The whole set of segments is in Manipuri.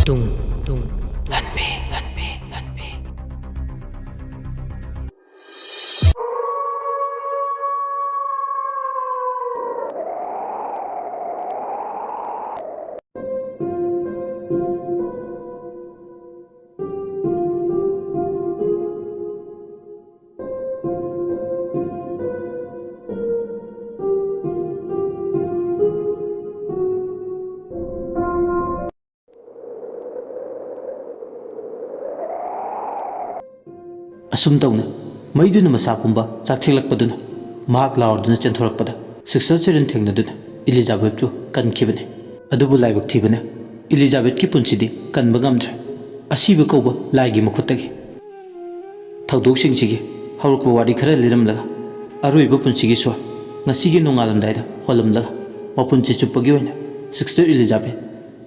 tung tung lanpe lanpe lanpe assume तौना मैदुना मसा पुंबा चाकथेलकपदुना महाक लावरदुना चेंथोरकपदा सिक्सर चेरन थेंगनदुना इलिजाबेथु कनखिबने अदुबु लाइबक थीबना इलिजाबेथ की पुंसिदि कनबा गमद्रे असीबा कौबा लाइगी मखुतगी थौदोकसिंगसिगी हौरकबा वारी खरा लिरमलगा अरोइबा पुंसिगी स्वर ngasiगी नोंगालमदाइदा होलमलगा मपुंसि चुप्पगी ओइना सिक्सर इलिजाबेथ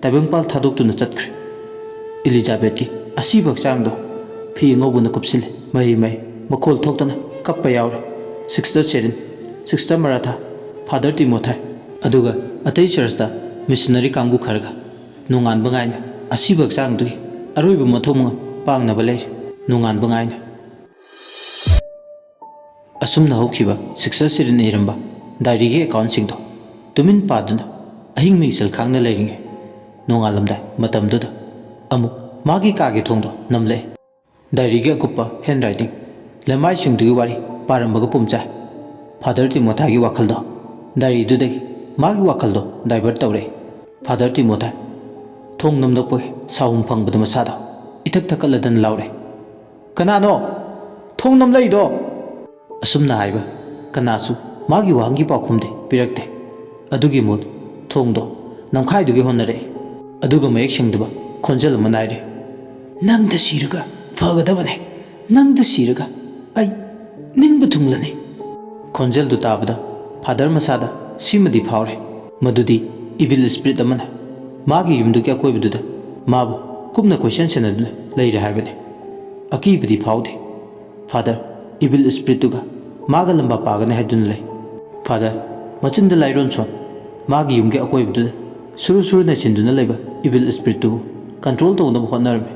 ताइबंगपाल थादोक्तुना चतख्रे इलिजाबेथ की असीबा हक्चांगदो फी ngौबुना कुपसिले मही मही मखोल थोक्तना कप्पा यावरे सिक्सर चेरिन सिक्सर मराठा फादर तिमोथाई अदुगा अतै चर्चता मिशनरी कांगू खरगा नोंगानबा गाइना असीबा हक्चांगदुगी अरोइबा मथोंग पांगनबा लेर नोंगानबा गाइना असुमना हौखिबा सिक्सर चेरिन इरंबा डायरीगे अकाउंट सिंगदो तुमिन पादुना अहिंग मिंगसल खांगना लेरिंगे नोंगालमदाय मतमदुदा अमुक मागी कागे थोंगदो नमले डायरी के अकुप्पा हैंड राइटिंग लमाई सिंगदुगी वारी पारंबगा पुमचा फादर तिमोथाई वाखलदो डायरी दुदगी मागी वाखलदो डाइवर्ट तौरे फादर तिमोथाई थोंग नमदपगे साउम फंगबद मसादो इथक थकलदन लाउरे कनानो थोंग नमलैदो असुमना हाइबा कनासु मागी वाहंगी पाखुमदे पिरक्ते अदुगी मुद थोंगदो नमखाइदुगी होनरे अदुगा मयेक सिंगदबा खोंजल मनाइरे नंगदा सिरगा फगदबने नंगद सिरगा आई निंब थुंगलने खोंजल दु ताबदा फादर मसादा सिमदि फावरे मदुदी इविल स्पिरिट अमना मागी युमदु क्या कोइबदुदा माबु कुमना क्वेश्चन सेनदुना लेरे हाइबने अकीबदि फावदे फादर इविल स्पिरिटुगा मागा लंबा पागने हाइदुना ले फादर मचिंदा लाइरोन सोन मागी युमगे अकोइबदुदा सुरु सुरु नचिंदुना लेबा इविल स्पिरिटु कंट्रोल तौनब होनरबे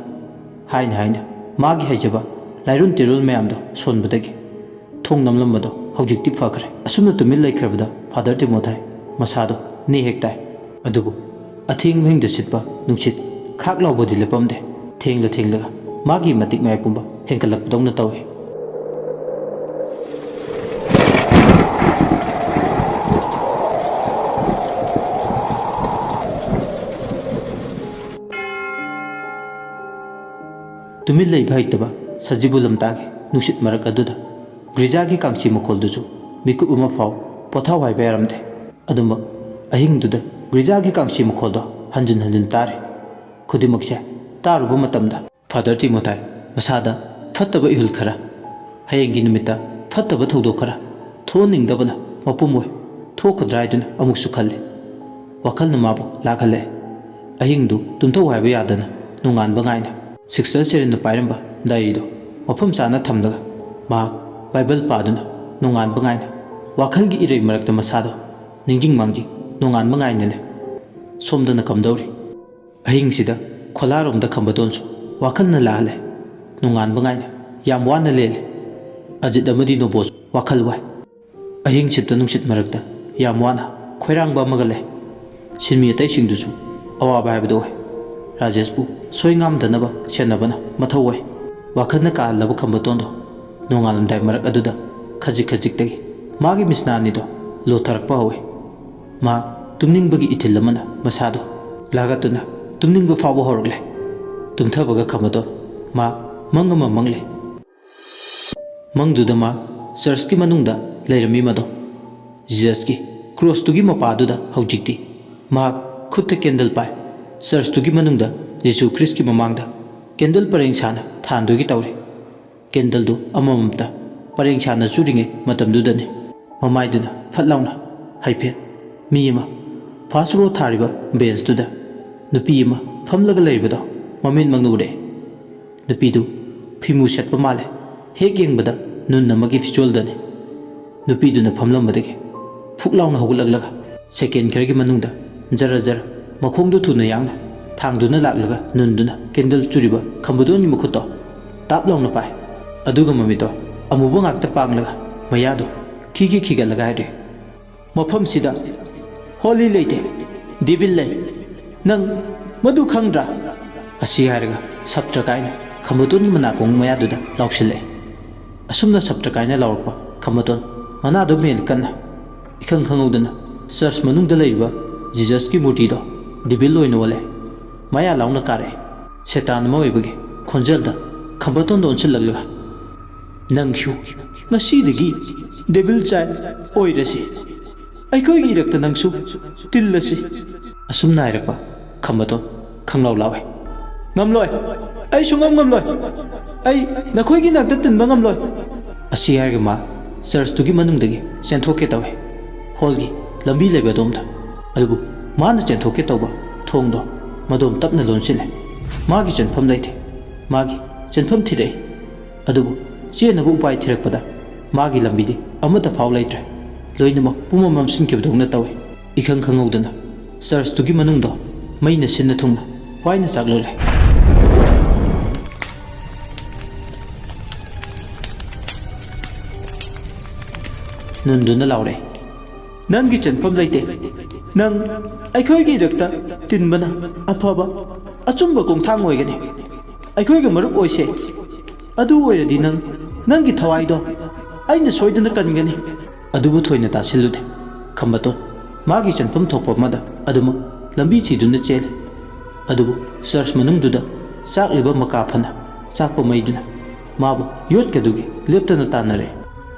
हाइन हाइन मागी हाइजबा लाइरुन तिरुल मैमदो सोनबदगी थोंग नमलमबदो हौजिक्ति फखरे असुमना तुमिल लेखरबदा फादर तिमोथाई मसादो नि हेक्ताय अदुबु अथिंग महिंग सिटपा नुंसित खाक लावबदि लेपमदे थेंगलगा मागी मतिक माय पुंबा हेंकलकपदौना तौहे तुमिल लई भाइतबा सजिबु लमतागे नुसित मरक अदुदा ग्रिजागी कांसी मखोलदुसु मिकुप अमा फाव पोथाव हाइबा यारमदे अदुमक अहिंगदुदा ग्रिजागी कांसी मखोलदो हंजन हंजन तारे खुदिमकसे तारुबा मतमदा फादर तिमोथाई मसादा फत्तबा इहुल खरा हयेंगी नुमिता फत्तबा थौदो खरा थोनिंगदबना मपुमोय थोखद्राइदुना अमुकसु खल्ले वखलना माबु लाखले अहिंगदु तुमथौ हाइबा यादना नुंगानबा गाइना सिक्सर चेरिन पाइरंबा डायरीदो मफम चाना थमदगा मा बाइबल पादुना नोंगानबा गाइना वाखलगी इरै मरक्ता मसादो निंजिंग मांगजी नोंगानबा गाइनले सोमदना कमदौरी अहिंगसिदा खोलारोमदा खंबदोनसु वाखलना लाहले नोंगानबा गाइना याम वाना लेले अजित अमदि नोबोस वाखल वाय अहिंगसिदा नुंसित मरक्ता याम वाना खोइरांगबा मगले सिनमी अतै सिंगदुसु अवाबा हाइबदो राजेशबु सोइंगामदनबा सेनबना मथौवै वाखलना कालब खंबतोंदो नोंगालमदाय मरक अदुदा खजिक खजिकतगी मागी मिसनानिदो लोथरकपा हौवे मा तुमनिंगबगी इथिलमना मसादो लागतुना तुमनिंगबा फावबा हौरगले तुमथबगा खंबतो मा मंगमा मंगले मंगदुदा मा चर्चकी मनुंगदा लेरमी मदो जीससकी क्रॉसतुगी मपादुदा हौजिक्ति मा खुत्त कैंडल पाय चर्चतुगी मनुंगदा यीशु क्रिस्ट की ममांगदा कैंडल परेंग साना थानदुगी तौरे कैंडल दो अममता परेंग साना चुरिंगे मतमदुदने ममाइदुना फटलाउना हाइफे मीमा फासरो थारिबा बेंचतुदा नुपीमा फमलगा लेरिबदो ममिन मंगनुरे नुपीदु फिमु सेटपा माले हेक येंगबदा नुन नमगी फिचोलदने नुपीदुना फमलमबदगे फुकलाउना हौगलगलगा सेकेंड खरगी मनुंगदा जरा जरा मखोंदु थुना यांगना ꯊꯥꯡꯗꯨꯅ ꯂꯥꯛꯂꯒ ꯅꯨꯟꯗꯨꯅ ꯀꯦꯟꯗꯜ ꯆꯨꯔꯤꯕ ꯈꯝꯕꯗꯣꯟꯒꯤ ꯃꯈꯨꯠꯇꯣ ꯇꯥꯞ ꯂꯥꯎꯅ ꯄꯥꯏ ꯑꯗꯨꯒ ꯃꯃꯤꯠꯇꯣ ꯑꯃꯨꯕ ꯉꯥꯛꯇ ꯄꯥꯡꯂꯒ ꯃꯌꯥꯗꯣ ꯈꯤꯒꯠꯂꯒ ꯍꯥꯏꯔꯦ ꯃꯐꯝꯁꯤꯗ ꯍꯣꯂꯤ ꯂꯩꯇꯦ ꯗꯦꯕꯤꯜ ꯂꯩ ꯅꯪ ꯃꯗꯨ ꯈꯪꯗ꯭ꯔꯥ ꯑꯁꯤ ꯍꯥꯏꯔꯒ ꯁꯞꯇ꯭ꯔꯀꯥꯏꯅ ꯈꯝꯕꯗꯣꯟꯒꯤ ꯃꯅꯥꯀꯣꯡ ꯃꯌꯥꯗꯨꯗ ꯂꯥꯎꯁꯤꯜꯂꯛꯑꯦ ꯑꯁꯨꯝꯅ ꯁꯞꯇ꯭ꯔꯀꯥꯏꯅ ꯂꯥꯎꯔꯛꯄ ꯈꯝꯕꯗꯣꯟ ꯃꯅꯥꯗꯣ ꯃꯦꯜ ꯀꯟꯅ इखंग खंगौदना चर्च मनुंग दलेरिबा जीसस की मूर्ति दो दिबिल ओइनो वले माया लाउना कारे शैतान मोइबगे खोंजलदा खंबतों दो उनसे लगलगा नंगशु नसीदगी डेबिल चाय ओइरसी अइखोइगी रक्त नंगशु तिल्लसी असुम नायरपा खंबतों खंगलाउ लावे ngамलोय अइ सुंगम ngамलोय अइ नखोइगी नाक्ता तिनबा ngамलोय असि हारगे मा चर्च तुगी मनुंगदगी चेंथोके तवे हॉलगी लंबी लेबे दोमदा अदुबु माना चेंथोके तौबा थोंदो मदोम तपना लोनसिले मागी चेंफम लैथे मागी चेंफम थिरै अदुबु चेनबु उपाय थिरकपदा मागी लंबीदि अमता फाव लैत्रे लोइनम पुमम ममसिनकेबदोंना तवे इखंग खंगौदना चर्च तुगी मनुंगदो मैना सिन्ना थुंगना वाइना चागलोले नंदुना लाउरे नंगी चेंफम लैते नंग अखोइगी रक्ता तिनबना अफबा अचुंबा कोंथांग ओइगनी अखोइगी मरुप ओइसे अदु ओइरदि नंग नंगी थवाइदो अइना सोइदना कनगनी अदुबु थोइना तासिलुदे खंबतोन मागी चेंफम थोपमदा अदुम लंबी थिदुना चेले अदुबु चर्च मनुंगदुदा चाकलिबा मकाफना चाकपा मैदुना माबु योटकदुगी लेप्तना तानरे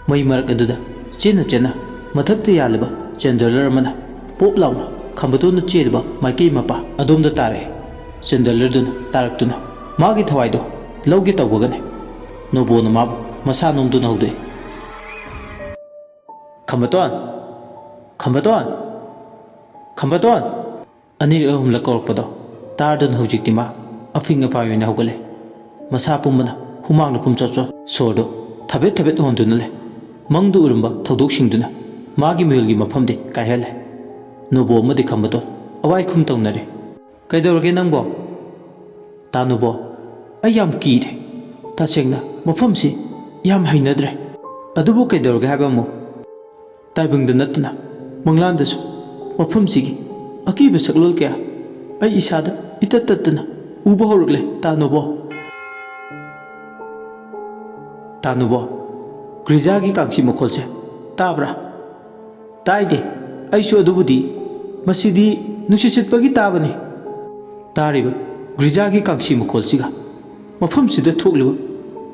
मै मरक अदुदा चेना चेना मथक्ता यालबा चेंडलर मना पोप लाउना खंबतोना चेलबा माइकई मपा अदोमदा तारे चेंडलरदुना तारक्तुना मागी थवाइदो लौगे तौबगने नोबोना माबु मसा नोमदुना हौदे खंबतोन खंबतोन खंबतोन अनिर अहुमला कौरपदो तारदुना हौजिक्ति मा अफिंग अपायना हौगले मसा पुमना हुमांगना पुमचोचो सोरदो थबेत थबेत होंदुना ले मंगदु उरुंबा थौदोकसिंगदुना मागी मिलगी मफमदे कायहले नोबो मदि खंबतो अवाई खुम तौनरे कैदौरगे नंगबो तानुबो अय याम कीरे तसेंगना मफमसी याम हैनद्रे अदुबो कैदौरगे हाबमो ताइबंगद नतना मंगलांदसु मफमसीगी अकीब सकलोल क्या अय इसादा इतततना उबो हौरगले तानुबो गिरजागी कांसी मखोलसे ताब्रा ताइदे अइसु अदुबुदी मसिदी नुसिसितपगी ताबनी तारिबा गिरजागी कांसी मखोलसिगा मफमसिदा थोकलिबा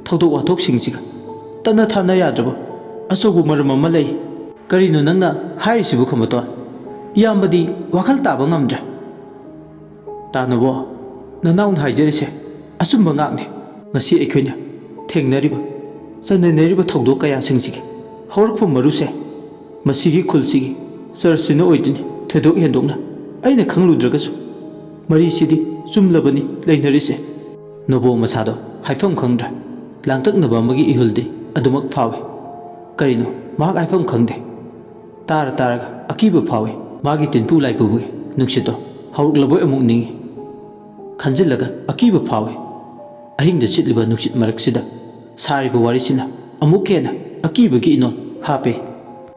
थौदोक वाथोकसिंगसिगा तना थाना याद्रबा अचौबु मरम अमा लै करिनो नंगना हारिसिबु खमतो इयामबदी वाखल ताबा ngamdre तानुबो ननाउन हाइजरिसे अचुंबा ngakne ngasi अखोइना थेंगनरिबा चननरिबा थौदोक कया सिंगसिगी हौरकपा मरुसे मसीगी खुलसीगी चर्चसिना ओइदुनि थेदोक हेंदोकना अइना खंगलुद्रगसु मरीसिदी चुमलबनी लैनरिसे नोबो मसादो हाइफम खंगद्रा लांतकनबा अमगी इहुलदि अदुमक फावे करिनो माग हाइफम खंगदे तारगा अकीब फावे मागी तिनपु लाइपुबुगे नुक्सितो हौरकलबोय अमुक निंगी खंजिलगा अकीब फावे अहिंगदा चितलिबा नुक्सित मरकसिदा सारिबा वारिसिना अमुक हेना अकीबगी इनो हापे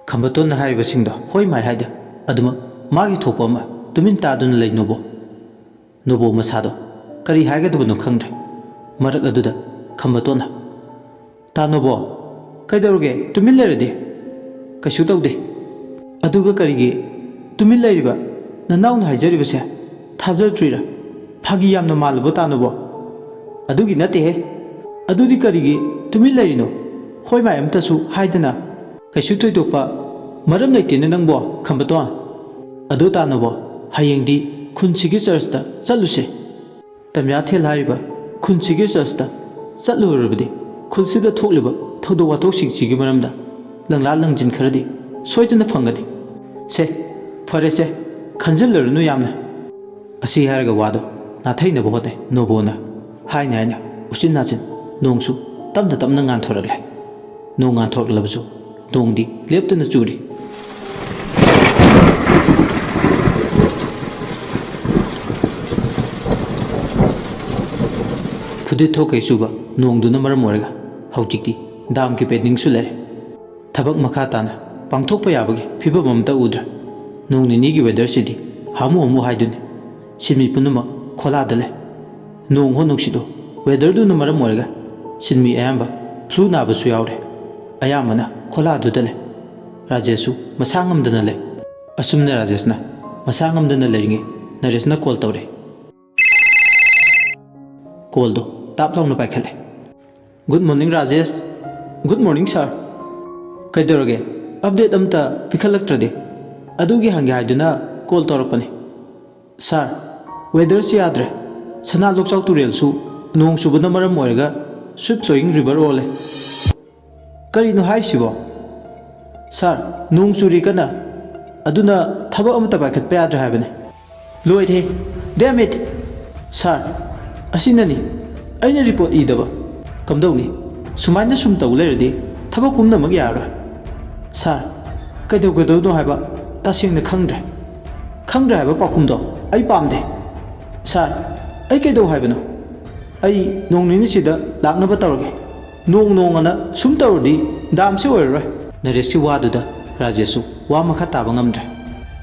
खंबतोन हारिबसिंगदो होय माय हाइदा अदुम मागी थोपा अमा तुमिन तादुना लै नोबो मसादो करी हाइगदबनो खंद्रे मरक अदुदा खंबतोना तानोबो कैदौरगे तुमिन लैरदे कैसु तौदे अदुगा करिगे तुमिन लैरिबा ननाउन हाइजरिबसे थाजरत्रिरा फागी यामना मालबो तानोबो अदुगी नते हे अदुदी करिगे तुमिन लैरिनो होय माय अमतसु हाइदना कैसु थोइदोकपा मरम लैतेने नंगबो खंबतोन अदु तानोबो हयेंदी खुनसिगी चर्चता चलुसे तम्याथेल हारिबा खुनसिगी चर्चता चलुरबदि खुलसिदा थोकलिबा थौदो वाथोकसिंगसिगी मरमदा लंगला लंजिन खरदि सोइदना फंगदि से फरेसे खंजलरनु यामना असी हारगा वादो नाथैनबो होते नोबोना हाइना उचिन नाचिन नोंसु तमना nganthoragले नों nganthorlabsu नोंदी लेप्तना चूरी ꯍꯨꯗꯤꯠ ꯊꯣꯛꯀꯩ ꯆꯨꯕ ꯅꯣꯡꯗꯨꯅ ꯃꯔꯝ ꯑꯣꯏꯔꯒ ꯍꯧꯖꯤꯛꯇꯤ ꯗꯥꯝꯒꯤ ꯄꯦꯟꯗꯤꯡꯁꯨ ꯂꯩꯔꯦ ꯊꯕꯛ ꯃꯈꯥ ꯇꯥꯅ ꯄꯥꯡꯊꯣꯛꯄ ꯌꯥꯕꯒꯤ ꯐꯤꯕꯝ ꯑꯃꯠꯇ ꯎꯗ꯭ꯔꯦ ꯅꯣꯡ ꯅꯤꯅꯤꯒꯤ ꯋꯦꯗꯔꯁꯤꯗꯤ ꯍꯥꯃꯨ ꯍꯥꯃꯨ ꯍꯥꯏꯗꯨꯅꯤ ꯁꯤꯟꯃꯤ ꯄꯨꯝꯅꯃꯛ ꯈꯣꯜꯂꯥꯗ ꯂꯩ ꯅꯣꯡ ꯍꯣ ꯅꯨꯡꯁꯤꯠꯇꯣ ꯋꯦꯗꯔꯗꯨꯅ ꯃꯔꯝ ꯑꯣꯏꯔꯒ ꯁꯤꯟꯃꯤ ꯑꯌꯥꯝꯕ ꯐ꯭ꯂꯨ ꯅꯥꯕꯁꯨ ꯌꯥꯎꯔꯦ ꯑꯌꯥꯝꯕꯅ ꯈꯣꯜꯂꯥꯗꯨꯗ ꯂꯩ ꯔꯥꯖꯦꯁꯁꯨ ꯃꯁꯥ ꯉꯝꯗꯅ ꯂꯩ ꯑꯁꯨꯝꯅ ꯔꯥꯖꯦꯁꯅ ꯃꯁꯥ ꯉꯝꯗꯅ ꯂꯩꯔꯤꯉꯩ ꯅꯔꯦꯁꯅ ꯀꯣꯜ ꯇꯧꯔꯦ ꯀꯣꯜꯗꯣ ꯇꯥꯞ ꯂꯥꯎꯅ ꯄꯥꯏꯈꯠꯂꯦ good morning Rajesh good morning sir ꯀꯩꯗꯧꯔꯒꯦ ꯑꯞꯗꯦꯠ ꯑꯝꯇ ꯄꯤꯈꯠꯂꯛꯇ꯭ꯔꯗꯤ ꯑꯗꯨꯒꯤ ꯍꯪꯒꯦ ꯍꯥꯏꯗꯨꯅ ꯀꯣꯜ ꯇꯧꯔꯛꯄꯅꯤ ꯁꯥꯔ ꯋꯦꯗꯔꯁꯤ ꯌꯥꯗ꯭ꯔꯦ ꯁꯅꯥ ꯂꯣꯛꯆꯥꯎ ꯇꯨꯔꯦꯜꯁꯨ ꯅꯣꯡ ꯆꯨꯕꯅ ꯃꯔꯝ ꯑꯣꯏꯔꯒ ꯁ꯭ꯋꯤꯞ ꯐ꯭ꯂꯣꯌꯤꯡ ꯔꯤꯚꯔ ꯑꯣꯜꯂꯦ ꯀꯔꯤꯅꯣ ꯍꯥꯏꯁꯤꯕꯣ ꯁꯥꯔ ꯅꯣꯡ ꯆꯨꯔꯤ ꯀꯟꯅ ꯑꯗꯨꯅ ꯊꯕꯛ ꯑꯃꯠꯇ ꯄꯥꯏꯈꯠꯄ ꯌꯥꯗ꯭ꯔꯦ ꯍꯥꯏꯕꯅꯤ ꯂꯣꯏꯔꯦ ꯗꯦꯝ ꯏꯠ ꯁꯥꯔ ꯑꯁꯤꯅꯅꯤ ꯑꯩꯅ ꯔꯤꯄꯣꯔꯠ ꯏꯗꯕ ꯀꯝꯗꯧꯅꯤ ꯁꯨꯃꯥꯏꯅ ꯁꯨꯝ ꯇꯧ ꯂꯩꯔꯗꯤ ꯊꯕꯛ ꯄꯨꯝꯅꯃꯛ ꯌꯥꯔꯔꯣꯏ ꯁꯥꯔ ꯀꯩꯗꯧꯒꯗꯧꯅꯣ ꯍꯥꯏꯕ ꯇꯁꯦꯡꯅ ꯈꯪꯗ꯭ꯔꯦ ꯍꯥꯏꯕ ꯄꯥꯎꯈꯨꯝꯗꯣ ꯑꯩ ꯄꯥꯝꯗꯦ ꯁꯥꯔ ꯑꯩ ꯀꯩꯗꯧ ꯍꯥꯏꯕꯅꯣ ꯑꯩ ꯅꯣꯡ ꯅꯤꯅꯤꯁꯤꯗ ꯂꯥꯛꯅꯕ ꯇꯧꯔꯒꯦ ꯅꯣꯡ ꯁꯨꯝ ꯇꯧꯔꯗꯤ ꯗꯥꯝꯁꯤ ꯑꯣꯏꯔꯔꯣꯏ ꯅꯔꯦꯁꯀꯤ ꯋꯥꯗꯨꯗ ꯔꯥꯖꯦꯁꯁꯨ ꯋꯥ ꯃꯈꯥ ꯇꯥꯕ ꯉꯝꯗ꯭ꯔꯦ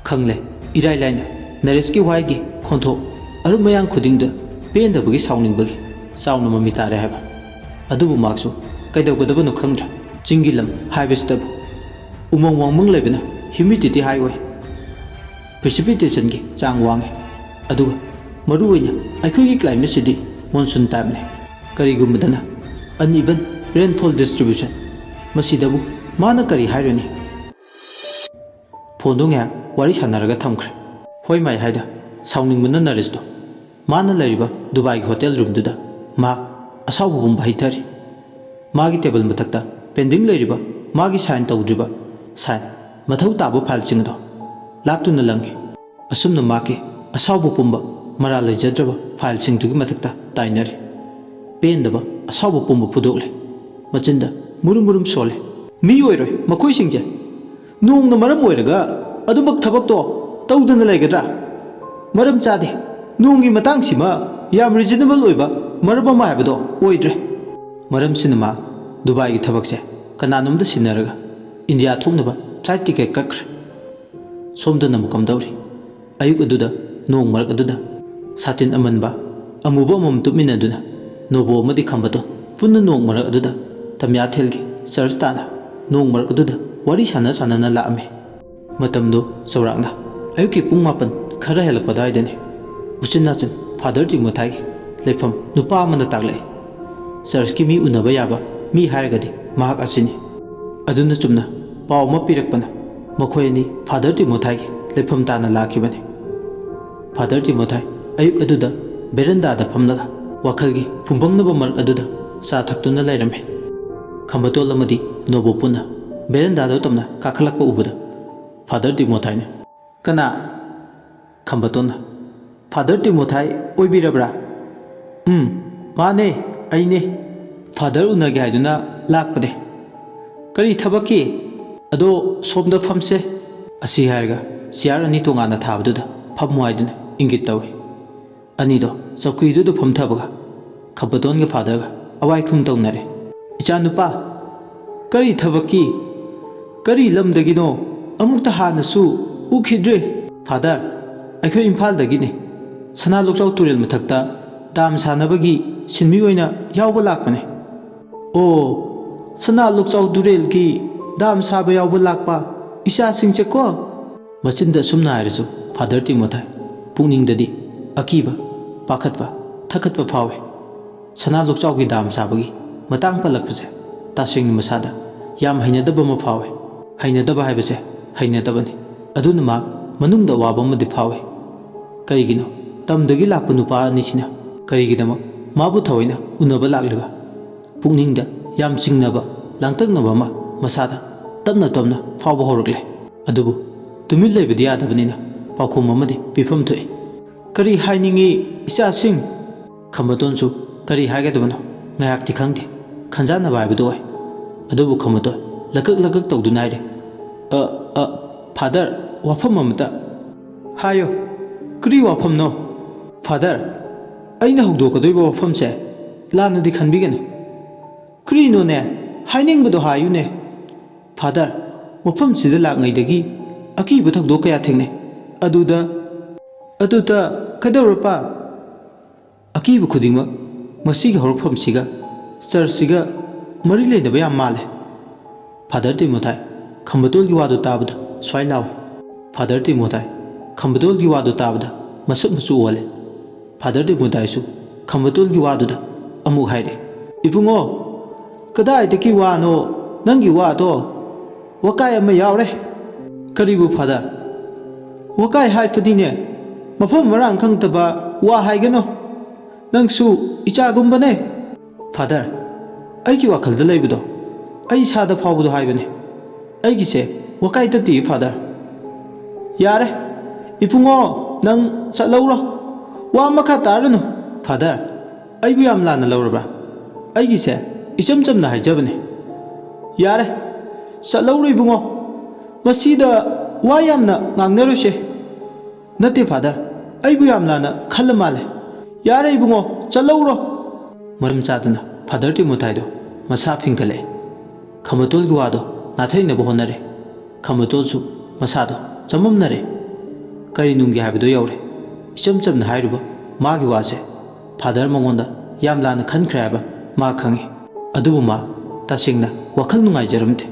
ꯈꯪꯂꯦ ꯏꯔꯥꯏ ꯂꯥꯏꯅ ꯅꯔꯦꯁꯀꯤ ꯋꯥꯍꯩꯒꯤ ꯈꯣꯟꯊꯣꯛ ꯑꯔꯨꯝ ꯃꯌꯥꯡ ꯈꯨꯗꯤꯡꯗ ꯄꯦꯟꯗꯕꯒꯤ ꯁꯥꯎꯅꯤꯡꯕꯒꯤ ꯆꯥꯎꯅ ꯃꯃꯤ ꯇꯥꯔꯦ ꯍꯥꯏꯕ ꯑꯗꯨꯕꯨ ꯃꯍꯥꯛꯁꯨ ꯀꯩꯗꯧꯒꯗꯕꯅꯣ ꯈꯪꯗ꯭ꯔꯦ ꯆꯤꯡꯒꯤ ꯂꯝ ꯍꯥꯏꯕꯁꯤꯗꯕꯨ ꯎꯃꯪ ꯋꯥꯃꯪ ꯂꯩꯕꯅ ꯍ꯭ꯌꯨꯃꯤꯗꯤꯇꯤ ꯍꯥꯏ ꯑꯣꯏ ꯄ꯭ꯔꯤꯁꯤꯄꯤꯇꯦꯁꯟꯒꯤ ꯆꯥꯡ ꯋꯥꯡꯉꯤ ꯑꯗꯨꯒ ꯃꯔꯨꯑꯣꯏꯅ ꯑꯩꯈꯣꯏꯒꯤ ꯀ꯭ꯂꯥꯏꯃꯦꯠꯁꯤꯗꯤ ꯃꯣꯟꯁꯨꯟ ꯇꯥꯏꯞꯅꯤ ꯀꯔꯤꯒꯨꯝꯕꯗꯅ ꯑꯟꯏꯚꯟ ꯔꯦꯟꯐꯣꯜ ꯗꯤꯁꯇ꯭ꯔꯤꯕ꯭ꯌꯨꯁꯟ ꯃꯁꯤꯗꯕꯨ ꯃꯥꯅ ꯀꯔꯤ ꯍꯥꯏꯔꯅꯤ ꯐꯣꯟꯗꯣ ꯉꯥꯏꯍꯥꯛ ꯋꯥꯔꯤ ꯁꯥꯟꯅꯔꯒ ꯊꯝꯈ꯭ꯔꯦ ꯍꯣꯏ ꯃꯥꯏ ꯍꯥꯏꯗ ꯁꯥꯎꯅꯤꯡꯕꯅ ꯅꯔꯦꯁꯇꯣ ꯃꯥꯅ ꯂꯩꯔꯤꯕ ꯗꯨꯕꯥꯏꯒꯤ ꯍꯣꯇꯦꯜ ꯔꯨꯝꯗꯨꯗ ꯃꯍꯥꯛ ꯑꯁꯥꯎꯕ ꯄꯨꯝꯕ ꯍꯩꯊꯔꯤ ꯃꯥꯒꯤ ꯇꯦꯕꯜ ꯃꯊꯛꯇ ꯄꯦꯟꯗꯤꯡ ꯂꯩꯔꯤꯕ ꯃꯥꯒꯤ ꯁꯥꯏꯟ ꯇꯧꯗ꯭ꯔꯤꯕ ꯁꯥꯏꯟ ꯃꯊꯧ ꯇꯥꯕ ꯐꯥꯏꯜꯁꯤꯡ ꯑꯗꯣ ꯂꯥꯛꯇꯨꯅ ꯂꯪꯉꯤ ꯑꯁꯨꯝꯅ ꯃꯥꯒꯤ ꯑꯁꯥꯎꯕ ꯄꯨꯝꯕ ꯃꯔꯥꯜ ꯂꯩꯖꯗ꯭ꯔꯕ ꯐꯥꯏꯜꯁꯤꯡꯗꯨꯒꯤ ꯃꯊꯛꯇ ꯇꯥꯏꯅꯔꯤ ꯄꯦꯟꯗꯕ ꯑꯁꯥꯎꯕ ꯄꯨꯝꯕ ꯐꯨꯗꯣꯛꯂꯦ ꯃꯆꯤꯟꯗ ꯃꯨꯔꯨꯝ ꯃꯨꯔꯨꯝ ꯁꯣꯜꯂꯦ ꯃꯤ ꯑꯣꯏꯔꯣꯏ ꯃꯈꯣꯏꯁꯤꯡꯁꯦ ꯅꯣꯡꯅ ꯃꯔꯝ ꯑꯣꯏꯔꯒ ꯑꯗꯨꯃꯛ ꯊꯕꯛꯇꯣ ꯇꯧꯗꯅ ꯂꯩꯒꯗ꯭ꯔꯥ ꯃꯔꯝ ꯆꯥꯗꯦ ꯅꯣꯡꯒꯤ ꯃꯇꯥꯡꯁꯤꯃ ꯌꯥꯝ ꯔꯤꯖꯅꯦꯕꯜ ꯑꯣꯏꯕ ꯃꯔꯝ ꯑꯃ ꯍꯥꯏꯕꯗꯣ ꯑꯣꯏꯗ꯭ꯔꯦ ꯃꯔꯝꯁꯤꯅ ꯃꯥ ꯗꯨꯕꯥꯏꯒꯤ ꯊꯕꯛꯁꯦ ꯀꯅꯥꯅꯣꯝꯗ ꯁꯤꯟꯅꯔꯒ ꯏꯟꯗꯤꯌꯥ ꯊꯣꯛꯅꯕ ꯐ꯭ꯂꯥꯏꯠ ꯇꯤꯀꯦꯠ ꯀꯛꯈ꯭ꯔꯦ ꯁꯣꯝꯗꯅ ꯑꯃꯨꯛ ꯀꯝꯗꯧꯔꯤ ꯑꯌꯨꯛ ꯑꯗꯨꯗ ꯅꯣꯡ ꯃꯔꯛ ꯑꯗꯨꯗ ꯁꯥꯇꯤꯟ ꯑꯃꯟꯕ ꯑꯃꯨꯕ ꯑꯃꯃꯝ ꯇꯨꯞꯃꯤꯟꯅꯗꯨꯅ ꯅꯣꯕꯣ ꯑꯃꯗꯤ ꯈꯝꯕꯇꯣꯟ ꯄꯨꯟꯅ ꯅꯣꯡ ꯃꯔꯛ ꯑꯗꯨꯗ ꯇꯝꯌꯥꯊꯦꯜꯒꯤ ꯆꯔꯆ ꯇꯥꯅ ꯅꯣꯡ ꯃꯔꯛ ꯑꯗꯨꯗ ꯋꯥꯔꯤ ꯁꯥꯟꯅ ꯂꯥꯛꯑꯝꯃꯤ ꯃꯇꯝꯗꯨ ꯆꯥꯎꯔꯥꯛꯅ ꯑꯌꯨꯛꯀꯤ ꯄꯨꯡ 9 ꯈꯔ ꯍꯦꯜꯂꯛꯄ ꯑꯗꯨꯋꯥꯏꯗꯅꯤ ꯎꯆꯤꯟ ꯅꯥꯆꯤꯟ ꯐꯥꯗꯔ ꯇꯤꯃꯣꯊꯥꯏꯒꯤ ꯂꯩꯐꯝ ꯅꯨꯄꯥ ꯑꯃꯅ ꯇꯥꯛꯂꯛꯏ ꯆꯔꯆꯀꯤ ꯃꯤ ꯎꯅꯕ ꯌꯥꯕ ꯃꯤ ꯍꯥꯏꯔꯒꯗꯤ ꯃꯍꯥꯛ ꯑꯁꯤꯅꯤ ꯑꯗꯨꯅ ꯆꯨꯝꯅ ꯄꯥꯎ ꯑꯃ ꯄꯤꯔꯛꯄꯅ ꯃꯈꯣꯏ ꯑꯅꯤ ꯐꯥꯗꯔ ꯇꯤꯃꯣꯊꯥꯏꯒꯤ ꯂꯩꯐꯝ ꯇꯥꯅ ꯂꯥꯛꯈꯤꯕꯅꯤ ꯐꯥꯗꯔ ꯇꯤꯃꯣꯊꯥꯏ ꯑꯌꯨꯛ ꯑꯗꯨꯗ ꯕꯦꯔꯟꯗꯥꯗ ꯐꯝꯂꯒ ꯋꯥꯈꯜꯒꯤ ꯐꯨꯝꯐꯝꯅꯕ ꯃꯔꯛ ꯑꯗꯨꯗ ꯆꯥ ꯊꯛꯇꯨꯅ ꯂꯩꯔꯝꯃꯤ ꯈꯝꯕꯇꯣꯜ ꯑꯃꯗꯤ ꯅꯣꯕꯣ ꯄꯨꯟꯅ ꯕꯦꯔꯟꯗꯥꯗ ꯇꯝꯅ ꯀꯥꯈꯠꯂꯛꯄ ꯎꯕꯗ ꯐꯥꯗꯔ ꯇꯤꯃꯣꯊꯥꯏꯅ ꯀꯅꯥ ꯈꯝꯕꯇꯣꯟꯅ ꯐꯥꯗꯔ ꯇꯤꯃꯣꯊꯥꯏ ꯑꯣꯏꯕꯤꯔꯕ꯭ꯔꯥ ꯃꯥꯅꯦ ꯑꯩꯅꯦ ꯐꯥꯗꯔ ꯎꯅꯒꯦ ꯍꯥꯏꯗꯨꯅ ꯂꯥꯛꯄꯅꯦ ꯀꯔꯤ ꯊꯕꯛꯀꯤ ꯑꯗꯣ ꯁꯣꯝꯗ ꯐꯝꯁꯦ ꯑꯁꯤ ꯍꯥꯏꯔꯒ ꯆꯤꯌꯥꯔ ꯑꯅꯤ ꯇꯣꯉꯥꯟꯅ ꯊꯥꯕꯗꯨꯗ ꯐꯝꯃꯨ ꯍꯥꯏꯗꯨꯅ ꯏꯪꯒꯤꯠ ꯇꯧꯏ ꯑꯅꯤꯗꯣ ꯆꯧꯀ꯭ꯔꯤꯗꯨꯗ ꯐꯝꯊꯕꯒ ꯈꯝꯕꯇꯣꯟꯒ ꯐꯥꯗꯔꯒ ꯑꯋꯥꯏꯈꯨꯝ ꯇꯧꯅꯔꯦ ꯏꯆꯥꯅꯨꯄꯥ ꯀꯔꯤ ꯊꯕꯛꯀꯤ ꯀꯔꯤ ꯂꯝꯗꯒꯤꯅꯣ ꯑꯃꯨꯛꯇ ꯍꯥꯟꯅꯁꯨ ꯎꯈꯤꯗ꯭ꯔꯦ ꯐꯥꯗꯔ ꯑꯩꯈꯣꯏ ꯏꯝꯐꯥꯜꯗꯒꯤꯅꯤ ꯁꯅꯥ ꯂꯣꯛꯆꯥꯎ ꯇꯨꯔꯦꯜ ꯃꯊꯛꯇ ꯗꯥꯝ ꯁꯥꯟꯅꯕꯒꯤ ꯁꯤꯟꯃꯤ ꯑꯣꯏꯅ ꯌꯥꯎꯕ ꯂꯥꯛꯄꯅꯦ ꯑꯣ ꯁꯅꯥ ꯂꯣꯛꯆꯥꯎ ꯇꯨꯔꯦꯜꯒꯤ ꯗꯥꯝ ꯁꯥꯕ ꯌꯥꯎꯕ ꯂꯥꯛꯄ ꯏꯆꯥꯁꯤꯡꯁꯦꯀꯣ ꯃꯆꯤꯟꯗ ꯑꯁꯨꯝꯅ ꯍꯥꯏꯔꯁꯨ ꯐꯥꯗꯔ ꯇꯤꯃꯣꯊꯥꯏ ꯄꯨꯛꯅꯤꯡꯗꯗꯤ ꯑꯀꯤꯕ ꯄꯥꯈꯠꯄ ꯊꯀꯠꯄ ꯐꯥꯎꯏ ꯁꯅꯥ ꯂꯣꯛꯆꯥꯎꯒꯤ ꯗꯥꯝ ꯁꯥꯕꯒꯤ ꯃꯇꯥꯡ ꯄꯜꯂꯛꯄꯁꯦ ꯇꯁꯦꯡꯅ ꯃꯁꯥꯗ ꯌꯥꯝ ꯍꯩꯅꯗꯕ ꯑꯃ ꯐꯥꯎꯏ ꯍꯩꯅꯗꯕ ꯍꯥꯏꯕꯁꯦ ꯍꯩꯅꯗꯕꯅꯤ ꯑꯗꯨꯅ ꯃꯍꯥꯛ ꯃꯅꯨꯡꯗ ꯑꯋꯥꯕ ꯑꯃꯗꯤ ꯐꯥꯎꯏ ꯀꯔꯤꯒꯤꯅꯣ ꯇꯝꯗꯒꯤ ꯂꯥꯛꯄ ꯅꯨꯄꯥ ꯑꯅꯤꯁꯤꯅ ꯀꯔꯤꯒꯤꯗꯃꯛ ꯃꯥꯕꯨ ꯊꯑꯣꯏꯅ ꯎꯅꯕ ꯂꯥꯛꯂꯤꯕ ꯄꯨꯛꯅꯤꯡꯗ ꯌꯥꯝ ꯆꯤꯡꯅꯕ ꯂꯥꯡꯇꯛꯅꯕ ꯑꯃ ꯃꯁꯥꯗ ꯇꯞꯅ ꯇꯞꯅ ꯐꯥꯎꯕ ꯍꯧꯔꯛꯂꯦ ꯑꯗꯨꯕꯨ ꯇꯨꯃꯤꯟ ꯂꯩꯕꯗꯤ ꯌꯥꯗꯕꯅꯤꯅ ꯄꯥꯎꯈꯨꯝ ꯑꯃꯗꯤ ꯄꯤꯐꯝ ꯊꯣꯛꯏ ꯀꯔꯤ ꯍꯥꯏꯅꯤꯡꯉꯤ ꯏꯆꯥꯁꯤꯡ ꯈꯝꯕꯇꯣꯟꯁꯨ ꯀꯔꯤ ꯍꯥꯏꯒꯗꯕꯅꯣ ꯉꯥꯏꯍꯥꯛꯇꯤ ꯈꯪꯗꯦ ꯈꯟꯖꯥꯟꯅꯕ ꯍꯥꯏꯕꯗꯨ ꯑꯣꯏ ꯑꯗꯨꯕꯨ ꯈꯝꯕꯇꯣꯟ ꯂꯀꯛ ꯇꯧꯗꯨꯅ ꯍꯥꯏꯔꯦ ꯐꯥꯗꯔ ꯋꯥꯐꯝ ꯑꯃꯇ ꯍꯥꯏꯌꯣ ꯀꯔꯤ ꯋꯥꯐꯝꯅꯣ ꯐꯥꯗꯔ ꯑꯩꯅ ꯍꯧꯗꯣꯛꯀꯗꯣꯏꯕ ꯋꯥꯐꯝꯁꯦ ꯂꯥꯟꯅꯗꯤ ꯈꯟꯕꯤꯒꯅꯨ ꯀꯔꯤꯅꯣꯅꯦ ꯍꯥꯏꯅꯤꯡꯕꯗꯣ ꯍꯥꯏꯌꯨꯅꯦ ꯐꯥꯗꯔ ꯃꯐꯝꯁꯤꯗ ꯂꯥꯛꯉꯩꯗꯒꯤ ꯑꯀꯤꯕ ꯊꯧꯗꯣꯛ ꯀꯌꯥ ꯊꯦꯡꯅꯩ ꯑꯗꯨꯗ ꯀꯩꯗꯧꯔꯄ ꯑꯀꯤꯕ ꯈꯨꯗꯤꯡꯃꯛ ꯃꯁꯤꯒꯤ ꯍꯧꯔꯛꯐꯝꯁꯤꯒ ꯆꯔꯆꯁꯤꯒ ꯃꯔꯤ ꯂꯩꯅꯕ ꯌꯥꯝ ꯃꯥꯜꯂꯦ ꯐꯥꯗꯔ ꯇꯤꯃꯣꯊꯥꯏ ꯈꯝꯕꯇꯣꯜꯒꯤ ꯋꯥꯗꯨ ꯇꯥꯕꯗ ꯁ꯭ꯋꯥꯏ ꯂꯥꯎꯏ ꯐꯥꯗꯔ ꯇꯤꯃꯣꯊꯥꯏ ꯈꯝꯕꯇꯣꯜꯒꯤ ꯋꯥꯗꯨ ꯇꯥꯕꯗ ꯃꯁꯛ ꯃꯆꯨ ꯑꯣꯜꯂꯦ ꯐꯥꯗꯔ ꯇꯤꯃꯣꯊꯥꯏꯁꯨ ꯈꯝꯕꯇꯣꯜꯒꯤ ꯋꯥꯗꯨꯗ ꯑꯃꯨꯛ ꯍꯥꯏꯔꯦ ꯏꯕꯨꯡꯉꯣ ꯀꯗꯥꯏꯗꯒꯤ ꯋꯥꯅꯣ ꯅꯪꯒꯤ ꯋꯥꯗꯣ ꯋꯥꯀꯥꯏ ꯑꯃ ꯌꯥꯎꯔꯦ ꯀꯔꯤꯕꯨ ꯐꯥꯗꯔ ꯋꯥꯀꯥꯏ ꯍꯥꯏꯕꯗꯤꯅꯦ ꯃꯐꯝ ꯃꯔꯥꯡ ꯈꯪꯗꯕ ꯋꯥ ꯍꯥꯏꯒꯅꯣ ꯅꯪꯁꯨ ꯏꯆꯥꯒꯨꯝꯕꯅꯦ ꯐꯥꯗꯔ ꯑꯩꯒꯤ ꯋꯥꯈꯜꯗ ꯂꯩꯕꯗꯣ ꯑꯩ ꯏꯁꯥꯗ ꯐꯥꯎꯕꯗꯣ ꯍꯥꯏꯕꯅꯦ ꯑꯩꯒꯤꯁꯦ ꯋꯥꯀꯥꯏ ꯇꯠꯇꯤꯌꯦ ꯐꯥꯗꯔ ꯌꯥꯔꯦ ꯏꯕꯨꯡꯉꯣ ꯅꯪ ꯆꯠꯂꯧꯔꯣ ꯋꯥ ꯃꯈꯥ ꯇꯥꯔꯅꯨ ꯐꯥꯗꯔ ꯑꯩꯕꯨ ꯌꯥꯝ ꯂꯥꯟꯅ ꯂꯧꯔꯕ꯭ꯔꯥ ꯑꯩꯒꯤꯁꯦ ꯏꯆꯝ ꯆꯝꯅ ꯍꯥꯏꯖꯕꯅꯦ ꯌꯥꯔꯦ ꯆꯠꯂꯧꯔꯣ ꯏꯕꯨꯡꯉꯣ ꯃꯁꯤꯗ ꯋꯥ ꯌꯥꯝꯅ ꯉꯥꯡꯅꯔꯨꯁꯦ ꯅꯠꯇꯦ ꯐꯥꯗꯔ ꯑꯩꯕꯨ ꯌꯥꯝ ꯂꯥꯟꯅ ꯈꯜꯂ ꯃꯥꯜꯂꯦ ꯌꯥꯔꯦ ꯏꯕꯨꯡꯉꯣ ꯆꯠꯂꯧꯔꯣ ꯃꯔꯝ ꯆꯥꯗꯅ ꯐꯥꯗꯔ ꯇꯤꯃꯣꯊꯥꯏꯗꯣ ꯃꯁꯥ ꯐꯤꯡꯀꯠꯂꯛꯑꯦ ꯈꯝꯕꯇꯣꯜꯒꯤ ꯋꯥꯗꯣ ꯅꯥꯊꯩꯅꯕ ꯍꯣꯠꯅꯔꯦ ꯈꯝꯕꯇꯣꯜꯁꯨ ꯃꯁꯥꯗꯣ ꯆꯃꯝꯅꯔꯦ ꯀꯔꯤ ꯅꯨꯡꯒꯤ ꯍꯥꯏꯕꯗꯣ ꯌꯧꯔꯦ ꯏꯆꯝ ꯆꯝꯅ ꯍꯥꯏꯔꯨꯕ ꯃꯥꯒꯤ ꯋꯥꯁꯦ ꯐꯥꯗꯔ ꯃꯉꯣꯟꯗ ꯌꯥꯝ ꯂꯥꯟꯅ ꯈꯟꯈ꯭ꯔꯦ ꯍꯥꯏꯕ ꯃꯥ ꯈꯪꯉꯤ ꯑꯗꯨꯕꯨ ꯃꯥ ꯇꯁꯦꯡꯅ ꯋꯥꯈꯜ ꯅꯨꯡꯉꯥꯏꯖꯔꯝꯗꯦ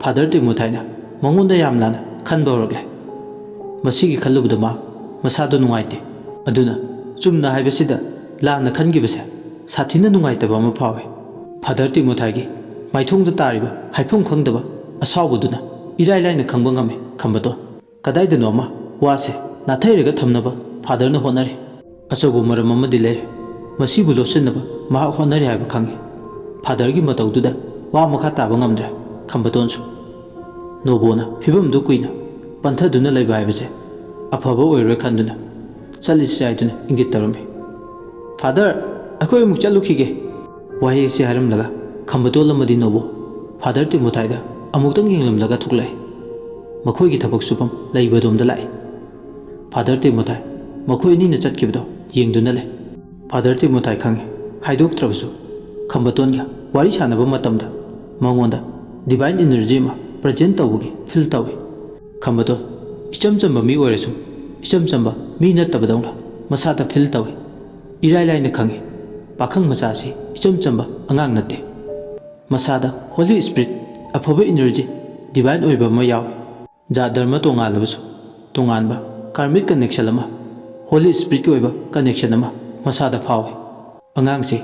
ꯐꯥꯗꯔ ꯇꯤꯃꯣꯊꯥꯏꯅ ꯃꯉꯣꯟꯗ ꯌꯥꯝ ꯂꯥꯟꯅ ꯈꯟꯕ ꯍꯧꯔꯛꯂꯦ ꯃꯁꯤꯒꯤ ꯈꯜꯂꯨꯕꯗ ꯃꯥ ꯃꯁꯥꯗꯣ ꯅꯨꯡꯉꯥꯏꯇꯦ ꯑꯗꯨꯅ ꯆꯨꯝꯅ ꯍꯥꯏꯕꯁꯤꯗ ꯂꯥꯟꯅ ꯈꯟꯈꯤꯕꯁꯦ ꯁꯥꯊꯤꯅ ꯅꯨꯡꯉꯥꯏꯇꯕ ꯑꯃ ꯐꯥꯎꯏ ꯐꯥꯗꯔ ꯇꯤꯃꯣꯊꯥꯏꯒꯤ ꯃꯥꯏꯊꯣꯡꯗ ꯇꯥꯔꯤꯕ ꯍꯥꯏꯐꯝ ꯈꯪꯗꯕ ꯑꯁꯥꯎꯕꯗꯨꯅ ꯏꯔꯥꯏ ꯂꯥꯏꯅ ꯈꯪꯕ ꯉꯝꯃꯤ ꯈꯝꯕꯇꯣꯟ ꯀꯗꯥꯏꯗꯅꯣ ꯑꯃ ꯋꯥꯁꯦ ꯅꯥꯊꯩꯔꯒ ꯊꯝꯅꯕ ꯐꯥꯗꯔꯅ ꯍꯣꯠꯅꯔꯤ ꯑꯆꯧꯕ ꯃꯔꯝ ꯑꯃꯗꯤ ꯂꯩꯔꯦ ꯃꯁꯤꯕꯨ ꯂꯣꯠꯁꯤꯟꯅꯕ ꯃꯍꯥꯛ ꯍꯣꯠꯅꯔꯤ ꯍꯥꯏꯕ ꯈꯪꯉꯤ ꯐꯥꯗꯔꯒꯤ ꯃꯇꯧꯗꯨꯗ ꯋꯥ ꯃꯈꯥ ꯇꯥꯕ ꯉꯝꯗ꯭ꯔꯦ ꯈꯝꯕꯇꯣꯟꯁꯨ ꯅꯣꯕꯣꯅ ꯐꯤꯕꯝꯗꯨ ꯀꯨꯏꯅ ꯄꯟꯊꯗꯨꯅ ꯂꯩꯕ ꯍꯥꯏꯕꯁꯦ ꯑꯐꯕ ꯑꯣꯏꯔꯣꯏ ꯈꯟꯗꯨꯅ ꯆꯠꯂꯤꯁꯤ ꯍꯥꯏꯗꯨꯅ ꯏꯪꯒꯤꯠ ꯇꯧꯔꯝꯃꯤ ꯐꯥꯗꯔ ꯑꯩꯈꯣꯏ ꯑꯃꯨꯛ ꯆꯠꯂꯨꯈꯤꯒꯦ ꯋꯥꯍꯩ ꯑꯁꯤ ꯍꯥꯏꯔꯝꯂꯒ ꯈꯝꯕꯇꯣꯜ ꯑꯃꯗꯤ ꯅꯣꯕꯣ ꯐꯥꯗꯔ ꯇꯤꯃꯣꯊꯥꯏꯗ ꯑꯃꯨꯛꯇꯪ ꯌꯦꯡꯂꯝꯂꯒ ꯊꯣꯛꯂꯛꯑꯦ ꯃꯈꯣꯏꯒꯤ ꯊꯕꯛ ꯁꯨꯐꯝ ꯂꯩꯕꯗꯣꯝꯗ ꯂꯥꯛꯏ ꯐꯥꯗꯔ ꯇꯤꯃꯣꯊꯥꯏ ꯃꯈꯣꯏ ꯑꯅꯤꯅ ꯆꯠꯈꯤꯕꯗꯣ ꯌꯦꯡꯗꯨꯅ ꯂꯩ ꯐꯥꯗꯔ ꯇꯤꯃꯣꯊꯥꯏ ꯈꯪꯉꯤ ꯍꯥꯏꯗꯣꯛꯇ꯭ꯔꯕꯁꯨ ꯈꯝꯕꯇꯣꯟꯒ ꯋꯥꯔꯤ ꯁꯥꯟꯅꯕ ꯃꯇꯝꯗ ꯃꯉꯣꯟꯗ ꯗꯤꯚꯥꯏꯟ ꯏꯅꯔꯖꯤ ꯑꯃ ꯄ꯭ꯔꯖꯦꯟ ꯇꯧꯕꯒꯤ ꯐꯤꯜ ꯇꯧꯏ ꯈꯝꯕꯇꯣꯟ ꯏꯆꯝ ꯆꯝꯕ ꯃꯤ ꯑꯣꯏꯔꯁꯨ ꯏꯆꯝ ꯆꯝꯕ ꯃꯤ ꯅꯠꯇꯕꯗꯧꯅ ꯃꯁꯥꯗ ꯐꯤꯜ ꯇꯧꯏ ꯏꯔꯥꯏ ꯂꯥꯏꯅ ꯈꯪꯉꯤ ꯄꯥꯈꯪ ꯃꯆꯥꯁꯤ ꯏꯆꯝ ꯆꯝꯕ ꯑꯉꯥꯡ ꯅꯠꯇꯦ ꯃꯁꯥꯗ ꯍꯣꯂꯤ ꯁ꯭ꯄꯤꯔꯤꯠ ꯑꯐꯕ ꯏꯅꯔꯖꯤ ꯗꯤꯚꯥꯏꯟ ꯑꯣꯏꯕ ꯑꯃ ꯌꯥꯎꯏ ꯖꯥꯠ ꯙꯔꯃ ꯇꯣꯉꯥꯜꯂꯕꯁꯨ ꯇꯣꯉꯥꯟꯕ ꯀꯥꯔꯃꯤꯛ ꯀꯅꯦꯛꯁꯟ ꯑꯃ ꯍꯣꯂꯤ ꯁ꯭ꯄꯤꯔꯤꯠꯀꯤ ꯑꯣꯏꯕ ꯀꯅꯦꯛꯁꯟ ꯑꯃ ꯃꯁꯥꯗ ꯐꯥꯎꯏ ꯑꯉꯥꯡꯁꯤ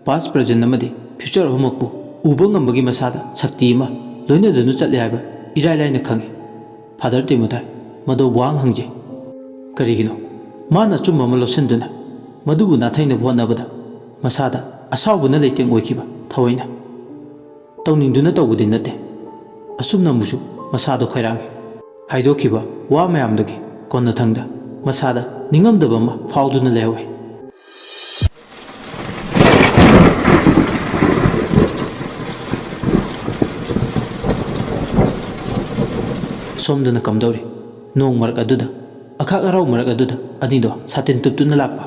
ꯄꯥꯁ ꯄ꯭ꯔꯖꯦꯟ ꯑꯃꯗꯤ ꯐ꯭ꯌꯨꯆꯔ ꯑꯍꯨꯝꯃꯛꯄꯨ ꯎꯕ ꯉꯝꯕꯒꯤ ꯃꯁꯥꯗ ꯁꯛꯇꯤ ꯑꯃ ꯂꯣꯏꯅꯗꯨꯅ ꯆꯠꯂꯤ ꯍꯥꯏꯕ ꯏꯔꯥꯏ ꯂꯥꯏꯅ ꯈꯪꯉꯤ ꯐꯥꯗꯔ ꯇꯤꯃꯣꯊꯥꯏ ꯃꯗꯨ ꯋꯥꯍꯪ ꯍꯪꯖꯩ ꯀꯔꯤꯒꯤꯅꯣ ꯃꯥꯅ ꯑꯆꯨꯝꯕ ꯑꯃ ꯂꯧꯁꯤꯟꯗꯨꯅ ꯃꯗꯨꯕꯨ ꯅꯥꯊꯩꯅꯕ ꯍꯣꯠꯅꯕꯗ ꯃꯁꯥꯗ ꯑꯁꯥꯎꯕꯅ ꯂꯩꯇꯦꯡ ꯑꯣꯏꯈꯤꯕ ꯊꯑꯣꯏꯅ ꯇꯧꯅꯤꯡꯗꯨꯅ ꯇꯧꯕꯗꯤ ꯅꯠꯇꯦ ꯑꯁꯨꯝꯅ ꯑꯃꯨꯛꯁꯨ ꯃꯁꯥꯗꯣ ꯈꯣꯏꯔꯥꯡꯉꯤ ꯍꯥꯏꯗꯣꯛꯈꯤꯕ ꯋꯥ ꯃꯌꯥꯝꯗꯒꯤ ꯀꯣꯟꯅꯊꯪꯗ ꯃꯁꯥꯗ ꯅꯤꯡꯉꯝꯗꯕ ꯑꯃ ꯐꯥꯎꯗꯨꯅ ꯂꯩꯍꯧꯏ ꯁꯣꯝꯗꯅ ꯀꯝꯗꯧꯔꯤ ꯅꯣꯡ ꯃꯔꯛ ꯑꯗꯨꯗ ꯑꯈꯥꯛ ꯑꯔꯥꯎ ꯃꯔꯛ ꯑꯗꯨꯗ ꯑꯅꯤꯗꯣ ꯁꯥꯇꯤꯟ ꯇꯨꯞꯇꯨꯅ ꯂꯥꯛꯄ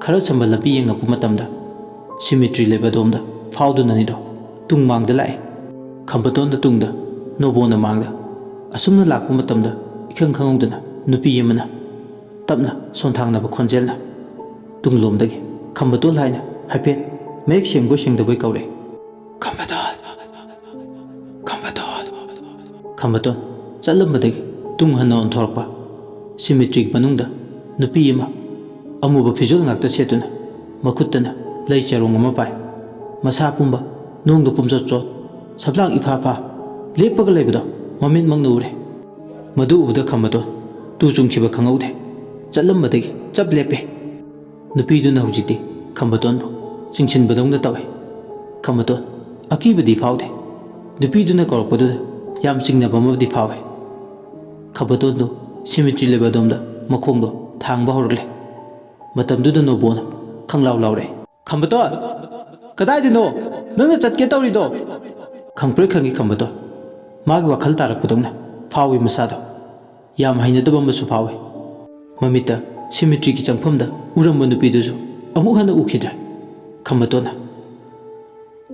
ꯈꯔ ꯁꯝꯕ ꯂꯝꯕꯤ ꯌꯦꯡꯉꯛꯄ ꯃꯇꯝꯗ ꯁꯤꯃꯤꯇ꯭ꯔꯤ ꯂꯩꯕ ꯑꯗꯣꯝꯗ ꯐꯥꯎꯗꯨꯅ ꯑꯅꯤꯗꯣ ꯇꯨꯡ ꯃꯥꯡꯗ ꯂꯥꯛꯑꯦ ꯈꯝꯕꯇꯣꯟꯗ ꯇꯨꯡꯗ ꯅꯣꯕꯣꯅ ꯃꯥꯡꯗ ꯑꯁꯨꯝꯅ ꯂꯥꯛꯄ ꯃꯇꯝꯗ ꯏꯈꯪ ꯈꯪꯍꯧꯗꯅ ꯅꯨꯄꯤ ꯑꯃꯅ ꯇꯞꯅ ꯁꯣꯟꯊꯥꯡꯅꯕ ꯈꯣꯟꯖꯦꯜꯅ ꯇꯨꯡꯂꯣꯝꯗꯒꯤ ꯈꯝꯕꯇꯣꯜ ꯍꯥꯏꯅ ꯍꯥꯏꯐꯦꯠ ꯃꯌꯦꯛ ꯁꯦꯡꯕꯣꯏ ꯁꯦꯡꯗꯕꯣꯏ ꯀꯧꯔꯛꯑꯦ ꯈꯝꯕꯇꯣꯜ ꯈꯝꯕꯇꯣꯜ ꯈꯝꯕꯇꯣꯟ ꯆꯠꯂꯝꯕꯗꯒꯤ ꯇꯨꯡ ꯍꯟꯅ ꯑꯣꯟꯊꯣꯔꯛꯄ ꯁꯤꯃꯤꯇ꯭ꯔꯤꯒꯤ ꯃꯅꯨꯡꯗ ꯅꯨꯄꯤ ꯑꯃ ꯑꯃꯨꯕ ꯐꯤꯖꯣꯜ ꯉꯥꯛꯇ ꯁꯦꯠꯇꯨꯅ ꯃꯈꯨꯠꯇꯅ ꯂꯩ ꯆꯔꯣꯡ ꯑꯃ ꯄꯥꯏ ꯃꯁꯥ ꯄꯨꯝꯕ ꯅꯣꯡꯗ ꯄꯨꯝꯆꯣꯠ ꯆꯣꯠ ꯁꯕ꯭ꯂꯥꯡ ꯏꯐꯥ ꯐꯥ ꯂꯦꯞꯄꯒ ꯂꯩꯕꯗꯣ ꯃꯃꯤꯠꯃꯛꯅ ꯎꯔꯦ ꯃꯗꯨ ꯎꯕꯗ ꯈꯝꯕꯇꯣꯟ ꯇꯨ ꯆꯨꯡꯈꯤꯕ ꯈꯪꯍꯧꯗꯦ ꯆꯠꯂꯝꯕꯗꯒꯤ ꯆꯞ ꯂꯦꯞꯄꯦ ꯅꯨꯄꯤꯗꯨꯅ ꯍꯧꯖꯤꯛꯇꯤ ꯈꯝꯕꯇꯣꯟꯕꯨ ꯆꯤꯡꯁꯤꯟꯕꯗꯧꯅ ꯇꯧꯏ ꯈꯝꯕꯇꯣꯟ ꯑꯀꯤꯕꯗꯤ ꯐꯥꯎꯗꯦ ꯅꯨꯄꯤꯗꯨꯅ ꯀꯧꯔꯛꯄꯗꯨꯗ ꯌꯥꯝ ꯆꯤꯡꯅꯕ ꯑꯃꯗꯤ ꯐꯥꯎꯏ ꯈꯝꯕꯇꯣꯟꯗꯨ ꯁꯤꯃꯤꯇ꯭ꯔꯤ ꯂꯩꯕ ꯑꯗꯣꯝꯗ ꯃꯈꯣꯡꯗꯣ ꯊꯥꯡꯕ ꯍꯧꯔꯛꯂꯦ ꯃꯇꯝꯗꯨꯗ ꯅꯣꯕꯣꯅ ꯈꯪꯂꯥꯎ ꯂꯥꯎꯔꯛꯑꯦ ꯈꯝꯕꯇꯣꯟ ꯀꯗꯥꯏꯗꯅꯣ ꯅꯪꯅ ꯆꯠꯀꯦ ꯇꯧꯔꯤꯗꯣ ꯈꯪꯄ꯭ꯔꯦꯛ ꯈꯪꯉꯤ ꯈꯝꯕꯇꯣꯟ ꯃꯥꯒꯤ ꯋꯥꯈꯜ ꯇꯥꯔꯛꯄꯗꯧꯅ ꯐꯥꯎꯏ ꯃꯁꯥꯗꯣ ꯌꯥꯝ ꯍꯩꯅꯗꯕ ꯑꯃꯁꯨ ꯐꯥꯎꯏ ꯃꯃꯤꯠꯇ ꯁꯤꯃꯤꯇ꯭ꯔꯤꯒꯤ ꯆꯪꯐꯝꯗ ꯎꯔꯝꯕ ꯅꯨꯄꯤꯗꯨꯁꯨ ꯑꯃꯨꯛ ꯍꯟꯅ ꯎꯈꯤꯗ꯭ꯔꯦ ꯈꯝꯕꯇꯣꯟꯅ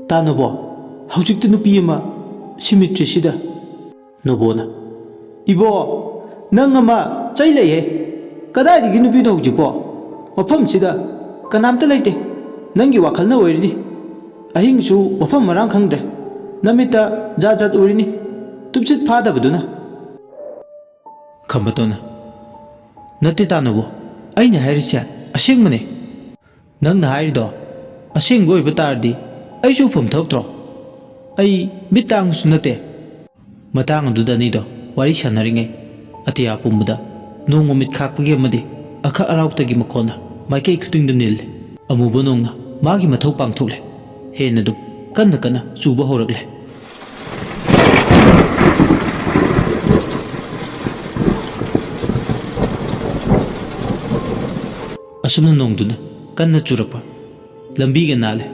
ꯇꯥꯅꯕꯣ ꯍꯧꯖꯤꯛꯇ ꯅꯨꯄꯤ ꯑꯃ ꯁꯤꯃꯤꯇ꯭ꯔꯤꯁꯤꯗ ꯅꯣꯕꯣꯅ ꯏꯕꯣ ꯅꯪ ꯑꯃ ꯆꯩ ꯂꯩꯍꯦ ꯀꯗꯥꯏꯗꯒꯤ ꯅꯨꯄꯤꯅꯣ ꯍꯧꯖꯤꯛꯄꯣ ꯃꯐꯝꯁꯤꯗ ꯀꯅꯥꯝꯇ ꯂꯩꯇꯦ ꯅꯪꯒꯤ ꯋꯥꯈꯜꯅ ꯑꯣꯏꯔꯤꯅꯤ ꯑꯍꯤꯡꯁꯨ ꯃꯐꯝ ꯃꯔꯥꯡ ꯈꯪꯗ꯭ꯔꯦ ꯅꯃꯤꯠꯇ ꯖꯥꯠ ꯖꯥꯠ ꯎꯔꯤꯅꯤ ꯇꯨꯝꯁꯤꯠ ꯐꯥꯗꯕꯗꯨꯅ ꯈꯝꯕꯇꯣꯟꯅ ꯅꯠꯇꯦ ꯇꯥꯅꯕꯣ ꯑꯩꯅ ꯍꯥꯏꯔꯤꯁꯦ ꯑꯁꯦꯡꯕꯅꯦ ꯅꯪꯅ ꯍꯥꯏꯔꯤꯗꯣ ꯑꯁꯦꯡꯕ ꯑꯣꯏꯕ ꯇꯥꯔꯗꯤ ꯑꯩꯁꯨ ꯎꯐꯝ ꯊꯣꯛꯇ꯭ꯔꯣ ꯑꯩ ꯃꯤꯠ ꯇꯥꯡꯕꯁꯨ ꯅꯠꯇꯦ ꯃꯇꯥꯡ ꯑꯗꯨꯗ ꯑꯅꯤꯗꯣ ꯋꯥꯔꯤ ꯁꯥꯟꯅꯔꯤꯉꯩ ꯑꯇꯤꯌꯥ ꯄꯨꯝꯕꯗ ꯅꯣꯡ ꯃꯃꯤꯠ ꯈꯥꯛꯄꯒꯤ ꯑꯃꯗꯤ ꯑꯈꯛ ꯑꯔꯥꯎꯇꯒꯤ ꯃꯈꯣꯟꯅ ꯃꯥꯏꯀꯩ ꯈꯨꯗꯤꯡꯗ ꯅꯤꯜꯂꯦ ꯑꯃꯨꯕ ꯅꯣꯡꯅ ꯃꯥꯒꯤ ꯃꯊꯧ ꯄꯥꯡꯊꯣꯛꯂꯦ ꯍꯦꯟꯅ ꯑꯗꯨꯝ ꯀꯟꯅ ꯀꯟꯅ ꯆꯨꯕ ꯍꯧꯔꯛꯂꯦ ꯑꯁꯨꯝꯅ ꯅꯣꯡꯗꯨꯅ ꯀꯟꯅ ꯆꯨꯔꯛꯄ ꯂꯝꯕꯤꯒ ꯅꯥꯜꯂꯦ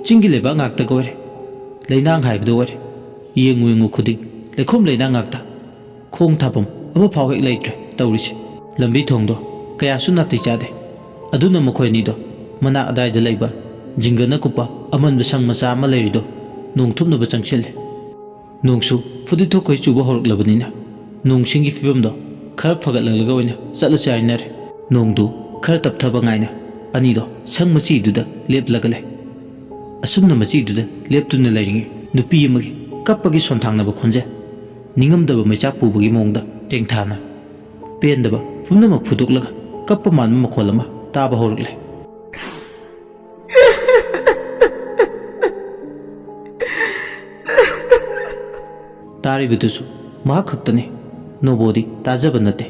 ꯆꯤꯡꯒꯤ ꯂꯩꯕꯥꯛ ꯉꯥꯛꯇꯒ ꯑꯣꯏꯔꯦ ꯂꯩꯅꯥꯡ ꯍꯥꯏꯕꯗꯨ ꯑꯣꯏꯔꯦ ꯌꯦꯡꯉꯨ ꯌꯦꯡꯉꯨ ꯈꯨꯗꯤꯡ ꯂꯩꯈꯣꯝ ꯂꯩꯅꯥꯡ ꯉꯥꯛꯇ ꯈꯣꯡ ꯊꯥꯐꯝ ꯑꯃꯐꯥꯎ ꯍꯦꯛ ꯂꯩꯇ꯭ꯔꯦ ꯇꯧꯔꯤꯁꯦ ꯂꯝꯕꯤ ꯊꯣꯡꯗꯣ ꯀꯌꯥꯁꯨ ꯅꯥꯇꯩ ꯆꯥꯗꯦ ꯑꯗꯨꯅ ꯃꯈꯣꯏ ꯑꯅꯤꯗꯣ ꯃꯅꯥꯛ ꯑꯗꯥꯏꯗ ꯂꯩꯕ ꯖꯤꯡꯒꯅ ꯀꯨꯞꯄ ꯑꯃꯟꯕ ꯁꯪ ꯃꯆꯥ ꯑꯃ ꯂꯩꯔꯤꯗꯣ ꯅꯣꯡ ꯊꯨꯞꯅꯕ ꯆꯪꯁꯤꯜꯂꯦ ꯅꯣꯡꯁꯨ ꯐꯨꯗꯤꯠ ꯊꯣꯛꯈꯩ ꯆꯨꯕ ꯍꯧꯔꯛꯂꯕꯅꯤꯅ ꯅꯣꯡꯁꯤꯡꯒꯤ ꯐꯤꯕꯝꯗꯣ ꯈꯔ ꯐꯒꯠꯂꯛꯂꯒ ꯑꯣꯏꯅ ꯆꯠꯂꯁꯦ ꯍꯥꯏꯅꯔꯦ ꯅꯣꯡꯗꯨ ꯈꯔ ꯇꯞꯊꯕ ꯉꯥꯏꯅ ꯑꯅꯤꯗꯣ ꯁꯪ ꯃꯆꯤꯗꯨꯗ ꯂꯦꯞꯂꯒ ꯂꯩ ꯑꯁꯨꯝꯅ ꯃꯆꯤꯗꯨꯗ ꯂꯦꯞꯇꯨꯅ ꯂꯩꯔꯤꯉꯩ ꯅꯨꯄꯤ ꯑꯃꯒꯤ ꯀꯞꯄꯒꯤ ꯁꯣꯟꯊꯥꯡꯅꯕ ꯈꯣꯟꯖꯦꯜ ꯅꯤꯡꯉꯝꯗꯕ ꯃꯩꯆꯥꯛ ꯄꯨꯕꯒꯤ ꯃꯑꯣꯡꯗ ꯇꯦꯡꯊꯥꯅ ꯄꯦꯟꯗꯕ ꯄꯨꯝꯅꯃꯛ ꯐꯨꯗꯣꯛꯂꯒ ꯀꯞꯄ ꯃꯥꯟꯕ ꯃꯈꯣꯜ ꯑꯃ ꯇꯥꯕ ꯍꯧꯔꯛꯂꯦ ꯇꯥꯔꯤꯕꯗꯨꯁꯨ ꯃꯍꯥꯛ ꯈꯛꯇꯅꯤ ꯅꯣꯕꯣꯗꯤ ꯇꯥꯖꯕ ꯅꯠꯇꯦ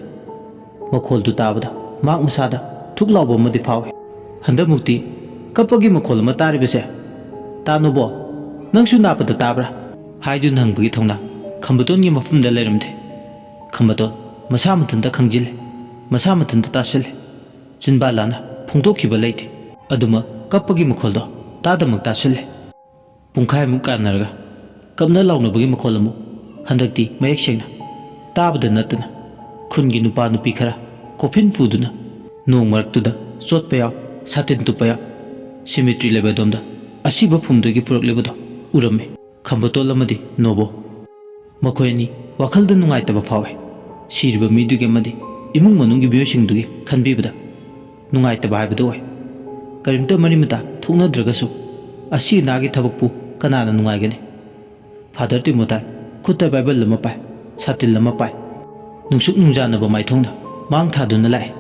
ꯃꯈꯣꯜꯗꯨ ꯇꯥꯕꯗ ꯃꯍꯥꯛ ꯃꯁꯥꯗ ꯊꯨꯛ ꯂꯥꯎꯕ ꯑꯃꯗꯤ ꯐꯥꯎꯏ ꯍꯟꯗꯛꯃꯨꯛꯇꯤ ꯀꯞꯄꯒꯤ ꯃꯈꯣꯜ ꯑꯃ ꯇꯥꯔꯤꯕꯁꯦ ꯇꯥꯅꯣꯕꯣ ꯅꯪꯁꯨ ꯅꯥꯄꯗ ꯇꯥꯕ꯭ꯔꯥ ꯍꯥꯏꯗꯨꯅ ꯍꯪꯕꯒꯤ ꯊꯧꯅꯥ ꯈꯝꯕꯇꯣꯟꯒꯤ ꯃꯐꯝꯗ ꯂꯩꯔꯝꯗꯦ ꯈꯝꯕꯇꯣꯟ ꯃꯁꯥ ꯃꯊꯟꯇ ꯈꯪꯖꯤꯜꯂꯦ ꯃꯁꯥ ꯃꯊꯟꯇ ꯇꯥꯁꯤꯜꯂꯦ ꯆꯤꯟꯕꯥ ꯂꯥꯅ ꯐꯣꯡꯗꯣꯛꯈꯤꯕ ꯂꯩꯇꯦ ꯑꯗꯨꯃꯛ ꯀꯞꯄꯒꯤ ꯃꯈꯣꯜꯗꯣ ꯇꯥꯗꯃꯛ ꯇꯥꯁꯤꯜꯂꯦ ꯄꯨꯡꯈꯥꯏꯃꯨꯛ ꯀꯥꯟꯅꯔꯒ ꯀꯞꯅ ꯂꯥꯎꯅꯕꯒꯤ ꯃꯈꯣꯜ ꯑꯃꯨꯛ ꯍꯟꯗꯛꯇꯤ ꯃꯌꯦꯛ ꯁꯦꯡꯅ ꯇꯥꯕꯗ ꯅꯠꯇꯅ ꯈꯨꯟꯒꯤ ꯅꯨꯄꯥ ꯅꯨꯄꯤ ꯈꯔ ꯀꯣꯐꯤꯟ ꯄꯨꯗꯨꯅ ꯅꯣꯡ ꯃꯔꯛꯇꯨꯗ ꯆꯣꯠꯄ ꯌꯥꯎ ꯁꯥꯇꯤꯟ ꯇꯨꯞꯄ ꯌꯥꯎ ꯁꯤꯃꯤꯇ꯭ꯔꯤ ꯂꯩꯕꯗꯣꯝꯗ ꯑꯁꯤꯕ ꯐꯨꯝꯗꯒꯤ ꯄꯨꯔꯛꯂꯤꯕꯗꯣ ꯎꯔꯝꯃꯤ ꯈꯝꯕꯇꯣꯜ ꯑꯃꯗꯤ ꯅꯣꯕꯣ ꯃꯈꯣꯏ ꯑꯅꯤ ꯋꯥꯈꯜꯗ ꯅꯨꯡꯉꯥꯏꯇꯕ ꯐꯥꯎꯏ ꯁꯤꯔꯤꯕ ꯃꯤꯗꯨꯒꯤ ꯑꯃꯗꯤ ꯏꯃꯨꯡ ꯃꯅꯨꯡꯒꯤ ꯃꯤꯑꯣꯏꯁꯤꯡꯗꯨꯒꯤ ꯈꯟꯕꯤꯕꯗ ꯅꯨꯡꯉꯥꯏꯇꯕ ꯍꯥꯏꯕꯗꯨ ꯑꯣꯏ ꯀꯔꯤꯝꯇ ꯃꯔꯤ ꯃꯇꯥ ꯊꯣꯛꯅꯗ꯭ꯔꯒꯁꯨ ꯑꯁꯤ ꯑꯅꯥꯒꯤ ꯊꯕꯛꯄꯨ ꯀꯅꯥꯅ ꯅꯨꯡꯉꯥꯏꯒꯅꯤ ꯐꯥꯗꯔ ꯇꯤꯃꯣꯊꯥꯏ ꯈꯨꯠꯇ ꯕꯥꯏꯕꯜ ꯑꯃ ꯄꯥꯏ ꯁꯥꯇꯤꯟ ꯑꯃ ꯄꯥꯏ ꯅꯨꯡꯁꯨꯛ ꯅꯨꯡꯖꯥꯅꯕ ꯃꯥꯏꯊꯣꯡꯅ ꯃꯥꯡ ꯊꯥꯗꯨꯅ ꯂꯥꯛꯑꯦ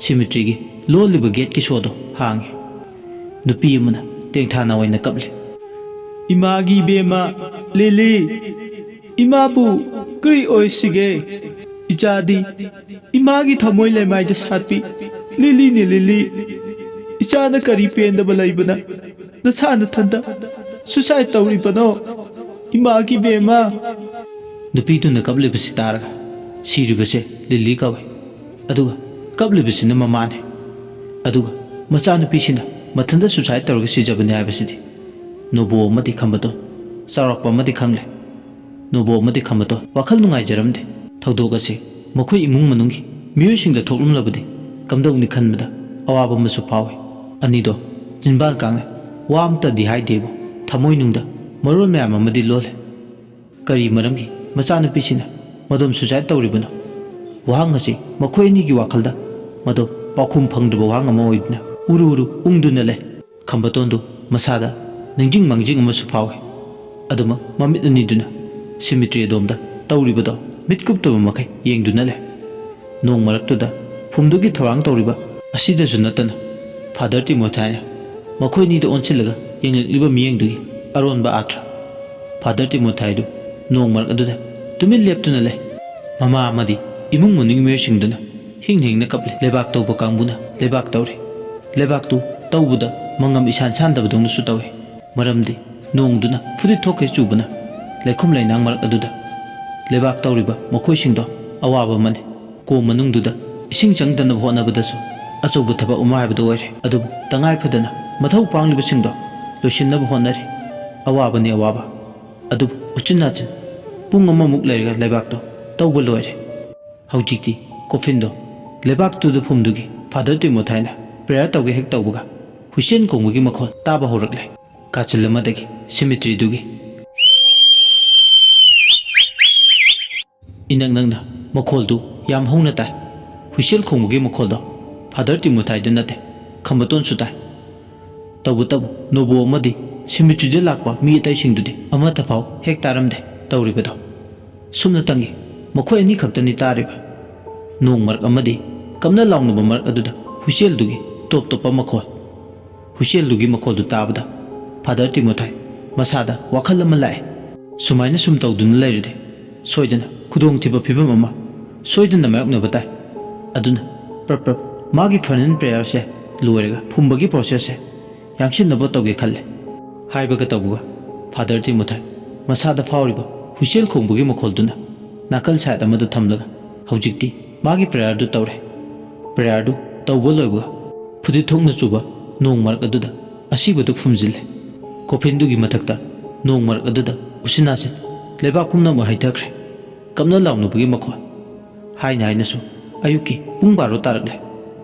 ꯁꯤꯃꯤꯇ꯭ꯔꯤꯒꯤ ꯂꯣꯜꯂꯤꯕ ꯒꯦꯠꯀꯤ ꯁꯣꯗꯣ ꯍꯥꯡꯉꯦ ꯅꯨꯄꯤ ꯑꯃꯅ ꯇꯦꯡꯊꯥꯅ ꯑꯣꯏꯅ ꯀꯞꯂꯤ ꯏꯃꯥꯒꯤ ꯏꯕꯦꯝꯃ ꯂꯤꯂꯤ ꯏꯃꯥꯕꯨ ꯀꯔꯤ ꯑꯣꯏꯁꯤꯒꯦ ꯏꯆꯥꯗꯤ ꯏꯃꯥꯒꯤ ꯊꯃꯣꯏ ꯂꯩꯃꯥꯏꯗ ꯁꯥꯠꯄꯤ ꯂꯤꯂꯤꯅꯤ ꯂꯤꯂꯤ ꯏꯆꯥꯅ ꯀꯔꯤ ꯄꯦꯟꯗꯕ ꯂꯩꯕꯅ ꯅꯁꯥ ꯅꯊꯟꯇ ꯁꯨꯁꯥꯏꯠ ꯇꯧꯔꯤꯕꯅꯣ ꯏꯃꯥꯒꯤ ꯏꯕꯦꯝꯃ ꯅꯨꯄꯤꯗꯨꯅ ꯀꯞꯂꯤꯕꯁꯤ ꯇꯥꯔꯒ ꯁꯤꯔꯤꯕꯁꯦ ꯂꯤꯂꯤ ꯀꯧꯏ ꯑꯗꯨꯒ ꯀꯞꯂꯤꯕꯁꯤꯅ ꯃꯃꯥꯅꯤ ꯑꯗꯨꯒ ꯃꯆꯥꯅꯨꯄꯤꯁꯤꯅ ꯃꯊꯟꯇ ꯁꯨꯁꯥꯏꯠ ꯇꯧꯔꯒ ꯁꯤꯖꯕꯅꯤ ꯍꯥꯏꯕꯁꯤꯗꯤ ꯅꯣꯕꯣ ꯑꯃꯗꯤ ꯈꯝꯕꯇꯣꯟ ꯆꯥꯎꯔꯛꯄ ꯑꯃꯗꯤ ꯈꯪꯂꯦ ꯅꯣꯕꯣ ꯑꯃꯗꯤ ꯈꯝꯕꯇꯣꯟ ꯋꯥꯈꯜ ꯅꯨꯡꯉꯥꯏꯖꯔꯝꯗꯦ ꯊꯧꯗꯣꯛ ꯑꯁꯤ ꯃꯈꯣꯏ ꯏꯃꯨꯡ ꯃꯅꯨꯡꯒꯤ ꯃꯤꯑꯣꯏꯁꯤꯡꯗ ꯊꯣꯛꯂꯝꯂꯕꯗꯤ ꯀꯝꯗꯧꯅꯤ ꯈꯟꯕꯗ ꯑꯋꯥꯕ ꯑꯃꯁꯨ ꯐꯥꯎꯏ ꯑꯅꯤꯗꯣ ꯆꯤꯟꯕꯥꯟ ꯀꯥꯡꯂꯦ ꯋꯥ ꯑꯝꯇꯗꯤ ꯍꯥꯏꯗꯦꯕꯨ ꯊꯃꯣꯏꯅꯨꯡꯗ ꯃꯔꯣꯜ ꯃꯌꯥꯝ ꯑꯃꯗꯤ ꯂꯣꯜꯂꯦ ꯀꯔꯤ ꯃꯔꯝꯒꯤ ꯃꯆꯥꯅꯨꯄꯤꯁꯤꯅ ꯃꯗꯣꯝ ꯁꯨꯁꯥꯏꯠ ꯇꯧꯔꯤꯕꯅꯣ ꯋꯥꯍꯪ ꯑꯁꯤ ꯃꯈꯣꯏ ꯑꯅꯤꯒꯤ ꯋꯥꯈꯜꯗ ꯃꯗꯣ ꯄꯥꯎꯈꯨꯝ ꯐꯪꯗ꯭ꯔꯕ ꯋꯥꯍꯪ ꯑꯃ ꯑꯣꯏꯗꯨꯅ ꯎꯔꯨ ꯎꯔꯨ ꯎꯪꯗꯨꯅ ꯂꯩ ꯈꯝꯕꯇꯣꯟꯗꯨ ꯃꯁꯥꯗ ꯅꯤꯡꯖꯤꯡ ꯃꯥꯡꯖꯤꯡ ꯑꯃꯁꯨ ꯐꯥꯎꯏ ꯑꯗꯨꯃꯛ ꯃꯃꯤꯠ ꯑꯅꯤꯗꯨꯅ ꯁꯤꯃꯤꯇ꯭ꯔꯤ ꯑꯗꯣꯝꯗ ꯇꯧꯔꯤꯕꯗꯣ ꯃꯤꯠ ꯀꯨꯞꯇꯕ ꯃꯈꯩ ꯌꯦꯡꯗꯨꯅ ꯂꯩ ꯅꯣꯡ ꯃꯔꯛꯇꯨꯗ ꯐꯨꯝꯗꯨꯒꯤ ꯊꯧꯔꯥꯡ ꯇꯧꯔꯤꯕ ꯑꯁꯤꯗꯁꯨ ꯅꯠꯇꯅ ꯐꯥꯗꯔ ꯇꯤꯃꯣꯊꯥꯏꯅ ꯃꯈꯣꯏ ꯑꯅꯤꯗ ꯑꯣꯟꯁꯤꯜꯂꯒ ꯌꯦꯡꯂꯛꯂꯤꯕ ꯃꯤꯠꯌꯦꯡꯗꯨꯒꯤ ꯑꯔꯣꯟꯕ ꯑꯥꯊ꯭ꯔ ꯐꯥꯗꯔ ꯇꯤꯃꯣꯊꯥꯏꯗꯨ ꯅꯣꯡ ꯃꯔꯛ ꯑꯗꯨꯗ ꯇꯨꯃꯤꯟ ꯂꯦꯞꯇꯨꯅ ꯂꯩ ꯃꯃꯥ ꯑꯃꯗꯤ ꯏꯃꯨꯡ ꯃꯅꯨꯡꯒꯤ ꯃꯤꯑꯣꯏꯁꯤꯡꯗꯨꯅ ꯍꯤꯡ ꯍꯤꯡꯅ ꯀꯞꯂꯤ ꯂꯩꯕꯥꯛ ꯇꯧꯕ ꯀꯥꯡꯕꯨꯅ ꯂꯩꯕꯥꯛ ꯇꯧꯔꯤ ꯂꯩꯕꯥꯛꯇꯨ ꯇꯧꯕꯗ ꯃꯉꯝ ꯏꯁꯥꯟ ꯁꯥꯟꯗꯕꯗꯧꯅꯁꯨ ꯇꯧꯏ ꯃꯔꯝꯗꯤ ꯅꯣꯡꯗꯨꯅ ꯐꯨꯗꯤꯠ ꯊꯣꯛꯈꯩ ꯆꯨꯕꯅ ꯂꯩꯈꯣꯝ ꯂꯩꯅꯥꯡ ꯃꯔꯛ ꯑꯗꯨꯗ ꯂꯩꯕꯥꯛ ꯇꯧꯔꯤꯕ ꯃꯈꯣꯏꯁꯤꯡꯗꯣ ꯑꯋꯥꯕ ꯑꯃꯅꯤ ꯀꯣꯝ ꯃꯅꯨꯡꯗꯨꯗ ꯏꯁꯤꯡ ꯆꯪꯗꯅꯕ ꯍꯣꯠꯅꯕꯗꯁꯨ ꯑꯆꯧꯕ ꯊꯕꯛ ꯑꯃ ꯍꯥꯏꯕꯗꯨ ꯑꯣꯏꯔꯦ ꯑꯗꯨꯕꯨ ꯇꯉꯥꯏ ꯐꯗꯅ ꯃꯊꯧ ꯄꯥꯡꯂꯤꯕꯁꯤꯡꯗꯣ ꯂꯣꯏꯁꯤꯟꯅꯕ ꯍꯣꯠꯅꯔꯤ ꯑꯋꯥꯕꯅꯤ ꯑꯋꯥꯕ ꯑꯗꯨꯕꯨ ꯎꯆꯤꯟ ꯅꯥꯆꯤꯟ ꯄꯨꯡ ꯑꯃꯃꯨꯛ ꯂꯩꯔꯒ ꯂꯩꯕꯥꯛꯇꯣ ꯇꯧꯕ ꯂꯣꯏꯔꯦ ꯍꯧꯖꯤꯛꯇꯤ ꯀꯣꯐꯤꯟꯗꯣ ꯂꯩꯕꯥꯛꯇꯨꯗ ꯐꯨꯝꯗꯨꯒꯤ ꯐꯥꯗꯔ ꯇꯤꯃꯣꯊꯥꯏꯅ ꯄ꯭ꯔꯦꯌꯔ ꯇꯧꯒꯦ ꯍꯦꯛ ꯇꯧꯕꯒ ꯍꯨꯏꯁꯦꯟ ꯈꯣꯡꯕꯒꯤ ꯃꯈꯣꯜ ꯇꯥꯕ ꯍꯧꯔꯛꯂꯦ ꯀꯥꯆꯤꯜ ꯑꯃꯗꯒꯤ ꯁꯤꯃꯤꯇ꯭ꯔꯤꯗꯨꯒꯤ ꯏꯅꯛ ꯅꯛꯅ ꯃꯈꯣꯜꯗꯨ ꯌꯥꯝ ꯍꯧꯅ ꯇꯥꯏ ꯍꯨꯏꯁꯦꯜ ꯈꯣꯡꯕꯒꯤ ꯃꯈꯣꯜꯗꯣ ꯐꯥꯗꯔ ꯇꯤꯃꯣꯊꯥꯏꯗ ꯅꯠꯇꯦ ꯈꯝꯕꯇꯣꯟꯁꯨ ꯇꯥꯏ ꯇꯧꯕꯇꯕꯨ ꯅꯣꯕꯣ ꯑꯃꯗꯤ ꯁꯤꯃꯤꯇ꯭ꯔꯤꯗ ꯂꯥꯛꯄ ꯃꯤ ꯑꯇꯩꯁꯤꯡꯗꯨꯗꯤ ꯑꯃꯠꯇ ꯐꯥꯎ ꯍꯦꯛ ꯇꯥꯔꯝꯗꯦ ꯇꯧꯔꯤꯕꯗꯣ ꯁꯨꯝꯅꯇꯪꯒꯤ ꯃꯈꯣꯏ ꯑꯅꯤ ꯈꯛꯇꯅꯤ ꯇꯥꯔꯤꯕ ꯅꯣꯡ ꯃꯔꯛ ꯑꯃꯗꯤ ꯀꯝꯅ ꯂꯥꯎꯅꯕ ꯃꯔꯛ ꯑꯗꯨꯗ ꯍꯨꯏꯁꯦꯜꯗꯨꯒꯤ ꯇꯣꯞ ꯇꯣꯞꯄ ꯃꯈꯣꯜ ꯍꯨꯏꯁꯦꯜꯗꯨꯒꯤ ꯃꯈꯣꯜꯗꯨ ꯇꯥꯕꯗ ꯐꯥꯗꯔ ꯇꯤꯃꯣꯊꯥꯏ ꯃꯁꯥꯗ ꯋꯥꯈꯜ ꯑꯃ ꯂꯥꯛꯑꯦ ꯁꯨꯃꯥꯏꯅ ꯁꯨꯝ ꯇꯧꯗꯨꯅ ꯂꯩꯔꯗꯤ ꯁꯣꯏꯗꯅ ꯈꯨꯗꯣꯡꯊꯤꯕ ꯐꯤꯕꯝ ꯑꯃ ꯁꯣꯏꯗꯅ ꯃꯥꯌꯣꯛꯅꯕ ꯇꯥꯏ ꯑꯗꯨꯅ ꯄ꯭ꯔꯞ ꯃꯥꯒꯤ ꯐꯔꯅꯦꯜ ꯄ꯭ꯔꯦꯌꯔꯁꯦ ꯂꯣꯏꯔꯒ ꯐꯨꯝꯕꯒꯤ ꯄ꯭ꯔꯣꯁꯦꯁꯁꯦ ꯌꯥꯡꯁꯤꯟꯅꯕ ꯇꯧꯒꯦ ꯈꯜꯂꯦ ꯍꯥꯏꯕꯒ ꯇꯧꯕꯒ ꯐꯥꯗꯔ ꯇꯤꯃꯣꯊꯥꯏ ꯃꯁꯥꯗ ꯐꯥꯎꯔꯤꯕ ꯍꯨꯏꯁꯦꯜ ꯈꯣꯡꯕꯒꯤ ꯃꯈꯣꯜꯗꯨꯅ ꯅꯥꯀꯜ ꯁꯥꯏꯠ ꯑꯃꯗ ꯊꯝꯂꯒ ꯍꯧꯖꯤꯛꯇꯤ ꯃꯥꯒꯤ ꯄ꯭ꯔꯦꯌꯔꯗꯨ ꯇꯧꯔꯦ ꯄ꯭ꯔꯦꯌꯔꯗꯨ ꯇꯧꯕ ꯂꯣꯏꯕꯒ ꯐꯨꯗꯤꯠ ꯊꯣꯛꯅ ꯆꯨꯕ ꯅꯣꯡ ꯃꯔꯛ ꯑꯗꯨꯗ ꯑꯁꯤꯕꯗꯨ ꯐꯨꯝꯖꯤꯜꯂꯦ ꯀꯣꯐꯤꯟꯗꯨꯒꯤ ꯃꯊꯛꯇ ꯅꯣꯡ ꯃꯔꯛ ꯑꯗꯨꯗ ꯎꯆꯤꯟ ꯅꯥꯆꯤꯟ ꯂꯩꯕꯥꯛ ꯄꯨꯝꯅꯃꯛ ꯍꯩꯊꯈ꯭ꯔꯦ ꯀꯞꯅ ꯂꯥꯎꯅꯕꯒꯤ ꯃꯈꯣꯜ ꯍꯥꯏꯅ ꯍꯥꯏꯅꯁꯨ ꯑꯌꯨꯛꯀꯤ ꯄꯨꯡ 12 ꯇꯥꯔꯛꯂꯦ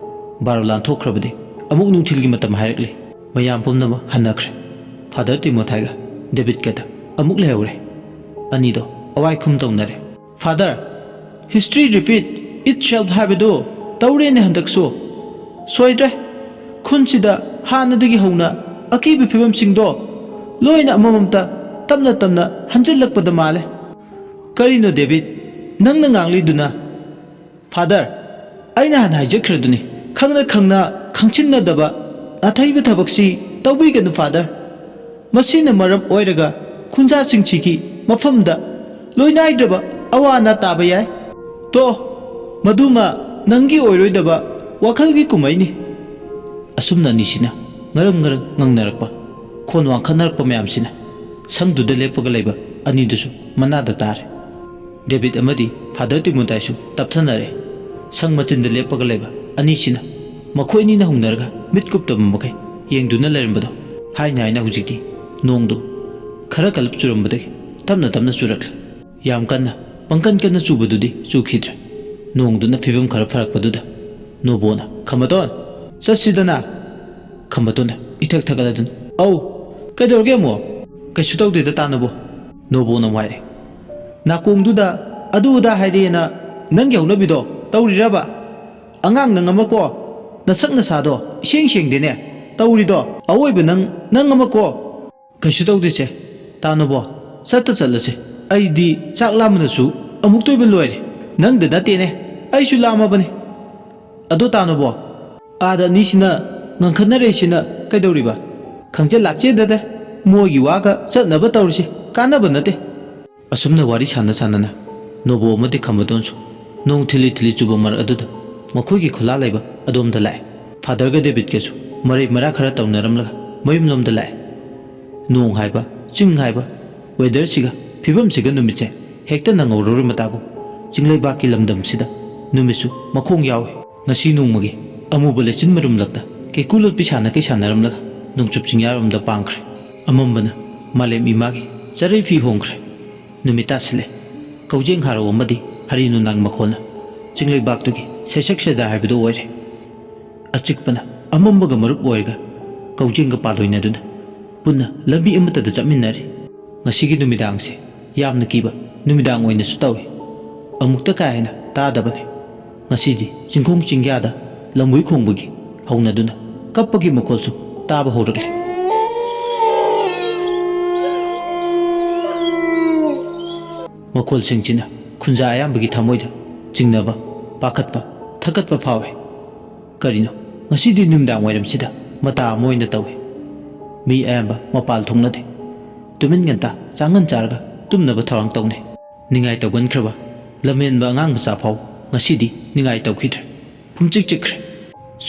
12 ꯂꯥꯟꯊꯣꯛꯈ꯭ꯔꯕꯗꯤ ꯑꯃꯨꯛ ꯅꯨꯡꯊꯤꯜꯒꯤ ꯃꯇꯝ ꯍꯥꯏꯔꯛꯂꯤ ꯃꯌꯥꯝ ꯄꯨꯝꯅꯃꯛ ꯍꯟꯅꯈ꯭ꯔꯦ ꯐꯥꯗꯔ ꯇꯤꯃꯣꯊꯥꯏꯒ ꯗꯦꯕꯤꯠꯀꯗ ꯑꯃꯨꯛ ꯂꯩꯍꯧꯔꯦ ꯑꯅꯤꯗꯣ ꯑꯋꯥꯏꯈꯨꯝ ꯇꯧꯅꯔꯦ ꯐꯥꯗꯔ ꯍꯤꯁꯇ꯭री ꯔꯤꯄꯤꯠ ꯏꯠ ꯁꯦꯜꯐ ꯍꯥꯏꯕꯗꯨ ꯇꯧꯔꯦꯅꯦ ꯍꯟꯗꯛꯁꯨ ꯁꯣꯏꯗ꯭ꯔꯦ ꯈꯨꯟꯁꯤꯗ ꯍꯥꯟꯅꯗꯒꯤ ꯍꯧꯅ ꯑꯀꯤꯕ ꯐꯤꯕꯝꯁꯤꯡꯗꯣ ꯂꯣꯏꯅ ꯑꯃꯃꯝꯇ ꯇꯞꯅ ꯇꯞꯅ ꯍꯟꯖꯤꯜꯂꯛꯄꯗ ꯃꯥꯜꯂꯦ ꯀꯔꯤꯅꯣ ꯗꯦꯕꯤꯠ ꯅꯪꯅ ꯉꯥꯡꯂꯤꯗꯨꯅ ꯐꯥꯗꯔ ꯑꯩꯅ ꯍꯥꯟꯅ ꯍꯥꯏꯖꯈ꯭ꯔꯗꯨꯅꯤ ꯈꯪꯅ ꯈꯪꯅ ꯈꯪꯁꯤꯟꯅꯗꯕ ꯑꯊꯩꯕ ꯊꯕꯛꯁꯤ ꯇꯧꯕꯤꯒꯅꯨ ꯐꯥꯗꯔ ꯃꯁꯤꯅ ꯃꯔꯝ ꯑꯣꯏꯔꯒ ꯈꯨꯟꯖꯥꯁꯤꯡꯁꯤꯒꯤ ꯃꯐꯝꯗ ꯂꯣꯏꯅꯥꯏꯗ꯭ꯔꯕ ꯑꯋꯥ ꯑꯅꯥ ꯇꯥꯕ ꯌꯥꯏ ꯇꯣ ꯃꯗꯨꯃ ꯅꯪꯒꯤ ꯑꯣꯏꯔꯣꯏꯗꯕ ꯋꯥꯈꯜꯒꯤ ꯀꯨꯝꯍꯩꯅꯤ ꯑꯁꯨꯝꯅ ꯑꯅꯤꯁꯤꯅ ꯉꯔꯪ ꯉꯔꯪ ꯉꯪꯅꯔꯛꯄ ꯈꯣꯟ ꯋꯥꯡꯈꯠꯅꯔꯛꯄ ꯃꯌꯥꯝꯁꯤꯅ ꯁꯪꯗꯨꯗ ꯂꯦꯞꯄꯒ ꯂꯩꯕ ꯑꯅꯤꯗꯨꯁꯨ ꯃꯅꯥꯗ ꯇꯥꯔꯦ ꯗꯦꯕꯤꯠ ꯑꯃꯗꯤ ꯐꯥꯗꯔ ꯇꯤꯃꯣꯊꯥꯏꯁꯨ ꯇꯞꯊꯅꯔꯦ ꯁꯪ ꯃꯆꯤꯟꯗ ꯂꯦꯞꯄꯒ ꯂꯩꯕ ꯑꯅꯤꯁꯤꯅ ꯃꯈꯣꯏ ꯑꯅꯤꯅ ꯍꯧꯅꯔꯒ ꯃꯤꯠ ꯀꯨꯞꯇꯕ ꯃꯈꯩ ꯌꯦꯡꯗꯨꯅ ꯂꯩꯔꯝꯕꯗꯣ ꯍꯥꯏꯅ ꯍꯥꯏꯅ ꯍꯧꯖꯤꯛꯇꯤ ꯅꯣꯡꯗꯨ ꯈꯔ ꯀꯂꯞ ꯆꯨꯔꯝꯕꯗꯒꯤ ꯇꯞꯅ ꯇꯞꯅ ꯆꯨꯔꯛꯂꯦ ꯌꯥꯝ ꯀꯟꯅ ꯄꯪꯀꯟ ꯀꯟꯅ ꯆꯨꯕꯗꯨꯗꯤ ꯆꯨꯈꯤꯗ꯭ꯔꯦ ꯅꯣꯡꯗꯨꯅ ꯐꯤꯕꯝ ꯈꯔ ꯐꯔꯛꯄꯗꯨꯗ ꯅꯣꯕꯣꯅ ꯈꯝꯕꯇꯣꯟ ꯆꯠꯁꯤꯗꯅ ꯈꯝꯕꯇꯣꯟꯅ ꯏꯊꯛ ꯊꯛꯒꯠꯂꯗꯨꯅ ꯑꯧ ꯀꯩꯗꯧꯔꯒꯦ ꯑꯃꯨꯛ ꯀꯩꯁꯨ ꯇꯧꯗꯦꯗ ꯇꯥꯅꯕꯣ ꯅꯣꯕꯣꯅ ꯋꯥꯏꯔꯦ ꯅꯥꯀꯣꯡꯗꯨꯗ ꯑꯗꯨ ꯑꯗꯥ ꯍꯥꯏꯔꯦꯅ ꯅꯪꯒꯤ ꯍꯧꯅꯕꯤꯗꯣ ꯇꯧꯔꯤꯔꯕ ꯑꯉꯥꯡ ꯅꯪ ꯑꯃ ꯀꯣ ꯅꯁꯛ ꯅꯁꯥꯗꯣ ꯏꯁꯦꯡ ꯁꯦꯡꯗꯦꯅꯦ ꯇꯧꯔꯤꯗꯣ ꯑꯋꯣꯏꯕ ꯅꯪ ꯑꯃ ꯀꯣ ꯀꯩꯁꯨ ꯇꯧꯗꯦꯁꯦ ꯇꯥꯅꯕꯣ ꯆꯠꯂꯁꯦ ꯑꯩꯗꯤ ꯆꯥꯛ ꯂꯥꯝꯕꯅꯁꯨ ꯑꯃꯨꯛ ꯇꯣꯏꯕ ꯂꯣꯏꯔꯦ ꯅꯪꯗ ꯅꯠꯇꯦꯅꯦ ꯑꯩꯁꯨ ꯂꯥꯝꯃꯕꯅꯤ ꯑꯗꯣ ꯇꯥꯅꯕꯣ ꯑꯥꯗ ꯑꯅꯤꯁꯤꯅ ꯉꯪꯈꯠꯅꯔꯛꯏꯁꯤꯅ ꯀꯩꯗꯧꯔꯤꯕ ꯈꯪꯖ ꯂꯥꯛꯆꯦꯗꯗ ꯃꯣꯏꯒꯤ ꯋꯥꯒ ꯆꯠꯅꯕ ꯇꯧꯔꯤꯁꯤ ꯀꯥꯟꯅꯕ ꯅꯠꯇꯦ ꯑꯁꯨꯝꯅ ꯋꯥꯔꯤ ꯁꯥꯟꯅ ꯅꯣꯕꯣ ꯑꯃꯗꯤ ꯈꯝꯕꯇꯣꯟꯁꯨ ꯅꯣꯡ ꯊꯤꯂꯤ ꯊꯤꯂꯤ ꯆꯨꯕ ꯃꯔꯛ ꯑꯗꯨꯗ ꯃꯈꯣꯏꯒꯤ ꯈꯨꯂꯥ ꯂꯩꯕ ꯑꯗꯣꯝꯗ ꯂꯥꯛꯑꯦ ꯐꯥꯗꯔꯒ ꯗꯦꯕꯤꯠꯀꯁꯨ ꯃꯔꯩ ꯃꯔꯥ ꯈꯔ ꯇꯧꯅꯔꯝꯂꯒ ꯃꯌꯨꯝꯂꯣꯝꯗ ꯂꯥꯛꯑꯦ ꯅꯣꯡ ꯍꯥꯏꯕ ꯆꯤꯡ ꯍꯥꯏꯕ ꯋꯦꯗꯔꯁꯤꯒ ꯐꯤꯕꯝꯁꯤꯒ ꯅꯨꯃꯤꯠꯁꯦ ꯍꯦꯛꯇ ꯅꯪꯍꯧꯔꯣꯏ ꯃꯇꯥꯒꯨꯝ ꯆꯤꯡꯂꯩꯕꯥꯛꯀꯤ ꯂꯝꯗꯝꯁꯤꯗ ꯅꯨꯃꯤꯠꯁꯨ ꯃꯈꯣꯡ ꯌꯥꯎꯏ ꯉꯁꯤ ꯅꯣꯡꯃꯒꯤ ꯑꯃꯨꯕ ꯂꯩꯆꯤꯟ ꯃꯔꯨꯝꯂꯛꯇ ꯀꯩꯀꯨ ꯂꯣꯠꯄꯤ ꯁꯥꯟꯅꯀꯩ ꯁꯥꯟꯅꯔꯝꯂꯒ ꯅꯣꯡꯆꯨꯞ ꯆꯤꯡꯌꯥꯔꯣꯝꯗ ꯄꯥꯡꯈ꯭ꯔꯦ ꯑꯃꯝꯕꯅ ꯃꯥꯂꯦꯝ ꯏꯃꯥꯒꯤ ꯆꯔꯩ ꯐꯤ ꯍꯣꯡꯈ꯭ꯔꯦ ꯅꯨꯃꯤꯠ ꯇꯥꯁꯤꯜꯂꯦ ꯀꯧꯖꯦꯡ ꯍꯥꯔꯧ ꯑꯃꯗꯤ ꯍꯔꯤ ꯅꯨꯡꯗꯥꯡ ꯃꯈꯣꯟꯅ ꯆꯤꯡꯂꯩꯕꯥꯛꯇꯨꯒꯤ ꯁꯩꯁꯛ ꯁꯩꯗꯥ ꯍꯥꯏꯕꯗꯨ ꯑꯣꯏꯔꯦ ꯑꯆꯤꯛꯄꯅ ꯑꯃꯝꯕꯒ ꯃꯔꯨꯞ ꯑꯣꯏꯔꯒ ꯀꯧꯖꯦꯡꯒ ꯄꯥꯜꯂꯣꯏꯅꯗꯨꯅ ꯄꯨꯟꯅ ꯂꯝꯕꯤ ꯑꯃꯠꯇꯗ ꯆꯠꯃꯤꯟꯅꯔꯤ ꯉꯁꯤꯒꯤ ꯅꯨꯃꯤꯗꯥꯡꯁꯦ ꯌꯥꯝꯅ ꯀꯤꯕ ꯅꯨꯃꯤꯗꯥꯡ ꯑꯣꯏꯅꯁꯨ ꯇꯧꯏ ꯑꯃꯨꯛꯇ ꯀꯥ ꯍꯦꯟꯅ ꯇꯥꯗꯕꯅꯤ ꯉꯁꯤꯗꯤ ꯆꯤꯡꯈꯣꯡ ꯆꯤꯡꯌꯥꯗ ꯂꯝꯍꯨꯏ ꯈꯣꯡꯕꯒꯤ ꯍꯧꯅꯗꯨꯅ ꯀꯞꯄꯒꯤ ꯃꯈꯣꯜꯁꯨ ꯇꯥꯕ ꯍꯧꯔꯛꯂꯦ ꯃꯈꯣꯜꯁꯤꯡꯁꯤꯅ ꯈꯨꯟꯖꯥ ꯑꯌꯥꯝꯕꯒꯤ ꯊꯃꯣꯏꯗ ꯆꯤꯡꯅꯕ ꯄꯥꯈꯠꯄ ꯊꯀꯠꯄ ꯐꯥꯎꯏ ꯀꯔꯤꯅꯣ ꯉꯁꯤꯗꯤ ꯅꯨꯃꯤꯗꯥꯡ ꯋꯥꯏꯔꯝꯁꯤꯗ ꯃꯇꯥ ꯑꯃ ꯑꯣꯏꯅ ꯇꯧꯏ ꯃꯤ ꯑꯌꯥꯝꯕ ꯃꯄꯥꯜ ꯊꯣꯛꯅꯗꯦ ꯇꯨꯃꯤꯟ ꯉꯟꯇꯥ ꯆꯥꯡꯉꯟ ꯆꯥꯔꯒ ꯇꯨꯝꯅꯕ ꯊꯧꯔꯥꯡ ꯇꯧꯅꯩ ꯅꯤꯡꯉꯥꯏ ꯇꯧꯒꯟꯈ꯭ꯔꯕ ꯂꯝꯍꯦꯟꯕ ꯑꯉꯥꯡ ꯃꯆꯥ ꯐꯥꯎ ꯉꯁꯤꯗꯤ ꯅꯤꯡꯉꯥꯏ ꯇꯧꯈꯤꯗ꯭ꯔꯦ ꯄꯨꯝꯆꯤꯛ ꯆꯤꯛꯈ꯭ꯔꯦ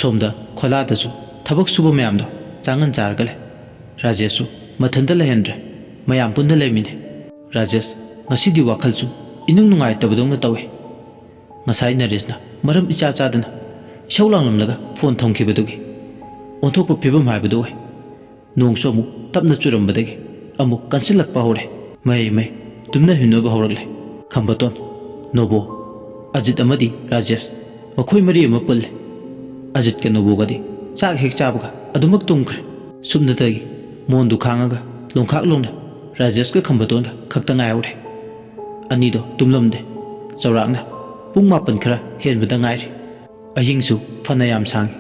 ꯁꯣꯝꯗ ꯈꯣꯂꯥꯗꯁꯨ ꯊꯕꯛ ꯁꯨꯕ ꯃꯌꯥꯝꯗꯣ ꯆꯥꯡꯉꯟ ꯆꯥꯔꯒ ꯂꯩ ꯔꯥꯖꯦꯁꯁꯨ ꯃꯊꯟꯇ ꯂꯩꯍꯟꯗ꯭ꯔꯦ ꯃꯌꯥꯝ ꯄꯨꯟꯅ ꯂꯩꯃꯤꯟꯅꯩ ꯔꯥꯖꯦꯁ ꯉꯁꯤꯗꯤ ꯋꯥꯈꯜꯁꯨ ꯏꯅꯨꯡ ꯅꯨꯡꯉꯥꯏꯇꯕꯗꯧꯅ ꯇꯧꯏ ꯉꯁꯥꯏ ꯅꯔꯦꯁꯅ ꯃꯔꯝ ꯏꯆꯥ ꯆꯥꯗꯅ ꯏꯁꯧ ꯂꯥꯡꯂꯝꯂꯒ ꯐꯣꯟ ꯊꯝꯈꯤꯕꯗꯨꯒꯤ ꯑꯣꯟꯊꯣꯛꯄ ꯐꯤꯕꯝ ꯍꯥꯏꯕꯗꯨ ꯑꯣꯏ ꯅꯣꯡꯁꯨ ꯑꯃꯨꯛ ꯇꯞꯅ ꯆꯨꯔꯝꯕꯗꯒꯤ ꯑꯃꯨꯛ ꯀꯟꯁꯤꯜꯂꯛꯄ ꯍꯧꯔꯦ ꯃꯩ ꯇꯨꯝꯅ ꯍꯤꯞꯅꯕ ꯍꯧꯔꯛꯂꯦ ꯈꯝꯕꯇꯣꯟ ꯅꯣꯕꯣ ꯑꯖꯤꯠ ꯑꯃꯗꯤ ꯔꯥꯖꯦꯁ ꯃꯈꯣꯏ ꯃꯔꯤ ꯑꯃ ꯄꯨꯜꯂꯦ ꯑꯖꯤꯠꯀ ꯅꯣꯕꯣꯒꯗꯤ ꯆꯥꯛ ꯍꯦꯛ ꯆꯥꯕꯒ ꯑꯗꯨꯃꯛ ꯇꯨꯝꯈ꯭ꯔꯦ ꯁꯨꯞꯅꯇꯒꯤ ꯃꯣꯟꯗꯨ ꯈꯥꯡꯉꯒ ꯂꯣꯡꯈꯥꯛ ꯂꯣꯡꯅ ꯔꯥꯖꯦꯁꯀ ꯈꯝꯕꯇꯣꯟꯒ ꯈꯛꯇ ꯉꯥꯏꯍꯧꯔꯦ ꯑꯅꯤꯗꯣ ꯇꯨꯝꯂꯝꯗꯦ ꯆꯥꯎꯔꯥꯛꯅ ꯄꯨꯡ 9 ꯈꯔ ꯍꯦꯟꯕꯗ ꯉꯥꯏꯔꯤ ꯑꯍꯤꯡꯁꯨ ꯐꯅ ꯌꯥꯝ ꯁꯥꯡꯉꯤ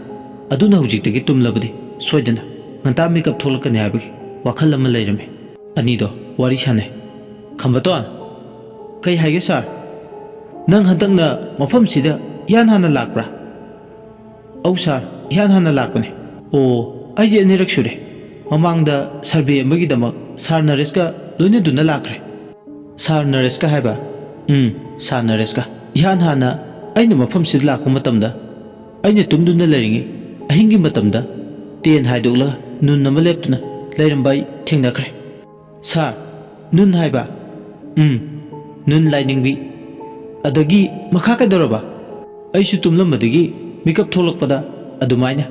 ꯑꯗꯨꯅ ꯍꯧꯖꯤꯛꯇꯒꯤ ꯇꯨꯝꯂꯕꯗꯤ ꯁꯣꯏꯗꯅ ꯉꯟꯇꯥ ꯃꯤꯀꯞ ꯊꯣꯛꯂꯛꯀꯅꯤ ꯍꯥꯏꯕꯒꯤ ꯋꯥꯈꯜ ꯑꯃ ꯂꯩꯔꯝꯃꯤ ꯑꯅꯤꯗꯣ ꯋꯥꯔꯤ ꯁꯥꯟꯅꯩ ꯈꯝꯕꯇꯣꯟ ꯀꯩ ꯍꯥꯏꯒꯦ ꯁꯥꯔ ꯅꯪ ꯍꯟꯗꯛꯅ ꯃꯐꯝꯁꯤꯗ ꯏꯍꯥꯟ ꯍꯥꯟꯅ ꯂꯥꯛꯄ꯭ꯔꯥ ꯑꯧ ꯁꯥꯔ ꯏꯍꯥꯟ ꯍꯥꯟꯅ ꯂꯥꯛꯄꯅꯦ ꯑꯣ ꯑꯩꯗꯤ ꯑꯅꯤꯔꯛ ꯁꯨꯔꯦ ꯃꯃꯥꯡꯗ ꯁꯔꯚꯦ ꯑꯃꯒꯤꯗꯃꯛ ꯁꯥꯔ ꯅꯔꯦꯁꯀ ꯂꯣꯏꯅꯗꯨꯅ ꯂꯥꯛꯈ꯭ꯔꯦ ꯁꯥꯔ ꯅꯔꯦꯁꯀ ꯍꯥꯏꯕ ꯁꯥꯔ ꯅꯔꯦꯁꯀ ꯏꯍꯥꯟ ꯍꯥꯟꯅ ꯑꯩꯅ ꯃꯐꯝꯁꯤꯗ ꯂꯥꯛꯄ ꯃꯇꯝꯗ ꯑꯩꯅ ꯇꯨꯝꯗꯨꯅ ꯂꯩꯔꯤꯉꯩ ꯑꯍꯤꯡꯒꯤ ꯃꯇꯝꯗ ꯇꯦꯟ ꯍꯥꯏꯗꯣꯛꯂꯒ ꯅꯨꯟ ꯑꯃ ꯂꯦꯞꯇꯨꯅ ꯂꯩꯔꯝꯕ ꯑꯩ ꯊꯦꯡꯅꯈ꯭ꯔꯦ ꯁꯥꯔ ꯅꯨꯟ ꯍꯥꯏꯕ ꯅꯨꯟ ꯂꯥꯏꯅꯤꯡꯕꯤ ꯑꯗꯒꯤ ꯃꯈꯥ ꯀꯩꯗꯧꯔꯕ ꯑꯩꯁꯨ ꯇꯨꯝꯂꯝꯕꯗꯒꯤ ꯃꯤꯀꯞ ꯊꯣꯛꯂꯛꯄꯗ ꯑꯗꯨꯃꯥꯏꯅ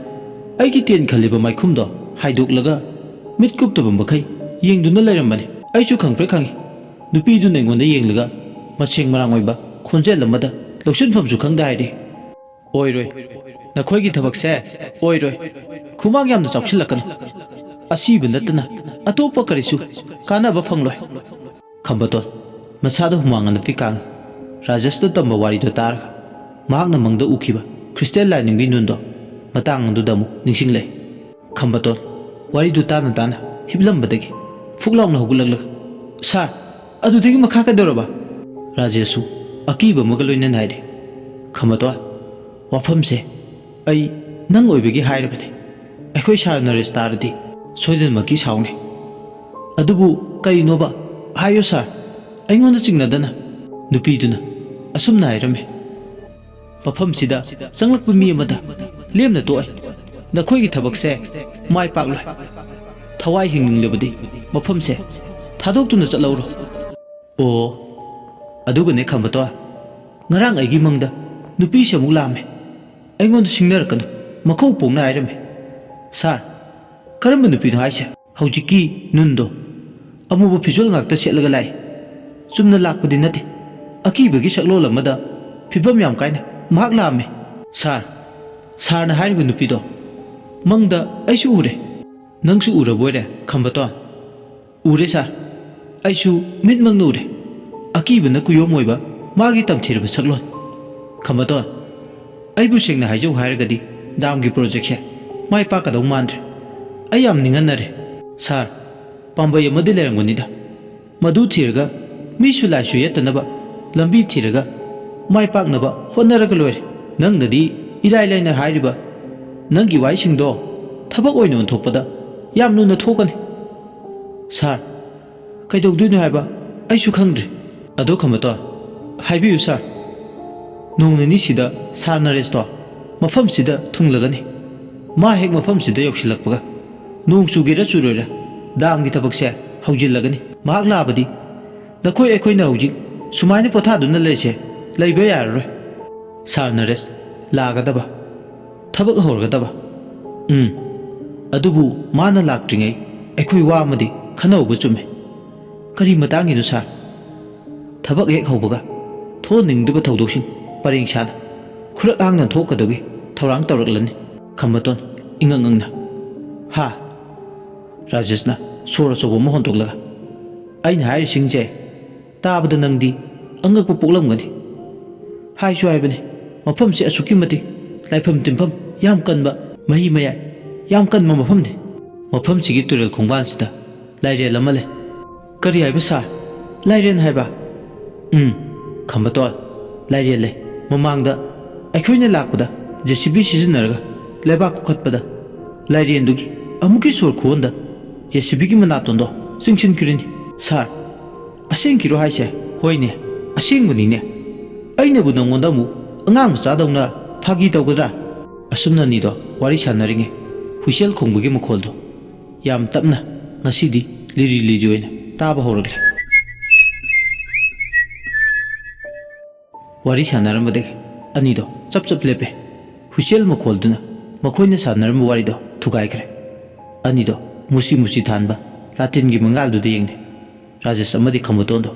ꯑꯩꯒꯤ ꯇꯦꯟ ꯈꯜꯂꯤꯕ ꯃꯥꯏꯈꯨꯝꯗꯣ ꯍꯥꯏꯗꯣꯛꯂꯒ ꯃꯤꯠ ꯀꯨꯞꯇꯕ ꯃꯈꯩ ꯌꯦꯡꯗꯨꯅ ꯂꯩꯔꯝꯕꯅꯤ ꯑꯩꯁꯨ ꯈꯪꯄ꯭ꯔꯦ ꯈꯪꯉꯤ ꯅꯨꯄꯤꯗꯨꯅ ꯑꯩꯉꯣꯟꯗ ꯌꯦꯡꯂꯒ ꯃꯁꯦꯡ ꯃꯔꯥꯡ ꯑꯣꯏꯕ ꯈꯣꯟꯖꯦꯜ ꯑꯃꯗ ꯂꯧꯁꯤꯟꯐꯝꯁꯨ ꯈꯪꯗ ꯍꯥꯏꯔꯤ ꯑꯣꯏꯔꯣꯏ ꯅꯈꯣꯏꯒꯤ ꯊꯕꯛꯁꯦ ꯑꯣꯏꯔꯣꯏ ꯈꯨꯃꯥꯡ ꯌꯥꯝꯅ ꯆꯥꯎꯁꯤꯜꯂꯛꯀꯅꯨ ꯑꯁꯤꯕ ꯅꯠꯇꯅ ꯑꯇꯣꯞꯄ ꯀꯔꯤꯁꯨ ꯀꯥꯟꯅꯕ ꯐꯪꯂꯣꯏ ꯈꯝꯕꯇꯣꯟ ꯃꯁꯥꯗ ꯍꯨꯃꯥꯡ ꯑꯅꯞꯄꯤ ꯀꯥꯡꯉꯤ ꯔꯥꯖꯦꯁꯅ ꯇꯝꯕ ꯋꯥꯔꯤꯗꯣ ꯇꯥꯔꯒ ꯃꯍꯥꯛꯅ ꯃꯪꯗ ꯎꯈꯤꯕ ꯈ꯭ꯔꯤꯁꯇꯦꯟ ꯂꯥꯏꯅꯤꯡꯕꯤ ꯅꯨꯟꯗꯣ ꯃꯇꯥꯡ ꯑꯗꯨꯗ ꯑꯃꯨꯛ ꯅꯤꯡꯁꯤꯡꯂꯛꯏ ꯈꯝꯕꯇꯣꯟ ꯋꯥꯔꯤꯗꯨ ꯇꯥꯅ ꯇꯥꯅ ꯍꯤꯞꯂꯝꯕꯗꯒꯤ ꯐꯨꯛ ꯂꯥꯎꯅ ꯍꯧꯒꯠꯂꯛꯂꯒ ꯁꯥꯔ ꯑꯗꯨꯗꯒꯤ ꯃꯈꯥ ꯀꯩꯗꯧꯔꯕ ꯔꯥꯖꯦꯁꯁꯨ ꯑꯀꯤꯕ ꯑꯃꯒ ꯂꯣꯏꯅꯅ ꯍꯥꯏꯔꯤ ꯈꯝꯕꯇꯣꯟ ꯋꯥꯐꯝꯁꯦ ꯑꯩ ꯅꯪ ꯑꯣꯏꯕꯒꯤ ꯍꯥꯏꯔꯕꯅꯤ ꯑꯩꯈꯣꯏ ꯁꯥꯔ ꯅꯔꯦꯁ ꯇꯥꯔꯗꯤ ꯁꯣꯏꯗꯅꯃꯛꯀꯤ ꯁꯥꯎꯅꯤ ꯑꯗꯨꯕꯨ ꯀꯔꯤꯅꯣꯕ ꯍꯥꯏꯌꯨ ꯁꯥꯔ ꯑꯩꯉꯣꯟꯗ ꯆꯤꯡꯅꯗꯅ ꯅꯨꯄꯤꯗꯨꯅ ꯑꯁꯨꯝꯅ ꯍꯥꯏꯔꯝꯃꯤ ꯃꯐꯝꯁꯤꯗ ꯆꯪꯂꯛꯄ ꯃꯤ ꯑꯃꯗ ꯂꯦꯝꯅ ꯇꯣꯛꯑꯦ ꯅꯈꯣꯏꯒꯤ ꯊꯕꯛꯁꯦ ꯃꯥꯏ ꯄꯥꯛꯂꯣꯏ ꯊꯋꯥꯏ ꯍꯤꯡꯅꯤꯡꯂꯕꯗꯤ ꯃꯐꯝꯁꯦ ꯊꯥꯗꯣꯛꯇꯨꯅ ꯆꯠꯍꯧꯔꯣ ꯑꯣ ꯑꯗꯨꯒꯅꯦ ꯈꯝꯕꯇꯣꯟ ꯉꯔꯥꯡ ꯑꯩꯒꯤ ꯃꯪꯗ ꯅꯨꯄꯤꯁꯦ ꯑꯃꯨꯛ ꯂꯥꯛꯑꯝꯃꯦ ꯑꯩꯉꯣꯟꯗ ꯁꯤꯡꯅꯔꯛꯀꯅꯨ ꯃꯈꯧ ꯄꯣꯡꯅ ꯍꯥꯏꯔꯝꯃꯦ ꯁꯥꯔ ꯀꯔꯝꯕ ꯅꯨꯄꯤꯅꯣ ꯍꯥꯏꯁꯦ ꯍꯧꯖꯤꯛꯀꯤ ꯅꯨꯟꯗꯣ ꯑꯃꯨꯕ ꯐꯤꯖꯣꯜ ꯉꯥꯛꯇ ꯁꯦꯠꯂꯒ ꯂꯥꯛꯏ ꯆꯨꯝꯅ ꯂꯥꯛꯄꯗꯤ ꯅꯠꯇꯦ ꯑꯀꯤꯕꯒꯤ ꯁꯛꯂꯣꯟ ꯑꯃꯗ ꯐꯤꯕꯝ ꯌꯥꯝ ꯀꯥꯏꯅ ꯃꯍꯥꯛ ꯂꯥꯛꯑꯝꯃꯦ ꯁꯥꯔ ꯁꯥꯔꯅ ꯍꯥꯏꯔꯤꯕ ꯅꯨꯄꯤꯗꯣ ꯃꯪꯗ ꯑꯩꯁꯨ ꯎꯔꯦ ꯅꯪꯁꯨ ꯎꯔꯕꯣꯏꯔꯦ ꯈꯝꯕꯇꯣꯟ ꯎꯔꯦ ꯁꯥꯔ ꯑꯩꯁꯨ ꯃꯤꯠꯃꯛꯅ ꯎꯔꯦ ꯑꯀꯤꯕꯅ ꯀꯨꯌꯣꯝ ꯑꯣꯏꯕ ꯃꯥꯒꯤ ꯇꯝꯊꯤꯔꯕ ꯁꯛꯂꯣꯟ ꯈꯝꯕꯇꯣꯟ ꯑꯩꯕꯨ ꯁꯦꯡꯅ ꯍꯥꯏꯖꯧ ꯍꯥꯏꯔꯒꯗꯤ ꯗꯥꯝꯒꯤ ꯄ꯭ꯔꯣꯖꯦꯛꯁꯦ ꯃꯥꯏ ꯄꯥꯛꯀꯗꯧ ꯃꯥꯟꯗ꯭ꯔꯦ ꯑꯩ ꯌꯥꯝ ꯅꯤꯡꯍꯟꯅꯔꯦ ꯁꯥꯔ ꯄꯥꯝꯕꯩ ꯑꯃꯗꯤ ꯂꯩꯔꯝꯒꯅꯤꯗ ꯃꯗꯨ ꯊꯤꯔꯒ ꯃꯤꯁꯨ ꯂꯥꯏꯁꯨ ꯌꯦꯠꯇꯅꯕ ꯂꯝꯕꯤ ꯊꯤꯔꯒ ꯃꯥꯏ ꯄꯥꯛꯅꯕ ꯍꯣꯠꯅꯔꯒ ꯂꯣꯏꯔꯦ ꯅꯪꯅꯗꯤ ꯏꯔꯥꯏ ꯂꯥꯏꯅ ꯍꯥꯏꯔꯤꯕ ꯅꯪꯒꯤ ꯋꯥꯍꯩꯁꯤꯡꯗꯣ ꯊꯕꯛ ꯑꯣꯏꯅ ꯑꯣꯟꯊꯣꯛꯄꯗ ꯌꯥꯝ ꯂꯨꯅ ꯊꯣꯛꯀꯅꯤ ꯁꯥꯔ ꯀꯩꯗꯧꯗꯣꯏꯅꯣ ꯍꯥꯏꯕ ꯑꯩꯁꯨ ꯈꯪꯗ꯭ꯔꯦ ꯑꯗꯣ ꯈꯝꯕꯇꯣꯟ ꯍꯥꯏꯕꯤꯌꯨ ꯁꯥꯔ ꯅꯣꯡ ꯅꯤꯅꯤꯁꯤꯗ ꯁꯥꯔ ꯅꯔꯦꯁꯇꯣ ꯃꯐꯝꯁꯤꯗ ꯊꯨꯡꯂꯒꯅꯤ ꯃꯥ ꯍꯦꯛ ꯃꯐꯝꯁꯤꯗ ꯌꯧꯁꯤꯜꯂꯛꯄꯒ ꯅꯣꯡ ꯆꯨꯒꯦꯔꯥ ꯆꯨꯔꯣꯏꯔꯥ ꯗꯥꯝꯒꯤ ꯊꯕꯛꯁꯦ ꯍꯧꯖꯤꯜꯂꯒꯅꯤ ꯃꯍꯥꯛ ꯂꯥꯛꯑꯕꯗꯤ ꯅꯈꯣꯏ ꯑꯩꯈꯣꯏꯅ ꯍꯧꯖꯤꯛ ꯁꯨꯃꯥꯏꯅ ꯄꯣꯊꯥꯗꯨꯅ ꯂꯩꯔꯤꯁꯦ ꯂꯩꯕ ꯌꯥꯔꯔꯣꯏ ꯁꯥꯔ ꯅꯔꯦꯁ ꯂꯥꯛꯒꯗꯕ ꯊꯕꯛ ꯍꯧꯔꯒꯗꯕ ꯑꯗꯨꯕꯨ ꯃꯥꯅ ꯂꯥꯛꯇ꯭ꯔꯤꯉꯩ ꯑꯩꯈꯣꯏ ꯋꯥ ꯑꯃꯗꯤ ꯈꯟꯅꯍꯧꯕ ꯆꯨꯝꯃꯤ ꯀꯔꯤ ꯃꯇꯥꯡꯒꯤꯅꯣ ꯁꯥꯔ ꯊꯕꯛ ꯍꯦꯛ ꯍꯧꯕꯒ ꯊꯣꯛꯍꯟꯅꯤꯡꯗꯕ ꯊꯧꯗꯣꯛꯁꯤꯡ ꯄꯔꯦꯡ ꯁꯥꯅ ꯈꯨꯔꯛ ꯍꯥꯡꯅ ꯊꯣꯛꯀꯗꯧꯒꯤ ꯊꯧꯔꯥꯡ ꯇꯧꯔꯛꯂꯅꯤ ꯈꯝꯕꯇꯣꯟ ꯏꯉꯛ ꯉꯛꯅ ꯍꯥ ꯔꯥꯖꯦꯁꯅ ꯁꯣꯔ ꯑꯆꯧꯕ ꯑꯃ ꯍꯣꯟꯗꯣꯛꯂꯒ ꯑꯩꯅ ꯍꯥꯏꯔꯤꯁꯤꯡꯁꯦ ꯇꯥꯕꯗ ꯅꯪꯗꯤ ꯑꯉꯛꯄ ꯄꯣꯛꯂꯝꯒꯅꯤ ꯍꯥꯏꯁꯨ ꯍꯥꯏꯕꯅꯤ ꯃꯐꯝꯁꯦ ꯑꯁꯨꯛꯀꯤ ꯃꯇꯤꯛ ꯂꯥꯏꯐꯝ ꯇꯤꯟꯐꯝ ꯌꯥꯝ ꯀꯟꯕ ꯃꯍꯤ ꯃꯌꯥꯏ ꯌꯥꯝ ꯀꯟꯕ ꯃꯐꯝꯅꯤ ꯃꯐꯝꯁꯤꯒꯤ ꯇꯨꯔꯦꯜ ꯈꯣꯡꯕꯥꯟꯁꯤꯗ ꯂꯥꯏꯔꯦꯜ ꯑꯃ ꯂꯩ ꯀꯔꯤ ꯍꯥꯏꯕ ꯁꯥꯔ ꯂꯥꯏꯔꯦꯟ ꯍꯥꯏꯕ ꯈꯝꯕꯇꯣꯟ ꯂꯥꯏꯔꯦꯟ ꯂꯩ ꯃꯃꯥꯡꯗ ꯑꯩꯈꯣꯏꯅ ꯂꯥꯛꯄꯗ JCB ꯁꯤꯖꯤꯟꯅꯔꯒ ꯂꯩꯕꯥꯛ ꯀꯨꯈꯠꯄꯗ ꯂꯥꯏꯔꯦꯟꯗꯨꯒꯤ ꯑꯃꯨꯛꯀꯤ ꯁꯣꯔ ꯈꯨꯍꯣꯟꯗ JCBꯒꯤ ꯃꯅꯥꯇꯣꯟꯗꯣ ꯆꯤꯡꯁꯤꯟꯈ꯭ꯔꯤꯅꯤ ꯁꯥꯔ ꯑꯁꯦꯡꯀꯤꯔꯣ ꯍꯥꯏꯁꯦ ꯍꯣꯏꯅꯦ ꯑꯁꯦꯡꯕꯅꯤꯅꯦ ꯑꯩꯅꯕꯨ ꯅꯉꯣꯟꯗ ꯑꯃꯨꯛ ꯑꯉꯥꯡ ꯃꯆꯥꯗꯧꯅ ꯐꯥꯒꯤ ꯇꯧꯒꯗ꯭ꯔꯥ ꯑꯁꯨꯝꯅ ꯑꯅꯤꯗꯣ ꯋꯥꯔꯤ ꯁꯥꯟꯅꯔꯤꯉꯩ ꯍꯨꯏꯁꯦꯜ ꯈꯣꯡꯕꯒꯤ ꯃꯈꯣꯜꯗꯣ ꯌꯥꯝ ꯇꯞꯅ ꯉꯁꯤꯗꯤ ꯂꯤꯔꯤ ꯂꯤꯔꯤ ꯑꯣꯏꯅ ꯇꯥꯕ ꯍꯧꯔꯛꯂꯦ ꯋꯥꯔꯤ ꯁꯥꯟꯅꯔꯝꯕꯗꯒꯤ ꯑꯅꯤꯗꯣ ꯆꯞ ꯆꯞ ꯂꯦꯞꯄꯦ ꯍꯨꯏꯁꯦꯜ ꯃꯈꯣꯜꯗꯨꯅ ꯃꯈꯣꯏꯅ ꯁꯥꯟꯅꯔꯝꯕ ꯋꯥꯔꯤꯗꯣ ꯊꯨꯒꯥꯏꯈ꯭ꯔꯦ ꯑꯅꯤꯗꯣ ꯃꯨꯁꯤ ꯃꯨꯁꯤ ꯊꯥꯟꯕ ꯂꯥꯇꯤꯟꯒꯤ ꯃꯉꯥꯜꯗꯨꯗ ꯌꯦꯡꯅꯩ ꯔꯥꯖꯦꯁ ꯑꯃꯗꯤ ꯈꯝꯕꯇꯣꯟꯗꯣ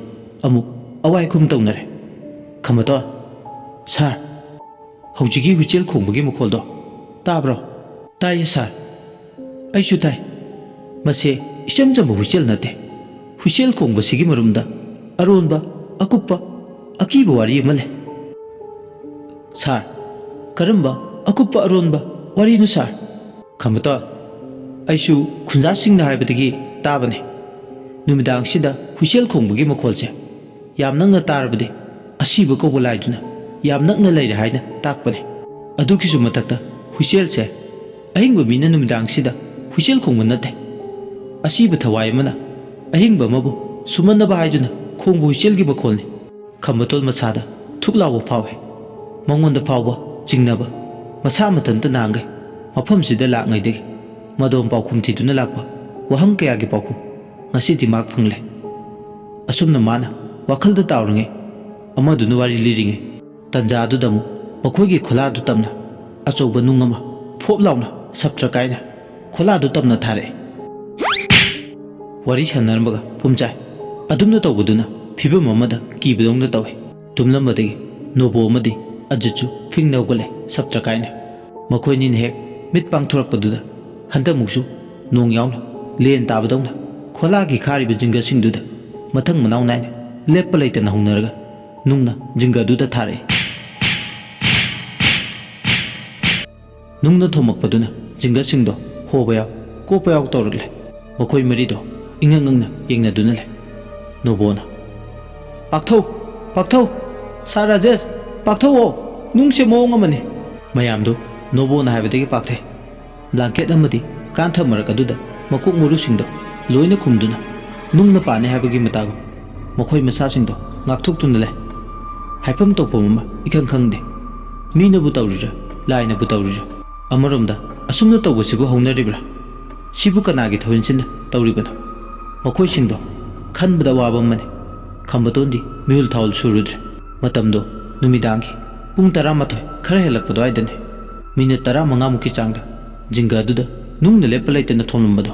ꯑꯃꯨꯛ ꯑꯋꯥꯏꯈꯨꯝ ꯇꯧꯅꯔꯦ ꯈꯝꯕꯇꯣꯟ ꯁꯥꯔ ꯍꯧꯖꯤꯛꯀꯤ ꯍꯨꯏꯁꯦꯜ ꯈꯣꯡꯕꯒꯤ ꯃꯈꯣꯜꯗꯣ ꯇꯥꯕ꯭ꯔꯣ ꯇꯥꯏꯌꯦ ꯁꯥꯔ ꯑꯩꯁꯨ ꯇꯥꯏ ꯃꯁꯤ ꯏꯆꯝ ꯆꯝꯕ ꯍꯨꯏꯁꯦꯜ ꯅꯠꯇꯦ ꯍꯨꯏꯁꯦꯜ ꯈꯣꯡꯕꯁꯤꯒꯤ ꯃꯔꯨꯝꯗ ꯑꯔꯣꯟꯕ ꯑꯀꯨꯞꯄ ꯑꯀꯤꯕ ꯋꯥꯔꯤ ꯑꯃ ꯂꯩ ꯁꯥꯔ ꯀꯔꯝꯕ ꯑꯀꯨꯞꯄ ꯑꯔꯣꯟꯕ ꯋꯥꯔꯤꯅꯣ ꯁꯥꯔ ꯈꯝꯕꯇꯣꯟ ꯑꯩꯁꯨ ꯈꯨꯟꯖꯥꯁꯤꯡꯅ ꯍꯥꯏꯕꯗꯒꯤ ꯇꯥꯕꯅꯤ ꯅꯨꯃꯤꯗꯥꯡꯁꯤꯗ ꯍꯨꯏꯁꯦꯜ ꯈꯣꯡꯕꯒꯤ ꯃꯈꯣꯜꯁꯦ ꯌꯥꯝ ꯅꯛꯅ ꯇꯥꯔꯕꯗꯤ ꯑꯁꯤꯕ ꯀꯧꯕ ꯂꯥꯏꯗꯨꯅ ꯌꯥꯝ ꯅꯛꯅ ꯂꯩꯔꯦ ꯍꯥꯏꯅ ꯇꯥꯛꯄꯅꯤ ꯑꯗꯨꯒꯤꯁꯨ ꯃꯊꯛꯇ ꯍꯨꯏꯁꯦꯜꯁꯦ ꯑꯍꯤꯡꯕ ꯃꯤꯅ ꯅꯨꯃꯤꯗꯥꯡꯁꯤꯗ ꯍꯨꯏꯁꯦꯜ ꯈꯣꯡꯕ ꯅꯠꯇꯦ ꯑꯁꯤꯕ ꯊꯋꯥꯏ ꯑꯃꯅ ꯑꯍꯤꯡꯕ ꯑꯃꯕꯨ ꯁꯨꯃꯟꯅꯕ ꯍꯥꯏꯗꯨꯅ ꯈꯣꯡꯕ ꯍꯨꯏꯁꯦꯜꯒꯤ ꯃꯈꯣꯜꯅꯤ ꯈꯝꯕꯇꯣꯜ ꯃꯁꯥꯗ ꯊꯨꯛ ꯂꯥꯎꯕ ꯐꯥꯎꯏ ꯃꯉꯣꯟꯗ ꯐꯥꯎꯕ ꯆꯤꯡꯅꯕ ꯃꯁꯥ ꯃꯊꯟꯇ ꯅꯥꯡꯒꯩ ꯃꯐꯝꯁꯤꯗ ꯂꯥꯛꯉꯩꯗꯒꯤ ꯃꯗꯣꯝ ꯄꯥꯎꯈꯨꯝ ꯊꯤꯗꯨꯅ ꯂꯥꯛꯄ ꯋꯥꯍꯪ ꯀꯌꯥꯒꯤ ꯄꯥꯎꯈꯨꯝ ꯉꯁꯤꯗꯤ ꯃꯍꯥꯛ ꯐꯪꯂꯦ ꯑꯁꯨꯝꯅ ꯃꯥꯅ ꯋꯥꯈꯜꯗ ꯇꯥꯎꯔꯤꯉꯩ ꯑꯃꯗꯨꯅ ꯋꯥꯔꯤ ꯂꯤꯔꯤꯉꯩ ꯇꯟꯖꯥꯗꯨꯗ ꯑꯃꯨꯛ ꯃꯈꯣꯏꯒꯤ ꯈꯣꯂꯥꯗꯨ ꯇꯝꯅ ꯑꯆꯧꯕ ꯅꯨꯡ ꯑꯃ ꯐꯣꯞ ꯂꯥꯎꯅ ꯁꯞꯇ꯭ꯔ ꯀꯥꯏꯅ ꯈꯣꯂꯥꯗꯨ ꯇꯝꯅ ꯊꯥꯔꯛꯑꯦ ꯋꯥꯔꯤ ꯁꯥꯟꯅꯔꯝꯕꯒ ꯄꯨꯝꯆꯥꯏ ꯑꯗꯨꯝꯅ ꯇꯧꯕꯗꯨꯅ ꯐꯤꯕꯝ ꯑꯃꯗ ꯀꯤꯕꯗꯧꯅ ꯇꯧꯏ ꯇꯨꯝꯂꯝꯕꯗꯒꯤ ꯅꯣꯕꯣ ꯑꯃꯗꯤ ꯑꯖꯤꯠꯁꯨ ꯐꯤꯡꯅ ꯍꯧꯒꯠꯂꯦ ꯁꯞꯇ꯭ꯔ ꯀꯥꯏꯅ ꯃꯈꯣꯏꯅꯤꯅ ꯍꯦꯛ ꯃꯤꯠ ꯄꯥꯡꯊꯣꯔꯛꯄꯗꯨꯗ ꯍꯟꯗꯛꯃꯨꯛꯁꯨ ꯅꯣꯡ ꯌꯥꯎꯅ ꯂꯦꯟ ꯇꯥꯕꯗꯧꯅ ꯈꯣꯂꯥꯒꯤ ꯈꯥꯔꯤꯕ ꯖꯤꯡꯒꯁꯤꯡꯗꯨꯗ ꯃꯊꯪ ꯃꯅꯥꯎ ꯅꯥꯏꯅ ꯂꯦꯞꯄ ꯂꯩꯇꯅ ꯍꯧꯅꯔꯒ ꯅꯨꯡꯅ ꯖꯤꯡꯒꯗꯨꯗ ꯊꯥꯔꯛꯏ ꯅꯨꯡꯅ ꯊꯣꯝꯃꯛꯄꯗꯨꯅ ꯖꯤꯡꯒꯁꯤꯡꯗꯣ ꯍꯣꯕ ꯌꯥꯎ ꯀꯣꯞꯄ ꯌꯥꯎ ꯇꯧꯔꯛꯂꯦ ꯃꯈꯣꯏ ꯃꯔꯤꯗꯣ ꯏꯉꯛ ꯉꯛꯅ ꯌꯦꯡꯅꯗꯨꯅ ꯂꯩ ꯅꯣꯕꯣꯅ ꯄꯥꯛꯊꯧ ꯄꯥꯛꯊꯧ ꯁꯥꯔ ꯔꯥꯖꯦꯁ ꯄꯥꯛꯊꯧꯑꯣ ꯅꯨꯡꯁꯦ ꯃꯑꯣꯡ ꯑꯃꯅꯤ ꯃꯌꯥꯝꯗꯨ ꯅꯣꯕꯣꯅ ꯍꯥꯏꯕꯗꯒꯤ ꯄꯥꯛꯊꯩ ꯕ꯭ꯂꯥꯡꯀꯦꯠ ꯑꯃꯗꯤ ꯀꯥꯟꯊ ꯃꯔꯛ ꯑꯗꯨꯗ ꯃꯀꯣꯛ ꯃꯔꯨꯁꯤꯡꯗꯣ ꯂꯣꯏꯅ ꯈꯨꯝꯗꯨꯅ ꯅꯨꯡꯅ ꯄꯥꯅꯤ ꯍꯥꯏꯕꯒꯤ ꯃꯇꯥꯒꯨꯝ ꯃꯈꯣꯏ ꯃꯁꯥꯁꯤꯡꯗꯣ ꯉꯥꯛꯊꯣꯛꯇꯨꯅ ꯂꯩ ꯍꯥꯏꯐꯝ ꯇꯧꯐꯝ ꯑꯃ ꯏꯈꯪ ꯈꯪꯗꯦ ꯃꯤꯅꯕꯨ ꯇꯧꯔꯤꯔꯥ ꯂꯥꯏꯅꯕꯨ ꯇꯧꯔꯤꯔꯥ ꯑꯃꯔꯣꯝꯗ ꯑꯁꯨꯝꯅ ꯇꯧꯕꯁꯤꯕꯨ ꯍꯧꯅꯔꯤꯕ꯭ꯔꯥ ꯁꯤꯕꯨ ꯀꯅꯥꯒꯤ ꯊꯧꯏꯟꯁꯤꯟꯅ ꯇꯧꯔꯤꯕꯅꯣ ꯃꯈꯣꯏꯁꯤꯡꯗꯣ ꯈꯟꯕꯗ ꯑꯋꯥꯕ ꯑꯃꯅꯤ ꯈꯝꯕꯇꯣꯟꯗꯤ ꯃꯤꯍꯨꯜ ꯊꯥꯎꯜ ꯁꯨꯔꯨꯗ꯭ꯔꯦ ꯃꯇꯝꯗꯣ ꯅꯨꯃꯤꯗꯥꯡꯒꯤ ꯄꯨꯡ 11 ꯈꯔ ꯍꯦꯜꯂꯛꯄ ꯑꯗꯨꯋꯥꯏꯗꯅꯤ ꯃꯤꯅꯠ 15ꯃꯨꯛꯀꯤ ꯆꯥꯡꯗ ꯖꯤꯡꯒ ꯑꯗꯨꯗ ꯅꯨꯡꯅ ꯂꯦꯞꯄ ꯂꯩꯇꯅ ꯊꯣꯝꯂꯝꯕꯗꯣ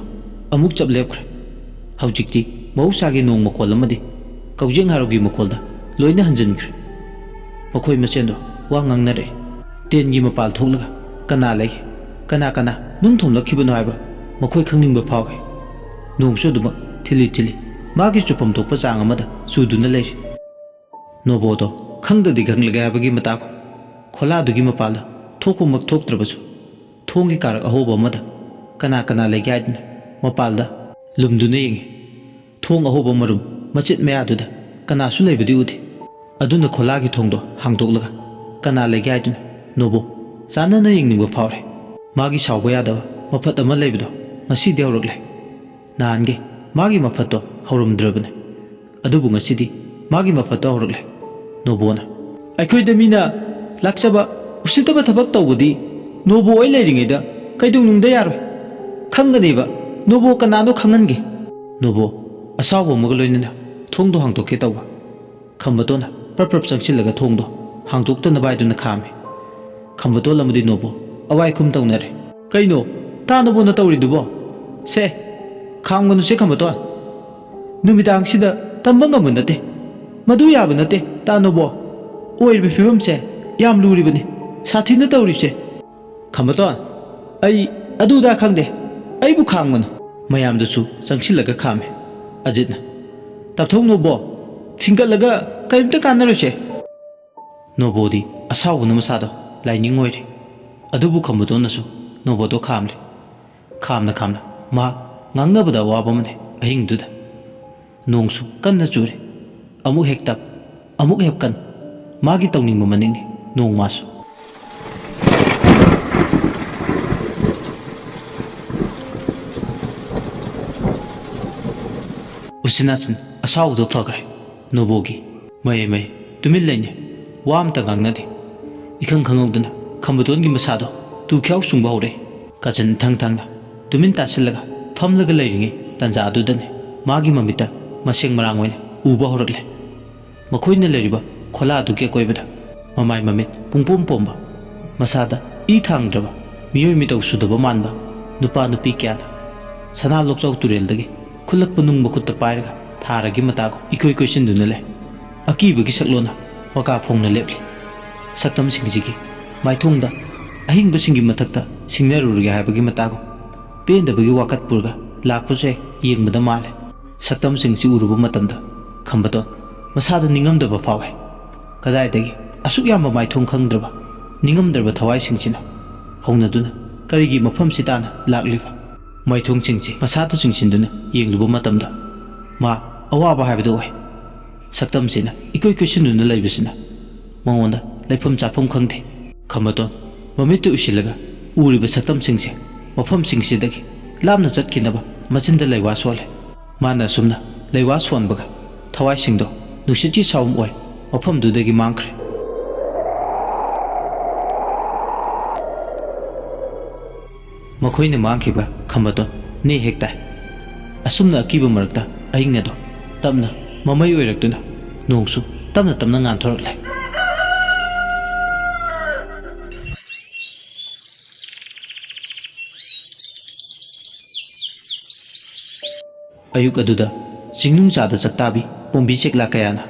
ꯑꯃꯨꯛ ꯆꯞ ꯂꯦꯞꯈ꯭ꯔꯦ ꯍꯧꯖꯤꯛꯇꯤ ꯃꯍꯧꯁꯥꯒꯤ ꯅꯣꯡ ꯃꯈꯣꯜ ꯑꯃꯗꯤ ꯀꯧꯖꯦꯡ ꯍꯥꯔꯧꯒꯤ ꯃꯈꯣꯜꯗ ꯂꯣꯏꯅ ꯍꯟꯖꯤꯟꯈ꯭ꯔꯦ ꯃꯈꯣꯏ ꯃꯁꯦꯟꯗꯣ ꯋꯥ ꯉꯥꯡꯅꯔꯛꯏ ꯇꯦꯟꯒꯤ ꯃꯄꯥꯜ ꯊꯣꯛꯂꯒ ꯀꯅꯥ ꯂꯩꯒꯦ ꯀꯅꯥ ꯅꯨꯡ ꯊꯣꯝꯂꯛꯈꯤꯕꯅꯣ ꯍꯥꯏꯕ ꯃꯈꯣꯏ ꯈꯪꯅꯤꯡꯕ ꯐꯥꯎꯏ ꯅꯣꯡꯁꯨ ꯑꯗꯨꯃꯛ ꯊꯤꯜꯂꯤ ꯃꯥꯒꯤ ꯆꯨꯐꯝ ꯊꯣꯛꯄ ꯆꯥꯡ ꯑꯃꯗ ꯆꯨꯗꯨꯅ ꯂꯩꯔꯤ ꯅꯣꯕꯣꯗꯣ ꯈꯪꯗꯗꯤ ꯈꯪꯂꯒꯦ ꯍꯥꯏꯕꯒꯤ ꯃꯇꯥꯒꯨꯝ ꯈꯣꯂꯥꯗꯨꯒꯤ ꯃꯄꯥꯜꯗ ꯊꯣꯛꯄꯃꯛ ꯊꯣꯛꯇ꯭ꯔꯕꯁꯨ ꯊꯣꯡꯒꯤ ꯀꯥꯔꯛ ꯑꯍꯣꯕ ꯑꯃꯗ ꯀꯅꯥ ꯂꯩꯒꯦ ꯍꯥꯏꯗꯨꯅ ꯃꯄꯥꯜꯗ ꯂꯨꯝꯗꯨꯅ ꯌꯦꯡꯉꯤ ꯊꯣꯡ ꯑꯍꯣꯕ ꯃꯔꯨꯝ ꯃꯆꯤꯠ ꯃꯌꯥꯗꯨꯗ ꯀꯅꯥꯁꯨ ꯂꯩꯕꯗꯤ ꯎꯗꯦ ꯑꯗꯨꯅ ꯈꯣꯂꯥꯒꯤ ꯊꯣꯡꯗꯣ ꯍꯥꯡꯗꯣꯛꯂꯒ ꯀꯅꯥ ꯂꯩꯒꯦ ꯍꯥꯏꯗꯨꯅ ꯅꯣꯕꯣ ꯆꯥꯟꯅꯅ ꯌꯦꯡꯅꯤꯡꯕ ꯐꯥꯎꯔꯦ ꯃꯥꯒꯤ ꯁꯥꯎꯕ ꯌꯥꯗꯕ ꯃꯐꯠ ꯑꯃ ꯂꯩꯕꯗꯣ ꯉꯁꯤꯗꯤ ꯍꯧꯔꯛꯂꯦ ꯅꯍꯥꯟꯒꯤ ꯃꯥꯒꯤ ꯃꯐꯠꯇꯣ ꯍꯧꯔꯝꯗ꯭ꯔꯕꯅꯤ ꯑꯗꯨꯕꯨ ꯉꯁꯤꯗꯤ ꯃꯥꯒꯤ ꯃꯐꯠꯇꯣ ꯍꯧꯔꯛꯂꯦ ꯅꯣꯕꯣꯅ ꯑꯩꯈꯣꯏꯗ ꯃꯤꯅ ꯂꯥꯛꯆꯕ ꯎꯁꯤꯠꯇꯕ ꯊꯕꯛ ꯇꯧꯕꯗꯤ ꯅꯣꯕꯣ ꯑꯣꯏ ꯂꯩꯔꯤꯉꯩꯗ ꯀꯩꯗꯧꯅꯨꯡꯗ ꯌꯥꯔꯣꯏ ꯈꯪꯒꯅꯦꯕ ꯅꯣꯕꯣ ꯀꯅꯥꯅꯣ ꯈꯪꯍꯟꯒꯦ ꯅꯣꯕꯣ ꯑꯁꯥꯎꯕ ꯑꯃꯒ ꯂꯣꯏꯅꯅ ꯊꯣꯡꯗꯣ ꯍꯥꯡꯗꯣꯛꯀꯦ ꯇꯧꯕ ꯈꯝꯕꯇꯣꯟꯅ ꯄ꯭ꯔꯞ ꯆꯪꯁꯤꯜꯂꯒ ꯊꯣꯡꯗꯣ ꯍꯥꯡꯗꯣꯛꯇꯅꯕ ꯍꯥꯏꯗꯨꯅ ꯈꯥꯝꯃꯤ ꯈꯝꯕꯇꯣꯜ ꯑꯃꯗꯤ ꯅꯣꯕꯣ ꯑꯋꯥꯏꯈꯨꯝ ꯇꯧꯅꯔꯦ ꯀꯩꯅꯣ ꯇꯥꯅꯕꯣꯅ ꯇꯧꯔꯤꯗꯨꯕꯣ ꯁꯦ ꯈꯥꯝꯒꯅꯨꯁꯦ ꯈꯝꯕꯇꯣꯟ ꯅꯨꯃꯤꯗꯥꯡꯁꯤꯗ ꯇꯝꯕ ꯉꯝꯕ ꯅꯠꯇꯦ ꯃꯗꯨ ꯌꯥꯕ ꯅꯠꯇꯦ ꯇꯥꯅꯕꯣ ꯑꯣꯏꯔꯤꯕ ꯐꯤꯕꯝꯁꯦ ꯌꯥꯝ ꯂꯨꯔꯤꯕꯅꯤ ꯁꯥꯊꯤꯅ ꯇꯧꯔꯤꯕꯁꯦ ꯈꯝꯕꯇꯣꯟ ꯑꯩ ꯑꯗꯨꯗ ꯈꯪꯗꯦ ꯑꯩꯕꯨ ꯈꯥꯝꯒꯅꯨ ꯃꯌꯥꯝꯗꯨꯁꯨ ꯆꯪꯁꯤꯜꯂꯒ ꯈꯥꯝꯃꯤ ꯑꯖꯤꯠꯅ ꯇꯞꯊꯧ ꯅꯣꯕꯣ ꯐꯤꯡꯒꯠꯂꯒ ꯀꯔꯤꯝꯇ ꯀꯥꯟꯅꯔꯣꯏꯁꯦ ꯅꯣꯕꯣꯗꯤ ꯑꯁꯥꯎꯕꯅ ꯃꯁꯥꯗꯣ ꯂꯥꯏꯅꯤꯡ ꯑꯣꯏꯔꯤ ꯑꯗꯨꯕꯨ ꯈꯝꯕꯇꯣꯟꯅꯁꯨ ꯅꯣꯕꯣꯗꯣ ꯈꯥꯝꯂꯤ ꯈꯥꯝꯅ ꯃꯍꯥꯛ ꯉꯥꯡꯅꯕꯗ ꯑꯋꯥꯕ ꯑꯃꯅꯤ ꯑꯍꯤꯡꯗꯨꯗ ꯅꯣꯡꯁꯨ ꯀꯟꯅ ꯆꯨꯔꯤ ꯑꯃꯨꯛ ꯍꯦꯛ ꯇꯞ ꯑꯃꯨꯛ ꯍꯦꯛ ꯀꯟ ꯃꯥꯒꯤ ꯇꯧꯅꯤꯡꯕ ꯃꯅꯤꯡꯅꯤ ꯅꯣꯡꯃꯁꯨ ꯎꯆꯤꯟꯅꯥꯆꯤꯟ ꯑꯁꯥꯎꯕꯗꯣ ꯐꯈ꯭ꯔꯦ ꯅꯣꯕꯣꯒꯤ ꯃꯌꯦ ꯇꯨꯃꯤꯟ ꯂꯩꯅꯤ ꯋꯥ ꯑꯝꯇ ꯉꯥꯡꯅꯗꯦ ꯏꯈꯪ ꯈꯪꯍꯧꯗꯅ ꯈꯝꯕꯇꯣꯟꯒꯤ ꯃꯁꯥꯗꯣ ꯇꯨꯈ꯭ꯌꯥꯎ ꯆꯨꯡꯕ ꯍꯧꯔꯦ ꯀꯥꯆꯤꯟ ꯊꯪꯅ ꯇꯨꯃꯤꯟ ꯇꯥꯁꯤꯜꯂꯒ ꯐꯝꯂꯒ ꯂꯩꯔꯤꯉꯩ ꯇꯟꯖꯥ ꯑꯗꯨꯗꯅꯤ ꯃꯥꯒꯤ ꯃꯃꯤꯠꯇ ꯃꯁꯦꯡ ꯃꯔꯥꯡ ꯑꯣꯏꯅ ꯎꯕ ꯍꯧꯔꯛꯂꯦ ꯃꯈꯣꯏꯅ ꯂꯩꯔꯤꯕ ꯈꯣꯂꯥꯗꯨꯒꯤ ꯑꯀꯣꯏꯕꯗ ꯃꯃꯥꯏ ꯃꯃꯤꯠ ꯄꯨꯡꯄꯣꯝ ꯄꯣꯝꯕ ꯃꯁꯥꯗ ꯏ ꯊꯥꯡꯗ꯭ꯔꯕ ꯃꯤꯑꯣꯏ ꯃꯤꯇꯧ ꯁꯨꯗꯕ ꯃꯥꯟꯕ ꯅꯨꯄꯥ ꯅꯨꯄꯤ ꯀꯌꯥꯅ ꯁꯅꯥ ꯂꯣꯛꯆꯥꯎ ꯇꯨꯔꯦꯜꯗꯒꯤ ꯈꯨꯜꯂꯛꯄ ꯅꯨꯡ ꯃꯈꯨꯠꯇ ꯄꯥꯏꯔꯒ ꯊꯥꯔꯒꯤ ꯃꯇꯥꯒꯨꯝ ꯏꯀꯣꯏ ꯀꯣꯏꯁꯤꯟꯗꯨꯅ ꯂꯩ ꯑꯀꯤꯕꯒꯤ ꯁꯛꯂꯣꯟꯅ ꯋꯥꯀꯥ ꯐꯣꯡꯅ ꯂꯦꯞꯂꯤ ꯁꯛꯇꯝꯁꯤꯡꯁꯤꯒꯤ ꯃꯥꯏꯊꯣꯡꯗ ꯑꯍꯤꯡꯕꯁꯤꯡꯒꯤ ꯃꯊꯛꯇ ꯁꯤꯡꯅꯔꯨꯔꯒꯦ ꯍꯥꯏꯕꯒꯤ ꯃꯇꯥꯒꯨꯝ ꯄꯦꯟꯗꯕꯒꯤ ꯋꯥꯀꯠ ꯄꯨꯔꯒ ꯂꯥꯛꯄꯁꯦ ꯌꯦꯡꯕꯗ ꯃꯥꯜꯂꯦ ꯁꯛꯇꯝꯁꯤꯡꯁꯤ ꯎꯔꯨꯕ ꯃꯇꯝꯗ ꯈꯝꯕꯇꯣꯟ ꯃꯁꯥꯗ ꯅꯤꯡꯉꯝꯗꯕ ꯐꯥꯎꯋꯦ ꯀꯗꯥꯏꯗꯒꯤ ꯑꯁꯨꯛ ꯌꯥꯝꯕ ꯃꯥꯏꯊꯣꯡ ꯈꯪꯗ꯭ꯔꯕ ꯅꯤꯡꯉꯝꯗ꯭ꯔꯕ ꯊꯋꯥꯏꯁꯤꯡꯁꯤꯅ ꯍꯧꯅꯗꯨꯅ ꯀꯔꯤꯒꯤ ꯃꯐꯝꯁꯤ ꯇꯥꯅ ꯂꯥꯛꯂꯤꯕ ꯃꯥꯏꯊꯣꯡꯁꯤꯡꯁꯤ ꯃꯁꯥꯗ ꯆꯤꯡꯁꯤꯟꯗꯨꯅ ꯌꯦꯡꯂꯨꯕ ꯃꯇꯝꯗ ꯃꯥ ꯑꯋꯥꯕ ꯍꯥꯏꯕꯗꯨ ꯑꯣꯏ ꯁꯛꯇꯝꯁꯤꯅ ꯏꯀꯣꯏ ꯀꯣꯏꯁꯤꯟꯗꯨꯅ ꯂꯩꯕꯁꯤꯅ ꯃꯉꯣꯟꯗ ꯂꯩꯐꯝ ꯆꯥꯐꯝ ꯈꯪꯗꯦ ꯈꯝꯕꯇꯣꯟ ꯃꯃꯤꯠꯇ ꯎꯏꯁꯤꯜꯂꯒ ꯎꯔꯤꯕ ꯁꯛꯇꯝꯁꯤꯡꯁꯦ ꯃꯐꯝꯁꯤꯡꯁꯤꯗꯒꯤ ꯂꯥꯞꯅ ꯆꯠꯈꯤꯅꯕ ꯃꯆꯤꯟꯗ ꯂꯩꯋꯥ ꯁꯣꯜꯂꯦ ꯃꯥꯅ ꯑꯁꯨꯝꯅ ꯂꯩꯋꯥ ꯁꯣꯟꯕꯒ ꯊꯋꯥꯏꯁꯤꯡꯗꯣ ꯅꯨꯡꯁꯤꯠꯀꯤ ꯁꯥꯎꯝ ꯑꯣꯏ ꯃꯐꯝꯗꯨꯗꯒꯤ ꯃꯥꯡꯈ꯭ꯔꯦ ꯃꯈꯣꯏꯅ ꯃꯥꯡꯈꯤꯕ ꯈꯝꯕꯇꯣꯟ ꯅꯦ ꯍꯦꯛ ꯇꯥꯏ ꯑꯁꯨꯝꯅ ꯑꯀꯤꯕ ꯃꯔꯛꯇ ꯑꯍꯤꯡ ꯑꯗꯣ ꯇꯞꯅ ꯃꯃꯩ ꯑꯣꯏꯔꯛꯇꯨꯅ ꯅꯣꯡꯁꯨ ꯇꯞꯅ ꯇꯞꯅ ꯉꯥꯟꯊꯣꯔꯛꯂꯦ ꯑꯌꯨꯛ ꯑꯗꯨꯗ ꯆꯤꯡꯅꯨꯡ ꯆꯥꯗ ꯆꯛꯇꯥꯕꯤ ꯄꯣꯝꯕꯤ ꯆꯦꯛꯂꯥ ꯀꯌꯥꯅ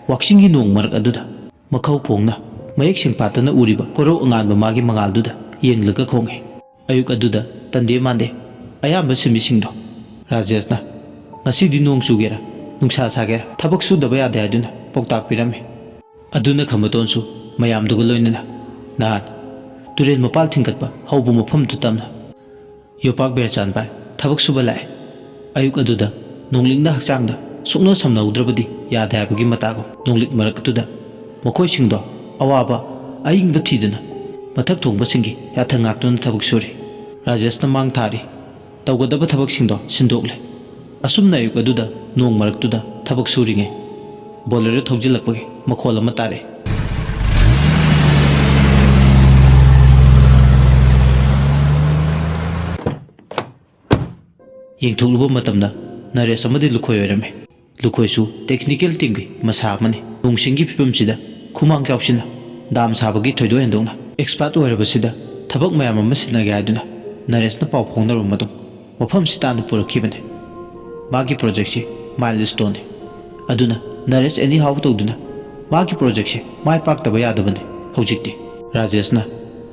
ꯋꯥꯛꯁꯤꯡꯒꯤ ꯅꯣꯡ ꯃꯔꯛ ꯑꯗꯨꯗ ꯃꯈꯧ ꯐꯣꯡꯅ ꯃꯌꯦꯛ ꯁꯦꯡꯄꯥꯠꯇꯅ ꯎꯔꯤꯕ ꯀꯣꯔꯧ ꯑꯉꯥꯟꯕ ꯃꯥꯒꯤ ꯃꯉꯥꯜꯗꯨꯗ ꯌꯦꯡꯂꯒ ꯈꯣꯡꯉꯤ ꯑꯌꯨꯛ ꯑꯗꯨꯗ ꯇꯟꯗꯦ ꯃꯥꯟꯗꯦ ꯑꯌꯥꯝꯕ ꯁꯤꯟꯃꯤꯁꯤꯡꯗꯣ ꯔꯥꯖꯦꯁꯅ ꯉꯁꯤꯗꯤ ꯅꯣꯡ ꯆꯨꯒꯦꯔꯥ ꯅꯨꯡꯁꯥ ꯁꯥꯒꯦꯔꯥ ꯊꯕꯛ ꯁꯨꯗꯕ ꯌꯥꯗꯦ ꯍꯥꯏꯗꯨꯅ ꯄꯥꯎꯇꯥꯛ ꯄꯤꯔꯝꯃꯤ ꯑꯗꯨꯅ ꯈꯝꯕꯇꯣꯟꯁꯨ ꯃꯌꯥꯝꯗꯨꯒ ꯂꯣꯏꯅꯅ ꯅꯍꯥꯟ ꯇꯨꯔꯦꯜ ꯃꯄꯥꯜ ꯊꯤꯡꯒꯠꯄ ꯍꯧꯕ ꯃꯐꯝꯗꯨ ꯇꯝꯅ ꯌꯣꯄꯥꯛ ꯕꯦꯔꯆꯥꯟ ꯊꯕꯛ ꯁꯨꯕ ꯂꯥꯛꯑꯦ ꯑꯌꯨꯛ ꯑꯗꯨꯗ ꯅꯣꯡꯂꯤꯛꯅ ꯍꯛꯆꯥꯡꯗ ꯁꯨꯛꯅ ꯁꯝꯅꯧꯗ꯭ꯔꯕꯗꯤ ꯌꯥꯗꯦ ꯍꯥꯏꯕꯒꯤ ꯃꯇꯥꯒꯨꯝ ꯅꯣꯡꯂꯤꯛ ꯃꯔꯛꯇꯨꯗ ꯃꯈꯣꯏꯁꯤꯡꯗꯣ ꯑꯋꯥꯕ ꯑꯏꯪꯕ ꯊꯤꯗꯨꯅ ꯃꯊꯛ ꯊꯣꯡꯕꯁꯤꯡꯒꯤ ꯌꯥꯊꯪ ꯉꯥꯛꯇꯨꯅ ꯊꯕꯛ ꯁꯨꯔꯤ ꯔꯥꯖꯦꯁꯅ ꯃꯥꯡ ꯊꯥꯔꯤ ꯇꯧꯒꯗꯕ ꯊꯕꯛꯁꯤꯡꯗꯣ ꯁꯤꯟꯗꯣꯛꯂꯦ ꯑꯁꯨꯝꯅ ꯑꯌꯨꯛ ꯑꯗꯨꯗ ꯅꯣꯡ ꯃꯔꯛꯇꯨꯗ ꯊꯕꯛ ꯁꯨꯔꯤꯉꯩ ꯕꯣꯂꯦꯔꯣ ꯊꯧꯖꯤꯜꯂꯛꯄꯒꯤ ꯃꯈꯣꯜ ꯑꯃ ꯇꯥꯔꯛꯏ ꯌꯦꯡꯊꯣꯛꯂꯨꯕ ꯃꯇꯝꯗ ꯅꯔꯦꯁ ꯑꯃꯗꯤ ꯂꯨꯈꯣꯏ ꯑꯣꯏꯔꯝꯃꯤ ꯂꯨꯈꯣꯏꯁꯨ ꯇꯦꯛꯅꯤꯀꯦꯜ ꯇꯤꯝꯒꯤ ꯃꯁꯥ ꯑꯃꯅꯤ ꯅꯣꯡꯁꯤꯡꯒꯤ ꯐꯤꯕꯝꯁꯤꯗ ꯈꯨꯃꯥꯡ ꯆꯥꯎꯁꯤꯟꯅ ꯗꯥꯝ ꯁꯥꯕꯒꯤ ꯊꯣꯏꯗꯣꯛ ꯍꯦꯟꯗꯣꯛꯅ ꯑꯦꯛꯁꯄꯥꯔꯠ ꯑꯣꯏꯔꯕꯁꯤꯗ ꯊꯕꯛ ꯃꯌꯥꯝ ꯑꯃ ꯁꯤꯟꯅꯒꯦ ꯍꯥꯏꯗꯨꯅ ꯅꯔꯦꯁꯅ ꯄꯥꯎ ꯐꯥꯎꯅꯔꯕ ꯃꯇꯨꯡ ꯃꯐꯝꯁꯤ ꯇꯥꯟꯅ ꯄꯨꯔꯛꯈꯤꯕꯅꯤ ꯃꯥꯒꯤ ꯄ꯭ꯔꯣꯖꯦꯛꯁꯤ ꯃꯥꯏꯜ ꯁ꯭ꯇꯣꯟꯅꯤ ꯑꯗꯨꯅ ꯅꯔꯦꯁ ꯑꯦꯅꯤ ꯍꯥꯎ ꯇꯧꯗꯨꯅ ꯃꯥꯒꯤ ꯄ꯭ꯔꯣꯖꯦꯛꯁꯤ ꯃꯥꯏ ꯄꯥꯛꯇꯕ ꯌꯥꯗꯕꯅꯤ ꯍꯧꯖꯤꯛꯇꯤ ꯔꯥꯖꯦꯁꯅ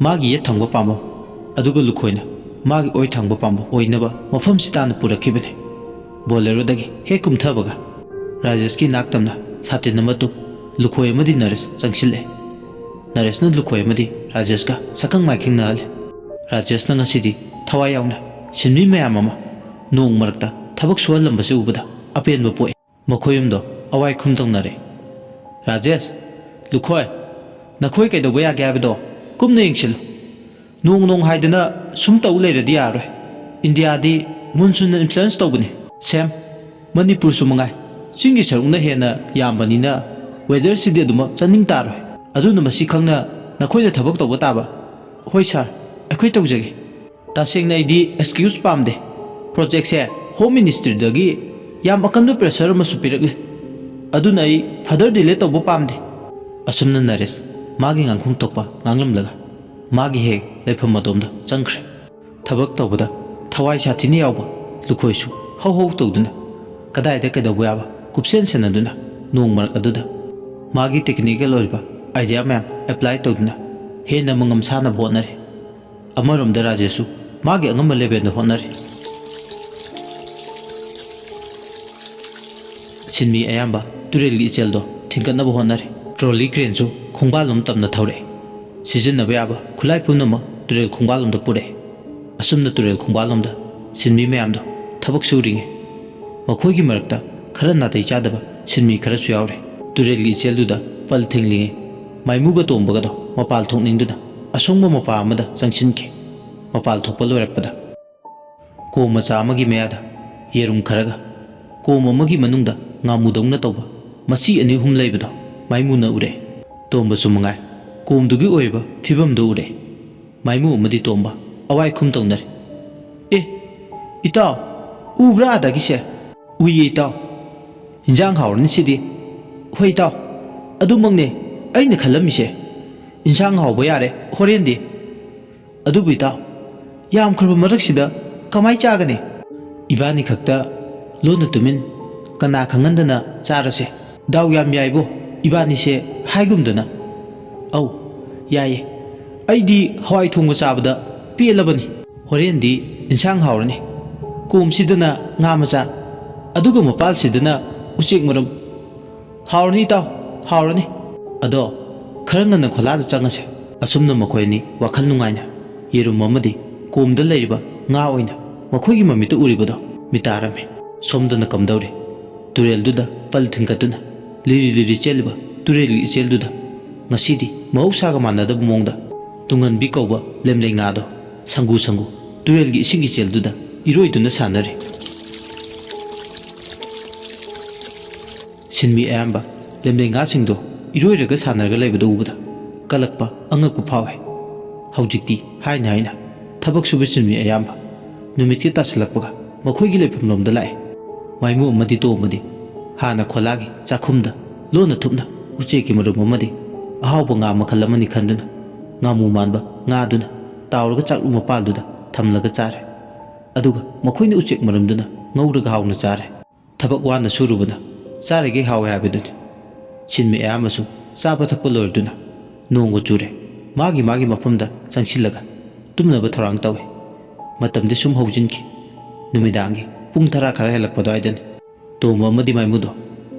ꯃꯥꯒꯤ ꯌꯦꯠ ꯊꯪꯕ ꯄꯥꯝꯕꯝ ꯑꯗꯨꯒ ꯂꯨꯈꯣꯏꯅ ꯃꯥꯒꯤ ꯑꯣꯏ ꯊꯪꯕ ꯄꯥꯝꯕꯝ ꯑꯣꯏꯅꯕ ꯃꯐꯝꯁꯤ ꯇꯥꯟꯅ ꯄꯨꯔꯛꯈꯤꯕꯅꯤ ꯕꯣꯂꯦꯔꯣꯗꯒꯤ ꯍꯦꯛ ꯀꯨꯝꯊꯕꯒ ꯔꯥꯖꯦꯁꯀꯤ ꯅꯥꯛꯇꯝꯅ ꯁꯥꯇꯤꯟ ꯑꯃ ꯇꯨꯞ ꯂꯨꯈꯣꯏ ꯑꯃꯗꯤ ꯅꯔꯦꯁ ꯆꯪꯁꯤꯜꯂꯦ ꯅꯔꯦꯁꯅ ꯂꯨꯈꯣꯏ ꯑꯃꯗꯤ ꯔꯥꯖꯦꯁꯀ ꯁꯛꯈꯪ ꯃꯥꯏꯈꯤꯡꯅꯍꯜꯂꯦ ꯔꯥꯖꯦꯁꯅ ꯉꯁꯤꯗꯤ ꯊꯋꯥꯏ ꯌꯥꯎꯅ ꯁꯤꯟꯃꯤ ꯃꯌꯥꯝ ꯑꯃ ꯅꯣꯡ ꯃꯔꯛꯇ ꯊꯕꯛ ꯁꯨꯍꯜꯂꯝꯕꯁꯤ ꯎꯕꯗ ꯑꯄꯦꯟꯕ ꯄꯣꯛꯏ ꯃꯈꯣꯏꯌꯨꯝꯗꯣ ꯑꯋꯥꯏ ꯈꯨꯝ ꯇꯧꯅꯔꯦ ꯔꯥꯖꯦꯁ ꯂꯨꯈꯣꯏ ꯅꯈꯣꯏ ꯀꯩꯗꯧꯕ ꯌꯥꯒꯦ ꯍꯥꯏꯕꯗꯣ ꯀꯨꯞꯅ ꯌꯦꯡꯁꯤꯜꯂꯨ ꯅꯣꯡ ꯍꯥꯏꯗꯅ ꯁꯨꯝ ꯇꯧ ꯂꯩꯔꯗꯤ ꯌꯥꯔꯣꯏ ꯏꯟꯗꯤꯌꯥꯗꯤ ꯃꯨꯟꯁꯨꯟꯅ ꯏꯟꯐ꯭ꯂꯨꯌꯦꯟꯁ ꯇꯧꯕꯅꯤ ꯁꯦꯝ ꯃꯅꯤꯄꯨꯔꯁꯨ ꯃꯉꯥꯏ ꯆꯤꯡꯒꯤ ꯁꯔꯨꯛꯅ ꯍꯦꯟꯅ ꯌꯥꯝꯕꯅꯤꯅ ꯋꯦꯗꯔꯁꯤꯗꯤ ꯑꯗꯨꯃꯛ ꯆꯠꯅꯤꯡ ꯇꯥꯔꯣꯏ ꯑꯗꯨꯅ ꯃꯁꯤ ꯈꯪꯅ ꯅꯈꯣꯏꯅ ꯊꯕꯛ ꯇꯧꯕ ꯇꯥꯕ ꯍꯣꯏ ꯁꯥꯔ ꯑꯩꯈꯣꯏ ꯇꯧꯖꯒꯦ ꯇꯁꯦꯡꯅ ꯑꯩꯗꯤ ꯑꯦꯛꯁꯀ꯭ꯌꯨꯁ ꯄꯥꯝꯗꯦ ꯄ꯭ꯔꯣꯖꯦꯛꯁꯦ ꯍꯣꯝ ꯃꯤꯅꯤꯁꯇ꯭ꯔꯤꯗꯒꯤ ꯌꯥꯝ ꯑꯀꯟꯕ ꯄ꯭ꯔꯦꯁꯔ ꯑꯃꯁꯨ ꯄꯤꯔꯛꯂꯤ ꯑꯗꯨꯅ ꯑꯩ ꯐꯔꯗꯔ ꯗꯤꯂꯦ ꯇꯧꯕ ꯄꯥꯝꯗꯦ ꯑꯁꯨꯝꯅ ꯅꯔꯦꯁ ꯃꯥꯒꯤ ꯉꯥꯡꯐꯝ ꯊꯣꯛꯄ ꯉꯥꯡꯂꯝꯂꯒ ꯃꯥꯒꯤ ꯍꯦꯛ ꯂꯩꯐꯝ ꯑꯗꯣꯝꯗ ꯆꯪꯈ꯭ꯔꯦ ꯊꯕꯛ ꯇꯧꯕꯗ ꯊꯋꯥꯏ ꯁꯥꯊꯤꯅ ꯌꯥꯎꯕ ꯂꯨꯈꯣꯏꯁꯨ ꯍꯧ ꯍꯧ ꯇꯧꯗꯨꯅ ꯀꯗꯥꯏꯗ ꯀꯩꯗꯧꯕ ꯌꯥꯕ ꯀꯨꯞꯁꯦꯟ ꯁꯦꯟꯅꯗꯨꯅ ꯅꯣꯡ ꯃꯔꯛ ꯑꯗꯨꯗ ꯃꯥꯒꯤ ꯇꯦꯛꯅꯤꯀꯦꯜ ꯑꯣꯏꯕ ꯑꯥꯏꯗꯤꯌꯥ ꯃꯌꯥꯝ ꯑꯦꯄ꯭ꯂꯥꯏ ꯇꯧꯗꯨꯅ ꯍꯦꯟꯅ ꯃꯉꯝ ꯁꯥꯅꯕ ꯍꯣꯠꯅꯔꯤ ꯑꯃꯔꯣꯝꯗ ꯔꯥꯖꯦꯁꯁꯨ ꯃꯥꯒꯤ ꯑꯉꯝꯕ ꯂꯦꯚꯦꯜꯗ ꯍꯣꯠꯅꯔꯤ ꯁꯤꯟꯃꯤ ꯑꯌꯥꯝꯕ ꯇꯨꯔꯦꯜꯒꯤ ꯏꯆꯦꯜꯗꯣ ꯊꯤꯡꯒꯠꯅꯕ ꯍꯣꯠꯅꯔꯤ ꯇ꯭ꯔꯣꯂꯤ ꯀ꯭ꯔꯦꯟꯁꯨ ꯈꯣꯡꯕꯥꯜꯂꯣꯝ ꯇꯝꯅ ꯊꯧꯔꯛꯏ ꯁꯤꯖꯤꯟꯅꯕ ꯌꯥꯕ ꯈꯨꯠꯂꯥꯏ ꯄꯨꯝꯅꯃꯛ ꯇꯨꯔꯦꯜ ꯈꯣꯡꯕꯥꯜꯂꯣꯝꯗ ꯄꯨꯔꯛꯏ ꯑꯁꯨꯝꯅ ꯇꯨꯔꯦꯜ ꯈꯣꯡꯕꯥꯜꯂꯣꯝꯗ ꯁꯤꯟꯃꯤ ꯃꯌꯥꯝꯗꯣ ꯊꯕꯛ ꯁꯨꯔꯤꯉꯩ ꯃꯈꯣꯏꯒꯤ ꯃꯔꯛꯇ ꯈꯔ ꯅꯥꯇꯩ ꯆꯥꯗꯕ ꯁꯤꯟꯃꯤ ꯈꯔꯁꯨ ꯌꯥꯎꯔꯤ ꯇꯨꯔꯦꯜꯒꯤ ꯏꯆꯦꯜꯗꯨꯗ ꯄꯜ ꯊꯤꯡꯂꯤꯉꯩ ꯃꯥꯏꯃꯨꯒ ꯇꯣꯡꯕꯒꯗꯣ ꯃꯄꯥꯜ ꯊꯣꯛꯅꯤꯡꯗꯨꯅ ꯑꯁꯣꯡꯕ ꯃꯄꯥ ꯑꯃꯗ ꯆꯪꯁꯤꯟꯈꯤ ꯃꯄꯥꯜ ꯊꯣꯛꯄ ꯂꯣꯏꯔꯛꯄꯗ ꯀꯣꯝ ꯃꯆꯥ ꯑꯃꯒꯤ ꯃꯌꯥꯗ ꯌꯦꯔꯨꯝ ꯈꯔꯒ ꯀꯣꯝ ꯑꯃꯒꯤ ꯃꯅꯨꯡꯗ ꯉꯥꯃꯨꯗꯧꯅ ꯇꯧꯕ ꯃꯆꯤ ꯑꯅꯤ ꯑꯍꯨꯝ ꯂꯩꯕꯗꯣ ꯃꯥꯏꯃꯨꯅ ꯎꯔꯦ ꯇꯣꯝꯕꯁꯨ ꯃꯉꯥꯏ ꯀꯣꯝꯗꯨꯒꯤ ꯑꯣꯏꯕ ꯐꯤꯕꯝꯗꯨ ꯎꯔꯦ ꯃꯥꯏꯃꯨ ꯑꯃꯗꯤ ꯇꯣꯝꯕ ꯑꯋꯥꯏ ꯈꯨꯝ ꯇꯧꯅꯔꯤ ꯑꯦ ꯏꯇꯥꯎ ꯎꯕ꯭ꯔꯥ ꯑꯗꯒꯤꯁꯦ ꯎꯏꯌꯦ ꯏꯇꯥꯎ ꯏꯟꯖꯥꯡ ꯍꯥꯎꯔꯅꯤ ꯁꯤꯗꯤ ꯍꯣꯏ ꯏꯇꯥꯎ ꯑꯗꯨꯃꯛꯅꯦ ꯑꯩꯅ ꯈꯜꯂꯝꯃꯤꯁꯦ ꯏꯟꯁꯥꯡ ꯍꯥꯎꯕ ꯌꯥꯔꯦ ꯍꯣꯔꯦꯟꯗꯤ ꯑꯗꯨꯕꯨ ꯏꯇꯥꯎ ꯌꯥꯝꯈ꯭ꯔꯕ ꯃꯔꯛꯁꯤꯗ ꯀꯃꯥꯏ ꯆꯥꯒꯅꯤ ꯏꯕꯥꯅꯤ ꯈꯛꯇ ꯂꯣꯟꯅ ꯇꯨꯃꯤꯟ ꯀꯅꯥ ꯈꯪꯍꯟꯗꯅ ꯆꯥꯔꯁꯦ ꯗꯥꯎ ꯌꯥꯝ ꯌꯥꯏꯕꯣ ꯏꯕꯥꯅꯤꯁꯦ ꯍꯥꯏꯒꯨꯝꯗꯅ ꯑꯧ ꯌꯥꯏꯌꯦ ꯑꯩꯗꯤ ꯍꯋꯥꯏ ꯊꯣꯡꯕ ꯆꯥꯕꯗ ꯄꯦꯜꯂꯕꯅꯤ ꯍꯣꯔꯦꯟꯗꯤ ꯏꯟꯁꯥꯡ ꯍꯥꯎꯔꯅꯤ ꯀꯣꯝꯁꯤꯗꯅ ꯉꯥ ꯃꯆꯥ ꯑꯗꯨꯒ ꯃꯄꯥꯜꯁꯤꯗꯅ ꯎꯆꯦꯛ ꯃꯔꯨꯝ ꯍꯥꯎꯔꯅꯤ ꯏꯇꯥꯎ ꯍꯥꯎꯔꯅꯤ ꯑꯗꯣ ꯈꯔ ꯉꯟꯅ ꯈꯣꯂꯥꯗ ꯆꯪꯉꯁꯦ ꯑꯁꯨꯝꯅ ꯃꯈꯣꯏ ꯑꯅꯤ ꯋꯥꯈꯜ ꯅꯨꯡꯉꯥꯏꯅ ꯌꯦꯔꯨꯝ ꯑꯃꯗꯤ ꯀꯣꯝꯗ ꯂꯩꯔꯤꯕ ꯉꯥ ꯑꯣꯏꯅ ꯃꯈꯣꯏꯒꯤ ꯃꯃꯤꯠꯇ ꯎꯔꯤꯕꯗꯣ ꯃꯤꯇꯥꯔꯝꯃꯤ ꯁꯣꯝꯗꯅ ꯀꯝꯗꯧꯔꯤ ꯇꯨꯔꯦꯜꯗꯨꯗ ꯄꯜ ꯊꯤꯡꯀꯠꯇꯨꯅ ꯂꯤꯔꯤ ꯂꯤꯔꯤ ꯆꯦꯜꯂꯤꯕ ꯇꯨꯔꯦꯜꯒꯤ ꯏꯆꯦꯜꯗꯨꯗ ꯉꯁꯤꯗꯤ ꯃꯍꯧꯁꯥꯒ ꯃꯥꯟꯅꯗꯕ ꯃꯑꯣꯡꯗ ꯇꯨꯡꯍꯟꯕꯤ ꯀꯧꯕ ꯂꯦꯝꯂꯩ ꯉꯥꯗꯣ ꯁꯪꯒꯨ ꯁꯪꯒꯨ ꯇꯨꯔꯦꯜꯒꯤ ꯏꯁꯤꯡ ꯏꯆꯦꯜꯗꯨꯗ ꯏꯔꯣꯏꯗꯨꯅ ꯁꯥꯟꯅꯔꯤ ꯁꯤꯟꯃꯤ ꯑꯌꯥꯝꯕ ꯂꯦꯝꯂꯩ ꯉꯥꯁꯤꯡꯗꯣ ꯏꯔꯣꯏꯔꯒ ꯁꯥꯟꯅꯔꯒ ꯂꯩꯕꯗꯨ ꯎꯕꯗ ꯀꯜꯂꯛꯄ ꯑꯉꯛꯄ ꯐꯥꯎꯋꯦ ꯍꯧꯖꯤꯛꯇꯤ ꯍꯥꯏꯅ ꯍꯥꯏꯅ ꯊꯕꯛ ꯁꯨꯕ ꯁꯤꯟꯃꯤ ꯑꯌꯥꯝꯕ ꯅꯨꯃꯤꯠꯀꯤ ꯇꯥꯁꯤꯜꯂꯛꯄꯒ ꯃꯈꯣꯏꯒꯤ ꯂꯩꯐꯝꯂꯣꯝꯗ ꯂꯥꯛꯑꯦ ꯃꯥꯏꯃꯨ ꯑꯃꯗꯤ ꯇꯣꯝꯕꯗꯤ ꯍꯥꯟꯅ ꯈꯣꯂꯥꯒꯤ ꯆꯥꯛꯈꯨꯝꯗ ꯂꯣꯟꯅ ꯊꯨꯞꯅ ꯎꯆꯦꯛꯀꯤ ꯃꯔꯨꯝ ꯑꯃꯗꯤ ꯑꯍꯥꯎꯕ ꯉꯥ ꯃꯈꯜ ꯑꯃꯅꯤ ꯈꯟꯗꯨꯅ ꯉꯥꯃꯨ ꯃꯥꯟꯕ ꯉꯥꯗꯨꯅ ꯇꯥꯎꯔꯒ ꯆꯥꯛꯂꯨ ꯃꯄꯥꯜꯗꯨꯗ ꯊꯝꯂꯒ ꯆꯥꯔꯦ ꯑꯗꯨꯒ ꯃꯈꯣꯏꯅ ꯎꯆꯦꯛ ꯃꯔꯨꯝꯗꯨꯅ ꯉꯧꯔꯒ ꯍꯥꯎꯅ ꯆꯥꯔꯦ ꯊꯕꯛ ꯋꯥꯅ ꯁꯨꯔꯨꯕꯅ ꯆꯥꯔꯤꯈꯩ ꯍꯥꯎꯋꯦ ꯍꯥꯏꯕꯗꯨꯅꯤ ꯁꯤꯟꯃꯤ ꯑꯌꯥꯝꯕꯁꯨ ꯆꯥꯕ ꯊꯛꯄ ꯂꯣꯏꯔꯗꯨꯅ ꯅꯣꯡꯒ ꯆꯨꯔꯦ ꯃꯥꯒꯤ ꯃꯐꯝꯗ ꯆꯪꯁꯤꯜꯂꯒ ꯇꯨꯝꯅꯕ ꯊꯧꯔꯥꯡ ꯇꯧꯏ ꯃꯇꯝꯗꯤ ꯁꯨꯝ ꯍꯧꯖꯤꯟꯈꯤ ꯅꯨꯃꯤꯗꯥꯡꯒꯤ ꯄꯨꯡ 10 ꯈꯔ ꯍꯦꯜꯂꯛꯄ ꯑꯗꯨꯋꯥꯏꯗꯅꯤ ꯇꯣꯝꯕ ꯑꯃꯗꯤ ꯃꯥꯏꯃꯨꯗꯣ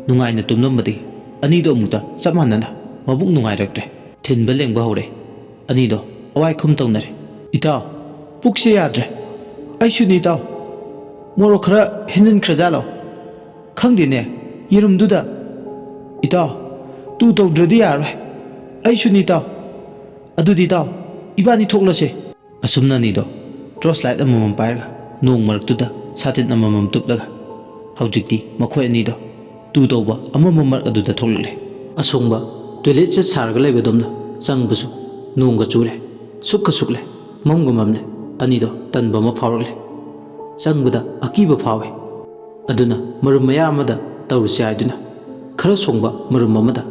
ꯅꯨꯡꯉꯥꯏꯅ ꯇꯨꯝꯂꯝꯕꯗꯒꯤ ꯑꯅꯤꯗꯣ ꯑꯃꯨꯛꯇ ꯆꯞ ꯃꯥꯟꯅꯅ ꯃꯕꯨꯛ ꯅꯨꯡꯉꯥꯏꯔꯛꯇ꯭ꯔꯦ ꯊꯤꯟꯕ ꯂꯦꯡꯕ ꯍꯧꯔꯦ ꯑꯅꯤꯗꯣ ꯑꯋꯥꯏꯈꯨꯝ ꯇꯧꯅꯔꯦ ꯏꯇꯥꯎ ꯄꯨꯛꯁꯦ ꯌꯥꯗ꯭ꯔꯦ ꯑꯩꯁꯨꯅꯤ ꯏꯇꯥꯎ ꯃꯣꯔꯣꯛ ꯈꯔ ꯍꯦꯟꯖꯤꯟꯈ꯭ꯔꯖꯥꯠꯂꯣ ꯈꯪꯗꯦꯅꯦ ꯌꯦꯔꯨꯝꯗꯨꯗ ꯏꯇꯥꯎ ꯇꯨ ꯇꯧꯗ꯭ꯔꯗꯤ ꯌꯥꯔꯣꯏ ꯑꯩꯁꯨꯅꯤ ꯏꯇꯥꯎ ꯑꯗꯨꯗꯤ ꯏꯇꯥꯎ ꯏꯕꯥꯅꯤ ꯊꯣꯛꯂꯁꯦ ꯑꯁꯨꯝꯅ ꯑꯅꯤꯗꯣ ꯇꯣꯔꯆ ꯂꯥꯏꯠ ꯑꯃꯃꯝ ꯄꯥꯏꯔꯒ ꯅꯣꯡ ꯃꯔꯛꯇꯨꯗ ꯁꯥꯇꯤꯟ ꯑꯃꯃꯝ ꯇꯨꯞꯂꯒ ꯍꯧꯖꯤꯛꯇꯤ ꯃꯈꯣꯏ ꯑꯅꯤꯗꯣ ꯇꯨ ꯇꯧꯕ ꯑꯃꯝꯕ ꯃꯔꯛ ꯑꯗꯨꯗ ꯊꯣꯛꯂꯛꯂꯦ ꯑꯁꯣꯡꯕ ꯇꯣꯏꯂꯦꯠ ꯁꯦꯠ ꯁꯥꯔꯒ ꯂꯩꯕꯗꯣꯝꯅ ꯆꯪꯕꯁꯨ ꯅꯣꯡꯒ ꯆꯨꯔꯦ ꯁꯨꯛꯀ ꯁꯨꯛꯂꯦ ꯃꯝꯒ ꯃꯝꯂꯦ ꯑꯅꯤꯗꯣ ꯇꯟꯕ ꯑꯃ ꯐꯥꯎꯔꯛꯂꯦ ꯆꯪꯕꯗ ꯑꯀꯤꯕ ꯐꯥꯎꯋꯦ ꯑꯗꯨꯅ ꯃꯔꯨꯝ ꯃꯌꯥ ꯑꯃꯗ ꯇꯧꯔꯨꯁꯦ ꯍꯥꯏꯗꯨꯅ ꯈꯔ ꯁꯣꯡꯕ ꯃꯔꯨꯝ ꯑꯃꯗ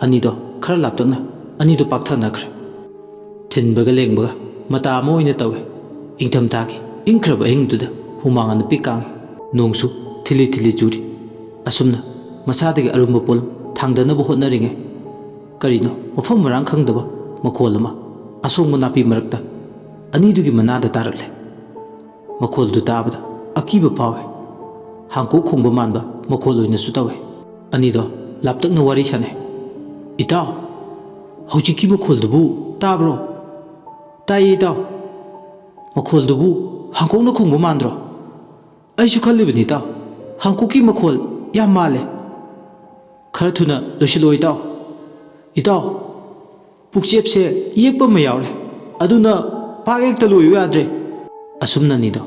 ꯑꯅꯤꯗꯣ ꯈꯔ ꯂꯥꯞꯇꯛꯅ ꯑꯅꯤꯗꯣ ꯄꯥꯛꯊꯅꯈ꯭ꯔꯦ ꯊꯤꯟꯕꯒ ꯂꯦꯡꯕꯒ ꯃꯇꯥ ꯑꯃ ꯑꯣꯏꯅ ꯇꯧꯋꯦ ꯏꯪꯊꯝꯊꯥꯒꯤ ꯏꯪꯈ꯭ꯔꯕ ꯑꯍꯤꯡꯗꯨꯗ ꯍꯨꯃꯥꯡ ꯑꯅ ꯄꯤꯛ ꯀꯥꯡꯉꯤ ꯅꯣꯡꯁꯨ ꯊꯤꯜꯂꯤ ꯊꯤꯜꯂꯤ ꯆꯨꯔꯤ ꯑꯁꯨꯝꯅ ꯃꯁꯥꯗꯒꯤ ꯑꯔꯨꯝꯕ ꯄꯣꯠꯂꯨꯝ ꯊꯥꯡꯗꯅꯕ ꯍꯣꯠꯅꯔꯤꯉꯩ ꯀꯔꯤꯅꯣ ꯃꯐꯝ ꯃꯔꯥꯡ ꯈꯪꯗꯕ ꯃꯈꯣꯜ ꯑꯃ ꯑꯁꯣꯡꯕ ꯅꯥꯄꯤ ꯃꯔꯛꯇ ꯑꯅꯤꯗꯨꯒꯤ ꯃꯅꯥꯗ ꯇꯥꯔꯛꯂꯦ ꯃꯈꯣꯜꯗꯨ ꯇꯥꯕꯗ ꯑꯀꯤꯕ ꯐꯥꯎꯋꯦ ꯍꯥꯡꯀꯣꯛ ꯈꯣꯡꯕ ꯃꯥꯟꯕ ꯃꯈꯣꯜ ꯑꯣꯏꯅꯁꯨ ꯇꯧꯋꯦ ꯑꯅꯤꯗꯣ ꯂꯥꯞꯇꯛꯅ ꯋꯥꯔꯤ ꯁꯥꯟꯅꯩ ꯏꯇꯥꯎ ꯍꯧꯖꯤꯛꯀꯤ ꯃꯈꯣꯜꯗꯨꯕꯨ ꯇꯥꯕ꯭ꯔꯣ ꯇꯥꯏꯌꯦ ꯏꯇꯥꯎ ꯃꯈꯣꯜꯗꯨꯕꯨ ꯍꯥꯡꯀꯣꯛꯅ ꯈꯣꯡꯕ ꯃꯥꯟꯗ꯭ꯔꯣ ꯑꯩꯁꯨ ꯈꯜꯂꯤꯕꯅꯤ ꯏꯇꯥꯎ ꯍꯥꯡꯀꯣꯛꯀꯤ ꯃꯈꯣꯜ ꯌꯥꯝ ꯃꯥꯜꯂꯦ ꯈꯔ ꯊꯨꯅ ꯂꯣꯏꯁꯤꯜꯂꯣ ꯏꯇꯥꯎ ꯏꯇꯥꯎ ꯄꯨꯛꯆꯦꯞꯁꯦ ꯌꯦꯛꯄ ꯑꯃ ꯌꯥꯎꯔꯦ ꯑꯗꯨꯅ ꯄꯥꯛ ꯍꯦꯛꯇ ꯂꯣꯏꯌꯨ ꯌꯥꯗ꯭ꯔꯦ ꯑꯁꯨꯝꯅꯅꯤꯗꯣ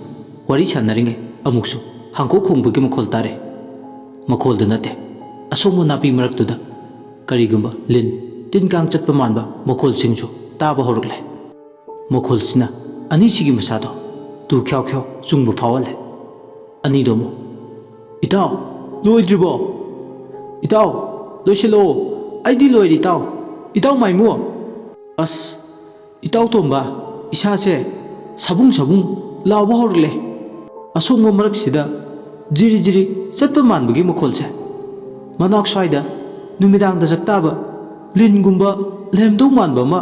ꯋꯥꯔꯤ ꯁꯥꯟꯅꯔꯤꯉꯩ ꯑꯃꯨꯛꯁꯨ ꯍꯥꯡꯀꯣꯛ ꯈꯣꯡꯕꯒꯤ ꯃꯈꯣꯜ ꯇꯥꯔꯦ ꯃꯈꯣꯜꯗꯨ ꯅꯠꯇꯦ ꯑꯁꯣꯡꯕ ꯅꯥꯄꯤ ꯃꯔꯛꯇꯨꯗ ꯀꯔꯤꯒꯨꯝꯕ ꯂꯤꯟ ꯇꯤꯟ ꯀꯥꯡ ꯆꯠꯄ ꯃꯥꯟꯕ ꯃꯈꯣꯜꯁꯤꯡꯁꯨ ꯇꯥꯕ ꯍꯧꯔꯛꯂꯦ ꯃꯈꯣꯜꯁꯤꯅ ꯑꯅꯤꯁꯤꯒꯤ ꯃꯁꯥꯗꯣ ꯇꯨ ꯈ꯭ꯌꯥꯎ ꯈ꯭ꯌꯥꯎ ꯆꯨꯡꯕ ꯐꯥꯎꯍꯜꯂꯦ ꯑꯅꯤꯗꯣ ꯑꯃꯨꯛ ꯏꯇꯥꯎ ꯂꯣꯏꯗ꯭ꯔꯤꯕꯣ ꯏꯇꯥꯎ ꯂꯣꯏꯁꯤꯜꯂꯛꯑꯣ ꯑꯩꯗꯤ ꯂꯣꯏꯔꯦ ꯏꯇꯥꯎ ꯏꯇꯥꯎ ꯃꯥꯏꯃꯨ ꯑꯁ ꯏꯇꯥꯎ ꯇꯣꯝꯕ ꯏꯁꯥꯁꯦ ꯁꯥꯕꯨꯡ ꯁꯥꯕꯨꯡ ꯂꯥꯎꯕ ꯍꯧꯔꯛꯂꯦ ꯑꯁꯣꯡꯕ ꯃꯔꯛꯁꯤꯗ ꯖꯤꯔꯤ ꯖꯤꯔꯤ ꯆꯠꯄ ꯃꯥꯟꯕꯒꯤ ꯃꯈꯣꯜꯁꯦ ꯃꯅꯥꯛ ꯁ꯭ꯋꯥꯏꯗ ꯅꯨꯃꯤꯗꯥꯡꯗ ꯆꯛꯇꯥꯕ ꯂꯤꯟꯒꯨꯝꯕ ꯂꯩꯔꯝꯗꯧ ꯃꯥꯟꯕ ꯑꯃ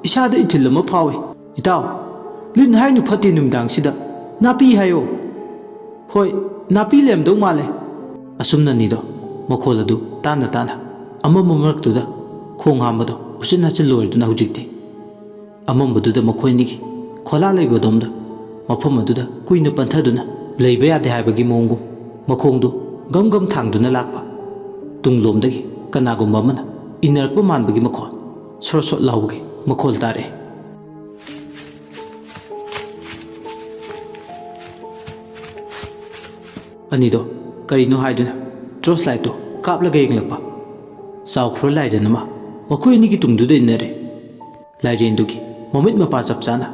ꯏꯁꯥꯗ ꯏꯊꯤꯜ ꯑꯃ ꯐꯥꯎꯏ ꯏꯇꯥꯎ ꯂꯤꯟ ꯍꯥꯏꯅꯨ ꯐꯠꯇꯦ ꯅꯨꯃꯤꯗꯥꯡꯁꯤꯗ ꯅꯥꯄꯤ ꯍꯥꯏꯌꯣ ꯍꯣꯏ ꯅꯥꯄꯤ ꯂꯩꯔꯝꯗꯧ ꯃꯥꯜꯂꯦ ꯑꯁꯨꯝꯅꯅꯤꯗꯣ ꯃꯈꯣꯜ ꯑꯗꯨ ꯇꯥꯅ ꯇꯥꯅ ꯑꯃꯝꯕ ꯃꯔꯛꯇꯨꯗ ꯈꯣꯡ ꯍꯥꯝꯕꯗꯣ ꯎꯆꯤꯟ ꯅꯥꯆꯤꯟ ꯂꯣꯏꯔꯗꯨꯅ ꯍꯧꯖꯤꯛꯇꯤ ꯑꯃꯝꯕꯗꯨꯗ ꯃꯈꯣꯏꯅꯤꯒꯤ ꯈꯣꯂꯥ ꯂꯩꯕꯗꯣꯝꯗ ꯃꯐꯝ ꯑꯗꯨꯗ ꯀꯨꯏꯅ ꯄꯟꯊꯗꯨꯅ ꯂꯩꯕ ꯌꯥꯗꯦ ꯍꯥꯏꯕꯒꯤ ꯃꯑꯣꯡꯒꯨꯝ ꯃꯈꯣꯡꯗꯨ ꯒꯝ ꯒꯝ ꯊꯥꯡꯗꯨꯅ ꯂꯥꯛꯄ ꯇꯨꯡꯂꯣꯝꯗꯒꯤ ꯀꯅꯥꯒꯨꯝꯕ ꯑꯃꯅ ꯏꯟꯅꯔꯛꯄ ꯃꯥꯟꯕꯒꯤ ꯃꯈꯣꯜ ꯁꯣꯔ ꯁꯣꯠ ꯂꯥꯎꯕꯒꯤ ꯃꯈꯣꯜ ꯇꯥꯔꯛꯑꯦ ꯑꯅꯤꯗꯣ ꯀꯔꯤꯅꯣ ꯍꯥꯏꯗꯨꯅ ꯇꯣꯔꯆ ꯂꯥꯏꯠꯇꯣ ꯀꯥꯞꯂꯒ ꯌꯦꯡꯂꯛꯄ ꯆꯥꯎꯈ꯭ꯔꯕ ꯂꯥꯏꯔꯦꯟ ꯑꯃ ꯃꯈꯣꯏ ꯑꯅꯤꯒꯤ ꯇꯨꯡꯗꯨꯗ ꯏꯟꯅꯔꯦ ꯂꯥꯏꯔꯦꯟꯗꯨꯒꯤ ꯃꯃꯤꯠ ꯃꯄꯥ ꯆꯞ ꯆꯥꯅ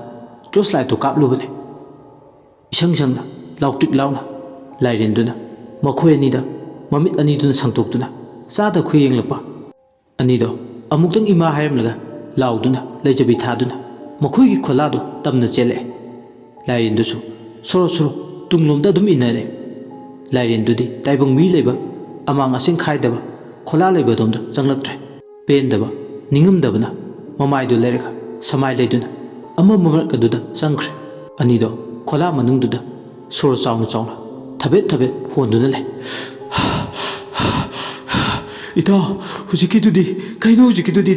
ꯇꯣꯔꯆ ꯂꯥꯏꯠꯇꯣ ꯀꯥꯞꯂꯨꯕꯅꯦ ꯏꯁꯪ ꯁꯪꯅ ꯂꯥꯎꯇ꯭ꯔꯤꯛ ꯂꯥꯎꯅ ꯂꯥꯏꯔꯦꯟꯗꯨꯅ ꯃꯈꯣꯏ ꯑꯅꯤꯗ ꯃꯃꯤꯠ ꯑꯅꯤꯗꯨꯅ ꯁꯪꯇꯣꯛꯇꯨꯅ ꯆꯥꯗ ꯈꯨꯌꯦꯡꯂꯛꯄ ꯑꯅꯤꯗꯣ ꯑꯃꯨꯛꯇꯪ ꯏꯃꯥ ꯍꯥꯏꯔꯝꯂꯒ ꯂꯥꯎꯗꯨꯅ ꯂꯩꯖꯕꯤ ꯊꯥꯗꯨꯅ ꯃꯈꯣꯏꯒꯤ ꯈꯣꯂꯥꯗꯣ ꯇꯝꯅ ꯆꯦꯜꯂꯛꯑꯦ ꯂꯥꯏꯔꯦꯟꯗꯨꯁꯨ ꯁꯣꯔꯣ ꯁꯣꯔꯣ ꯇꯨꯡꯂꯣꯝꯗ ꯑꯗꯨꯝ ꯏꯟꯅꯔꯦ ꯂꯥꯏꯔꯦꯟꯗꯨꯗꯤ ꯇꯥꯏꯕꯪ ꯃꯤ ꯂꯩꯕ ꯑꯃꯥꯡ ꯑꯁꯦꯡ ꯈꯥꯏꯗꯕ ꯈꯣꯂꯥ ꯂꯩꯕꯗꯣꯝꯗ ꯆꯪꯂꯛꯇ꯭ꯔꯦ ꯄꯦꯟꯗꯕ ꯅꯤꯡꯉꯝꯗꯕꯅ ꯃꯃꯥꯏꯗꯨ ꯂꯩꯔꯒ ꯁꯃꯥꯏ ꯂꯩꯗꯨꯅ ꯑꯃꯝꯕ ꯃꯔꯛ ꯑꯗꯨꯗ ꯆꯪꯈ꯭ꯔꯦ ꯑꯅꯤꯗꯣ खोला मनुंगदुदा सोर चाउना चाउना थबेत थबेत होंदुना ले इताव हुजिकिदुदी कइनो हुजिकिदुदी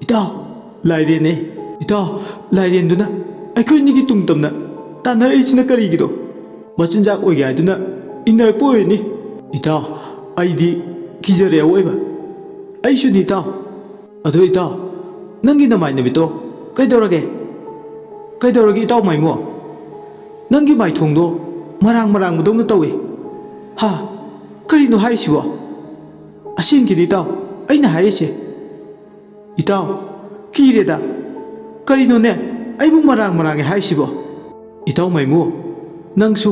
इताव लाइरेने इताव लाइरेंदुना अखोइनिगी तुंगतमना तानरइसिना करिगिदो मचिनजाक ओइगे हाइदुना इनरपो ओइनी इताव आइदी किजरे ओइबा आइसुनी इताव अदो इताव नंगी नमाइ नबितो कइदौरगे इताव माइमो नंगी माइथोंदो मरांग मरांग बदौना तौवे हा करिनो हाइसिबो असिंगिदि इताव अइना हाइरिसे इताव किरेदा करिनोने अइबु मरांग मरांगे हाइसिबो इताव माइमो नंगसु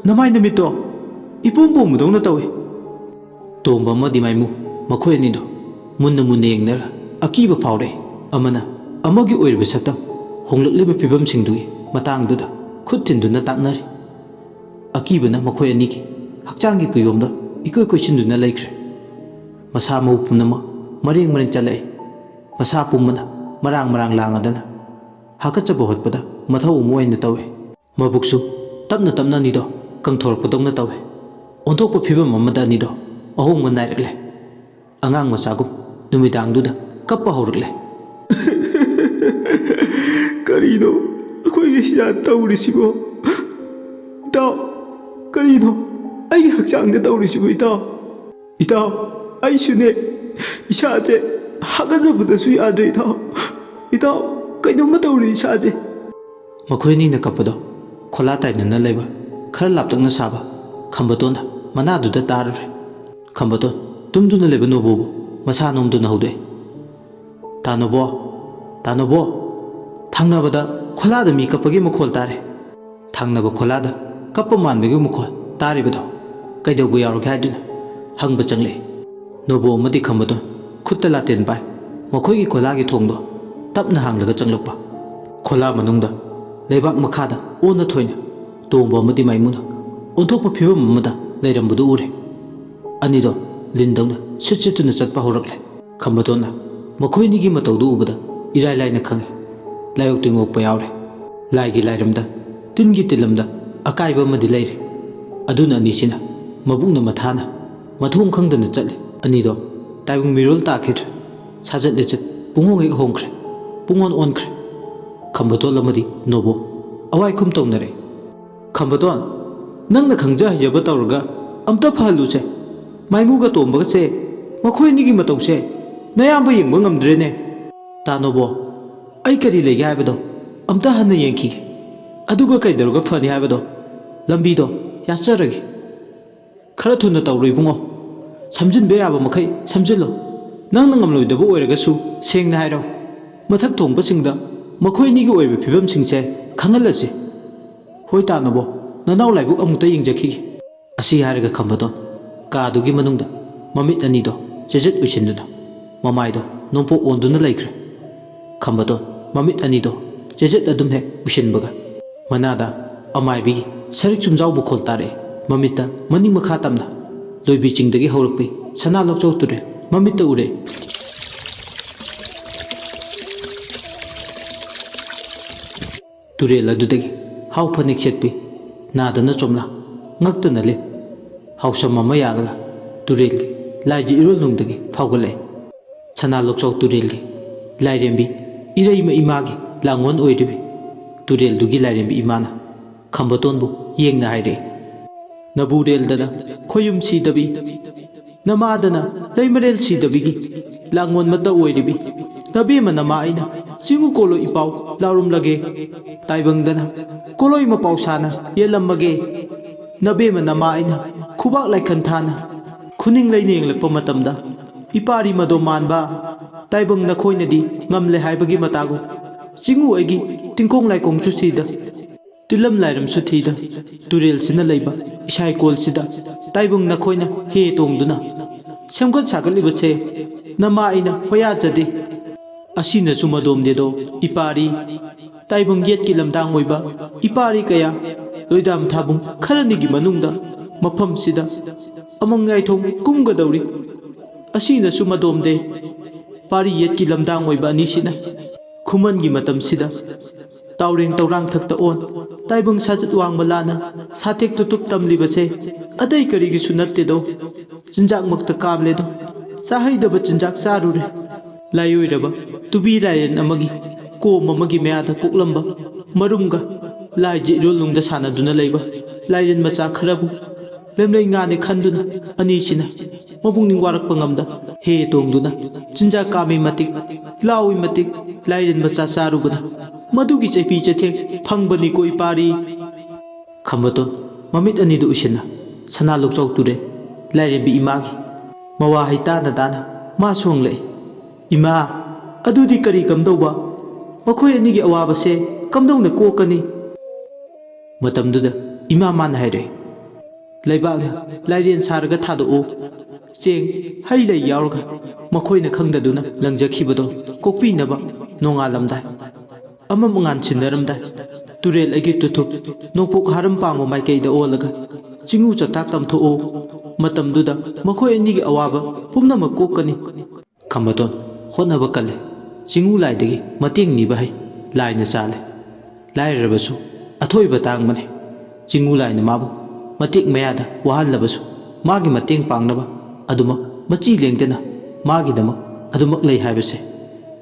नमाइ नमितो इपोंबोम बदौना तौवे तोंबा मदि माइमु मखोय अनिदो मुन्ना मुन्ना येंगनरा अकीबा फावरे अमना अमगी ओइरबे सतम होंगलक्लिबा फिबम सिंगदुगी मतंगदुदा खुद थिंदुना ताकनरी अकीबना मखोय अनिगी हक्चांगी कुयोमदा इकोय कोइसिनदुना लैख्रे मसा मौ पुनम मरेंग मरेंग चले मसा पुमना मरांग मरांग लांगदना हाकचबो होतपदा मथौ मोयन तवे मबुक्सु तपना तपना निदो कंथोरपदौना तवे ओंथोकपा फिबम अमदा निदो अहोंग नाइरकले अंगांग मसागु नुमिदांगदुदा कप्पा हौरकले करिनो अखोइगे सिया तौरिसिबो इताव करिनो अइगे हक्चांगदे तौरिसिबो इताव आइसुने इसाजे हागजबदसु यादे इताव कइनोमा तौरि इसाजे मखोइनी न कपदो खोला ताइनना लेबा खर लापतंगना साबा खंबतोन मनादुदा ताररे खंबतोन तुमदुना लेबा नोबोबो मसा नोमदुना हौदे तानोबो थांनाबदा खोलादा मी कपगे मखोल तारे थांनाबा खोलादा कप मानबगे मखोल तारिबदो कइदौबो यावरगे हाइदुना हंब चंगले नोबो अमदि खंबतोन खुत्ता लातेन पाइ मखोइगी खोलागी थोंदो तपना हांगलगा चंगलक्पा खोला मनुंगदा लेबाक मखादा ओना थोइना तोंबा अमदि माइमुना ओंथोकपा फिबम अमदा लेरमबदु उरे अनिदो लिंदौना सिटसिटुना चटपा हौरकले खंबतोना मखोइनिगी मतौदु उबदा इराय लाइना खंगे लायोक तिंगोकपा यावरे लाइगी लाइरमदा तिनगी तिलमदा अकाइबा अमदि लेरे अदुना अनिसिना मबुंगना मथाना मथोंग खंगदना चले अनिदो ताइबुंग मिरोल ताखिद्रे साजत लेचत पुंगोंगे होंख्रे पुंगोन ओनख्रे खंबतोन अमदि नोबो अवाइ खुम तौनरे खंबतोन नंगना खंगजा हजब तौरगा अमता फहलुसे माइमुगा तोंबगसे मखोइनिगी मतौसे नयाम्बा येंबा ngamdrene तानोबो आई करी लेगे हाइबदो अमता हन्ना येंखिगे अदुगा कइदरुगा फनि हाइबदो लंबीदो याचरगे खरा थुना तौरो इबुंगो समजिनबे याबा मखै समजिलो नंगना ngamloidaba ओइरगसु सेंगना हाइरो मथक थोंबसिंगदा मखोइनिगी ओइबे फिबमसिंगसे खंगलसे होय तानोबो ननाव लाइबुक अमुक्ता येंजखिगे असी हारगा खंबदो कादुगी मनुंगदा ममित अनिदो चेजेत उसिनदुना ममाइदो नोंपो ओंदुना लैख्रे खंबदो ममित अनिदो चेजेत अदुम हे उसिनबगा मनादा अमाइबी सरिक चुमजाव बुखोल तारे ममिता मनी मखा तमना लोइबी चिंगदगी हौरकपी सना लोकचौ तुरे ममिता उरे तुरेल अदुदगी हाउ फनिक सेटपी नादना चोमला ngakतना ले हाउसम अमा यागला तुरेलगी लाइजी इरोल नुंगदगी फाउगले सना लोकचौ तुरेलगी लाइरेंबी इरैमा इमागी लांगोन ओइरिबी तुरेलदुगी लाइरेंबी इमाना खंबतोनबु येंगना हाइरे नबुरेलदना खोयुम सीदबी नमादना लैमरेल सीदबीगी लांगोन मता ओइरिबी नबेमा नमा आइना चिंगु कोलो इपाउ लारुम लगे ताइबंगदना कोलोइ मपाउ साना येलम्मगे नबेमा नमा आइना खुबाक लाइखन थाना खुनिंग लैने येंगलकपा मतमदा इपारी मदो मानबा ताइबंग नखोइनदी ngamle हाइबगी मतागु चिंगु अइगी तिंकोंग लाइकोंग सुसीदा तिलम लाइरम सुथीदा तुरेल सिना लैबा इसाई कोल सिदा ताइबंग नखोइना हे तोंगदुना सेमगत सागलिबसे नमा आइना होया जदे असिना सुमदोमदेदो इपारी ताइबंग येत की लमदांग ओइबा इपारी कया लोइदाम थाबुंग खरनिगी मनुंगदा मफम सिदा अमंगाइ थोंग कुमगदौरी असिना सुमदोमदे पारी येत की लमदांग ओइबा अनिसिना खुमन की मतम सिदा ताउरेंग तौरांग थक्ता ओन ताइबंग साजत वांग लाना साथेक तुतुप तमलीबसे अदई करीगिसु नत्तेदो चिंजाक मक्त कामलेदो चाहैदब चिंजाक चारुरे लायोइरब तुबी लायन अमगी कोम अमगी मयादा कोकलंबा मरुमगा लाइजे इरोलुंगदा सानादुना लैबा लाइरेन मचा खरबु लेमलै ngaने खंदुना अनीसिना मबुंगनिंग वारकपा ngamda हे तोंगदुना चिंजा कामी मतिक लाउई मतिक लाइरेन मचा चारुबना मधुगी चैपी चथे फंगबनी कोई पारी खमबतोन ममित अनिदु उसिना सना लोकचौ तुरे लाइरेबी इमागी मवा हैताना दाना मा सोंगले इमा अदुदी करी कमदौबा मखोय अनिगी अवाबसे कमदौना कोकनी मतमदुदा इमा मान हायरे लैबागना लाइरेन सारगा थादो चेंग हई लै यावरगा मखोयना खंगददुना लंजखिबदो कोकपीनबा नोंगालमदा अमा मंगान छिनरमदा तुरेल अगी तुथुप नोंपोक हारम पांगो माइकैदा ओलगा चिंगु चक्ताक तमथो मतमदुदा मखोय अनिगी अवाबा पुमनम कोकनी खमतोन होनबा कले चिंगु लाइदगी मतेंग निबा है लाइना चाले लाइरबसु अथोइबा तांगमने चिंगु लाइना माबु मतेक मयादा वहालबसु मागी मतेंग पांगनबा अदुमा मची लेंगदना मागीदमक अदुमक लೈ हाइबसे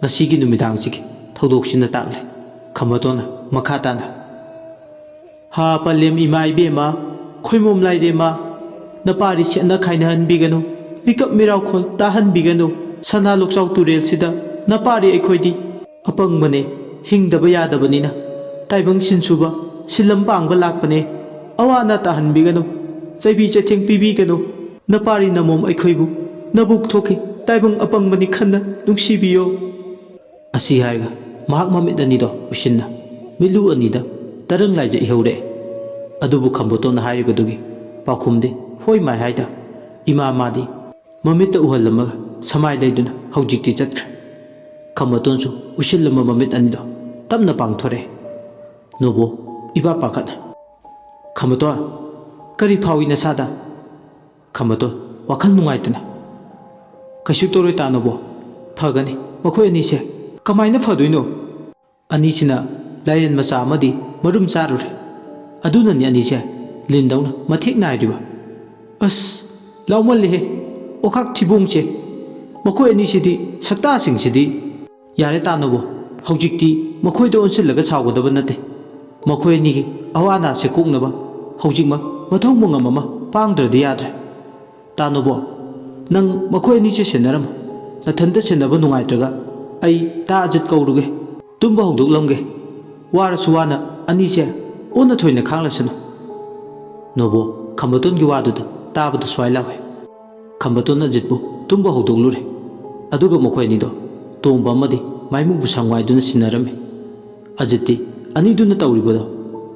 ngasiगी नुमिदांगसिगी थौदोक्सिना ताकले खमतोना मखाताना हा पल्लेम इमा इबेमा खोइमोम लाइरेमा नपारी सेना खाइना हनबिगनो पिकअप मिराव खोल ताहनबिगनो सना लोकचाव तुरेल सिदा नपारी अखोइदी अपंगमने हिंगदबा यादबनिना ताइबंग सिनसुबा सिलम पांगबा लाकपने अवाना ताहनबिगनो चैबी चथेंग पिबिगनो नपारी नमोम अखोइबु नबुक थोके ताइबंग अपंगमनि खन्ना नुंसिबियो असी हायगा महाक ममित अनिदो उसिन्ना मिलु अनिदा तरंग लाइजे इहौरे अदुबु खंबोतोन हाइबदुगी पाखुमदे होय माय हाइदा इमा मादी ममित उहलमग समाय लेदुना हौजिक्ति चतख्रे खंबोतोनसु उसिल्लम ममित अनिदो तमना पांगथोरे नोबो इबा पाखना खंबोतो करी फावी नसादा खंबोतो वखल नुंगाइतना कशु तोरोय तानबो फगनी मखोय अनिसे कमाइना फदुइनो अनिसिना लाइरेन मचा अमदी मरुम चारुरे अदुननि अनिसे लिंदौना मथेक नाइरिबा अस लाउमल्लेहे ओखाक थिबोंचे मखोय अनिसिदी सक्ता सिंगसिदी यारे तानबो हौजिक्ति मखोयदो ओनसिलगा सावगदबा नते मखोय अनिगी अवाना से कोकनबा हौजिकमा मथौ मंगममा पांगद्रदि याद्रे तानबो नंग मखोय अनिसे सेनरम नथंद सेनबा नुंगाइत्रगा आई ताजत कौरुगे तुम्बा हौदोकलमगे वारसु वाना अनिसे ओना थोइना खांगलसनो नोबो खंबतोनगी वादुदा ताबदा स्वाइलावे खंबतोन अजितबु तुम्बा हौदोकलुरे अदुगा मखोय अनिदो तोंबा अमदी माइमुबु संवाइदुना सिनरमे अजितति अनिदुना तौरिबदो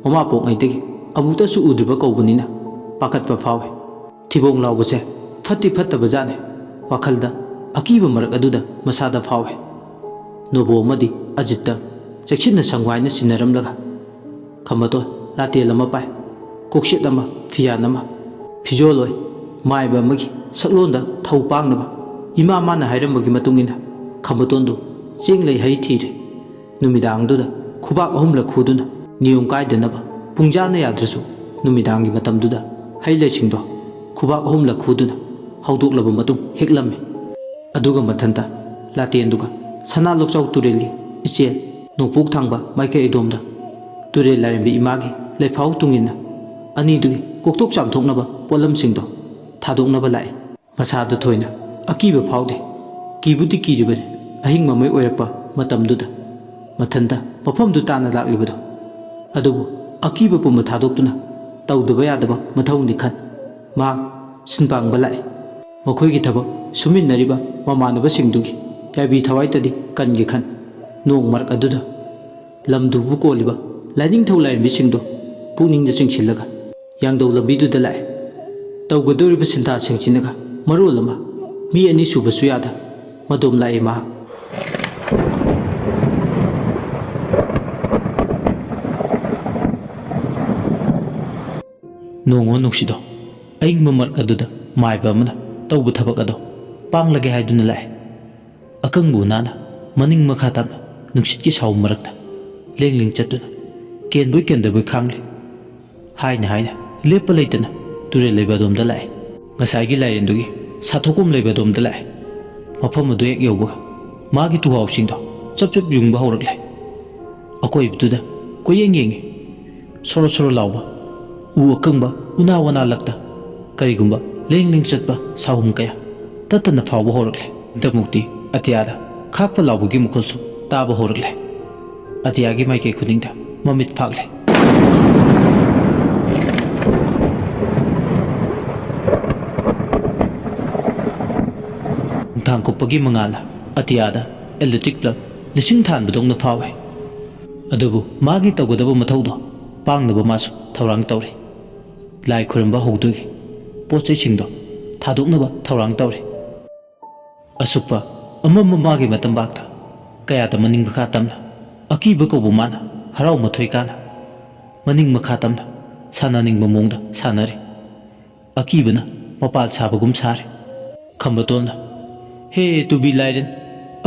ममा पोंगैदगी अमुतसु उद्रिबा कौबनिना पाकतपा फावे थिबोंग लावबसे फत्ति फत्तबा जाने वाखलदा अकीबा मरक अदुदा मसादा फावे नोबो अमदी अजितता चेक्सिना संवाइना सिनरमलगा खंबतो लातेल अमा पाय कोक्सित अमा फियान अमा फिजोलोय माइबा अमगी सकलोंदा थौ पांगनबा इमा माना हाइरमबगी मतुंगिना खंबतोंदु चेंग लै है थीरे नुमिदांगदुदा खुबाक अहुमला खुदुना नियम कायदनबा पुंजाना याद्रसु नुमिदांगी मतमदुदा है लैसिंगदो खुबाक अहुमला खुदुना हौदोकलबा मतुंग हेक्लमे अदुगा मथंता लातेंदुगा सना लोकचाव तुरेलगी इचेल नोंपोक थांबा माइके इदोमदा तुरेल लाइरेंबी इमागी लैफाव तुंगिना अनिदुगी कोकतोक चामथोकनबा पोलमसिंगदो थादोकनबा लाए मसादा थोइना अकीबा फावदे कीबुदी कीरिबने अहिंग ममै ओइरकपा मतमदुदा मथंता मफमदु ताना लाक्लिबदो अदुबु अकीबा पुम थादोक्तुना तौदबा यादबा मथौनि खन मा सिनपांगबा लाए मखोयगी थबक सुमिन्नरिबा ममानबसिंगदुगी याबी थवाइतदी कनगे खन नोंग मरक अदुदा लमदुबु कोलिबा लाइनिंग थौ लाइरबिसिंगदो पुनिंगदा चिंगसिलगा यांगदौ लंबीदुदा लाए तौगदोरिबा सिन्था सिंगसिनगा मरोलमा मी अनि सुबसु यादा मदोम लाए मा नोंगो नुक्सिदो अइंग मरक अदुदा माइबा अमना तौबु थबक अदो पांगलगे हाइदुना लाए अकंगबु नाना मनिंग मखा तामना नुक्सितकी साउ मरकता लेंलिंग चतुना ꯀꯦꯟꯕꯣꯏ ꯀꯦꯟꯗꯕꯣꯏ ꯈꯥꯡꯂꯤ ꯍꯥꯏꯅ ꯍꯥꯏꯅ ꯂꯦꯞꯄ ꯂꯩꯇꯅ ꯇꯨꯔꯦꯜ ꯂꯩꯕ ꯑꯗꯣꯝꯗ ꯂꯥꯛꯑꯦ ꯉꯁꯥꯏꯒꯤ ꯂꯥꯏꯔꯦꯟꯗꯨꯒꯤ ꯁꯥꯊꯣꯛꯐꯝ ꯂꯩꯕ ꯑꯗꯣꯝꯗ ꯂꯥꯛꯑꯦ ꯃꯐꯝ ꯑꯗꯨ ꯍꯦꯛ ꯌꯧꯕꯒ ꯃꯥꯒꯤ ꯇꯨꯍꯥꯎꯁꯤꯡꯗꯣ ꯆꯞ ꯆꯞ ꯌꯨꯡꯕ ꯍꯧꯔꯛꯂꯦ ꯑꯀꯣꯏꯕꯗꯨꯗ ꯀꯣꯏꯌꯦꯡ ꯌꯦꯡꯉꯤ ꯁꯣꯔꯣ ꯁꯣꯔꯣ ꯂꯥꯎꯕ ꯎ ꯑꯀꯪꯕ ꯎꯅꯥ ꯋꯥꯅꯥ ꯂꯛꯇ ꯀꯔꯤꯒꯨꯝꯕ ꯂꯦꯡ ꯂꯦꯡ ꯆꯠꯄ ꯁꯥꯍꯨꯝ ꯀꯌꯥ ꯇꯠꯇꯅ ꯐꯥꯎꯕ ꯍꯧꯔꯛꯂꯦ ꯗꯃꯨꯛꯇꯤ ꯑꯇꯤꯌꯥꯗ ꯈꯥꯛꯄ ꯂꯥꯎꯕꯒꯤ ꯃꯈꯣꯜꯁꯨ ꯇꯥꯕ ꯍꯧꯔꯛꯂꯦ ꯑꯇꯤꯌꯥꯒꯤ ꯃꯥꯏꯀꯩ ꯈꯨꯗꯤꯡꯗ ꯃꯃꯤꯠ ꯐꯥꯛꯂꯦ ꯅꯨꯡꯊꯥꯡ ꯀꯨꯞꯄꯒꯤ ꯃꯉꯥꯜꯅ ꯑꯇꯤꯌꯥꯗ ꯑꯦꯂꯦꯛꯇ꯭ꯔꯤꯛ ꯕꯜꯕ ꯂꯤꯁꯤꯡ ꯊꯥꯟꯕꯗꯧꯅ ꯐꯥꯎꯋꯦ ꯑꯗꯨꯕꯨ ꯃꯥꯒꯤ ꯇꯧꯒꯗꯕ ꯃꯊꯧꯗꯣ ꯄꯥꯡꯅꯕ ꯃꯥꯁꯨ ꯊꯧꯔꯥꯡ ꯇꯧꯔꯤ ꯂꯥꯏ ꯈꯨꯔꯨꯝꯕ ꯍꯧꯗꯣꯏꯒꯤ ꯄꯣꯠ ꯆꯩꯁꯤꯡꯗꯣ ꯊꯥꯗꯣꯛꯅꯕ ꯊꯧꯔꯥꯡ ꯇꯧꯔꯤ ꯑꯁꯨꯛꯄ ꯑꯃꯝꯕ ꯃꯥꯒꯤ ꯃꯇꯝꯕꯥꯛꯇ ꯀꯌꯥꯗ ꯃꯅꯤꯡ ꯃꯈꯥ ꯇꯝꯅ ꯑꯀꯤꯕ ꯀꯧꯕ ꯃꯥꯅ ꯍꯔꯥꯎ ꯃꯊꯣꯏ ꯀꯥꯅ ꯃꯅꯤꯡ ꯃꯈꯥ ꯇꯝꯅ ꯁꯥꯟꯅꯅꯤꯡꯕ ꯃꯑꯣꯡꯗ ꯁꯥꯟꯅꯔꯤ ꯑꯀꯤꯕꯅ ꯃꯄꯥꯜ ꯁꯥꯕꯒꯨꯝ ꯁꯥꯔꯤ ꯈꯝꯕꯇꯣꯟꯅ ꯍꯦ ꯇꯨꯕꯤ ꯂꯥꯏꯔꯦꯟ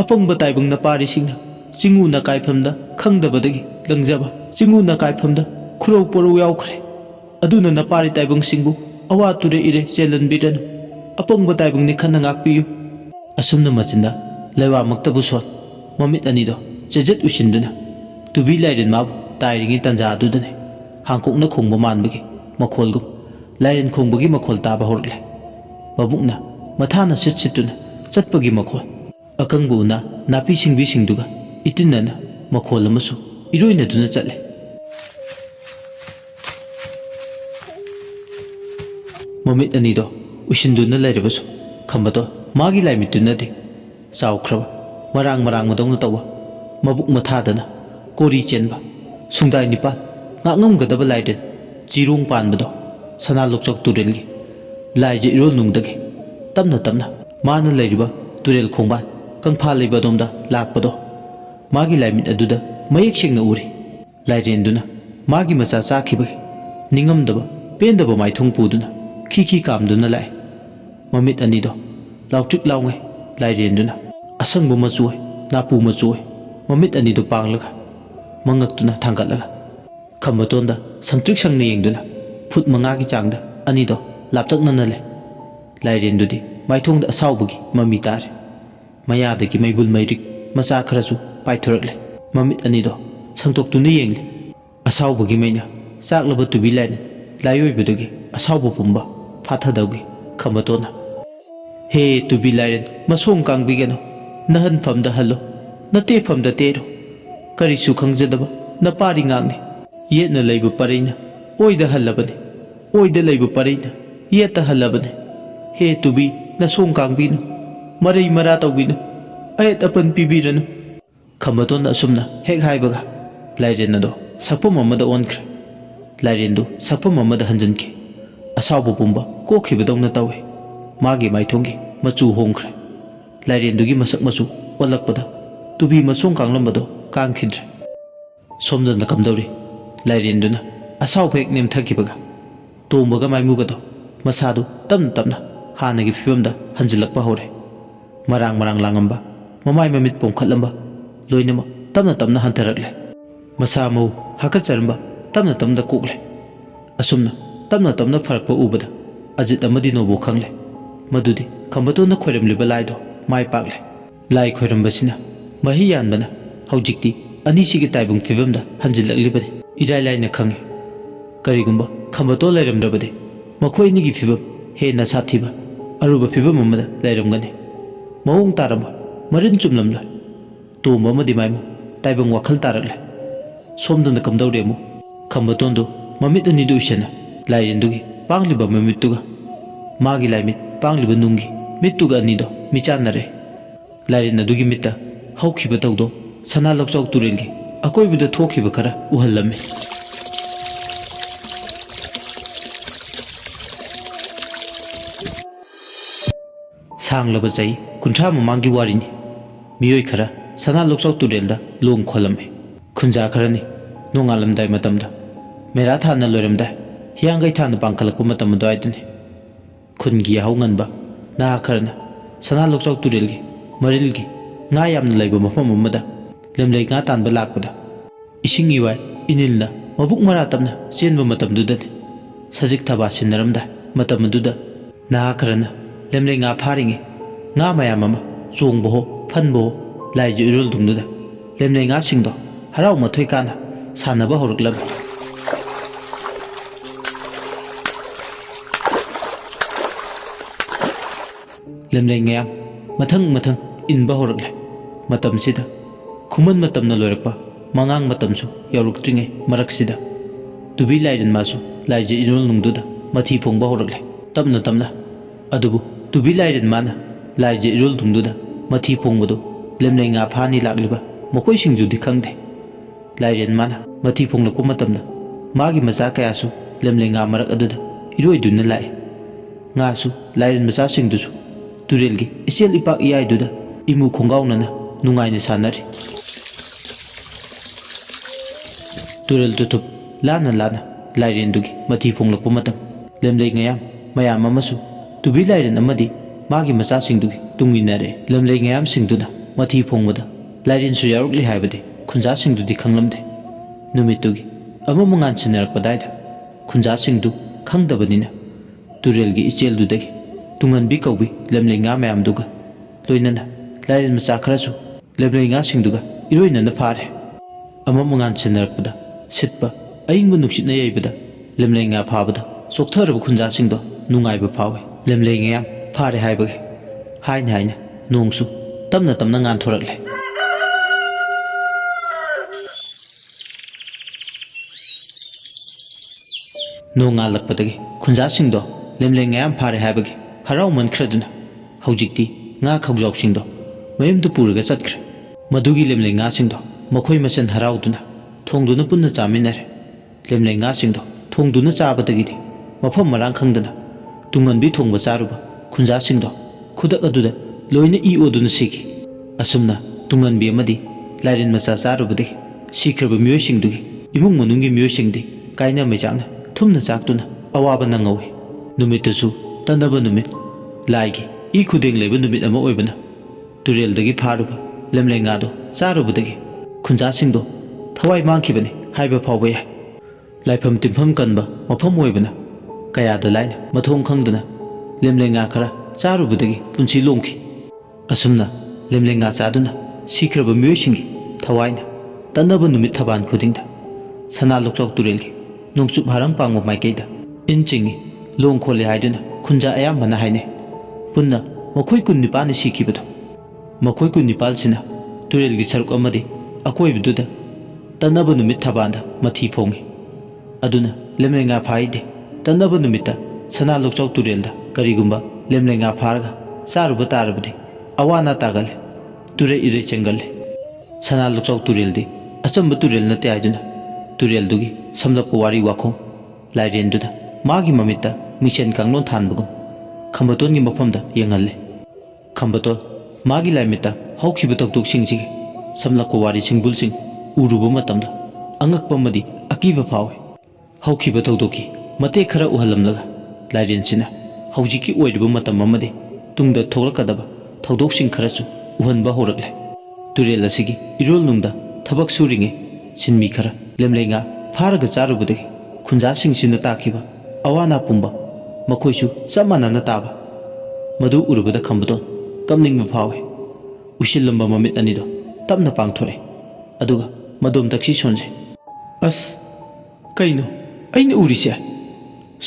ꯑꯄꯪꯕ ꯇꯥꯏꯕꯪ ꯅꯄꯥꯔꯤꯁꯤꯡꯅ ꯆꯤꯡꯎ ꯅꯥꯀꯥꯏꯐꯝꯗ ꯈꯪꯗꯕꯗꯒꯤ ꯂꯪꯖꯕ ꯆꯤꯡꯎ ꯅꯥꯀꯥꯏꯐꯝꯗ ꯈꯨꯔꯧ ꯄꯣꯔꯧ ꯌꯥꯎꯈ꯭ꯔꯦ ꯑꯗꯨꯅ ꯅꯄꯥꯔꯤ ꯇꯥꯏꯕꯪꯁꯤꯡꯕꯨ ꯑꯋꯥ ꯇꯨꯔꯦ ꯏꯔꯦ ꯆꯦꯜꯍꯟꯕꯤꯔꯅꯨ ꯑꯄꯪꯕ ꯇꯥꯏꯕꯪꯅꯤ ꯈꯟꯅ ꯉꯥꯛꯄꯤꯌꯨ ꯑꯁꯨꯝꯅ ꯃꯆꯤꯟꯗ ꯂꯩꯋꯥꯃꯛꯇꯕꯨ ꯁꯣꯟ ꯃꯃꯤꯠ ꯑꯅꯤꯗꯣ ꯆꯦꯖꯠ ꯎꯏꯁꯤꯟꯗꯨꯅ ꯇꯨꯕꯤ ꯂꯥꯏꯔꯦꯟ ꯃꯥꯕꯨ ꯇꯥꯏꯔꯤꯉꯩ ꯇꯟꯖꯥ ꯑꯗꯨꯗꯅꯤ ꯍꯥꯡꯀꯣꯛꯅ ꯈꯣꯡꯕ ꯃꯥꯟꯕꯒꯤ ꯃꯈꯣꯜꯒꯨꯝ ꯂꯥꯏꯔꯦꯟ ꯈꯣꯡꯕꯒꯤ ꯃꯈꯣꯜ ꯇꯥꯕ ꯍꯧꯔꯛꯂꯦ ꯃꯕꯨꯛꯅ ꯃꯊꯥꯅ ꯁꯤꯠ ꯁꯤꯠꯇꯨꯅ ꯆꯠꯄꯒꯤ ꯃꯈꯣꯜ ꯑꯀꯪꯕ ꯎꯅꯥ ꯅꯥꯄꯤ ꯁꯤꯡꯕꯤꯁꯤꯡꯗꯨꯒ ꯏꯇꯤꯟꯅꯅ ꯃꯈꯣꯜ ꯑꯃꯁꯨ ꯏꯔꯣꯏꯅꯗꯨꯅ ꯆꯠꯂꯦ ꯃꯃꯤꯠ ꯑꯅꯤꯗꯣ ꯎꯏꯁꯤꯟꯗꯨꯅ ꯂꯩꯔꯕꯁꯨ ꯈꯝꯕꯇꯣꯟ ꯃꯥꯒꯤ ꯂꯥꯏꯃꯤꯠꯇꯨꯅꯗꯤ ꯆꯥꯎꯈ꯭ꯔꯕ ꯃꯔꯥꯡ ꯃꯔꯥꯡꯕꯗꯧꯅ ꯇꯧꯕ ꯃꯕꯨꯛ ꯃꯊꯥꯗꯅ ꯀꯣꯔꯤ ꯆꯦꯟꯕ ꯁꯨꯡꯗꯥꯏ ꯅꯤꯄꯥꯜ ꯉꯥꯛꯉꯝꯒꯗꯕ ꯂꯥꯏꯔꯦꯟ ꯆꯤꯔꯣꯡ ꯄꯥꯟꯕꯗꯣ ꯁꯅꯥ ꯂꯣꯛꯆꯧ ꯇꯨꯔꯦꯜꯒꯤ ꯂꯥꯏꯖ ꯏꯔꯣꯜꯅꯨꯡꯗꯒꯤ ꯇꯞꯅ ꯇꯞꯅ ꯃꯥꯅ ꯂꯩꯔꯤꯕ ꯇꯨꯔꯦꯜ ꯈꯣꯡꯕꯥꯟ ꯀꯪꯐꯥꯜ ꯂꯩꯕ ꯑꯗꯣꯝꯗ ꯂꯥꯛꯄꯗꯣ ꯃꯥꯒꯤ ꯂꯥꯏꯃꯤꯠ ꯑꯗꯨꯗ ꯃꯌꯦꯛ ꯁꯦꯡꯅ ꯎꯔꯤ ꯂꯥꯏꯔꯦꯟꯗꯨꯅ ꯃꯥꯒꯤ ꯃꯆꯥ ꯆꯥꯈꯤꯕꯒꯤ ꯅꯤꯡꯉꯝꯗꯕ ꯄꯦꯟꯗꯕ ꯃꯥꯏꯊꯣꯡ ꯄꯨꯗꯨꯅ ꯈꯤ ꯈꯤ ꯀꯥꯝꯗꯨꯅ ꯂꯥꯛꯑꯦ ꯃꯃꯤꯠ ꯑꯅꯤꯗꯣ ꯂꯥꯎꯇ꯭ꯔꯤꯛ ꯂꯥꯎꯉꯩ ꯂꯥꯏꯔꯦꯟꯗꯨꯅ ꯑꯁꯪꯕ ꯃꯆꯨ ꯑꯣꯏ ꯅꯥꯄꯨ ꯃꯆꯨ ꯑꯣꯏ ꯃꯃꯤꯠ ꯑꯅꯤꯗꯣ ꯄꯥꯡꯂꯒ ꯃꯉꯛꯇꯨꯅ ꯊꯥꯡꯒꯠꯂꯒ ꯈꯝꯕꯇꯣꯟꯗ ꯁꯪꯇ꯭ꯔꯤꯛ ꯁꯪꯅ ꯌꯦꯡꯗꯨꯅ ꯐꯨꯠ 5ꯒꯤ ꯆꯥꯡꯗ ꯑꯅꯤꯗꯣ ꯂꯥꯞꯇꯛꯅꯅ ꯂꯩ ꯂꯥꯏꯔꯦꯟꯗꯨꯗꯤ ꯃꯥꯏꯊꯣꯡꯗ ꯑꯁꯥꯎꯕꯒꯤ ꯃꯃꯤ ꯇꯥꯔꯦ ꯃꯌꯥꯗꯒꯤ ꯃꯩꯕꯨꯜ ꯃꯩꯔꯤꯛ ꯃꯆꯥ ꯈꯔꯁꯨ ꯄꯥꯏꯊꯣꯔꯛꯂꯦ ꯃꯃꯤꯠ ꯑꯅꯤꯗꯣ ꯁꯪꯇꯣꯛꯇꯨꯅ ꯌꯦꯡꯂꯤ ꯑꯁꯥꯎꯕꯒꯤ ꯃꯩꯅ ꯆꯥꯛꯂꯕ ꯇꯨꯕꯤ ꯂꯥꯏꯔꯦꯟ ꯂꯥꯏꯑꯣꯏꯕꯗꯨꯒꯤ ꯑꯁꯥꯎꯕ ꯄꯨꯝꯕ ꯐꯥꯊꯗꯧꯒꯤ ꯈꯝꯕꯇꯣꯟꯅ ꯍꯦ ꯇꯨꯕꯤ ꯂꯥꯏꯔꯦꯟ ꯃꯁꯣꯡ ꯀꯥꯡꯕꯤꯒꯅꯨ ꯅꯍꯟꯐꯝꯗ ꯍꯜꯂꯣ ꯅꯇꯦꯐꯝꯗ ꯇꯦꯔꯣ ꯀꯔꯤꯁꯨ ꯈꯪꯖꯗꯕ ꯅꯄꯥꯔꯤ ꯉꯥꯛꯅꯤ ꯌꯦꯠꯅ ꯂꯩꯕ ꯄꯔꯩꯅ ꯑꯣꯏꯗ ꯍꯜꯂꯕꯅꯤ ꯑꯣꯏꯗ ꯂꯩꯕ ꯄꯔꯩꯅ ꯌꯦꯠꯇ ꯍꯜꯂꯕꯅꯤ ꯍꯦ ꯇꯨꯕꯤ ꯅꯁꯣꯡ ꯀꯥꯡꯕꯤꯅꯨ ꯃꯔꯩ ꯃꯔꯥ ꯇꯧꯕꯤꯅꯨ ꯑꯌꯦꯠ ꯑꯄꯟ ꯄꯤꯕꯤꯔꯅꯨ ꯈꯝꯕꯇꯣꯟꯅ ꯑꯁꯨꯝꯅ ꯍꯦꯛ ꯍꯥꯏꯕꯒ ꯂꯥꯏꯔꯦꯟ ꯑꯗꯣ ꯁꯛꯐꯝ ꯑꯃꯗ ꯑꯣꯟꯈ꯭ꯔꯦ ꯂꯥꯏꯔꯦꯟꯗꯨ ꯁꯛꯐꯝ ꯑꯃꯗ ꯍꯟꯖꯤꯟꯈꯤ ꯑꯁꯥꯎꯕ ꯄꯨꯝꯕ ꯀꯣꯛꯈꯤꯕꯗꯧꯅ ꯇꯧꯏ ꯃꯥꯒꯤ ꯃꯥꯏꯊꯣꯡꯒꯤ ꯃꯆꯨ ꯍꯣꯡꯈ꯭ꯔꯦ ꯂꯥꯏꯔꯦꯟꯗꯨꯒꯤ ꯃꯁꯛ ꯃꯆꯨ ꯑꯣꯜꯂꯛꯄꯗ ꯇꯨꯕꯤ ꯃꯁꯣꯡ ꯀꯥꯡꯂꯝꯕꯗꯣ ꯀꯥꯡꯈꯤꯗ꯭ꯔꯦ ꯁꯣꯝꯗꯅ ꯀꯝꯗꯧꯔꯤ ꯂꯥꯏꯔꯦꯟꯗꯨꯅ ꯑꯁꯥꯎꯕ ꯍꯦꯛ ꯅꯦꯝꯊꯈꯤꯕꯒ ꯇꯣꯝꯕꯒ ꯃꯥꯏꯃꯨꯒꯗꯣ ꯃꯁꯥꯗꯨ ꯇꯞꯅ ꯇꯞꯅ ꯍꯥꯟꯅꯒꯤ ꯐꯤꯕꯝꯗ ꯍꯟꯖꯤꯜꯂꯛꯄ ꯍꯧꯔꯦ ꯃꯔꯥꯡ ꯃꯔꯥꯡ ꯂꯥꯡꯉꯝꯕ ꯃꯃꯥꯏ ꯃꯃꯤꯠ ꯄꯣꯝꯈꯠꯂꯝꯕ ꯂꯣꯏꯅꯃꯛ ꯇꯞꯅ ꯇꯞꯅ ꯍꯟꯊꯔꯛꯂꯦ ꯃꯁꯥ ꯃꯎ ꯍꯥꯀꯠꯆꯔꯝꯕ ꯇꯞꯅ ꯇꯞꯅ ꯀꯣꯛꯂꯦ ꯑꯁꯨꯝꯅ ꯇꯞꯅ ꯇꯞꯅ ꯐꯔꯛꯄ ꯎꯕꯗ ꯑꯖꯤꯠ ꯑꯃꯗꯤ ꯅꯣꯕꯣ ꯈꯪꯂꯦ ꯃꯗꯨꯗꯤ ꯈꯝꯕꯇꯣꯟꯅ ꯈꯣꯏꯔꯝꯂꯤꯕ ꯂꯥꯏꯗꯣ ꯃꯥꯏ ꯄꯥꯛꯂꯦ ꯂꯥꯏ ꯈꯣꯏꯔꯝꯕꯁꯤꯅ ꯃꯍꯩ ꯌꯥꯟꯕꯅ ꯍꯧꯖꯤꯛꯇꯤ ꯑꯅꯤꯁꯤꯒꯤ ꯇꯥꯏꯕꯪ ꯐꯤꯕꯝꯗ ꯍꯟꯖꯤꯜꯂꯛꯂꯤꯕꯅꯤ ꯏꯔꯥꯏ ꯂꯥꯏꯅ ꯈꯪꯉꯤ ꯀꯔꯤꯒꯨꯝꯕ ꯈꯝꯕꯇꯣꯟ ꯂꯩꯔꯝꯗ꯭ꯔꯕꯗꯤ ꯃꯈꯣꯏ ꯑꯅꯤꯒꯤ ꯐꯤꯕꯝ ꯍꯦꯟꯅ ꯁꯥꯊꯤꯕ ꯑꯔꯨꯕ ꯐꯤꯕꯝ ꯑꯃꯗ ꯂꯩꯔꯝꯒꯅꯤ ꯃꯑꯣꯡ ꯇꯥꯔꯝꯃꯣꯏ ꯃꯔꯤꯟ ꯆꯨꯝꯂꯝꯂꯣꯏ ꯇꯣꯝꯕ ꯑꯃꯗꯤ ꯃꯥꯏꯃꯨ ꯇꯥꯏꯕꯪ ꯋꯥꯈꯜ ꯇꯥꯔꯛꯂꯦ ꯁꯣꯝꯗꯅ ꯀꯝꯗꯧꯔꯤ ꯑꯃꯨꯛ ꯈꯝꯕꯇꯣꯟꯗꯨ ꯃꯃꯤꯠ ꯑꯅꯤꯗꯨ ꯎꯏꯁꯟꯅ ꯂꯥꯏꯔꯦꯟꯗꯨꯒꯤ ꯄꯥꯡꯂꯤꯕ ꯃꯃꯤꯠꯇꯨꯒ ꯃꯥꯒꯤ ꯂꯥꯏꯃꯤꯠ ꯄꯥꯡꯂꯤꯕ ꯅꯨꯡꯒꯤ ꯃꯤꯠꯇꯨꯒ ꯑꯅꯤꯗꯣ ꯃꯤꯆꯥꯟꯅꯔꯦ ꯂꯥꯏꯔꯦꯟ ꯑꯗꯨꯒꯤ ꯃꯤꯠꯇ ꯍꯧꯈꯤꯕ ꯇꯧꯗꯣ ꯁꯅꯥ ꯂꯣꯛꯆꯥꯎ ꯇꯨꯔꯦꯜꯒꯤ ꯑꯀꯣꯏꯕꯗ ꯊꯣꯛꯈꯤꯕ ꯈꯔ ꯎꯍꯜꯂꯝꯃꯤ ꯁꯥꯡꯂꯕ ꯆꯍꯤ 30 ꯃꯃꯥꯡꯒꯤ ꯋꯥꯔꯤꯅꯤ ꯃꯤꯑꯣꯏ ꯈꯔ ꯁꯅꯥ ꯂꯣꯛꯆꯥꯎ ꯇꯨꯔꯦꯜꯗ ꯂꯣꯡ ꯈꯣꯜꯂꯝꯃꯤ ꯈꯨꯟꯖꯥ ꯈꯔꯅꯤ ꯅꯣꯡꯉꯥꯜꯂꯝꯗꯥꯏ ꯃꯇꯝꯗ ꯃꯦꯔꯥ ꯊꯥꯅ ꯂꯣꯏꯔꯝꯗꯥꯏ ꯍꯤꯌꯥꯡꯒꯩ ꯊꯥꯅ ꯄꯥꯡꯈꯠꯂꯛꯄ ꯃꯇꯝ ꯑꯗꯨꯋꯥꯏꯗꯅꯤ ꯈꯨꯟꯒꯤ ꯌꯥꯍꯧ ꯉꯟꯕ ꯅꯍꯥ ꯈꯔꯅ ꯁꯅꯥ ꯂꯣꯛꯆꯥꯎ ꯇꯨꯔꯦꯜꯒꯤ ꯃꯔꯤꯜꯒꯤ ꯉꯥ ꯌꯥꯝꯅ ꯂꯩꯕ ꯃꯐꯝ ꯑꯃꯗ ꯂꯦꯝꯂꯩ ꯉꯥ ꯇꯥꯟꯕ ꯂꯥꯛꯄꯗ ꯏꯁꯤꯡ ꯏꯋꯥꯏ ꯏꯅꯤꯜꯅ mabuk mara tamna chenba matamdudani sajik thaba sinnaramda matamududa naha kharana lemlei nga pharinge nga mayam ama chongbo ho phanbo laiji irul dumduda lemlei nga singdo harau mathoi kana sanaba horuklam lemlei nga mathang mathang inba horukle matam sida khuman matamna loirakpa mangang matamsu yauruktinge maraksida tubi lairin masu laiji irul nungduda mathi phongba horukle tamna tamna adubu tubi lairin mana laiji irul nungduda mathi phongbodu lemlei nga phani lakliba mokoi singjudi khangde lairin mana mathi phonglakpa matamda magi macha kayasu lemlei nga marak aduda iroiduna lai nga su lairin macha singdusu turelgi isel ipak iyaiduda imu khongaunana nungaina sanari turel tutup lana lana lairin dugi mathi phonglakpa matam lemlei ngayam mayam amasu tubi lairin amadi magi macha singdugi tunginare lemlei ngayam singduna mathi phongbada lairin su yarukli haibadi khunja singdudi khanglamde numitugi ama mungan sinarakpadaida khunja singdu khangdabanina turelgi icheldudagi tunganbi kaubi lemlei nga mayam duga loinana lairin macha kharasu lemlei nga singduga iroinana phare ama mungan sinarakpada sitpa aingba nuksitna yaibada lemlei nga phabada soktharaba khunja singdo nungaiba phawe lemlei nga phare haibage haina haina nongsu tamna tamna ngan thorakle nonga lakpadagi khunja singdo lemlei nga phare haibage harau man khraduna haujikti nga khaujau singdo mayumdu puraga chatkre madugi lemlei nga singdo makhoi masen harauduna thongduna punna chaminare lemlei nga singdo thongduna chabadagidi mafam marang khangdana tunganbi thongba charuba khunja singdo khudak aduda loina I oduna sigi asumna tunganbi amadi lairin macha charubadi sikraba miyoi singdugi imung manungi miyoi singdi kaina mejangna thumna chaktuna awaba nangawi numitasu tanaba numit laigi I khudeng leba numit ama oibana tureldagi pharuba lemlei nga do charubadagi khunja singdo thawai mangkhibani haiba phawba yai laifam timpham kanba mafam oibana kayada laina mathong khangdana lemlei nga khara charubadagi punsi longki asumna lemlei nga chaduna sikraba miyoi singi thawaina tanaba numit thaban khudingda sana lokchok turelgi nongchup haram pangba maikeida inchingi long khole haiduna khunja ayambana haine punna makhoi kun nipani sikibadu makhoi kun nipal sina turelgi saruk amadi akoibududa tanaba numit thabanda mathi phongi aduna lemlei nga phaide tanaba numita sana lokchok turelda karigumba lemlei nga pharga charuba tarabadi awana tagale ture ire chengale sana lokchok tureldi achamba turel nate aiduna tureldugi samlapko wari wakhom lairenduda magi mamita mission kanglon thanbugum khambaton gi mafamda yengalle khambaton magi laimita hawkhiba toktok singji samlapko wari singbul sing uruba matamda angakpa madi akiba phawe hawkhiba toktoki mate khara uhalamlaga lairensina hawjiki oiruba matam amadi tungda thoglakadaba thodok sing kharasu uhanba horakle turel asigi irol nungda thabak suringe sinmi khara lemlei nga pharaga charubudagi khunja singsina takiba awana pumba makhoisu chamanana taba madu urubada khambadon kamningba phawe ushilamba mamit anido tamna pangthore aduga madom taksi sonje as kaino aina urise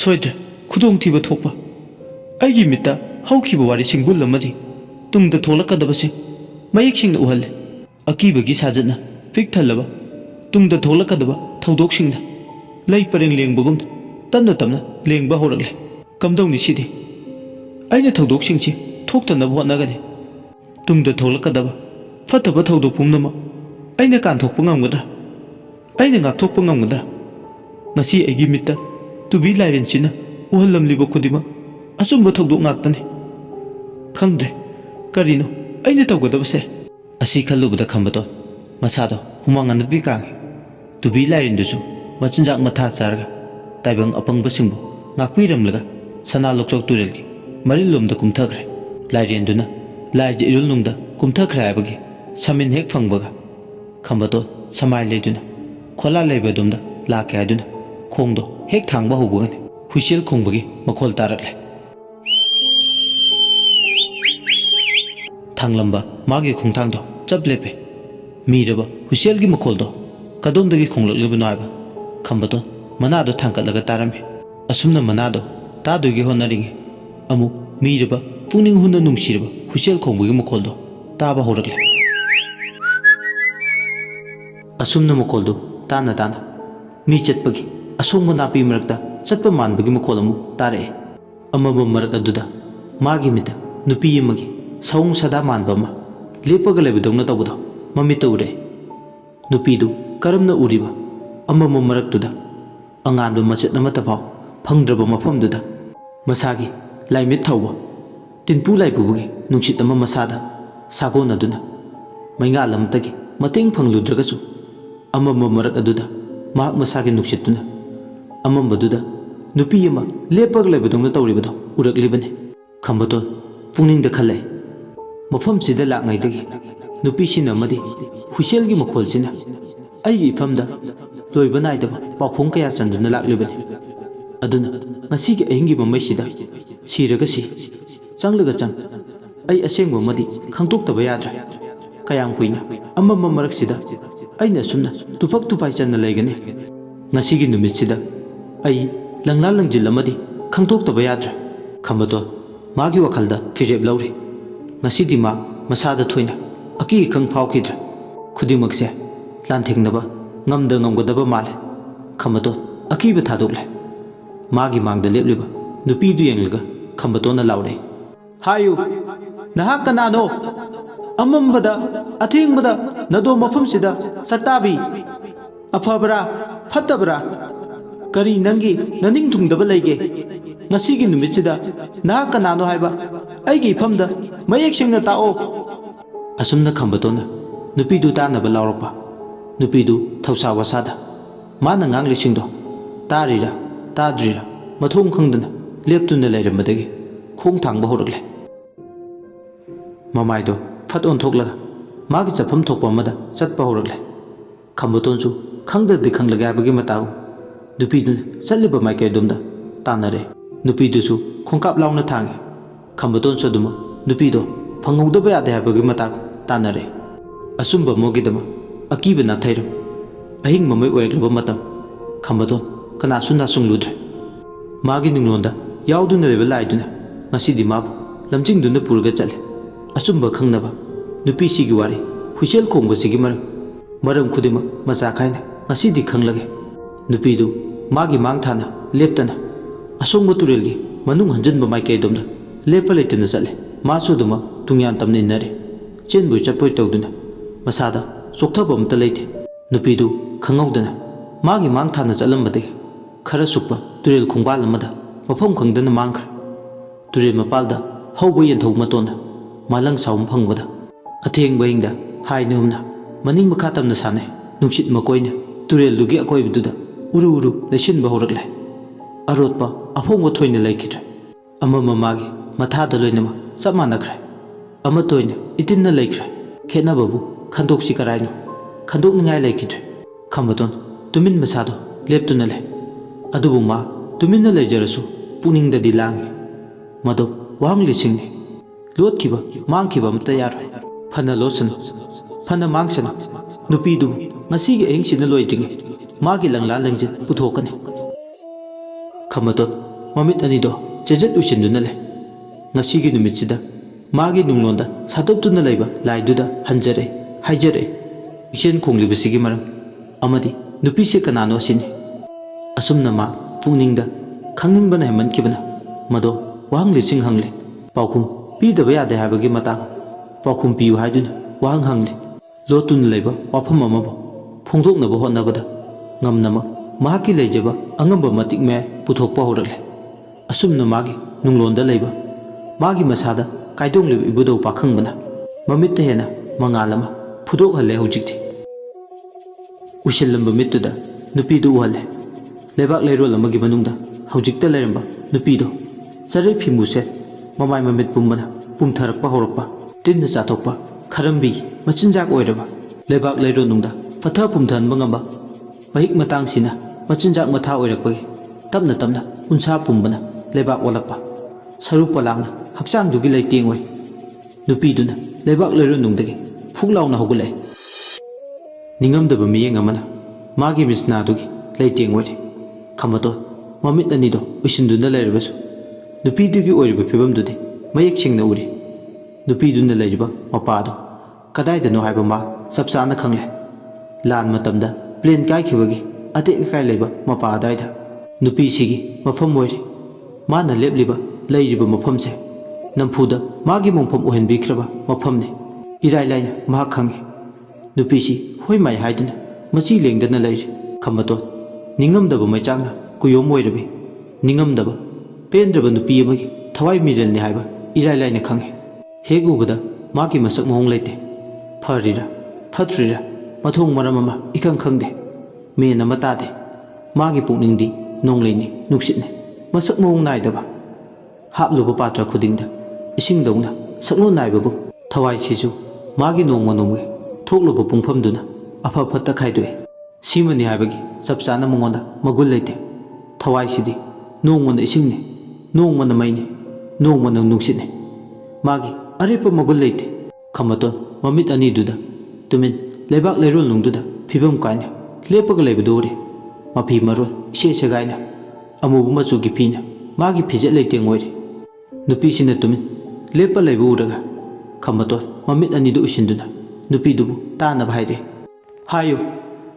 soidre khudong thiba thokpa aigi mita hawkhiba wari singbul amadi tungda tholakadabase mayek singna uhalle akibagi sajatna pik thalaba tungda tholakadaba thodok singna lei pareng lengbugum tamna tamna lengba horakle kamdongni sidi aina thodok singchi thoktanaba hotnagani tungda tholakadaba fataba thodok pumnama aina kanthokpa ngamgadra aina ngakthokpa ngamgadra ngasi aigi mitta tubi lairenchina uhallamliba khudima achumba thodok ngaktani khangdre karino aina tawgadabase asi khalubada khambadon masado humangana bi kang tubi lairendusu machinjak matha charga taibang apangbasingbu ngakpiramlaga sana lokchok turelgi marilomda kumthakre lairenduna laije irulnungda kumthakre habagi samin hek phangbaga khambadon samai leiduna khola leibadumda लाके हादुना खोंदो हेक थांबा हौबगने हुइसेल खोंबगी मखोल तारकले थांगलंबा मागी खोंथांदो चप लेपे मीरबा हुइसेलगी मखोलदो कदोमदगी खोंलकलिबनो हायबा खंबतो मनादो थांकलगा तारमे असुमना मनादो तादुगी होनरिंगे अमु मीरबा पुनिंग हुना नुंगसिरबा हुइसेल खोंबगी मखोलदो ताबा होरकले असुमना मखोलदो ताना ताना मी चटपगी असोंग नापी मरकता चटप मानबगी मखोल अमु तारे अमब मरक अदुदा मागी मिता नुपी यमगी सौंग सदा मानबमा लेपगा लेबदौना तबदो ममित उरे नुपीदु करमना उरिबा अमम मरकतुदा अंगानब मचत नमतफाव फंद्रब मफमदुदा मसागी लाइमित थौबा तिनपु लाइपुबगी नुंसित अमा मसादा सागोनदुना मैंगालमतगी मतेंग फंगलुद्रगसु अमम मरक अदुदा माक मसागी नुंसितुना अममबदुदा नुपी यमा लेपग लेबदौना तौरिबदो उरकलिबने खंबतो पुनिंग खले मफम सिदा लांगैदगी नुपी सिनमदी हुइसेलगी मखोलसिना अैगी इफमदा लोइबा नाइदबा पाखों कया चंदुना लाक्लिबने अदुना ngasiगी अहिंगी ममैसिदा सिरगसी चंगलगा चंग अै असेंगबमदी खंगतोक्तबा याद्रे कयाम कुइना अमम मरकसिदा अैना सुमना तुफक तुफाई चन्ना लेगने ngasiगी नुमितसिदा अै लंगला लंजिलमदी खंगतोक्तबा याद्रे खंबतो मागी वखलदा फिरेब लौरे ngasiदी मा मसादा थोइना अकी खंग फावखिद्रे खुदिमकसे लांथेंगनबा ngamda ngamgadaba male खंबतो अकीबा थादोकले मागी मांगदा लेपलिबा नुपीदु येंगलगा खंबतोना लाउरे हायु नहा कनानो अममबदा अथेंगबदा नदो मफमसिदा सत्ताबी अफबरा फत्तबरा करी नंगी ननिंग थुंगदबा लेगे ngasiगी नुमितसिदा नहा कनानो हायबा अैगी इफमदा मयेक सिंगना ताओ असुमना खंबतोना नुपीदु तानबा लाउरपा नुपीदु थौसा वसादा माना nganglisingo तारीरा ताद्रीरा मथों खंगदना लेपतुना लेरमदगी खोंग थांबा होरकले ममाइदो फत ओंथोकलगा मागी चफम थोकपा मदा चटपा होरकले खंबतोनसु खंगददि खंगलगा हाबगी मताउ नुपीदुना चल्लिबा माइकेदुमदा तानरे नुपीदुसु खोंकाप लाउना थांगे खंबतोनसु दुमा नुपीदो फंगौदबा यादे हाबगी मताउ तानरे असुंबा मोगिदमा अकीबा नाथैरम अहिंग ममै ओइरक्लबा मतम खंबतोन कनासु नासुंगलुद्रे मागी नुंगलोंदा याउदुना लेबा लाइदुना ngasiदी माबु लमजिंगदुना पुरगा चले असुंबा खंगनबा नुपीसिगी वारी हुइसेल खोंबसिगी मरम खुदिमा मचा खाइना ngasiदी खंगलगे नुपीदु मागी मांग थाना लेपतना असोंगबा तुरेलगी मनुंग हंजनबा माइकेदुमदा लेपा लेतना चले मासुदुमा तुंग्यान तमने इन्नरे चेनबु चपोय तौदुना मसादा चोक्थबा अमता लेते नुपीदु खंगौदना मागी मांग थाना चलमबदगी खरा सुक्पा तुरेल खोंबाल अमदा मफम खंगदना मांगख्रे तुरेल मपालदा हौबा येंथौ मतोंदा मालंग साउम फंगबदा अथेंगबा हिंगदा हाइनुमना मनिंग मखा तमना साने नुंसित मकोइना तुरेल दुगी अकोइबदुदा उरु उरु लेसिनबा होरकले अरोतपा अफोंग थोइना लेखिद्रे अममा मागी मथादा लोइनमा सब मानख्रे अमा तोइना इतिनना लेख्रे खेनाबाबु खंदोक्सी कराइनो खंदोकनिंगाय लेखिद्रे खंबतोन तुमिन मसादो लेपतुना ले अदुबु मा तुमिनना लेजरसु पुनिंगददि लांगे मदो वांगलिसिंगने लोटखिबा मांगखिबा अमता यारोय फना लोसनो फना मांगसनो नुपीदु ngasiगी अहिंगसिना लोइदिंगे मागी लंगला लंजिन पुथोकने खंबतोन ममित अनिदो चेजत उसिनदुना ले ngasiगी नुमितसिदा मागी नुंगलोंदा सादोपतुना लेबा लाइदुदा हंजरे हाइजरे इसेन खोंगलिबसिगी मरम अमदी नुपीसे कनानो सिने असुमना मा पुंगनिंगदा खंगनिंगबना हेमनखिबना मदो वांगलिसिंग हंगले पाउखुम पीदबा यादे हाबगी मता पाउखुम पियु हाइदुना वांग हंगले लोतुन लेबा वाफम अमबो फोंदोकनबा होनबदा ngamnama mahaki lejaba angamba matik me puthokpa horale asumna magi nunglonda leiba magi masada kaidong le ibudo pakhang bana mamit te hena mangalama phudok halle hujikti ushilamba mituda nupi du halle lebak leirol amagi manungda hujikta leramba nupi do sare phimuse mamai mamit pumbana pumtharakpa horakpa tinna chathokpa kharambi machinjak oiraba lebak leiro nungda patha pumthan bangamba mahik matang sina ꯃꯆꯤꯟꯖꯥꯛ ꯃꯊꯥ ꯑꯣꯏꯔꯛꯄꯒꯤ ꯇꯞꯅ ꯇꯞꯅ ꯎꯟꯁꯥ ꯄꯨꯝꯕꯅ ꯂꯩꯕꯥꯛ ꯑꯣꯜꯂꯛꯄ ꯁꯔꯨ ꯄꯣꯂꯥꯡꯅ ꯍꯛꯆꯥꯡꯗꯨꯒꯤ ꯂꯩꯇꯦꯡ ꯑꯣꯏ ꯅꯨꯄꯤꯗꯨꯅ ꯂꯩꯕꯥꯛ ꯂꯩꯔꯣꯟꯅꯨꯡꯗꯒꯤ ꯐꯨꯛ ꯂꯥꯎꯅ ꯍꯧꯒꯠꯂꯛꯑꯦ ꯅꯤꯡꯉꯝꯗꯕ ꯃꯤꯠꯌꯦꯡ ꯑꯃꯅ ꯃꯥꯒꯤ ꯃꯤꯠꯁꯅꯥꯗꯨꯒꯤ ꯂꯩꯇꯦꯡ ꯑꯣꯏꯔꯤ ꯈꯝꯕꯇꯣꯟ ꯃꯃꯤꯠ ꯑꯅꯤꯗꯣ ꯎꯏꯁꯤꯟꯗꯨꯅ ꯂꯩꯔꯕꯁꯨ ꯅꯨꯄꯤꯗꯨꯒꯤ ꯑꯣꯏꯔꯤꯕ ꯐꯤꯕꯝꯗꯨꯗꯤ ꯃꯌꯦꯛ ꯁꯦꯡꯅ ꯎꯔꯤ ꯅꯨꯄꯤꯗꯨꯅ ꯂꯩꯔꯤꯕ ꯃꯄꯥꯗꯣ ꯀꯗꯥꯏꯗꯅꯣ ꯍꯥꯏꯕ ꯃꯥ ꯆꯞ ꯆꯥꯅ ꯈꯪꯂꯦ ꯂꯥꯟ ꯃꯇꯝꯗ ꯄ꯭ꯂꯦꯟ ꯀꯥꯏꯈꯤꯕꯒꯤ ꯑꯇꯦꯛ ꯑꯀꯥꯏ ꯂꯩꯕ ꯃꯄꯥ ꯑꯗꯨꯋꯥꯏꯗ ꯅꯨꯄꯤꯁꯤꯒꯤ ꯃꯐꯝ ꯑꯣꯏꯔꯤ ꯃꯥꯅ ꯂꯦꯞꯂꯤꯕ ꯂꯩꯔꯤꯕ ꯃꯐꯝꯁꯦ ꯅꯝꯐꯨꯗ ꯃꯥꯒꯤ ꯃꯣꯡꯐꯝ ꯑꯣꯏꯍꯟꯕꯤꯈ꯭ꯔꯕ ꯃꯐꯝꯅꯤ ꯏꯔꯥꯏ ꯂꯥꯏꯅ ꯃꯍꯥꯛ ꯈꯪꯉꯤ ꯅꯨꯄꯤꯁꯤ ꯍꯣꯏ ꯃꯥꯏ ꯍꯥꯏꯗꯨꯅ ꯃꯆꯤ ꯂꯦꯡꯗꯅ ꯂꯩꯔꯤ ꯈꯝꯕꯇꯣꯟ ꯅꯤꯡꯉꯝꯗꯕ ꯃꯩꯆꯥꯛꯅ ꯀꯨꯌꯣꯝ ꯑꯣꯏꯔꯕꯤ ꯅꯤꯡꯉꯝꯗꯕ ꯄꯦꯟꯗ꯭ꯔꯕ ꯅꯨꯄꯤ ꯑꯃꯒꯤ ꯊꯋꯥꯏ ꯃꯤꯔꯦꯜꯅꯤ ꯍꯥꯏꯕ ꯏꯔꯥꯏ ꯂꯥꯏꯅ ꯈꯪꯉꯤ ꯍꯦꯛ ꯎꯕꯗ ꯃꯥꯒꯤ ꯃꯁꯛ ꯃꯑꯣꯡ ꯂꯩꯇꯦ ꯐꯔꯤꯔꯥ ꯐꯠꯇ꯭ꯔꯤꯔꯥ ꯃꯊꯣꯡ ꯃꯔꯝ ꯑꯃ ꯏꯈꯪ ꯈꯪꯗꯦ ꯃꯦꯟ ꯑꯃ ꯇꯥꯗꯦ ꯃꯥꯒꯤ ꯄꯨꯛꯅꯤꯡꯗꯤ ꯅꯣꯡꯂꯩꯅꯤ ꯅꯨꯡꯁꯤꯠꯅꯤ ꯃꯁꯛ ꯃꯑꯣꯡ ꯅꯥꯏꯗꯕ ꯍꯥꯞꯂꯨꯕ ꯄꯥꯇ꯭ꯔ ꯈꯨꯗꯤꯡꯗ ꯏꯁꯤꯡꯗꯧꯅ ꯁꯛꯂꯣꯟ ꯅꯥꯏꯕꯒꯨꯝ ꯊꯋꯥꯏꯁꯤꯁꯨ ꯃꯥꯒꯤ ꯅꯣꯡꯃ ꯅꯣꯡꯃꯒꯤ ꯊꯣꯛꯂꯨꯕ ꯄꯨꯡꯐꯝꯗꯨꯅ ꯑꯐ ꯐꯠꯇ ꯈꯥꯏꯗꯣꯛꯏ ꯁꯤꯃꯅꯤ ꯍꯥꯏꯕꯒꯤ ꯆꯞ ꯆꯥꯅ ꯃꯉꯣꯟꯗ ꯃꯒꯨꯟ ꯂꯩꯇꯦ ꯊꯋꯥꯏꯁꯤꯗꯤ ꯅꯣꯡꯃꯅ ꯏꯁꯤꯡꯅꯤ ꯅꯣꯡꯃꯅ ꯃꯩꯅꯤ ꯅꯣꯡꯃꯅ ꯅꯨꯡꯁꯤꯠꯅꯤ ꯃꯥꯒꯤ ꯑꯔꯦꯞꯄ ꯃꯒꯨꯟ ꯂꯩꯇꯦ ꯈꯝꯕꯇꯣꯟ ꯃꯃꯤꯠ ꯑꯅꯤꯗꯨꯗ ꯇꯨꯃꯤꯟ ꯂꯩꯕꯥꯛ ꯂꯩꯔꯣꯜꯅꯨꯡꯗꯨꯗ ꯐꯤꯕꯝ ꯀꯥꯏꯅ ꯂꯦꯞꯄꯒ ꯂꯩꯕꯗꯨ ꯎꯔꯤ ꯃꯐꯤ ꯃꯔꯣꯜ ꯏꯁꯦ ꯁꯦꯒꯥꯏꯅ ꯑꯃꯨꯕ ꯃꯆꯨꯒꯤ ꯐꯤꯅ ꯃꯥꯒꯤ ꯐꯤꯖꯦꯠ ꯂꯩꯇꯦꯡ ꯑꯣꯏꯔꯤ ꯅꯨꯄꯤꯁꯤꯅ ꯇꯨꯃꯤꯟ ꯂꯦꯞꯄ ꯂꯩꯕ ꯎꯔꯒ ꯈꯝꯕꯇꯣꯟ ꯃꯃꯤꯠ ꯑꯅꯤꯗꯨ ꯎꯏꯁꯤꯟꯗꯨꯅ ꯅꯨꯄꯤꯗꯨꯕꯨ ꯇꯥꯅꯕ ꯍꯥꯏꯔꯦ ꯍꯥꯏꯌꯨ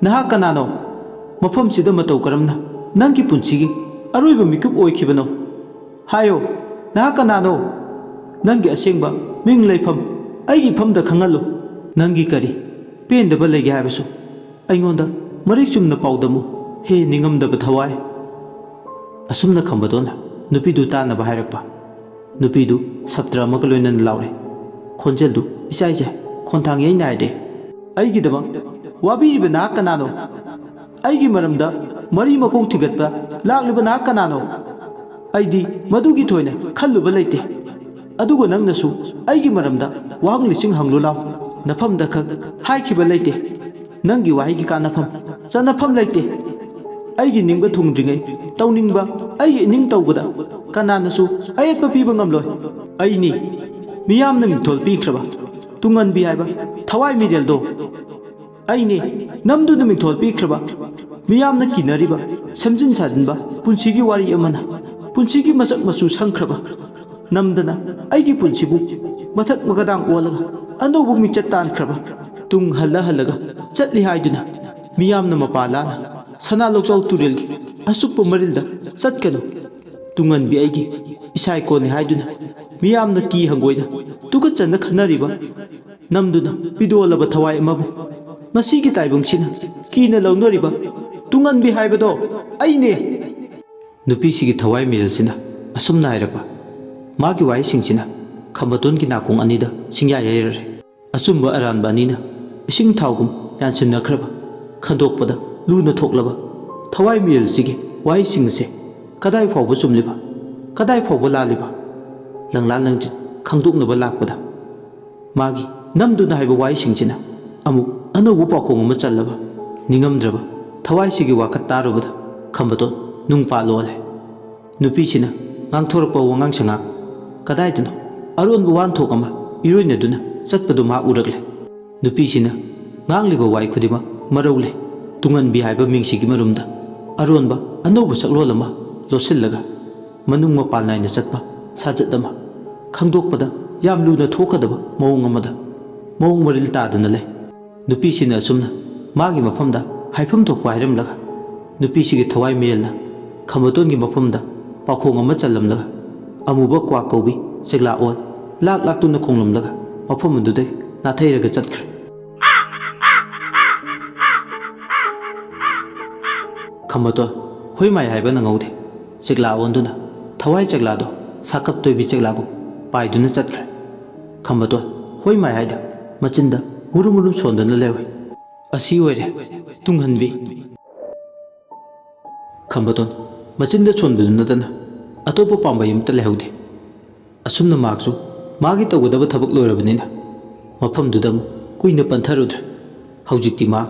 ꯅꯍꯥꯛ ꯀꯅꯥꯅꯣ ꯃꯐꯝꯁꯤꯗ ꯃꯇꯧ ꯀꯔꯝꯅ ꯅꯪꯒꯤ ꯄꯨꯟꯁꯤꯒꯤ ꯑꯔꯣꯏꯕ ꯃꯤꯀꯨꯞ ꯑꯣꯏꯈꯤꯕꯅꯣ ꯍꯥꯏꯌꯨ ꯅꯍꯥꯛ ꯀꯅꯥꯅꯣ ꯅꯪꯒꯤ ꯑꯁꯦꯡꯕ ꯃꯤꯡ ꯂꯩꯐꯝ ꯑꯩꯒꯤ ꯏꯐꯝꯗ ꯈꯪꯍꯜꯂꯨ ꯅꯪꯒꯤ ꯀꯔꯤ ꯄꯦꯟꯗꯕ ꯂꯩꯒꯦ ꯍꯥꯏꯕꯁꯨ ꯑꯩꯉꯣꯟꯗ ꯃꯔꯤꯛ ꯆꯨꯝꯅ ꯄꯥꯎꯗꯝꯃꯨ ꯍꯦ ꯅꯤꯡꯉꯝꯗꯕ ꯊꯋꯥꯏ ꯑꯁꯨꯝꯅ ꯈꯝꯕꯇꯣꯟꯅ ꯅꯨꯄꯤꯗꯨ ꯇꯥꯅꯕ ꯍꯥꯏꯔꯛꯄ ꯅꯨꯄꯤꯗꯨ ꯁꯞꯇ꯭ꯔ ꯑꯃꯒ ꯂꯣꯏꯅꯅ ꯂꯥꯎꯔꯦ ꯈꯣꯟꯖꯦꯜꯗꯨ ꯏꯆꯥꯏ ꯆꯥꯏ ꯈꯣꯟꯊꯥꯡ ꯌꯩ ꯅꯥꯏꯗꯦ ꯑꯩꯒꯤꯗꯃꯛ ꯋꯥꯕꯤꯔꯤꯕ ꯅꯍꯥꯛ ꯀꯅꯥꯅꯣ ꯑꯩꯒꯤ ꯃꯔꯝꯗ ꯃꯔꯤ ꯃꯈꯣꯡ ꯊꯤꯒꯠꯄ ꯂꯥꯛꯂꯤꯕ ꯅꯍꯥꯛ ꯀꯅꯥꯅꯣ ꯑꯩꯗꯤ ꯃꯗꯨꯒꯤ ꯊꯣꯏꯅ ꯈꯜꯂꯨꯕ ꯂꯩꯇꯦ ꯑꯗꯨꯒ ꯅꯪꯅꯁꯨ ꯑꯩꯒꯤ ꯃꯔꯝꯗ ꯋꯥꯍꯪ ꯂꯤꯁꯤꯡ ꯍꯪꯂꯨ ꯂꯥꯎ ꯅꯐꯝꯗ ꯈꯛ ꯍꯥꯏꯈꯤꯕ ꯂꯩꯇꯦ ꯅꯪꯒꯤ ꯋꯥꯍꯩꯒꯤ ꯀꯥꯟꯅꯐꯝ ꯆꯟꯅꯐꯝ ꯂꯩꯇꯦ ꯑꯩꯒꯤ ꯅꯤꯡꯕ ꯊꯨꯡꯗ꯭ꯔꯤꯉꯩ ꯇꯧꯅꯤꯡꯕ ꯑꯩꯒꯤ ꯏꯅꯤꯡ ꯇꯧꯕꯗ ꯀꯅꯥꯅꯁꯨ ꯑꯌꯦꯠꯄ ꯄꯤꯕ ꯉꯝꯂꯣꯏ ꯑꯩꯅꯤ ꯃꯤꯌꯥꯝꯅ ꯃꯤꯡꯊꯣꯜ ꯄꯤꯈ꯭ꯔꯕ ꯇꯨꯡꯍꯟꯕꯤ ꯍꯥꯏꯕ ꯊꯋꯥꯏ ꯃꯤꯔꯦꯜꯗꯣ ꯑꯩꯅꯤ ꯅꯝꯗꯨꯅ ꯃꯤꯡꯊꯣꯜ ꯄꯤꯈ꯭ꯔꯕ ꯃꯤꯌꯥꯝꯅ ꯀꯤꯅꯔꯤꯕ ꯁꯦꯝꯖꯤꯟ ꯁꯥꯖꯤꯟꯕ ꯄꯨꯟꯁꯤꯒꯤ ꯋꯥꯔꯤ ꯑꯃꯅ ꯄꯨꯟꯁꯤꯒꯤ ꯃꯁꯛ ꯃꯆꯨ ꯁꯪꯈ꯭ꯔꯕ ꯅꯝꯗꯅ ꯑꯩꯒꯤ ꯄꯨꯟꯁꯤꯕꯨ ꯃꯊꯛ ꯃꯒꯗꯥꯡ ꯑꯣꯜꯂꯒ ꯑꯅꯧꯕ ꯃꯤꯡꯆꯠ ꯇꯥꯟꯈ꯭ꯔꯕ ꯇꯨꯡ ꯍꯜꯂ ꯍꯜꯂꯒ ꯆꯠꯂꯤ ꯍꯥꯏꯗꯨꯅ ꯃꯤꯌꯥꯝꯅ ꯃꯄꯥ ꯂꯥꯅ ꯁꯅꯥ ꯂꯣꯛꯆꯥꯎ ꯇꯨꯔꯦꯜꯒꯤ ꯑꯁꯨꯛꯄ ꯃꯔꯤꯜꯗ ꯆꯠꯀꯅꯨ ꯇꯨꯡꯍꯟꯕꯤ ꯑꯩꯒꯤ ꯏꯁꯥꯏꯀꯣꯟꯅꯤ ꯍꯥꯏꯗꯨꯅ ꯃꯤꯌꯥꯝꯅ ꯀꯤ ꯍꯪꯒꯣꯏꯅ ꯇꯨꯀꯠꯆꯅ ꯈꯟꯅꯔꯤꯕ ꯅꯝꯗꯨꯅ ꯄꯤꯗꯣꯜꯂꯕ ꯊꯋꯥꯏ ꯑꯃꯕꯨ ꯃꯁꯤꯒꯤ ꯇꯥꯏꯕꯪꯁꯤꯅ ꯀꯤꯅ ꯂꯧꯅꯔꯤꯕ ꯇꯨꯡꯍꯟꯕꯤ ꯍꯥꯏꯕꯗꯣ ꯑꯩꯅꯦ ꯅꯨꯄꯤꯁꯤꯒꯤ ꯊꯋꯥꯏ ꯃꯤꯔꯦꯜꯁꯤꯅ ꯑꯁꯨꯝꯅ ꯍꯥꯏꯔꯛꯄ ꯃꯥꯒꯤ ꯋꯥꯍꯩꯁꯤꯡꯁꯤꯅ ꯈꯝꯕꯇꯣꯟꯒꯤ ꯅꯥꯀꯣꯡ ꯑꯅꯤꯗ ꯁꯤꯡꯌꯥ ꯌꯩꯔꯔꯦ ꯑꯆꯨꯝꯕ ꯑꯔꯥꯟꯕ ꯑꯅꯤꯅ ꯏꯁꯤꯡ ꯊꯥꯎꯒꯨꯝ ꯌꯥꯟꯁꯤꯟꯅꯈ꯭ꯔꯕ ꯈꯟꯗꯣꯛꯄꯗ ꯂꯨꯅ ꯊꯣꯛꯂꯕ ꯊꯋꯥꯏ ꯃꯤꯔꯦꯜꯁꯤꯒꯤ ꯋꯥꯍꯩꯁꯤꯡꯁꯦ ꯀꯗꯥꯏ ꯐꯥꯎꯕ ꯆꯨꯝꯂꯤꯕ ꯀꯗꯥꯏ ꯐꯥꯎꯕ ꯂꯥꯜꯂꯤꯕ ꯂꯪꯂꯥ ꯂꯪꯖꯤꯟ ꯈꯪꯗꯣꯛꯅꯕ ꯂꯥꯛꯄꯗ ꯃꯥꯒꯤ ꯅꯝꯗꯨꯅ ꯍꯥꯏꯕ ꯋꯥꯍꯩꯁꯤꯡꯁꯤꯅ ꯑꯃꯨꯛ ꯑꯅꯧꯕ ꯄꯥꯎꯈꯣꯡ ꯑꯃ ꯆꯜꯂꯕ ꯅꯤꯡꯉꯝꯗ꯭ꯔꯕ ꯊꯋꯥꯏꯁꯤꯒꯤ ꯋꯥꯀꯠ ꯇꯥꯔꯨꯕꯗ ꯈꯝꯕꯇꯣꯟ ꯅꯨꯡ ꯄꯥꯜꯂꯣꯜꯂꯦ ꯅꯨꯄꯤꯁꯤꯅ ꯉꯥꯡꯊꯣꯔꯛꯄ ꯋꯥꯉꯥꯡ ꯁꯉꯥꯡ ꯀꯗꯥꯏꯗꯅꯣ ꯑꯔꯣꯟꯕ ꯋꯥꯟꯊꯣꯛ ꯑꯃ ꯏꯔꯣꯏꯅꯗꯨꯅ ꯆꯠꯄꯗꯨ ꯃꯥ ꯎꯔꯛꯂꯦ ꯅꯨꯄꯤꯁꯤꯅ ꯉꯥꯡꯂꯤꯕ ꯋꯥꯍꯩ ꯈꯨꯗꯤꯡꯃꯛ ꯃꯔꯧ ꯂꯩ ꯇꯨꯡꯍꯟꯕꯤ ꯍꯥꯏꯕ ꯃꯤꯡꯁꯤꯒꯤ ꯃꯔꯨꯝꯗ ꯑꯔꯣꯟꯕ ꯑꯅꯧꯕ ꯁꯛꯂꯣꯟ ꯑꯃ ꯂꯣꯠꯁꯤꯜꯂꯒ ꯃꯅꯨꯡ ꯃꯄꯥꯟ ꯅꯥꯏꯅ ꯆꯠꯄ ꯁꯥꯖꯠ ꯑꯃ ꯈꯪꯗꯣꯛꯄꯗ ꯌꯥꯝ ꯂꯨꯅ ꯊꯣꯛꯀꯗꯕ ꯃꯑꯣꯡ ꯑꯃꯗ ꯃꯑꯣꯡ ꯃꯔꯤꯜ ꯇꯥꯗꯨꯅ ꯂꯩ ꯅꯨꯄꯤꯁꯤꯅ ꯑꯁꯨꯝꯅ ꯃꯥꯒꯤ ꯃꯐꯝꯗ ꯍꯥꯏꯐꯝ ꯊꯣꯛꯄ ꯍꯥꯏꯔꯝꯂꯒ ꯅꯨꯄꯤꯁꯤꯒꯤ ꯊꯋꯥꯏ ꯃꯤꯔꯦꯜꯅ ꯈꯝꯕꯇꯣꯟꯒꯤ ꯃꯐꯝꯗ ꯄꯥꯎꯈꯣꯡ ꯑꯃ ꯆꯜꯂꯝꯂꯒ ꯑꯃꯨꯕ ꯀ꯭ꯋꯥꯛ ꯀꯧꯕꯤ ꯆꯦꯛꯂꯥꯛꯑꯣꯜ ꯂꯥꯛ ꯂꯥꯛꯇꯨꯅ ꯈꯣꯡꯂꯝꯂꯒ ꯃꯐꯝ ꯑꯗꯨꯗꯩ ꯅꯥꯊꯩꯔꯒ ꯆꯠꯈ꯭ꯔꯦ ꯈꯝꯕꯇꯣꯟ ꯍꯣꯏ ꯃꯥꯏ ꯍꯥꯏꯕ ꯅꯪꯍꯧꯗꯦ ꯆꯦꯛꯂꯥꯑꯣꯟꯗꯨꯅ ꯊꯋꯥꯏ ꯆꯦꯛꯂꯥꯗꯣ ꯁꯥꯀꯞ ꯇꯣꯏꯕꯤ ꯆꯦꯛꯂꯥꯒꯨꯝ ꯄꯥꯏꯗꯨꯅ ꯆꯠꯈ꯭ꯔꯦ ꯈꯝꯕꯇꯣꯟ ꯍꯣꯏ ꯃꯥꯏ ꯍꯥꯏꯗ ꯃꯆꯤꯟꯗ ꯃꯨꯔꯨꯝ ꯃꯨꯔꯨꯝ ꯁꯣꯟꯗꯨꯅ ꯂꯩꯍꯧꯏ ꯑꯁꯤ ꯑꯣꯏꯔꯦ ꯇꯨꯡꯍꯟꯕꯤ ꯈꯝꯕꯇꯣꯟ ꯃꯆꯤꯟꯗ ꯁꯣꯟꯕꯗꯨ ꯅꯠꯇꯅ ꯑꯇꯣꯞꯄ ꯄꯥꯝꯕꯩ ꯑꯃꯇ ꯂꯩꯍꯧꯗꯦ ꯑꯁꯨꯝꯅ ꯃꯍꯥꯛꯁꯨ ꯃꯥꯒꯤ ꯇꯧꯒꯗꯕ ꯊꯕꯛ ꯂꯣꯏꯔꯕꯅꯤꯅ ꯃꯐꯝꯗꯨꯗ ꯑꯃꯨꯛ ꯀꯨꯏꯅ ꯄꯟꯊꯔꯨꯗ꯭ꯔꯦ ꯍꯧꯖꯤꯛꯇꯤ ꯃꯥ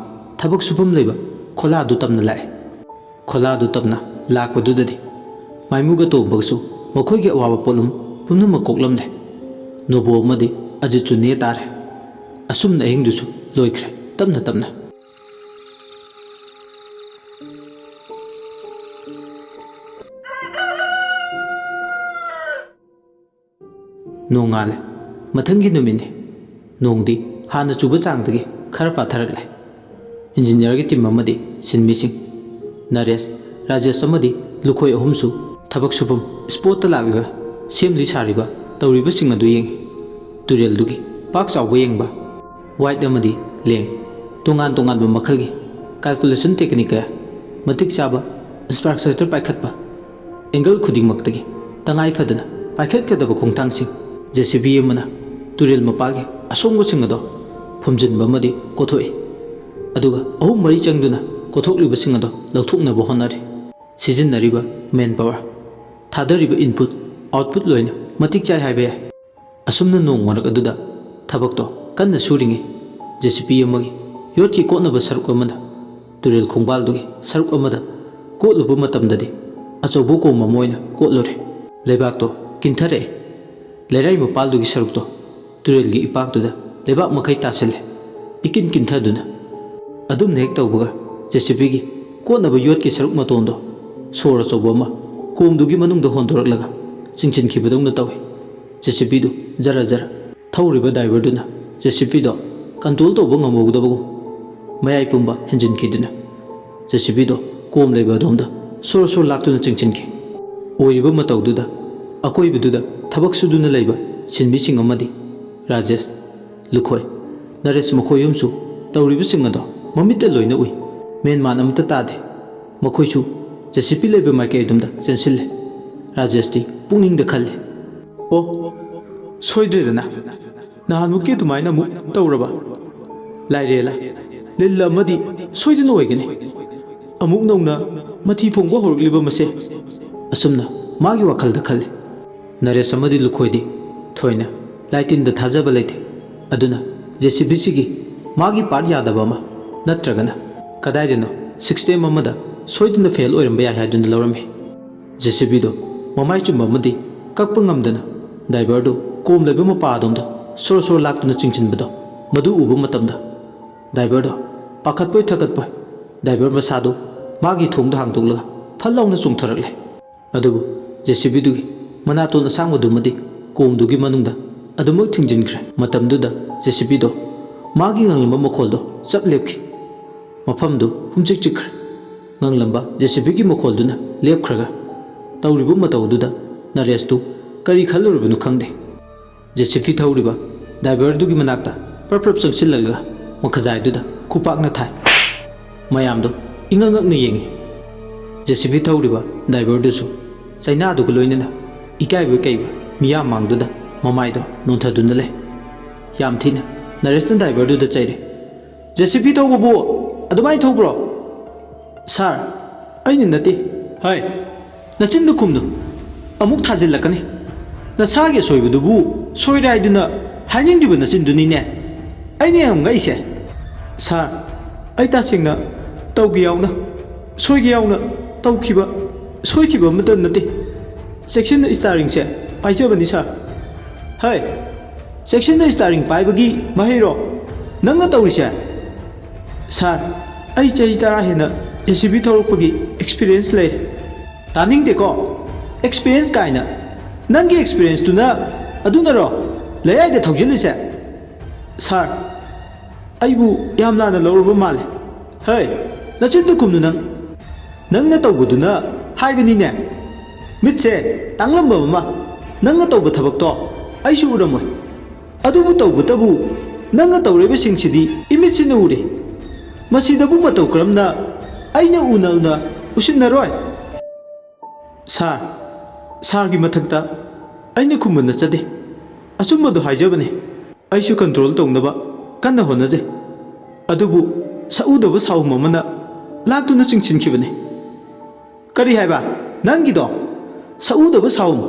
ꯊꯕꯛ ꯁꯨꯐꯝ ꯂꯩꯕ ꯈꯣꯂꯥꯗꯨ ꯇꯝꯅ ꯂꯥꯛꯑꯦ ꯈꯣꯂꯥꯗꯨ ꯇꯞꯅ ꯂꯥꯛꯄꯗꯨꯗꯗꯤ ꯃꯥꯏꯃꯨꯒ ꯇꯣꯝꯕꯒꯁꯨ ꯃꯈꯣꯏꯒꯤ ꯑꯋꯥꯕ ꯄꯣꯠꯂꯨꯝ ꯄꯨꯝꯅꯃꯛ ꯀꯣꯛꯂꯝꯂꯦ꯫ ꯅꯣꯕꯣ ꯑꯃꯗꯤ ꯑꯖꯤꯠꯁꯨ ꯅꯦ ꯇꯥꯔꯦ꯫ ꯑꯁꯨꯝꯅ ꯑꯍꯤꯡꯗꯨꯁꯨ ꯂꯣꯏꯈ꯭ꯔꯦ ꯇꯞꯅ ꯇꯞꯅ꯫ ꯅꯣꯡꯉꯥꯜꯂꯦ꯫ ꯃꯊꯪꯒꯤ ꯅꯨꯃꯤꯠꯅꯤ꯫ ꯅꯣꯡꯗꯤ ꯍꯥꯟꯅ ꯆꯨꯕ ꯆꯥꯡꯗꯒꯤ ꯈꯔ ꯄꯥꯊꯔꯛꯂꯦ꯫ ꯏꯟꯖꯤꯅꯤꯌꯔꯒꯤ ꯇꯤꯝ ꯑꯃꯗꯤ ꯁꯤꯟꯃꯤꯁꯤꯡ ꯅꯔꯦꯁ, ꯔꯥꯖꯦꯁ ꯑꯃꯗꯤ ꯂꯨꯈꯣꯏ ꯑꯍꯨꯝꯁꯨ ꯊꯕꯛ ꯁꯨꯐꯝ ꯁ꯭ꯄꯣꯠꯇ ꯂꯥꯛꯂꯒ ꯁꯦꯝꯂꯤ ꯁꯥꯔꯤꯕ ꯇꯧꯔꯤꯕꯁꯤꯡ ꯑꯗꯨ ꯌꯦꯡꯉꯤ꯫ ꯇꯨꯔꯦꯜꯗꯨꯒꯤ ꯄꯥꯛ ꯆꯥꯎꯕ ꯌꯦꯡꯕ, ꯋꯥꯏꯠ ꯑꯃꯗꯤ ꯂꯦꯡ, ꯇꯣꯉꯥꯟ ꯇꯣꯉꯥꯟꯕ ꯃꯈꯜꯒꯤ ꯀꯥꯜꯀꯨꯂꯦꯁꯟ ꯇꯦꯛꯅꯤꯛ ꯀꯌꯥ, ꯃꯇꯤꯛ ꯆꯥꯕ ꯏꯟꯐ꯭ꯔꯥꯁꯇ꯭ꯔꯛꯆꯔ ꯄꯥꯏꯈꯠꯄ, ꯑꯦꯡꯒꯜ ꯈꯨꯗꯤꯡꯃꯛꯇꯒꯤ ꯇꯉꯥꯏ ꯐꯗꯅ ꯄꯥꯏꯈꯠꯀꯗꯕ ꯈꯣꯡꯊꯥꯡꯁꯤꯡ, JCB ꯑꯃꯅ ꯇꯨꯔꯦꯜ ꯃꯄꯥꯒꯤ ꯑꯁꯣꯡꯕꯁꯤꯡ ꯑꯗꯣ ꯐꯨꯝꯖꯤꯟꯕ ꯑꯃꯗꯤ ꯀꯣꯊꯣꯛꯏ꯫ ꯑꯗꯨꯒ ꯑꯍꯨꯝ ꯃꯔꯤ ꯆꯪꯗꯨꯅ ꯀꯣꯊꯣꯛꯂꯤꯕꯁꯤꯡ ꯑꯗꯣ ꯂꯧꯊꯣꯛꯅꯕ ꯍꯣꯠꯅꯔꯤ꯫ ꯁꯤꯖꯤꯟꯅꯔꯤꯕ ꯃꯦꯟ ꯄꯥꯋꯔ, ꯊꯥꯗꯔꯤꯕ ꯏꯟꯄꯨꯠ ꯑꯥꯎꯠꯄꯨꯠ ꯂꯣꯏꯅ ꯃꯇꯤꯛ ꯆꯥꯏ ꯍꯥꯏꯕ ꯌꯥꯏ꯫ ꯑꯁꯨꯝꯅ ꯅꯣꯡ ꯃꯔꯛ ꯑꯗꯨꯗ ꯊꯕꯛꯇꯣ ꯀꯟꯅ ꯁꯨꯔꯤꯉꯩ JCB ꯑꯃꯒꯤ ꯌꯣꯠꯀꯤ ꯀꯣꯠꯅꯕ ꯁꯔꯨꯛ ꯑꯃꯅ ꯇꯨꯔꯦꯜ ꯈꯣꯡꯕꯥꯜꯗꯨꯒꯤ ꯁꯔꯨꯛ ꯑꯃꯗ ꯀꯣꯠꯂꯨꯕ ꯃꯇꯝꯗꯗꯤ ꯑꯆꯧꯕ ꯀꯣꯝ ꯑꯃ ꯑꯣꯏꯅ ꯀꯣꯠꯂꯨꯔꯦ꯫ ꯂꯩꯕꯥꯛꯇꯣ ꯀꯤꯟꯊꯔꯛꯑꯦ꯫ ꯂꯩꯔꯥꯏ ꯃꯄꯥꯜꯗꯨꯒꯤ ꯁꯔꯨꯛꯇꯣ ꯇꯨꯔꯦꯜꯒꯤ ꯏꯄꯥꯛꯇꯨꯗ ꯂꯩꯕꯥꯛ ꯃꯈꯩ ꯇꯥꯁꯤꯜꯂꯦ, ꯏꯀꯤꯟ ꯀꯤꯟꯊꯗꯨꯅ꯫ ꯑꯗꯨꯝꯅ ꯍꯦꯛ ꯇꯧꯕꯒ JCBꯒꯤ ꯀꯣꯠꯅꯕ ꯌꯣꯠꯀꯤ ꯁꯔꯨꯛ ꯃꯇꯣꯟꯗꯣ ꯁꯣꯔ ꯑꯆꯧꯕ ꯑꯃ ꯀꯣꯝꯗꯨꯒꯤ ꯃꯅꯨꯡꯗ ꯍꯣꯟꯗꯣꯔꯛꯂꯒ ꯆꯤꯡꯁꯤꯟꯈꯤꯕꯗꯧꯅ ꯇꯧꯏ꯫ JCBꯗꯨ ꯖꯔ ꯖꯔ ꯊꯧꯔꯤꯕ ꯗ꯭ꯔꯥꯏꯚꯔꯗꯨꯅ JCBꯗꯣ ꯀꯟꯇ꯭ꯔꯣꯜ ꯇꯧꯕ ꯉꯝꯍꯧꯗꯕꯒꯨꯝ ꯃꯌꯥꯏ ꯄꯨꯝꯕ ꯍꯦꯟꯖꯤꯟꯈꯤꯗꯨꯅ JCBꯗꯣ ꯀꯣꯝ ꯂꯩꯕ ꯑꯗꯣꯝꯗ ꯁꯣꯔ ꯁꯣꯔ ꯂꯥꯛꯇꯨꯅ ꯆꯤꯡꯁꯤꯟꯈꯤ꯫ ꯑꯣꯏꯔꯤꯕ ꯃꯇꯧꯗꯨꯗ ꯑꯀꯣꯏꯕꯗꯨꯗ ꯊꯕꯛ ꯁꯨꯗꯨꯅ ꯂꯩꯕ ꯁꯤꯟꯃꯤꯁꯤꯡ ꯑꯃꯗꯤ ꯔꯥꯖꯦꯁ, ꯂꯨꯈꯣꯏ, ꯅꯔꯦꯁ ꯃꯈꯣꯏ ꯑꯍꯨꯝꯁꯨ ꯇꯧꯔꯤꯕꯁꯤꯡ ꯑꯗꯣ ꯃꯃꯤꯠꯇ ꯂꯣꯏꯅ ꯎꯏ꯫ ꯃꯦꯟꯃꯥꯟ ꯑꯃꯠꯇ ꯇꯥꯗꯦ꯫ ꯃꯈꯣꯏꯁꯨ JCB ꯂꯩꯕ ꯃꯥꯏꯀꯩ ꯑꯗꯨꯝꯗ ꯆꯦꯟꯁꯤꯜꯂꯦ꯫ ꯔꯥꯖꯦꯁꯇꯤ ꯄꯨꯛꯅꯤꯡꯗ ꯈꯜꯂꯤ, ꯑꯣ, ꯁꯣꯏꯗ꯭ꯔꯦꯗꯅ ꯅꯍꯥꯟꯃꯨꯛꯀꯤ ꯑꯗꯨꯃꯥꯏꯅ ꯑꯃꯨꯛ ꯇꯧꯔꯕ? ꯂꯥꯏꯔꯦꯜꯂ, ꯂꯤꯜ ꯑꯃꯗꯤ ꯁꯣꯏꯗꯅ ꯑꯣꯏꯒꯅꯤ꯫ ꯑꯃꯨꯛ ꯅꯧꯅ ꯃꯊꯤ ꯐꯣꯡꯕ ꯍꯧꯔꯛꯂꯤꯕ ꯃꯁꯦ꯫ ꯑꯁꯨꯝꯅ ꯃꯥꯒꯤ ꯋꯥꯈꯜꯗ ꯈꯜꯂꯤ꯫ ꯅꯔꯦꯁ ꯑꯃꯗꯤ ꯂꯨꯈꯣꯏꯗꯤ ꯊꯣꯏꯅ ꯂꯥꯏꯇꯤꯟꯗ ꯊꯥꯖꯕ ꯂꯩꯇꯦ꯫ ꯑꯗꯨꯅ JCBꯁꯤꯒꯤ ꯃꯥꯒꯤ ꯄꯥꯔꯠ ꯌꯥꯗꯕ ꯑꯃ ꯅꯠꯇ꯭ꯔꯒꯅ ꯀꯗꯥꯏꯗꯅꯣ ꯁꯤꯁꯇꯦꯝ ꯑꯃꯗ ꯁꯣꯏꯗꯅ ꯐꯦꯜ ꯑꯣꯏꯔꯝꯕ ꯌꯥꯏ ꯍꯥꯏꯗꯨꯅ ꯂꯧꯔꯝꯃꯤ꯫ JCBꯗꯣ ꯃꯃꯥꯏ ꯆꯨꯝꯕ ꯑꯃꯗꯤ ꯀꯛꯄ ꯉꯝꯗꯅ ꯗ꯭ꯔꯥꯏꯚꯔꯗꯨ ꯀꯣꯝ ꯂꯩꯕ ꯃꯄꯥ ꯑꯗꯣꯝꯗ ꯁꯣꯔ ꯁꯣꯔ ꯂꯥꯛꯇꯨꯅ ꯆꯤꯡꯁꯤꯟꯕꯗꯣ ꯃꯗꯨ ꯎꯕ ꯃꯇꯝꯗ ꯗ꯭ꯔꯥꯏꯚꯔꯗꯣ ꯄꯥꯈꯠꯄꯣꯏ ꯊꯀꯠꯄꯣꯏ ꯗ꯭ꯔꯥꯏꯚꯔ ꯃꯁꯥꯗꯨ ꯃꯥꯒꯤ ꯊꯣꯡꯗ ꯍꯥꯡꯗꯣꯛꯂꯒ ꯐꯜ ꯂꯥꯎꯅ ꯆꯣꯡꯊꯔꯛꯂꯦ꯫ ꯑꯗꯨꯕꯨ JCBꯗꯨꯒꯤ ꯃꯅꯥꯇꯣꯟ ꯑꯁꯥꯡꯕꯗꯨꯃꯗꯤ ꯀꯣꯝꯗꯨꯒꯤ ꯃꯅꯨꯡꯗ ꯑꯗꯨꯃꯛ ꯊꯤꯡꯖꯤꯟꯈ꯭ꯔꯦ꯫ ꯃꯇꯝꯗꯨꯗ JCBꯗꯣ ꯃꯥꯒꯤ ꯉꯪꯂꯝꯕ ꯃꯈꯣꯜꯗꯣ ꯆꯞ ꯂꯦꯞꯈꯤ꯫ ꯃꯐꯝꯗꯨ ꯄꯨꯝꯆꯤꯛ ꯆꯤꯛꯈ꯭ꯔꯦ꯫ ꯉꯪꯂꯝꯕ JCBꯒꯤ ꯃꯈꯣꯜꯗꯨꯅ ꯂꯦꯞꯈ꯭ꯔꯒ ꯇꯧꯔꯤꯕ ꯃꯇꯧꯗꯨꯗ ꯅꯔꯦꯁꯇꯨ ꯀꯔꯤ ꯈꯜꯂꯨꯔꯕꯅꯣ ꯈꯪꯗꯦ꯫ JCB ꯊꯧꯔꯤꯕ ꯗ꯭ꯔꯥꯏꯚꯔꯗꯨꯒꯤ ꯃꯅꯥꯛꯇ ꯄ꯭ꯔꯞ ꯆꯪꯁꯤꯜꯂꯒ ꯃꯈꯖꯥꯏꯗꯨꯗ ꯈꯨꯄꯥꯛꯅ ꯊꯥꯏ꯫ ꯃꯌꯥꯝꯗꯣ ꯏꯉꯛ ꯉꯛꯅ ꯌꯦꯡꯉꯤ꯫ JCB ꯊꯧꯔꯤꯕ ꯗ꯭ꯔꯥꯏꯚꯔꯗꯨꯁꯨ ꯆꯩꯅꯥꯗꯨꯒ ꯂꯣꯏꯅꯅ ꯏꯀꯥꯏꯕ ꯀꯩꯕ ꯃꯤꯌꯥꯝ ꯃꯥꯡꯗꯨꯗ ꯃꯃꯥꯏꯗꯣ ꯅꯣꯟꯊꯗꯨꯅ ꯂꯩ꯫ ꯌꯥꯝ ꯊꯤꯅ ꯅꯔꯦꯁꯅ ꯗ꯭ꯔꯥꯏꯚꯔꯗꯨꯗ ꯆꯩꯔꯦ, JCB ꯊꯧꯕꯕꯨ ꯑꯗꯨꯃꯥꯏꯅ ꯊꯧꯕ꯭ꯔꯣ? ꯁꯥꯔ, ꯑꯩꯅ ꯅꯠꯇꯦ꯫ ꯍꯥꯏ, ꯅꯆꯤꯟꯗꯨ ꯈꯨꯝꯅꯨ, ꯑꯃꯨꯛ ꯊꯥꯖꯤꯜꯂꯛꯀꯅꯤ꯫ ꯅꯁꯥꯒꯤ ꯑꯁꯣꯏꯕꯗꯨꯕꯨ ꯁꯣꯏꯔꯦ ꯍꯥꯏꯗꯨꯅ ꯍꯥꯏꯅꯤꯡꯗ꯭ꯔꯤꯕ ꯅꯆꯤꯟꯗꯨꯅꯤꯅꯦ ꯑꯩꯅ ꯌꯥꯝ ꯉꯛꯏꯁꯦ꯫ ꯁꯥꯔ, ꯑꯩ ꯇꯁꯦꯡꯅ ꯇꯧꯒꯦ ꯌꯥꯎꯅ, ꯁꯣꯏꯒꯦ ꯌꯥꯎꯅ ꯁꯣꯏꯈꯤꯕ ꯑꯃꯠꯇ ꯅꯠꯇꯦ꯫ ꯆꯦꯛꯁꯤꯟꯅ ꯁ꯭ꯇꯤꯌꯥꯔꯤꯡꯁꯦ ꯄꯥꯏꯖꯕꯅꯤ ꯁꯥꯔ꯫ ꯍꯥꯏ, ꯆꯦꯛꯁꯤꯟꯅ ꯁ꯭ꯇꯤꯌꯥꯔꯤꯡ ꯄꯥꯏꯕꯒꯤ ꯃꯍꯩꯔꯣ ꯅꯪꯅ ꯇꯧꯔꯤꯁꯦ? ꯁꯥꯔ, ꯑꯩ ꯆꯍꯤ 10 ꯍꯦꯟꯅ JCB ꯊꯧꯔꯛꯄꯒꯤ ꯑꯦꯛꯁꯄꯤꯔꯤꯌꯦꯟꯁ ꯂꯩꯔꯦ꯫ ꯇꯥꯅꯤꯡꯗꯦꯀꯣ ꯑꯦꯛꯁꯄꯤꯔꯤꯌꯦꯟꯁ ꯀꯥꯏꯅ꯫ ꯅꯪꯒꯤ ꯑꯦꯛꯁꯄꯤꯔꯤꯌꯦꯟꯁꯇꯨꯅ ꯑꯗꯨꯅꯔꯣ ꯂꯩꯔꯥꯏꯗ ꯊꯧꯖꯤꯜꯂꯤꯁꯦ? ꯁꯥꯔ, ꯑꯩꯕꯨ ꯌꯥꯝ ꯂꯥꯟꯅ ꯂꯧꯔꯕ ꯃꯥꯜꯂꯦ꯫ ꯍꯩ, ꯅꯆꯤꯟꯗꯨ ꯈꯨꯝꯅꯨ ꯅꯪꯅ ꯇꯧꯕꯗꯨꯅ ꯍꯥꯏꯕꯅꯤꯅꯦ꯫ ꯃꯤꯠꯁꯦ ꯇꯥꯡꯂꯝꯕ ꯑꯃ, ꯅꯪꯅ ꯇꯧꯕ ꯊꯕꯛꯇꯣ ꯑꯩꯁꯨ ꯎꯔꯝꯃꯣꯏ꯫ ꯑꯗꯨꯕꯨ ꯇꯧꯕꯇꯕꯨ ꯅꯪꯅ ꯇꯧꯔꯤꯕꯁꯤꯡꯁꯤꯗꯤ ꯏꯃꯤꯠꯁꯤꯅ ꯎꯔꯦ꯫ ꯃꯁꯤꯗꯕꯨ ꯃꯇꯧ ꯀꯔꯝꯅ ꯑꯩꯅ ꯎꯅ ꯎꯁꯤꯟꯅꯔꯣꯏ? ꯁꯥꯔ, ꯁꯥꯔꯒꯤ ꯃꯊꯛꯇ ꯑꯩꯅ ꯈꯨꯝꯕ ꯅꯠꯆꯗꯦ꯫ ꯑꯆꯨꯝꯕꯗꯣ ꯍꯥꯏꯖꯕꯅꯤ꯫ ꯑꯩꯁꯨ ꯀꯟꯇ꯭ꯔꯣꯜ ꯇꯧꯅꯕ ꯀꯟꯅ ꯍꯣꯠꯅꯖꯩ꯫ ꯑꯗꯨꯕꯨ ꯁꯛꯎꯗꯕ ꯁꯥꯎꯝ ꯑꯃꯅ ꯂꯥꯛꯇꯨꯅ ꯆꯤꯡꯁꯤꯟꯈꯤꯕꯅꯤ꯫ ꯀꯔꯤ ꯍꯥꯏꯕ ꯅꯪꯒꯤꯗꯣ? ꯁꯛꯎꯗꯕ ꯁꯥꯎꯝ?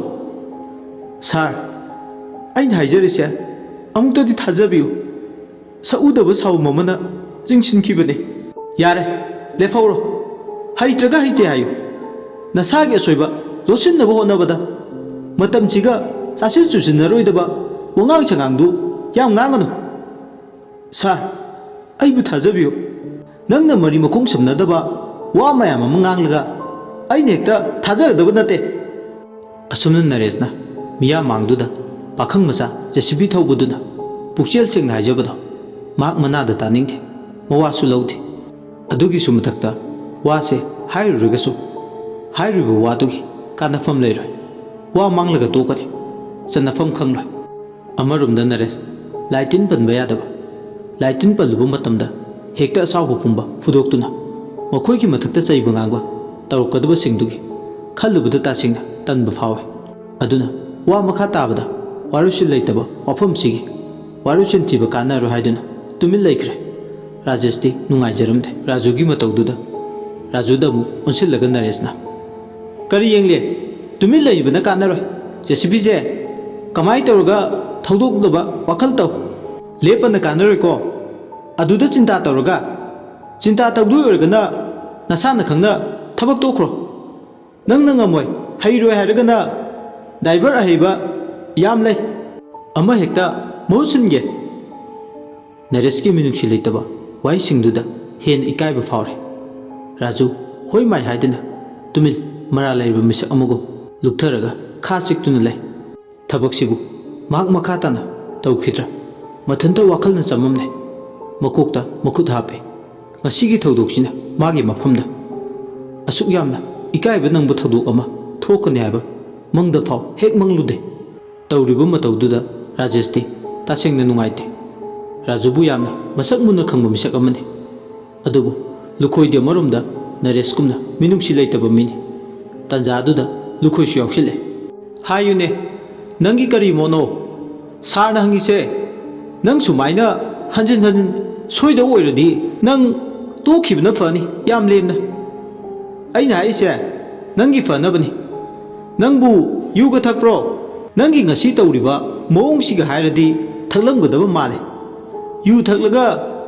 ꯁꯥꯔ, ꯑꯩꯅ ꯍꯥꯏꯖꯔꯤꯁꯦ ꯑꯃꯨꯛꯇꯗꯤ ꯊꯥꯖꯕꯤꯌꯨ꯫ ꯁꯛꯎꯗꯕ ꯁꯥꯎꯝ ꯑꯃꯅ ꯆꯤꯡꯁꯤꯟꯈꯤꯕꯅꯤ꯫ ꯌꯥꯔꯦ, ꯂꯦꯞꯍꯧꯔꯣ꯫ ꯍꯩꯇ꯭ꯔꯒ ꯍꯩꯇꯦ ꯍꯥꯏꯌꯨ ꯅꯁꯥꯒꯤ ꯑꯁꯣꯏꯕ ꯂꯣꯠꯁꯤꯟꯅꯕ ꯍꯣꯠꯅꯕꯗ ꯃꯇꯝꯁꯤꯒ ꯆꯥꯁꯤꯟ ꯆꯨꯁꯤꯟꯅꯔꯣꯏꯗꯕ ꯋꯥꯉꯥꯡ ꯁꯉꯥꯡꯗꯨ ꯌꯥꯝ ꯉꯥꯡꯒꯅꯨ ꯁꯥꯔ ꯑꯩꯕꯨ ꯊꯥꯖꯕꯤꯌꯨ ꯅꯪꯅ ꯃꯔꯤ ꯃꯈꯣꯡ ꯁꯝꯅꯗꯕ ꯋꯥ ꯃꯌꯥꯝ ꯑꯃ ꯉꯥꯡꯂꯒ ꯑꯩꯅ ꯍꯦꯛꯇ ꯊꯥꯖꯒꯗꯕ ꯅꯠꯇꯦ ꯑꯁꯨꯝꯅ ꯅꯔꯦꯁꯅ ꯃꯤꯌꯥꯝ ꯃꯥꯡꯗꯨꯗ ꯄꯥꯈꯪ ꯃꯆꯥ JCB ꯊꯧꯕꯗꯨꯅ ꯄꯨꯛꯆꯦꯜ ꯁꯦꯡꯅ ꯍꯥꯏꯖꯕꯗꯣ ꯃꯍꯥꯛ ꯃꯅꯥꯗ ꯇꯥꯅꯤꯡꯗꯦ ꯃꯋꯥꯁꯨ ꯂꯧꯗꯦ ꯑꯗꯨꯒꯤꯁꯨ ꯃꯊꯛꯇ ꯋꯥꯁꯦ ꯍꯥꯏꯔꯨꯔꯒꯁꯨ ꯍꯥꯏꯔꯤꯕ ꯋꯥꯗꯨꯒꯤ ꯀꯥꯟꯅꯐꯝ ꯂꯩꯔꯣꯏ ꯋꯥ ꯃꯥꯡꯂꯒ ꯇꯣꯛꯀꯅꯤ ꯆꯟꯅꯐꯝ ꯈꯪꯂꯣꯏ ꯑꯃꯔꯣꯝꯗ ꯅꯔꯦꯁ ꯂꯥꯏ ꯇꯤꯟ ꯄꯟꯕ ꯌꯥꯗꯕ ꯂꯥꯏ ꯇꯤꯟ ꯄꯜꯂꯨꯕ ꯃꯇꯝꯗ ꯍꯦꯛꯇ ꯑꯆꯥꯎꯕ ꯄꯨꯝꯕ ꯐꯨꯗꯣꯛꯇꯨꯅ ꯃꯈꯣꯏꯒꯤ ꯃꯊꯛꯇ ꯆꯩꯕ ꯉꯥꯡꯕ ꯇꯧꯔꯛꯀꯗꯕꯁꯤꯡꯗꯨꯒꯤ ꯈꯜꯂꯨꯕꯗ ꯇꯁꯦꯡꯅ ꯇꯟꯕ ꯐꯥꯎꯏ ꯑꯗꯨꯅ ꯋꯥ ꯃꯈꯥ ꯇꯥꯕꯗ ꯋꯥꯔꯣꯏꯁꯤꯟ ꯂꯩꯇꯕ ꯋꯥꯐꯝꯁꯤꯒꯤ ꯋꯥꯔꯣꯏꯁꯤꯟ ꯊꯤꯕ ꯀꯥꯟꯅꯔꯣꯏ ꯍꯥꯏꯗꯨꯅ ꯇꯨꯃꯤꯟ ꯂꯩꯈ꯭ꯔꯦ ꯔꯥꯖꯦꯁꯇꯤ ꯅꯨꯡꯉꯥꯏꯖꯔꯝꯗꯦ ꯔꯥꯖꯨꯒꯤ ꯃꯇꯧꯗꯨꯗ ꯔꯥꯖꯨꯗ ꯑꯃꯨꯛ ꯑꯣꯟꯁꯤꯜꯂꯒ ꯅꯔꯦꯁꯅ ꯀꯔꯤ ꯌꯦꯡꯂꯦ ꯇꯨꯃꯤꯟ ꯂꯩꯕꯅ ꯀꯥꯟꯅꯔꯣꯏ JCBꯁꯦ ꯀꯃꯥꯏꯅ ꯇꯧꯔꯒ ꯊꯧꯗꯣꯛꯅꯕ ꯋꯥꯈꯜ ꯇꯧ ꯂꯦꯞꯄꯅ ꯀꯥꯟꯅꯔꯣꯏꯀꯣ ꯑꯗꯨꯗ ꯆꯤꯟꯇꯥ ꯇꯧꯔꯒ ꯆꯤꯟꯇꯥ ꯇꯧꯗꯣꯏ ꯑꯣꯏꯔꯒꯅ ꯅꯁꯥꯅ ꯈꯪꯅ ꯊꯕꯛ ꯇꯣꯛꯈ꯭ꯔꯣ ꯅꯪꯅ ꯉꯝꯃꯣꯏ ꯍꯩꯔꯣꯏ ꯍꯥꯏꯔꯒꯅ ꯗ꯭राꯏꯚꯔ ꯑꯍꯩꯕ ꯌꯥꯝ ꯂꯩ ꯑꯃ ꯍꯦꯛꯇ ꯃꯍꯨꯠ ꯁꯤꯟꯒꯦ ꯅꯔꯦꯁꯀꯤ ꯃꯤꯅꯨꯡꯁꯤ ꯂꯩꯇꯕ ꯋꯥꯍꯩꯁꯤꯡꯗꯨꯗ ꯍꯦꯟꯅ ꯏꯀꯥꯏꯕ ꯐꯥꯎꯔꯦ ꯔꯥꯖꯨ ꯍꯣꯏ ꯃꯥꯏ ꯍꯥꯏꯗꯨꯅ ꯇꯨꯃꯤꯟ ꯃꯔꯥ ꯂꯩꯔꯤꯕ ꯃꯤꯁꯛ ꯑꯃꯒꯨꯝ ꯂꯨꯞꯊꯔꯒ ꯈꯥ ꯆꯤꯛꯇꯨꯅ ꯂꯩ ꯊꯕꯛꯁꯤꯕꯨ ꯃꯍꯥꯛ ꯃꯈꯥ ꯇꯥꯅ ꯇꯧꯈꯤꯗ꯭ꯔꯥ ꯃꯊꯟꯇ ꯋꯥꯈꯜꯅ ꯆꯃꯝꯅꯩ ꯃꯀꯣꯛꯇ ꯃꯈꯨꯠ ꯍꯥꯞꯄꯦ ꯉꯁꯤꯒꯤ ꯊꯧꯗꯣꯛꯁꯤꯅ ꯃꯥꯒꯤ ꯃꯐꯝꯗ ꯑꯁꯨꯛ ꯌꯥꯝꯅ ꯏꯀꯥꯏꯕ ꯅꯪꯕ ꯊꯧꯗꯣꯛ ꯑꯃ ꯊꯣꯛꯀꯅꯤ ꯍꯥꯏꯕ ꯃꯪꯗ ꯐꯥꯎ ꯍꯦꯛ ꯃꯪꯂꯨꯗꯦ ꯇꯧꯔꯤꯕ ꯃꯇꯧꯗꯨꯗ ꯔꯥꯖꯦꯁꯇꯤ ꯇꯁꯦꯡꯅ ꯅꯨꯡꯉꯥꯏꯇꯦ ꯔꯥꯖꯨꯕꯨ ꯌꯥꯝꯅ ꯃꯁꯛ ꯃꯨꯟꯅ ꯈꯪꯕ ꯃꯤꯁꯛ ꯑꯃꯅꯤ ꯑꯗꯨꯕꯨ ꯂꯨꯈꯣꯏꯗꯤ ꯑꯃꯔꯣꯝꯗ ꯅꯔꯦꯁꯀꯨꯝꯅ ꯃꯤꯅꯨꯡꯁꯤ ꯂꯩꯇꯕ ꯃꯤꯅꯤ ꯇꯟꯖꯥꯗꯨꯗ ꯂꯨꯈꯣꯏꯁꯨ ꯌꯥꯎꯁꯤꯜꯂꯦ ꯍꯥꯏꯌꯨꯅꯦ ꯅꯪꯒꯤ ꯀꯔꯤ ꯃꯣꯠꯅꯣ ꯁꯥꯔꯅ ꯍꯪꯉꯤꯁꯦ ꯅꯪ ꯁꯨꯃꯥꯏꯅ ꯍꯟꯖꯤꯟ ꯍꯟꯖꯤꯟ ꯁꯣꯏꯗꯧ ꯑꯣꯏꯔꯗꯤ ꯅꯪ ꯇꯣꯛꯈꯤꯕꯅ ꯐꯅꯤ ꯌꯥꯝ ꯂꯦꯝꯅ ꯑꯩꯅ ꯍꯥꯏꯔꯤꯁꯦ ꯅꯪꯒꯤ ꯐꯅꯕꯅꯤ ꯅꯪꯕꯨ ꯌꯨꯒ ꯊꯛꯄ꯭ꯔꯣ ꯅꯪꯒꯤ ꯉꯁꯤ ꯇꯧꯔꯤꯕ ꯃꯑꯣꯡꯁꯤꯒ ꯍꯥꯏꯔꯗꯤ ꯊꯛꯂꯝꯒꯗꯕ ꯃꯥꯜꯂꯦ ꯌꯨ ꯊꯛꯂꯒ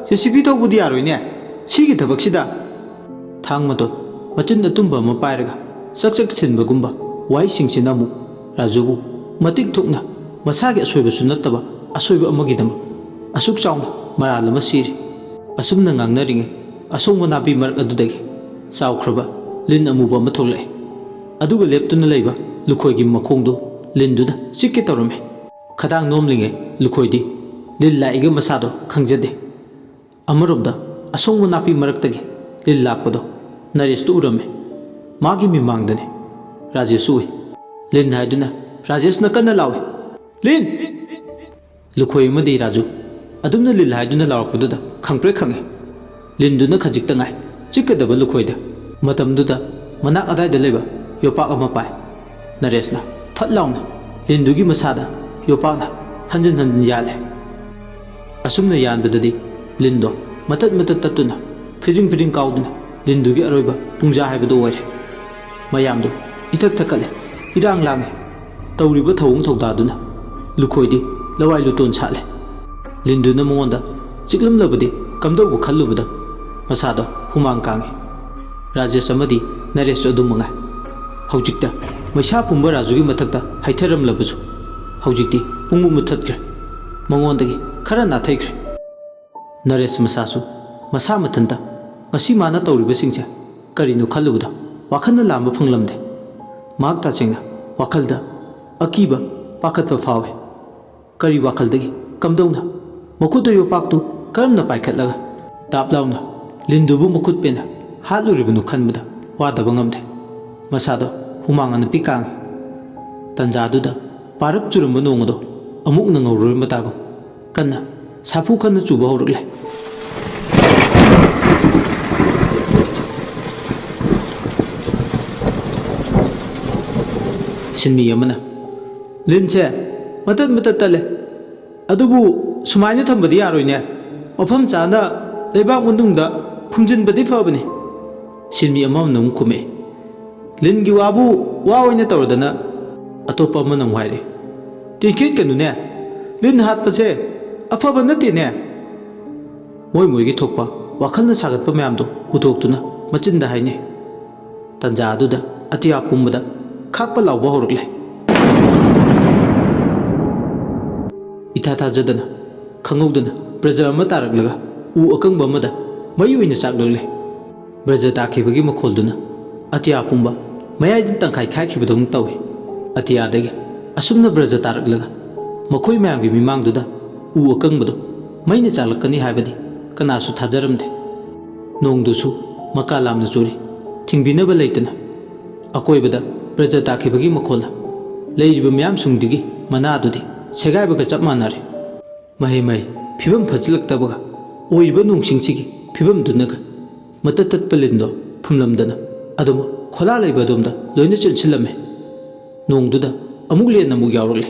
JCB ꯊꯧꯕꯗꯤ ꯌꯥꯔꯣꯏꯅꯦ ꯁꯤꯒꯤ ꯊꯕꯛꯁꯤꯗ ꯊꯥꯡ ꯃꯇꯣꯟ ꯃꯆꯤꯟ ꯑꯇꯨꯝꯕ ꯑꯃ ꯄꯥꯏꯔꯒ ꯆꯛ ꯆꯛ ꯊꯤꯟꯕꯒꯨꯝꯕ ꯋꯥꯍꯩꯁꯤꯡꯁꯤꯅ ꯑꯃꯨꯛ ꯔꯥꯖꯨꯕꯨ ꯃꯇꯤꯛ ꯊꯣꯛꯅ ꯃꯁꯥꯒꯤ ꯑꯁꯣꯏꯕꯁꯨ ꯅꯠꯇꯕ ꯑꯁꯣꯏꯕ ꯑꯃꯒꯤꯗꯃꯛ ꯑꯁꯨꯛ ꯆꯥꯎꯅ ꯃꯔꯥꯜ ꯑꯃ ꯁꯤꯔꯤ ꯑꯁꯨꯝꯅ ꯉꯥꯡꯅꯔꯤꯉꯩ ꯑꯁꯣꯡꯕ ꯅꯥꯄꯤ ꯃꯔꯛ ꯑꯗꯨꯗꯒꯤ ꯆꯥꯎꯈ꯭ꯔꯕ ꯂꯤꯟ ꯑꯃꯨꯕ ꯑꯃ ꯊꯣꯛꯂꯛꯑꯦ ꯑꯗꯨꯒ ꯂꯦꯞꯇꯨꯅ ꯂꯩꯕ ꯂꯨꯈꯣꯏꯒꯤ ꯃꯈꯣꯡꯗꯨ ꯂꯤꯟꯗꯨꯅ ꯆꯤꯛꯀꯦ ꯇꯧꯔꯝꯃꯦ ꯈꯗꯥꯡ ꯅꯣꯝꯂꯤꯉꯩ ꯂꯨꯈꯣꯏꯗꯤ ꯂꯤꯟ ꯂꯥꯛꯏꯒ ꯃꯁꯥꯗꯣ ꯈꯪꯖꯗꯦ ꯑꯃꯔꯣꯝꯗ ꯑꯁꯣꯡꯕ ꯅꯥꯄꯤ ꯃꯔꯛꯇꯒꯤ ꯂꯤꯟ ꯂꯥꯛꯄꯗꯣ ꯅꯔꯦꯁꯇꯨ ꯎꯔꯝꯃꯦ ꯃꯥꯒꯤ ꯃꯤꯃꯥꯡꯗꯅꯤ ꯔꯥꯖꯦꯁꯁꯨ ꯎꯏ ꯂꯤꯟ ꯍꯥꯏꯗꯨꯅ ꯔꯥꯖꯦꯁꯅ ꯀꯟꯅ ꯂꯥꯎꯏ ꯂꯤꯟ ꯂꯨꯈꯣꯏ ꯑꯃꯗꯤ ꯔꯥꯖꯨ ꯑꯗꯨꯝꯅ ꯂꯤꯟ ꯍꯥꯏꯗꯨꯅ ꯂꯥꯎꯔꯛꯄꯗꯨꯗ ꯈꯪꯄ꯭ꯔꯦꯛ ꯈꯪꯉꯤ ꯂꯤꯟꯗꯨꯅ ꯈꯖꯤꯛꯇ ꯉꯥꯏ ꯆꯤꯛꯀꯗꯕ ꯂꯨꯈꯣꯏꯗ ꯃꯇꯝꯗꯨꯗ ꯃꯅꯥꯛ ꯑꯗꯥꯏꯗ ꯂꯩꯕ ꯌꯣꯄꯥꯛ ꯑꯃ ꯄꯥꯏ ꯅꯔꯦꯁꯅ ꯐꯠ ꯂꯥꯎꯅ ꯂꯤꯟꯗꯨꯒꯤ ꯃꯁꯥꯗ ꯌꯣꯄꯥꯛꯅ ꯍꯟꯖꯤꯟ ꯍꯟꯖꯤꯟ ꯌꯥꯜꯂꯦ ꯑꯁꯨꯝꯅ ꯌꯥꯟꯕꯗꯗꯤ ꯂꯤꯟꯗꯣ ꯃꯇꯠ ꯃꯇꯠ ꯇꯠꯇꯨꯅ ꯐꯤꯗꯤꯡ ꯐꯤꯗꯤꯡ ꯀꯥꯎꯗꯨꯅ ꯂꯤꯟꯗꯨꯒꯤ ꯑꯔꯣꯏꯕ ꯄꯨꯡꯖꯥ ꯍꯥꯏꯕꯗꯨ ꯑꯣꯏꯔꯦ ꯃꯌꯥꯝꯗꯨ ꯏꯊꯛ ꯊꯛꯀꯠꯂꯦ ꯏꯔꯥꯡ ꯂꯥꯡꯉꯦ ꯇꯧꯔꯤꯕ ꯊꯧꯑꯣꯡ ꯊꯧꯗꯥꯗꯨꯅ ꯂꯨꯈꯣꯏꯗꯤ ꯂꯋꯥꯏ ꯂꯨꯇꯣꯟ ꯁꯥꯠꯂꯦ ꯂꯤꯟꯗꯨꯅ ꯃꯉꯣꯟꯗ ꯆꯤꯛꯂꯝꯂꯕꯗꯤ ꯀꯝꯗꯧꯕ ꯈꯜꯂꯨꯕꯗ ꯃꯁꯥꯗꯣ ꯍꯨꯃꯥꯡ ꯀꯥꯡꯉꯤ ꯔꯥꯖꯦꯁ ꯑꯃꯗꯤ ꯅꯔꯦꯁꯁꯨ ꯑꯗꯨꯝ ꯃꯉꯥꯏ ꯍꯧꯖꯤꯛꯇ ꯃꯩꯁꯥ ꯄꯨꯝꯕ ꯔꯥꯖꯨꯒꯤ ꯃꯊꯛꯇ ꯍꯩꯊꯔꯝꯂꯕꯁꯨ ꯍꯧꯖꯤꯛꯇꯤ ꯄꯨꯡꯃꯨꯠ ꯃꯨꯠꯊꯠꯈ꯭ꯔꯦ ꯃꯉꯣꯟꯗꯒꯤ ꯈꯔ ꯅꯥꯊꯩꯈ꯭ꯔꯦ ꯅꯔꯦꯁ ꯃꯁꯥꯁꯨ ꯃꯁꯥ ꯃꯊꯟꯇ ꯉꯁꯤ ꯃꯥꯅ ꯇꯧꯔꯤꯕꯁꯤꯡꯁꯦ ꯀꯔꯤꯅꯣ ꯈꯜꯂꯨꯕꯗ ꯋꯥꯈꯜꯅ ꯂꯥꯝꯕ ꯐꯪꯂꯝꯗꯦ ꯃꯍꯥꯛ ꯇꯁꯦꯡꯅ ꯋꯥꯈꯜꯗ ꯑꯀꯤꯕ ꯄꯥꯈꯠꯄ ꯐꯥꯎꯏ ꯀꯔꯤ ꯋꯥꯈꯜꯗꯒꯤ ꯀꯝꯗꯧꯅ ꯃꯈꯨꯠꯇ ꯌꯣꯄꯥꯛꯇꯨ ꯀꯔꯝꯅ ꯄꯥꯏꯈꯠꯂꯒ ꯇꯥꯞ ꯂꯥꯎꯅ ꯂꯤꯟꯗꯨꯕꯨ ꯃꯈꯨꯠ ꯄꯦꯟꯅ ꯍꯥꯠꯂꯨꯔꯤꯕꯅꯣ ꯈꯟꯕꯗ ꯋꯥꯗꯕ ꯉꯝꯗꯦ ꯃꯁꯥꯗꯣ ꯍꯨꯃꯥꯡ ꯑꯅꯞꯄꯤ ꯀꯥꯡꯉꯤ ꯇꯟꯖꯥꯗꯨꯗ ꯄꯥꯔꯞ ꯆꯨꯔꯝꯕ ꯅꯣꯡ ꯑꯗꯣ ꯑꯃꯨꯛꯅ ꯉꯧꯔꯣꯏ ꯃꯇꯥꯒꯨꯝ ꯀꯟꯅ ꯁꯥꯐꯨ ꯀꯟꯅ ꯆꯨꯕ ꯍꯧꯔꯛꯂꯦ ꯁꯤꯟꯃꯤ ꯑꯃꯅ ꯂꯤꯟꯁꯦ ꯃꯇꯠ ꯃꯇꯠ ꯇꯠꯂꯦ ꯑꯗꯨꯕꯨ ꯁꯨꯃꯥꯏꯅ ꯊꯝꯕꯗꯤ ꯌꯥꯔꯣꯏꯅꯦ ꯃꯐꯝ ꯆꯥꯅ ꯂꯩꯕꯥꯛ ꯃꯅꯨꯡꯗ ꯐꯨꯝꯖꯤꯟꯕꯗꯤ ꯐꯕꯅꯤ ꯁꯤꯟꯃꯤ ꯑꯃꯅ ꯑꯃꯨꯛ ꯈꯨꯝꯃꯛꯏ ꯂꯤꯟꯒꯤ ꯋꯥꯕꯨ ꯋꯥ ꯑꯣꯏꯅ ꯇꯧꯔꯗꯅ ꯑꯇꯣꯞꯄ ꯑꯃꯅ ꯑꯃꯨꯛ ꯍꯥꯏꯔꯦ ꯇꯤꯡꯈꯤꯠꯀꯅꯨꯅꯦ ꯂꯤꯟ ꯍꯥꯠꯄꯁꯦ ꯑꯐꯕ ꯅꯠꯇꯦꯅꯦ ꯃꯣꯏꯒꯤ ꯊꯣꯛꯄ ꯋꯥꯈꯜꯅ ꯁꯥꯒꯠꯄ ꯃꯌꯥꯝꯗꯣ ꯄꯨꯊꯣꯛꯇꯨꯅ ꯃꯆꯤꯟꯗ ꯍꯥꯏꯅꯩ ꯇꯟꯖꯥ ꯑꯗꯨꯗ ꯑꯇꯤꯌꯥ ꯄꯨꯝꯕꯗ ꯈꯥꯛꯄ ꯂꯥꯎꯕ ꯍꯧꯔꯛꯂꯦ꯫ ꯏꯊꯥ ꯊꯥꯖꯗꯅ ꯈꯪꯍꯧꯗꯅ ꯕ꯭ꯔꯖ ꯑꯃ ꯇꯥꯔꯛꯂꯒ ꯎ ꯑꯀꯪꯕ ꯑꯃꯗ ꯃꯩ ꯑꯣꯏꯅ ꯆꯥꯛꯂꯛꯂꯦ꯫ ꯕ꯭ꯔꯖ ꯇꯥꯈꯤꯕꯒꯤ ꯃꯈꯣꯜꯗꯨꯅ ꯑꯇꯤꯌꯥ ꯄꯨꯝꯕ ꯃꯌꯥꯏꯗ ꯇꯪꯈꯥꯏ ꯈꯥꯏꯈꯤꯕꯗꯧꯅ ꯇꯧꯏ꯫ ꯑꯇꯤꯌꯥꯗꯒꯤ ꯑꯁꯨꯝꯅ ꯕ꯭ꯔꯖ ꯇꯥꯔꯛꯂꯒ ꯃꯈꯣꯏ ꯃꯌꯥꯝꯒꯤ ꯃꯤꯃꯥꯡꯗꯨꯗ ꯎ ꯑꯀꯪꯕꯗꯣ ꯃꯩꯅ ꯆꯥꯛꯂꯛꯀꯅꯤ ꯍꯥꯏꯕꯗꯤ ꯀꯅꯥꯁꯨ ꯊꯥꯖꯔꯝꯗꯦ꯫ ꯅꯣꯡꯗꯨꯁꯨ ꯃꯀꯥ ꯂꯥꯝꯅ ꯆꯨꯔꯤ, ꯊꯤꯡꯕꯤꯅꯕ ꯂꯩꯇꯅ꯫ ꯑꯀꯣꯏꯕꯗ ꯕ꯭ꯔꯖ ꯇꯥꯈꯤꯕꯒꯤ ꯃꯈꯣꯜꯅ ꯂꯩꯔꯤꯕ ꯃꯌꯥꯝꯁꯤꯡꯗꯨꯒꯤ ꯃꯅꯥꯗꯨꯗꯤ ꯁꯦꯒꯥꯏꯕꯒ ꯆꯞ ꯃꯥꯟꯅꯔꯦ꯫ ꯃꯍꯩ ꯐꯤꯕꯝ ꯐꯠꯆꯤꯜꯂꯛꯇꯕꯒ ꯑꯣꯏꯔꯤꯕ ꯅꯣꯡꯁꯤꯡꯁꯤꯒꯤ ꯐꯤꯕꯝꯗꯨꯅꯒ ꯃꯇꯠ ꯇꯠꯄ ꯂꯤꯟꯗꯣ ꯐꯨꯝꯂꯝꯗꯅ ꯑꯗꯨꯝ ꯈꯣꯂꯥ ꯂꯩꯕ ꯑꯗꯣꯝꯗ ꯂꯣꯏꯅ ꯆꯦꯟꯁꯤꯜꯂꯝꯃꯦ꯫ ꯅꯣꯡꯗꯨꯗ ꯑꯃꯨꯛ ꯂꯦꯟ ꯑꯃꯨꯛ ꯌꯥꯎꯔꯛꯂꯦ꯫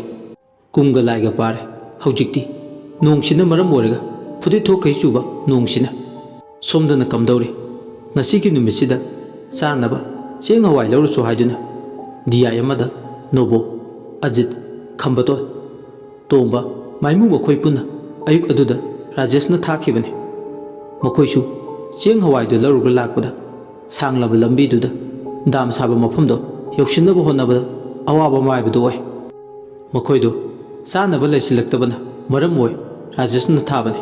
ꯀꯨꯝꯒ ꯂꯥꯏꯒ ꯄꯥꯔꯦ ꯍꯧꯖꯤꯛꯇꯤ ꯅꯣꯡꯁꯤꯅ ꯃꯔꯝ ꯑꯣꯏꯔꯒ ꯐꯨꯗꯤꯠ ꯊꯣꯛꯈꯩ ꯆꯨꯕ ꯅꯣꯡꯁꯤꯅ꯫ ꯁꯣꯝꯗꯅ ꯀꯝꯗꯧꯔꯤ? ꯉꯁꯤꯒꯤ ꯅꯨꯃꯤꯠꯁꯤꯗ ꯆꯥꯅꯕ ꯆꯦꯡ ꯍꯋꯥꯏ ꯂꯧꯔꯨꯆꯣ ꯍꯥꯏꯗꯨꯅ ꯗꯤꯌꯥꯏ ꯑꯃꯗ ꯅꯣꯕꯣ, ꯑꯖꯤꯠ, ꯈꯝꯕꯇꯣꯟ, ꯇꯣꯝꯕ, ꯃꯥꯏꯃꯨ ꯃꯈꯣꯏ ꯄꯨꯟꯅ ꯑꯌꯨꯛ ꯑꯗꯨꯗ ꯔꯥꯖꯦꯁꯅ ꯊꯥꯈꯤꯕꯅꯤ꯫ ꯃꯈꯣꯏꯁꯨ ꯆꯦꯡ ꯍꯋꯥꯏꯗꯨ ꯂꯧꯔꯨꯒ ꯂꯥꯛꯄꯗ ꯁꯥꯡꯂꯕ ꯂꯝꯕꯤꯗꯨꯗ ꯗꯥꯝ ꯁꯥꯕ ꯃꯐꯝꯗꯣ ꯌꯧꯁꯤꯟꯅꯕ ꯍꯣꯠꯅꯕꯗ ꯑꯋꯥꯕ ꯃꯥꯏꯕꯗꯨ ꯑꯣꯏ꯫ ꯃꯈꯣꯏꯗꯨ ꯆꯥꯅꯕ ꯂꯩꯁꯤꯜꯂꯛꯇꯕꯅ ꯃꯔꯝ ꯑꯣꯏ ꯔꯥꯖꯦꯁꯅ ꯊꯥꯕꯅꯤ꯫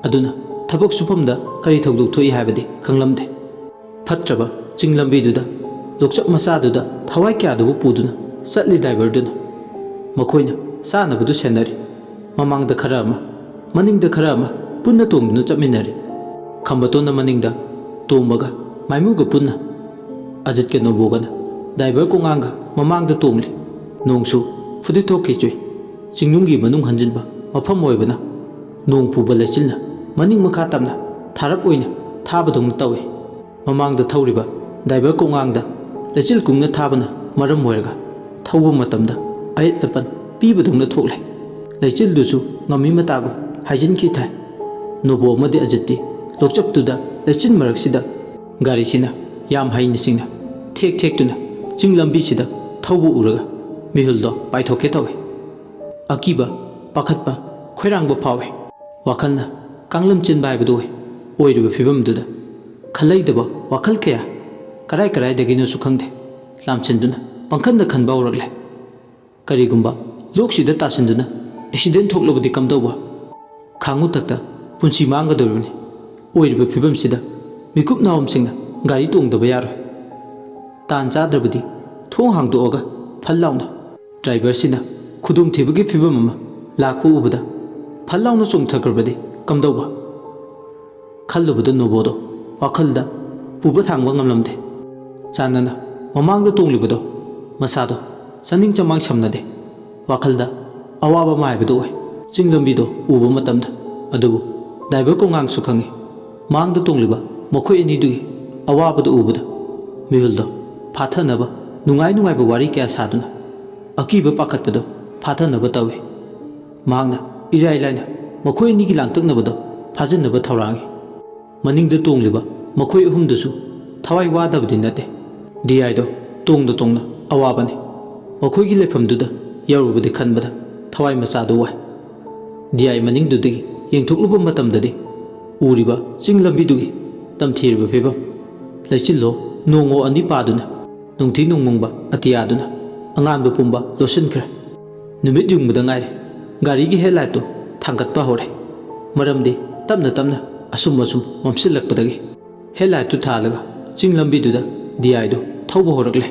ꯑꯗꯨꯅ ꯊꯕꯛ ꯁꯨꯐꯝꯗ ꯀꯔꯤ ꯊꯧꯗꯣꯛ ꯊꯣꯛꯏ ꯍꯥꯏꯕꯗꯤ ꯈꯪꯂꯝꯗꯦ꯫ ꯐꯠꯇ꯭ꯔꯕ ꯆꯤꯡ ꯂꯝꯕꯤꯗꯨꯗ ꯂꯣꯛꯆꯞ ꯃꯆꯥꯗꯨꯗ ꯊꯋꯥꯏ ꯀꯌꯥꯗꯨꯕꯨ ꯄꯨꯗꯨꯅ ꯆꯠꯂꯤ ꯗ꯭ꯔꯥꯏꯚꯔꯗꯨꯅ꯫ ꯃꯈꯣꯏꯅ ꯆꯥꯅꯕꯗꯨ ꯁꯦꯟꯅꯔꯤ꯫ ꯃꯃꯥꯡꯗ ꯈꯔ ꯑꯃ, ꯃꯅꯤꯡꯗ ꯈꯔ ꯑꯃ ꯄꯨꯟꯅ ꯇꯣꯡꯗꯨꯅ ꯆꯠꯃꯤꯟꯅꯔꯤ꯫ ꯈꯝꯕꯇꯣꯟꯅ ꯃꯅꯤꯡꯗ, ꯇꯣꯝꯕꯒ ꯃꯥꯏꯃꯨꯒ ꯄꯨꯟꯅ, ꯑꯖꯤꯠꯀ ꯅꯣꯕꯣꯒꯅ ꯗ꯭ꯔꯥꯏꯚꯔ ꯀꯣꯉꯥꯡꯒ ꯃꯃꯥꯡꯗ ꯇꯣꯡꯂꯤ꯫ ꯅꯣꯡꯁꯨ ꯐꯨꯗꯤꯠ ꯊꯣꯛꯈꯤ ꯆꯨꯏ꯫ ꯆꯤꯡꯅꯨꯡꯒꯤ ꯃꯅꯨꯡ ꯍꯟꯖꯤꯟꯕ ꯃꯐꯝ ꯑꯣꯏꯕꯅ ꯅꯣꯡ ꯄꯨꯕ ꯂꯩꯆꯤꯜꯅ ꯃꯅꯤꯡ ꯃꯈꯥ ꯇꯝꯅ ꯊꯥꯔꯞ ꯑꯣꯏꯅ ꯊꯥꯕꯗꯧꯅ ꯇꯧꯏ꯫ ꯃꯃꯥꯡꯗ ꯊꯧꯔꯤꯕ ꯗ꯭ꯔꯥꯏꯚꯔ ꯀꯣꯉꯥꯡꯗ ꯂꯩꯆꯤꯜ ꯀꯨꯡꯅ ꯊꯥꯕꯅ ꯃꯔꯝ ꯑꯣꯏꯔꯒ ꯊꯧꯕ ꯃꯇꯝꯗ ꯑꯌꯦꯠ ꯑꯄꯟ ꯄꯤꯕꯗꯧꯅ ꯊꯣꯛꯂꯦ꯫ ꯂꯩꯆꯤꯜꯗꯨꯁꯨ ꯉꯝꯃꯤ ꯃꯇꯥꯒꯨꯝ ꯍꯥꯏꯖꯤꯟꯈꯤ ꯊꯥꯏ꯫ ꯅꯣꯕꯣ ꯑꯃꯗꯤ ꯑꯖꯤꯠꯇꯤ ꯂꯣꯛꯆꯞꯇꯨꯗ ꯂꯩꯆꯤꯜ ꯃꯔꯛꯁꯤꯗ ꯒꯥꯔꯤꯁꯤꯅ ꯌꯥꯝ ꯍꯩꯅ ꯁꯤꯡꯅ ꯊꯦꯛ ꯊꯦꯛꯇꯨꯅ ꯆꯤꯡ ꯂꯝꯕꯤꯁꯤꯗ ꯊꯧꯕ ꯎꯔꯒ ꯃꯤꯍꯨꯜꯗꯣ ꯄꯥꯏꯊꯣꯛꯀꯦ ꯇꯧꯏ꯫ ꯑꯀꯤꯕ, ꯄꯥꯈꯠꯄ, ꯈꯣꯏꯔꯥꯡꯕ ꯐꯥꯎꯏ꯫ ꯋꯥꯈꯜꯅ ꯀꯥꯡꯂꯝ ꯆꯦꯟꯕ ꯍꯥꯏꯕꯗꯨ ꯑꯣꯏ꯫ ꯑꯣꯏꯔꯤꯕ ꯐꯤꯕꯝꯗꯨꯗ ꯈꯜꯂꯩꯗꯕ ꯋꯥꯈꯜ ꯀꯌꯥ ꯀꯔꯥꯏꯗꯒꯤꯅꯣꯁꯨ ꯈꯪꯗꯦ ꯂꯥꯝꯁꯤꯟꯗꯨꯅ ꯄꯪꯈꯟꯗ ꯈꯟꯕ ꯍꯧꯔꯛꯂꯦ꯫ ꯀꯔꯤꯒꯨꯝꯕ ꯂꯣꯛꯁꯤꯗ ꯇꯥꯁꯤꯟꯗꯨꯅ ꯑꯦꯛꯁꯤꯗꯦꯟ ꯊꯣꯛꯂꯕꯗꯤ ꯀꯝꯗꯧꯕ? ꯈꯥꯡꯎꯊꯛꯇ ꯄꯨꯟꯁꯤ ꯃꯥꯡꯒꯗꯧꯔꯤꯕꯅꯤ꯫ ꯑꯣꯏꯔꯤꯕ ꯐꯤꯕꯝꯁꯤꯗ ꯃꯤꯀꯨꯞ ꯅꯥꯎꯝꯁꯤꯡꯅ ꯒꯥꯔꯤ ꯇꯣꯡꯗꯕ ꯌꯥꯔꯣꯏ꯫ ꯇꯥꯟ ꯆꯥꯗ꯭ꯔꯕꯗꯤ ꯊꯣꯡ ꯍꯥꯡꯗꯣꯛꯑꯒ ꯐꯜ ꯂꯥꯎꯅ ꯗ꯭ꯔꯥꯏꯚꯔꯁꯤꯅ ꯈꯨꯗꯣꯡꯊꯤꯕꯒꯤ ꯐꯤꯕꯝ ꯑꯃ ꯂꯥꯛꯄ ꯎꯕꯗ ꯐꯜ ꯂꯥꯎꯅ ꯆꯣꯡꯊꯈ꯭ꯔꯕꯗꯤ ꯀꯝꯗꯧꯕ? ꯈꯜꯂꯨꯕꯗ ꯅꯣꯕꯣꯗꯣ ꯋꯥꯈꯜꯗ ꯄꯨꯕ ꯊꯥꯡꯕ ꯉꯝꯂꯝꯗꯦ꯫ ꯆꯥꯟꯅꯅ ꯃꯃꯥꯡꯗ ꯇꯣꯡꯂꯤꯕꯗꯣ ꯃꯁꯥꯗꯣ ꯆꯥꯅꯤꯡ ꯆꯃꯥꯡ ꯁꯝꯅꯗꯦ꯫ ꯋꯥꯈꯜꯗ ꯑꯋꯥꯕ ꯃꯥꯏꯕꯗꯨ ꯑꯣꯏ ꯆꯤꯡ ꯂꯝꯕꯤꯗꯣ ꯎꯕ ꯃꯇꯝꯗ꯫ ꯑꯗꯨꯕꯨ ꯗ꯭ꯔꯥꯏꯚꯔ ꯀꯣꯉꯥꯡꯁꯨ ꯈꯪꯉꯤ ꯃꯥꯡꯗ ꯇꯣꯡꯂꯤꯕ ꯃꯈꯣꯏ ꯑꯅꯤꯗꯨꯒꯤ ꯑꯋꯥꯕꯗꯨ ꯎꯕꯗ ꯃꯤꯍꯨꯜꯗꯣ ꯐꯥꯊꯅꯕ ꯅꯨꯡꯉꯥꯏꯕ ꯋꯥꯔꯤ ꯀꯌꯥ ꯁꯥꯗꯨꯅ ꯑꯀꯤꯕ ꯄꯥꯈꯠꯄꯗꯣ ꯐꯥꯊꯅꯕ ꯇꯧꯏ꯫ ꯃꯍꯥꯛꯅ ꯏꯔꯥꯏ ꯂꯥꯏꯅ ꯃꯈꯣꯏ ꯑꯅꯤꯒꯤ ꯂꯥꯡꯇꯛꯅꯕꯗꯣ ꯐꯥꯖꯤꯟꯅꯕ ꯊꯧꯔꯥꯡꯉꯤ꯫ ꯃꯅꯤꯡꯗ ꯇꯣꯡꯂꯤꯕ ꯃꯈꯣꯏ ꯑꯍꯨꯝꯗꯨꯁꯨ ꯊꯋꯥꯏ ꯋꯥꯗꯕꯗꯤ ꯅꯠꯇꯦ꯫ ꯗꯤꯌꯥꯏꯗꯣ ꯇꯣꯡꯅ ꯑꯋꯥꯕꯅꯤ꯫ ꯃꯈꯣꯏꯒꯤ ꯂꯩꯐꯝꯗꯨꯗ ꯌꯧꯔꯨꯕꯗꯤ ꯈꯟꯕꯗ ꯊꯋꯥꯏ ꯃꯆꯥꯗꯨ ꯋꯥꯏ꯫ ꯗꯤꯌꯥꯏ ꯃꯅꯤꯡꯗꯨꯗꯒꯤ ꯌꯦꯡꯊꯣꯛꯂꯨꯕ ꯃꯇꯝꯗꯗꯤ ꯎꯔꯤꯕ ꯆꯤꯡ ꯂꯝꯕꯤꯗꯨꯒꯤ ꯇꯝꯊꯤꯔꯤꯕ ꯐꯤꯕꯝ, ꯂꯩꯆꯤꯜꯂꯣ ꯅꯣꯡꯉꯣ ꯑꯅꯤ ꯄꯥꯗꯨꯅ ꯅꯨꯡꯊꯤ ꯅꯣꯡꯃꯪꯕ ꯑꯇꯤꯌꯥꯗꯨꯅ ꯑꯉꯥꯟꯕ ꯄꯨꯝꯕ ꯂꯣꯠꯁꯤꯟꯈ꯭ꯔꯦ꯫ ꯅꯨꯃꯤꯠ ꯌꯨꯡꯕꯗ ꯉꯥꯏꯔꯦ ꯒꯥꯔꯤꯒꯤ ꯍꯦꯗꯂꯥꯏꯠꯇꯨ ꯊꯥꯡꯒꯠꯄ ꯍꯧꯔꯦ꯫ ꯃꯔꯝꯗꯤ ꯇꯞꯅ ꯑꯁꯨꯝ ꯃꯝꯁꯤꯜꯂꯛꯄꯗꯒꯤ ꯍꯦꯗꯂꯥꯏꯠꯇꯨ ꯊꯥꯜꯂꯒ ꯆꯤꯡ ꯂꯝꯕꯤꯗꯨꯗ ꯗꯤꯌꯥꯏꯗꯨ ꯊꯧꯕ ꯍꯧꯔꯛꯂꯦ꯫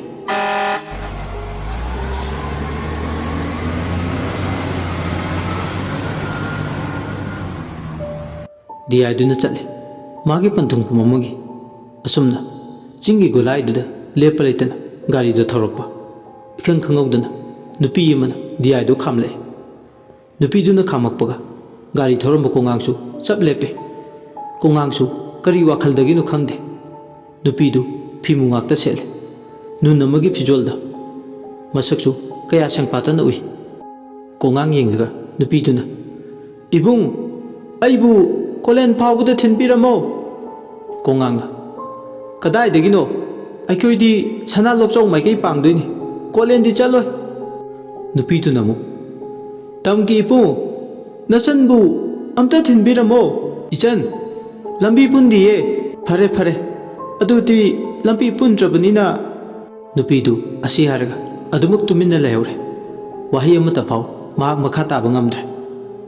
ꯗꯤꯌꯥꯏꯗꯨꯅ ꯆꯠꯂꯦ ꯃꯥꯒꯤ ꯄꯟꯊꯨꯡꯐꯝ ꯑꯃꯒꯤ꯫ ꯑꯁꯨꯝꯅ ꯆꯤꯡꯒꯤ ꯒꯣꯂꯥꯏꯗꯨꯗ ꯂꯦꯞꯄ ꯂꯩꯇꯅ ꯒꯥꯔꯤꯗꯨ ꯊꯧꯔꯛꯄ ꯏꯈꯪ ꯈꯪꯍꯧꯗꯅ ꯅꯨꯄꯤ ꯑꯃꯅ ꯗꯤꯌꯥꯏꯗꯨ ꯈꯥꯝꯂꯛꯑꯦ꯫ ꯅꯨꯄꯤꯗꯨꯅ ꯈꯥꯝꯃꯛꯄꯒ ꯒꯥꯔꯤ ꯊꯧꯔꯝꯕ ꯀꯣꯉꯥꯡꯁꯨ ꯆꯞ ꯂꯦꯞꯄꯦ꯫ ꯀꯣꯉꯥꯡꯁꯨ ꯀꯔꯤ ꯋꯥꯈꯜꯗꯒꯤꯅꯣ ꯈꯪꯗꯦ ꯅꯨꯄꯤꯗꯨ ꯐꯤꯃꯨ ꯉꯥꯛꯇ ꯁꯦꯠꯂꯦ ꯅꯨꯟ ꯑꯃꯒꯤ ꯐꯤꯖꯣꯜꯗ꯫ ꯃꯁꯛꯁꯨ ꯀꯌꯥ ꯁꯦꯡꯄꯥꯇꯅ ꯎꯏ꯫ ꯀꯣꯉꯥꯡ ꯌꯦꯡꯂꯒ ꯅꯨꯄꯤꯗꯨꯅ "ꯏꯕꯨꯡ, ꯑꯩꯕꯨ ꯀꯣꯂꯦꯟ ꯐꯥꯎꯕꯗ ꯊꯤꯟꯕꯤꯔꯝꯃꯣ"꯫ ꯀꯣꯉꯥꯡꯅ "ꯀꯗꯥꯏꯗꯒꯤꯅꯣ? ꯑꯩꯈꯣꯏꯗꯤ ꯁꯅꯥ ꯂꯣꯛꯆꯧ ꯃꯥꯏꯀꯩ ꯄꯥꯡꯗꯣꯏꯅꯤ, ꯀꯣꯂꯦꯟꯗꯤ ꯆꯠꯂꯣꯏ"꯫ ꯅꯨꯄꯤꯗꯨꯅ ꯑꯃꯨꯛ "ꯇꯝꯒꯤ ꯏꯄꯨꯡ, ꯅꯆꯟꯕꯨ ꯑꯝꯇ ꯊꯤꯟꯕꯤꯔꯝꯃꯣ, ꯏꯆꯟ ꯂꯝꯕꯤ ꯄꯨꯟꯗꯤꯌꯦ"꯫ "ꯐꯔꯦ ꯑꯗꯨꯗꯤ lampi pundrabanina nupidu asi haraga adumuk tuminna lehore wahi amata phau mahak makha taba ngamdre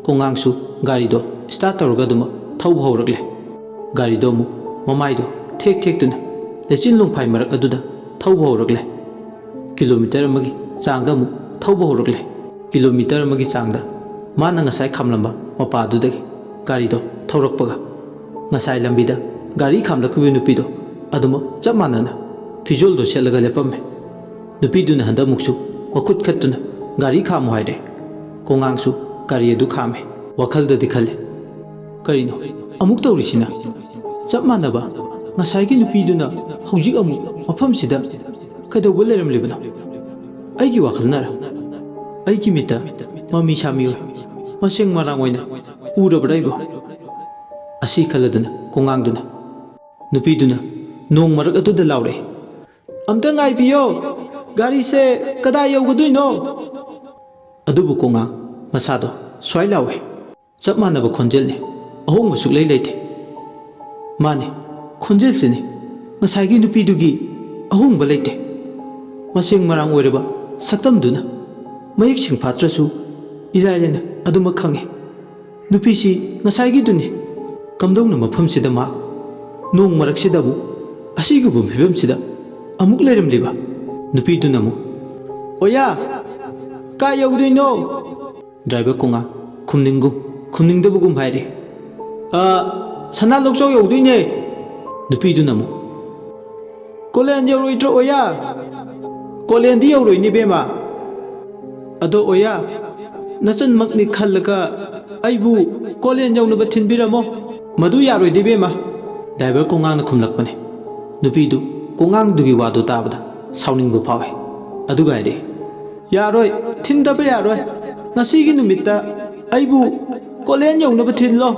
kongangsu gari do start tawraga duma thau hawragle gari do mu mamai do thek thek tuna lechin lungphai marak aduda thau hawragle kilometer amagi changda mu thau hawragle kilometer amagi changda mana ngasai khamlamba mapa adudagi gari do thaurakpaga ngasai lambida gari khamlakbi nupido aduma chap manana fijol do selaga lepamme nupiduna handa muksu makut khattuna gari khamu haide kongangsu gari adu khame wakhalda dikhale karino amuk tawrisina chap manaba ngasai gi nupiduna hojik amuk mafam sida kaidoba leramlibano aigi wakhalnara aigi mita mami samiyo maseng marang oina urabraibo asi khaladuna kongangduna nupiduna nong marak atuda laure amta ngaibiyo gari se kada yaugadoino adubu kongang masado swai lawe chap manaba khonjelni ahong suklei leite mane khonjel sini ngasai gi nupidugi ahong ba leite maseng marang oireba saktamduna mayik sing phatrasu irailena aduma khange nupisi ngasai gi duni kamdongna mafam sida ma nong marak sida bu asigubu phibam sida amuk leramliba nupiduna mu oya ka yaudoino driver konga khumningdabugum haire sana lokchau yaudoine nupiduna mu kolen yauroidro oya kolen di yauroini bema ado oya nachan makni khallaga aibu kolen yaunaba thinbiramo madu yaroide bema driver konga na khumlakpane nupidu kongang dugi wadu tabada sauning bu phawe aduga ide yaroi thindaba yaroi ngasigi numitta aibu kolen yaunaba thinlo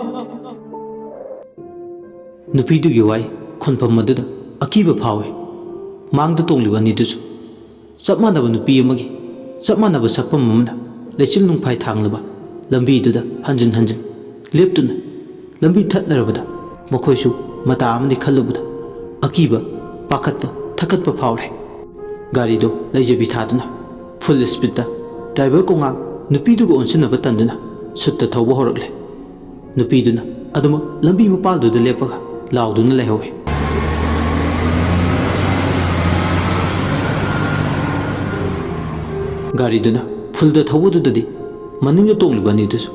nupidu gi wai khonpham maduda akiba phawe mangda tongliba nidusu chapmanaba nupi amagi chapmanaba sapam amna lechil nungphai thanglaba lambi duda hanjin leptuna lambi thatnarabada makhoisu mata amani khallubuda akiba pakatpa thakatpa phaure gari do leijabi thaduna full speed da driver kongang nupidugo onsinaba tanduna sutta thauba horakle nupiduna aduma lambi mapalduda lepaga lauduna lehowe gari duna full da thawududadi maninga tonglibani dusu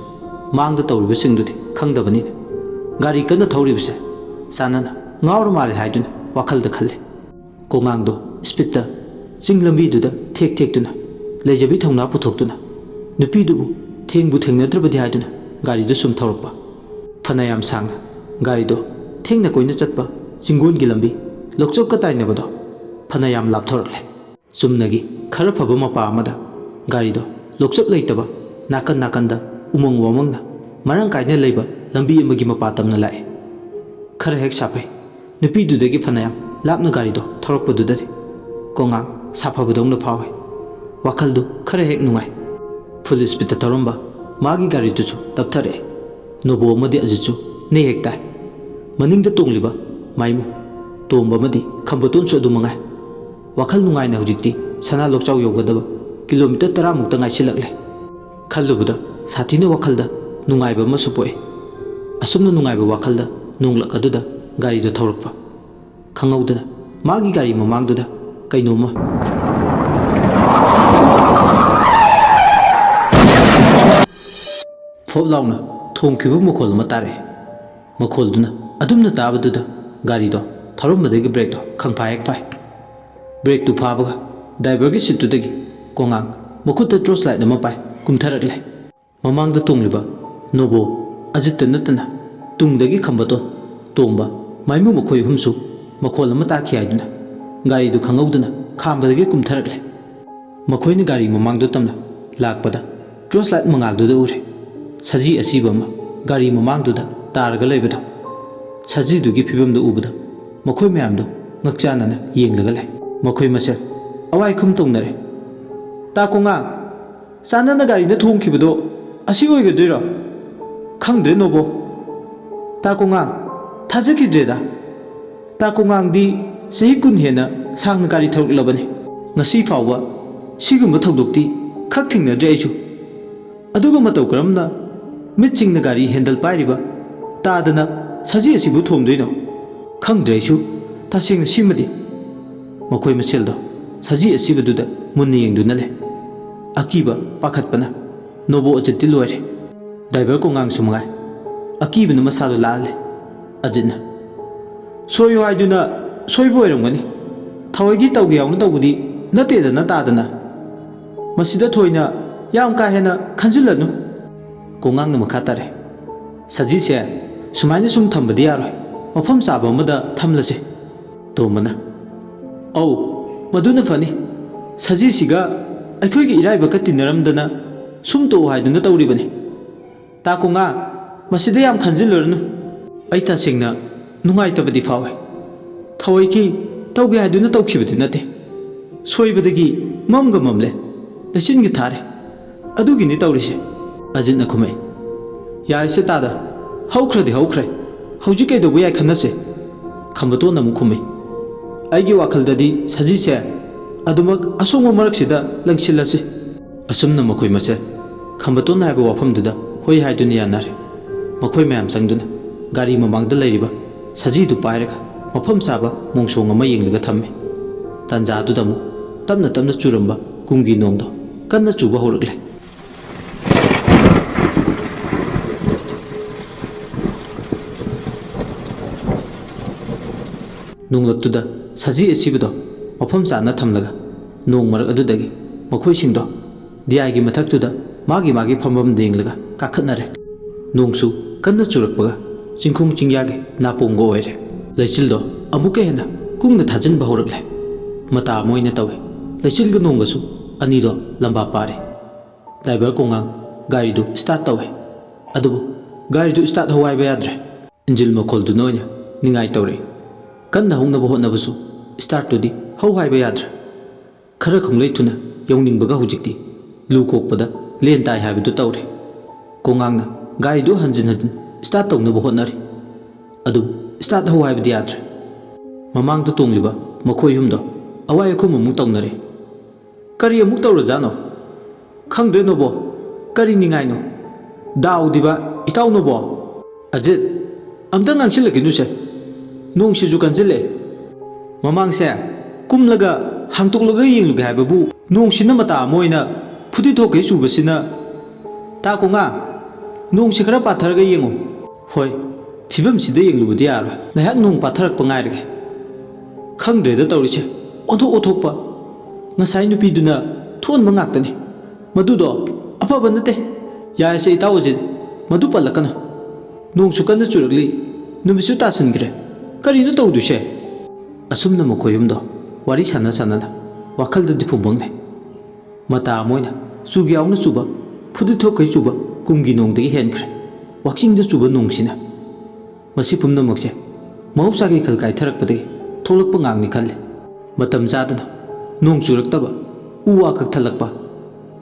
mangda tawribasingdudi khangdabani gari kana thawribase sanana ngawr male haiduna wakhalda khalle kongangdo speed da chinglambi duda thek duna lejabi thongna puthokduna nupidubu thengbu thengnadrabadi haiduna gari do sum thawrpa phanayam sangna gari do thengna koina chatpa chingon gi lambi lokchop ka tainabado phanayam lapthorle sumnagi khara phaba mapa amada gari do lokchop leitaba nakan da umang wamangna marang kaina leiba lambi amagi mapa tamna lai khara hek sapai nupidudagi phanayam lapna gari do thorokpadudadi kongang saphabadongna phawe wakhaldu khara hek nungai full speed ta taromba magi gari tu tapthare nobo amadi ajichu ne hek tai maningda tongliba maimu tomba amadi khambaton su adu mangai wakhal nungai na hujikti sana lokchau yogadaba kilometer 10 mukta ngai silakle khallubuda sathina wakhalda nungai ba masu poe asumna nungai ba wakhalda nunglak aduda gari do thawrakpa khangaudana magi gari mamangduda kainoma फोबलाउना थोंखिबु मखोल मतरे मखोलदुना अदुमना ताबदुदा गाड़ी दो थरमबदगी ब्रेक दो खंफायक पाय ब्रेक तु फाबगा ड्राइवर की सीट तुदगी कोंगांग मखुत ट्रोस लाइट नमा पाय कुमथरकले ममांग द तोंगलिबा नोबो अजित नतना तुंगदगी खंबतो तोंबा माइमु मखोय हुमसु मखोल अमा ताखि आइदुना गाड़ी दु खंगौदुना खामबदगी कुमथरकले मखोयनि गाड़ी ममांग दो तमना लाकपदा ट्रोस लाइट मंगाल दुदा उरे सजी असीबम गाड़ी ममांगदुदा तारगा लेबदो सजी दुगी फिबमदो उबदो मखोय म्यामदो ngakchana yenglaga lai मखोय मसेल अवाई खुम तोंगनरे ताकोंगा सानना गाड़ी न थोंखिबदो असि ओइगदुइरो खंगदे नोबो ताकोंगा थाजखिद्रेदा ताकोंगांग दि ꯆꯍꯤ 10 ꯍꯦꯟꯅ ꯁꯥꯡꯅ ꯒꯥꯔꯤ ꯊꯧꯔꯛꯂꯕꯅꯤ ꯉꯁꯤ ꯐꯥꯎꯕ ꯁꯤꯒꯨꯝꯕ ꯊꯧꯗꯣꯛꯇꯤ ꯈꯛ ꯊꯦꯡꯅꯗ꯭ꯔꯤ ꯑꯩꯁꯨ ꯑꯗꯨꯒ ꯃꯇꯧ ꯀꯔꯝꯅ ꯃꯤꯠꯁꯤꯡꯅ ꯒꯥꯔꯤ ꯍꯦꯟꯗꯜ ꯄꯥꯏꯔꯤꯕ ꯇꯥꯗꯅ ꯁꯖꯤ ꯑꯁꯤꯕꯨ ꯊꯣꯝꯗꯣꯏꯅꯣ ꯈꯪꯗ꯭ꯔꯦ ꯑꯩꯁꯨ ꯇꯁꯦꯡꯅ ꯁꯤꯃꯗꯤ ꯃꯈꯣꯏ ꯃꯁꯦꯜꯗꯣ ꯁꯖꯤ ꯑꯁꯤꯕꯗꯨꯗ ꯃꯨꯟꯅ ꯌꯦꯡꯗꯨꯅ ꯂꯩ ꯑꯀꯤꯕ ꯄꯥꯈꯠꯄꯅ ꯅꯣꯕꯣ ꯑꯖꯤꯠꯇꯤ ꯂꯣꯏꯔꯦ ꯗ꯭ꯔꯥꯏꯚꯔ ꯀꯣꯡꯉꯥꯡꯁꯨ ꯃꯉꯥꯏ ꯑꯀꯤꯕꯅ ꯃꯁꯥꯗꯣ ꯂꯥꯜꯂꯦ ꯑꯖꯤꯠꯅ ꯁꯣꯏꯌꯨ ꯍꯥꯏꯗꯨꯅ ꯁꯣꯏꯕ ꯑꯣꯏꯔꯝꯒꯅꯤ ꯊꯋꯣꯏꯒꯤ ꯇꯧꯒꯦ ꯌꯥꯎꯅ ꯇꯧꯕꯗꯤ ꯅꯠꯇꯦꯗꯅ ꯇꯥꯗꯅ ꯃꯁꯤꯗ ꯊꯣꯏꯅ ꯌꯥꯝ ꯀꯥ ꯍꯦꯟꯅ ꯈꯟꯖꯤꯜꯂꯅꯨ ꯀꯣꯡꯉꯥꯡꯅ ꯃꯈꯥ ꯇꯥꯔꯦ ꯁꯖꯤꯁꯦ ꯁꯨꯃꯥꯏꯅ ꯁꯨꯝ ꯊꯝꯕꯗꯤ ꯌꯥꯔꯣꯏ ꯃꯐꯝ ꯆꯥꯕ ꯑꯃꯗ ꯊꯝꯂꯁꯦ ꯇꯣꯝꯕꯅ ꯑꯧ ꯃꯗꯨꯅ ꯐꯅꯤ ꯁꯖꯤꯁꯤꯒ ꯑꯩꯈꯣꯏꯒꯤ ꯏꯔꯥꯏꯕꯛꯀ ꯇꯤꯟꯅꯔꯝꯗꯅ ꯁꯨꯝ ꯇꯣꯛꯎ ꯍꯥꯏꯗꯨꯅ ꯇꯧꯔꯤꯕꯅꯤ ꯇꯥ ꯀꯣꯡꯉꯥ ꯃꯁꯤꯗ ꯌꯥꯝ ꯈꯟꯖꯤꯜꯂꯨꯔꯅꯨ ꯑꯩ ꯇꯁꯦꯡꯅ ꯅꯨꯡꯉꯥꯏꯇꯕꯗꯤ ꯐꯥꯎꯋꯦ ꯊꯋꯣꯏꯒꯤ ꯇꯧꯒꯦ ꯍꯥꯏꯗꯨꯅ ꯇꯧꯈꯤꯕꯗꯤ ꯅꯠꯇꯦ ꯁꯣꯏꯕꯗꯒꯤ ꯃꯝꯒ ꯃꯝꯂꯦ ꯂꯩꯆꯤꯟꯒ ꯊꯥꯔꯦ ꯑꯗꯨꯒꯤꯅꯤ ꯇꯧꯔꯤꯁꯦ ꯑꯖꯤꯠꯅ ꯈꯨꯝꯃꯛꯏ ꯌꯥꯔꯤꯁꯦ ꯇꯥꯗ ꯍꯧꯈ꯭ꯔꯗꯤ ꯍꯧꯈ꯭ꯔꯦ ꯍꯧꯖꯤꯛ ꯀꯩꯗꯧꯕ ꯌꯥꯏ ꯈꯟꯅꯁꯦ ꯈꯝꯕꯇꯣꯟꯅ ꯑꯃꯨꯛ ꯈꯨꯝꯃꯤ ꯑꯩꯒꯤ ꯋꯥꯈꯜꯗꯗꯤ ꯁꯖꯤꯁꯦ ꯑꯗꯨꯃꯛ ꯑꯁꯣꯡꯕ ꯃꯔꯛꯁꯤꯗ ꯂꯪꯁꯤꯜꯂꯁꯤ ꯑꯁꯨꯝꯅ ꯃꯈꯣꯏ ꯃꯁꯦꯜ ꯈꯝꯕꯇꯣꯟ ꯍꯥꯏꯕ ꯋꯥꯐꯝꯗꯨꯗ ꯍꯣꯏ ꯍꯥꯏꯗꯨꯅ ꯌꯥꯅꯔꯦ ꯃꯈꯣꯏ ꯃꯌꯥꯝ ꯆꯪꯗꯨꯅ ꯒꯥꯔꯤ ꯃꯃꯥꯡꯗ ꯂꯩꯔꯤꯕ ꯁꯖꯤꯗꯨ ꯄꯥꯏꯔꯒ ꯃꯐꯝ ꯆꯥꯕ ꯃꯣꯡꯁꯣꯡ ꯑꯃ ꯌꯦꯡꯂꯒ ꯊꯝꯃꯤ ꯇꯥꯟꯖꯥꯗꯨꯗ ꯑꯃꯨꯛ ꯇꯞꯅ ꯇꯞꯅ ꯆꯨꯔꯝꯕ ꯀꯨꯝꯒꯤ ꯅꯣꯡꯗꯣ ꯀꯟꯅ ꯆꯨꯕ ꯍꯧꯔꯛꯂꯦ ꯅꯣꯡꯂꯛꯇꯨꯗ ꯁꯖꯤ ꯑꯁꯤꯕꯗꯣ ꯃꯐꯝ ꯆꯥꯅ ꯊꯝꯂꯒ ꯅꯣꯡ ꯃꯔꯛ ꯑꯗꯨꯗꯒꯤ ꯃꯈꯣꯏꯁꯤꯡꯗꯣ ꯗꯤꯌꯥꯏꯒꯤ ꯃꯊꯛꯇꯨꯗ ꯃꯥꯒꯤ ꯐꯝꯐꯝꯗ ꯌꯦꯡꯂꯒ ꯀꯥꯈꯠꯅꯔꯦ ꯅꯣꯡꯁꯨ ꯀꯟꯅ ꯆꯨꯔꯛꯄꯒ ꯆꯤꯡꯈꯣꯡ ꯆꯤꯡꯌꯥꯒꯤ ꯅꯥꯄꯣꯡꯒ ꯑꯣꯏꯔꯦ ꯂꯩꯆꯤꯜꯗꯣ ꯑꯃꯨꯛꯀ ꯍꯦꯟꯅ ꯀꯨꯡꯅ ꯊꯥꯖꯤꯟꯕ ꯍꯧꯔꯛꯂꯦ ꯃꯇꯥ ꯑꯃ ꯑꯣꯏꯅ ꯇꯧꯋꯦ ꯂꯩꯆꯤꯜꯒ ꯅꯣꯡꯒꯁꯨ ꯑꯅꯤꯗꯣ ꯂꯝꯕꯥ ꯄꯥꯔꯦ ꯗ꯭ꯔꯥꯏꯚꯔ ꯀꯣꯡꯉꯥꯡ ꯒꯥꯔꯤꯗꯨ ꯁ꯭ꯇꯥꯔꯠ ꯇꯧꯋꯦ ꯑꯗꯨꯕꯨ ꯒꯥꯔꯤꯗꯨ ꯁ꯭ꯇꯥꯔꯠ ꯍꯧ ꯍꯥꯏꯕ ꯌꯥꯗ꯭ꯔꯦ ꯏꯟꯖꯤꯟ ꯃꯈꯣꯜꯗꯨꯅ ꯑꯣꯏꯅ ꯅꯤꯡꯉꯥꯏ ꯇꯧꯔꯛꯏ ꯀꯟꯅ ꯍꯧꯅꯕ ꯍꯣꯠꯅꯕꯁꯨ ꯁ꯭ꯇꯥꯔꯠꯇꯨꯗꯤ ꯍꯧ ꯍꯥꯏꯕ ꯌꯥꯗ꯭ꯔꯦ ꯈꯔ ꯈꯣꯡꯂꯩꯊꯨꯅ ꯌꯧꯅꯤꯡꯕꯒ ꯍꯧꯖꯤꯛꯇꯤ ꯂꯨ ꯀꯣꯛꯄꯗ ꯂꯦꯟ ꯇꯥꯏ ꯍꯥꯏꯕꯗꯨ ꯇꯧꯔꯦ ꯀꯣꯡꯉꯥꯡꯅ ꯒꯥꯔꯤꯗꯨ ꯍꯟꯖꯤꯟ ꯍꯟꯖꯤꯟ ꯁ꯭ꯇꯥꯔꯠ ꯇꯧꯅꯕ ꯍꯣꯠꯅꯔꯤ ꯑꯗꯨꯕꯨ ꯁ꯭ꯇꯥꯔꯠ ꯍꯧ ꯍꯥꯏꯕꯗꯤ ꯌꯥꯗ꯭ꯔꯦ ꯃꯃꯥꯡꯗ ꯇꯣꯡꯂꯤꯕ ꯃꯈꯣꯏ ꯑꯍꯨꯝꯗꯣ ꯑꯋꯥꯏ ꯑꯈꯨꯝ ꯑꯃꯨꯛ ꯇꯧꯅꯔꯦ ꯀꯔꯤ ꯑꯃꯨꯛ ꯇꯧꯔꯖꯥꯠꯅꯣ ꯈꯪꯗ꯭ꯔꯦ ꯅꯣꯕꯣ ꯀꯔꯤ ꯅꯤꯡꯉꯥꯏꯅꯣ ꯗꯥꯎꯗꯤꯕ ꯏꯇꯥꯎ ꯅꯣꯕꯣ ꯑꯖꯤꯠ ꯑꯝꯇ ꯉꯥꯡꯁꯤꯜꯂꯛꯈꯤꯅꯨꯁꯦ ꯅꯣꯡꯁꯤꯁꯨ ꯀꯟꯁꯤꯜꯂꯛꯑꯦ ꯃꯃꯥꯡꯁꯦ ꯀꯨꯝꯂꯒ ꯍꯥꯡꯇꯣꯛꯂꯒ ꯌꯦꯡꯂꯨꯒꯦ ꯍꯥꯏꯕꯕꯨ ꯅꯣꯡꯁꯤꯅ ꯃꯇꯥ ꯑꯃ ꯑꯣꯏꯅ ꯐꯨꯗꯤ ꯊꯣꯛꯀꯩ ꯆꯨꯕꯁꯤꯅ ꯇꯥ ꯀꯣꯡꯉꯥ ꯅꯣꯡꯁꯤ ꯈꯔ ꯄꯥꯊꯔꯒ ꯌꯦꯡꯉꯨ ꯍꯣꯏ ꯐꯤꯕꯝꯁꯤꯗ ꯌꯦꯡꯂꯨꯕꯗꯤ ꯌꯥꯔꯣꯏ ꯉꯥꯏꯍꯥꯛ ꯅꯣꯡ ꯄꯥꯊꯔꯛꯄ ꯉꯥꯏꯔꯒꯦ ꯈꯪꯗ꯭ꯔꯦꯗ ꯇꯧꯔꯤꯁꯦ ꯑꯣꯟꯊꯣꯛꯄ ꯉꯁꯥꯏ ꯅꯨꯄꯤꯗꯨꯅ ꯊꯣꯟꯕ ꯉꯥꯛꯇꯅꯤ ꯃꯗꯨꯗꯣ ꯑꯐꯕ ꯅꯠꯇꯦ ꯌꯥꯔꯤꯁꯦ ꯏꯇꯥꯎ ꯑꯖꯤꯠ ꯃꯗꯨ ꯄꯜꯂꯛꯀꯅꯨ ꯅꯣꯡꯁꯨ ꯀꯟꯅ ꯆꯨꯔꯛꯂꯤ ꯅꯨꯃꯤꯠꯁꯨ ꯇꯥꯁꯤꯟꯈ꯭ꯔꯦ ꯀꯔꯤꯅꯣ ꯇꯧꯗꯣꯏꯁꯦ ꯑꯁꯨꯝꯅ ꯃꯈꯣꯏ ꯑꯍꯨꯝꯗꯣ ꯋꯥꯔꯤ ꯁꯥꯟꯅ ꯋꯥꯈꯜꯗꯗꯤ ꯐꯨꯝꯕꯪꯅꯩ ꯃꯇꯥ ꯑꯃ ꯑꯣꯏꯅ ꯆꯨꯒꯤ ꯌꯥꯎꯅ ꯆꯨꯕ ꯐꯨꯗꯤ ꯊꯣꯛꯈꯩ ꯆꯨꯕ ꯀꯨꯝꯒꯤ ꯅꯣꯡꯗꯒꯤ ꯍꯦꯟꯈ꯭ꯔꯦ ꯋꯥꯛꯆꯤꯡꯗ ꯆꯨꯕ ꯅꯣꯡꯁꯤꯅ ꯃꯁꯤ ꯄꯨꯝꯅꯃꯛꯁꯦ ꯃꯍꯧꯁꯥꯒꯤ ꯈꯜ ꯀꯥꯏꯊꯔꯛꯄꯗꯒꯤ ꯊꯣꯛꯂꯛꯄ ꯉꯥꯛꯅꯤ ꯈꯜꯂꯤ ꯃꯇꯝ ꯆꯥꯗꯅ ꯅꯣꯡ ꯆꯨꯔꯛꯇꯕ ꯎ ꯋꯥ ꯀꯛꯊꯠꯂꯛꯄ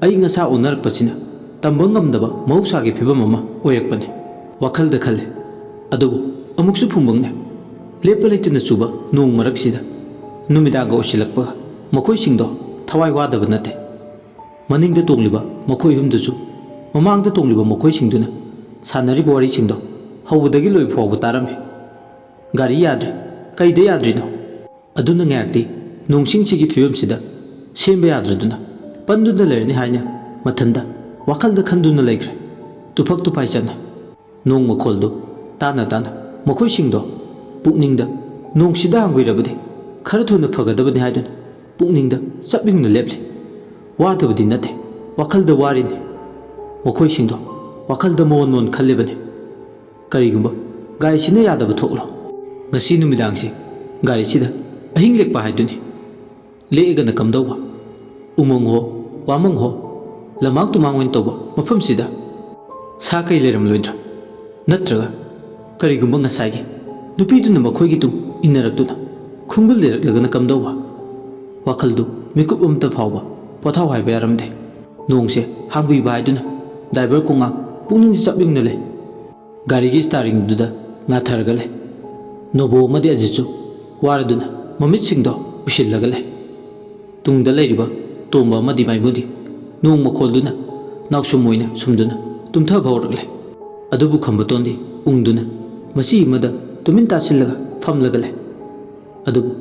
ꯑꯏꯪ ꯑꯁꯥ ꯑꯣꯟꯅꯔꯛꯄꯁꯤꯅ ꯇꯝꯕ ꯉꯝꯗꯕ ꯃꯍꯧꯁꯥꯒꯤ ꯐꯤꯕꯝ ꯑꯃ ꯑꯣꯏꯔꯛꯄꯅꯤ ꯋꯥꯈꯜꯗ ꯈꯜꯂꯤ ꯑꯗꯨꯕꯨ ꯑꯃꯨꯛꯁꯨ ꯐꯨꯝꯕꯪꯅꯩ ꯂꯦꯞꯄ ꯂꯩꯇꯅ ꯆꯨꯕ ꯅꯣꯡ ꯃꯔꯛꯁꯤꯗ ꯅꯨꯃꯤꯗꯥꯡꯒ ꯑꯣꯏꯁꯤꯜꯂꯛꯄꯒ ꯃꯈꯣꯏꯁꯤꯡꯗꯣ ꯊꯋꯥꯏ ꯋꯥꯗꯕ ꯅꯠꯇꯦ ꯃꯅꯤꯡꯗ ꯇꯣꯡꯂꯤꯕ ꯃꯈꯣꯏ ꯑꯍꯨꯝꯗꯨꯁꯨ ꯃꯃꯥꯡꯗ ꯇꯣꯡꯂꯤꯕ ꯃꯈꯣꯏꯁꯤꯡꯗꯨꯅ ꯁꯥꯟꯅꯔꯤꯕ ꯋꯥꯔꯤꯁꯤꯡꯗꯣ ꯍꯧꯕꯗꯒꯤ ꯂꯣꯏꯕ ꯐꯥꯎꯕ ꯇꯥꯔꯝꯃꯤ ꯒꯥꯔꯤ ꯌꯥꯗ꯭ꯔꯦ ꯀꯩꯗ ꯌꯥꯗ꯭ꯔꯤꯅꯣ ꯑꯗꯨꯅ ꯉꯥꯏꯍꯥꯛꯇꯤ ꯅꯣꯡꯁꯤꯡꯁꯤꯒꯤ ꯐꯤꯕꯝꯁꯤꯗ ꯁꯦꯝꯕ ꯌꯥꯗ꯭ꯔꯗꯨꯅ ꯄꯟꯗꯨꯅ ꯂꯩꯔꯅꯤ ꯍꯥꯏꯅ ꯃꯊꯟꯇ ꯋꯥꯈꯜꯗ ꯈꯟꯗꯨꯅ ꯂꯩꯈ꯭ꯔꯦ ꯇꯨꯐꯛ ꯇꯨꯐꯥꯏ ꯆꯠꯅ ꯅꯣꯡ ꯃꯈꯣꯜꯗꯨ ꯇꯥꯅ ꯃꯈꯣꯏꯁꯤꯡꯗꯣ ꯄꯨꯛꯅꯤꯡꯗ ꯅꯣꯡꯁꯤꯗ ꯍꯥꯡꯕꯤꯔꯕꯗꯤ ꯈꯔ ꯊꯨꯅ ꯐꯒꯗꯕꯅꯤ ꯍꯥꯏꯗꯨꯅ ꯄꯨꯛꯅꯤꯡꯗ ꯆꯞ ꯌꯨꯡꯅ ꯂꯦꯞꯂꯤ ꯋꯥꯗꯕꯗꯤ ꯅꯠꯇꯦ ꯋꯥꯈꯜꯗ ꯋꯥꯔꯤꯅꯤ ꯃꯈꯣꯏꯁꯤꯡꯗꯣ ꯋꯥꯈꯜꯗ ꯃꯣꯟ ꯈꯜꯂꯤꯕꯅꯤ ꯀꯔꯤꯒꯨꯝꯕ ꯒꯥꯔꯤꯁꯤꯅ ꯌꯥꯗꯕ ꯊꯣꯛꯂꯣ ꯉꯁꯤ ꯅꯨꯃꯤꯗꯥꯡꯁꯤ ꯒꯥꯔꯤꯁꯤꯗ ꯑꯍꯤꯡ ꯂꯦꯛꯄ ꯍꯥꯏꯗꯨꯅꯤ ꯂꯦꯛꯑꯒꯅ ꯀꯝꯗꯧꯕ ꯎꯃꯪ ꯍꯣ ꯋꯥꯃꯪ ꯍꯣ ꯂꯝꯃꯥꯡ ꯇꯨꯃꯥꯡ ꯑꯣꯏꯅ ꯇꯧꯕ ꯃꯐꯝꯁꯤꯗ ꯁꯥ ꯀꯩ ꯂꯩꯔꯝꯂꯣꯏꯗ꯭ꯔꯥ ꯅꯠꯇ꯭ꯔꯒ ꯀꯔꯤꯒꯨꯝꯕ ꯉꯁꯥꯏꯒꯤ ꯅꯨꯄꯤꯗꯨꯅ ꯃꯈꯣꯏꯒꯤ ꯇꯨꯡ ꯏꯟꯅꯔꯛꯇꯨꯅ ꯈꯨꯡꯒꯨꯜ ꯂꯩꯔꯛꯂꯒꯅ ꯀꯝꯗꯧꯕ ꯋꯥꯈꯜꯗꯨ ꯃꯤꯀꯨꯞ ꯑꯃꯇ ꯐꯥꯎꯕ ꯄꯣꯊꯥꯎ ꯍꯥꯏꯕ ꯌꯥꯔꯝꯗꯦ ꯅꯣꯡꯁꯦ ꯍꯥꯡꯕꯤꯕ ꯍꯥꯏꯗꯨꯅ ꯗ꯭ꯔꯥꯏꯚꯔ ꯀꯣꯡꯉꯥꯡ ꯄꯨꯛꯅꯤꯡꯁꯤ ꯆꯞ ꯌꯨꯡꯅ ꯂꯩ ꯒꯥꯔꯤꯒꯤ ꯁ꯭ꯇꯥꯔꯤꯡꯗꯨꯗ ꯉꯥꯊꯔꯒ ꯂꯩ ꯅꯣꯕꯣ ꯑꯃꯗꯤ ꯑꯖꯤꯠꯁꯨ ꯋꯥꯔꯗꯨꯅ ꯃꯃꯤꯠꯁꯤꯡꯗꯣ ꯎꯏꯁꯤꯜꯂꯒ ꯂꯩ꯫ ꯇꯨꯡꯗ ꯂꯩꯔꯤꯕ ꯇꯣꯝꯕ ꯑꯃꯗꯤ ꯃꯥꯏꯃꯨꯗꯤ ꯅꯣꯡ ꯃꯈꯣꯜꯗꯨꯅ ꯅꯥꯎꯁꯨꯝ ꯑꯣꯏꯅ ꯁꯨꯝꯗꯨꯅ ꯇꯨꯝꯊꯕ ꯍꯧꯔꯛꯂꯦ꯫ ꯑꯗꯨꯕꯨ ꯈꯝꯕꯇꯣꯟꯗꯤ ꯎꯪꯗꯨꯅ ꯃꯆꯤ ꯑꯃꯗ ꯇꯨꯃꯤꯟ ꯇꯥꯁꯤꯜꯂꯒ ꯐꯝꯂꯒ ꯂꯩ꯫ ꯑꯗꯨꯕꯨ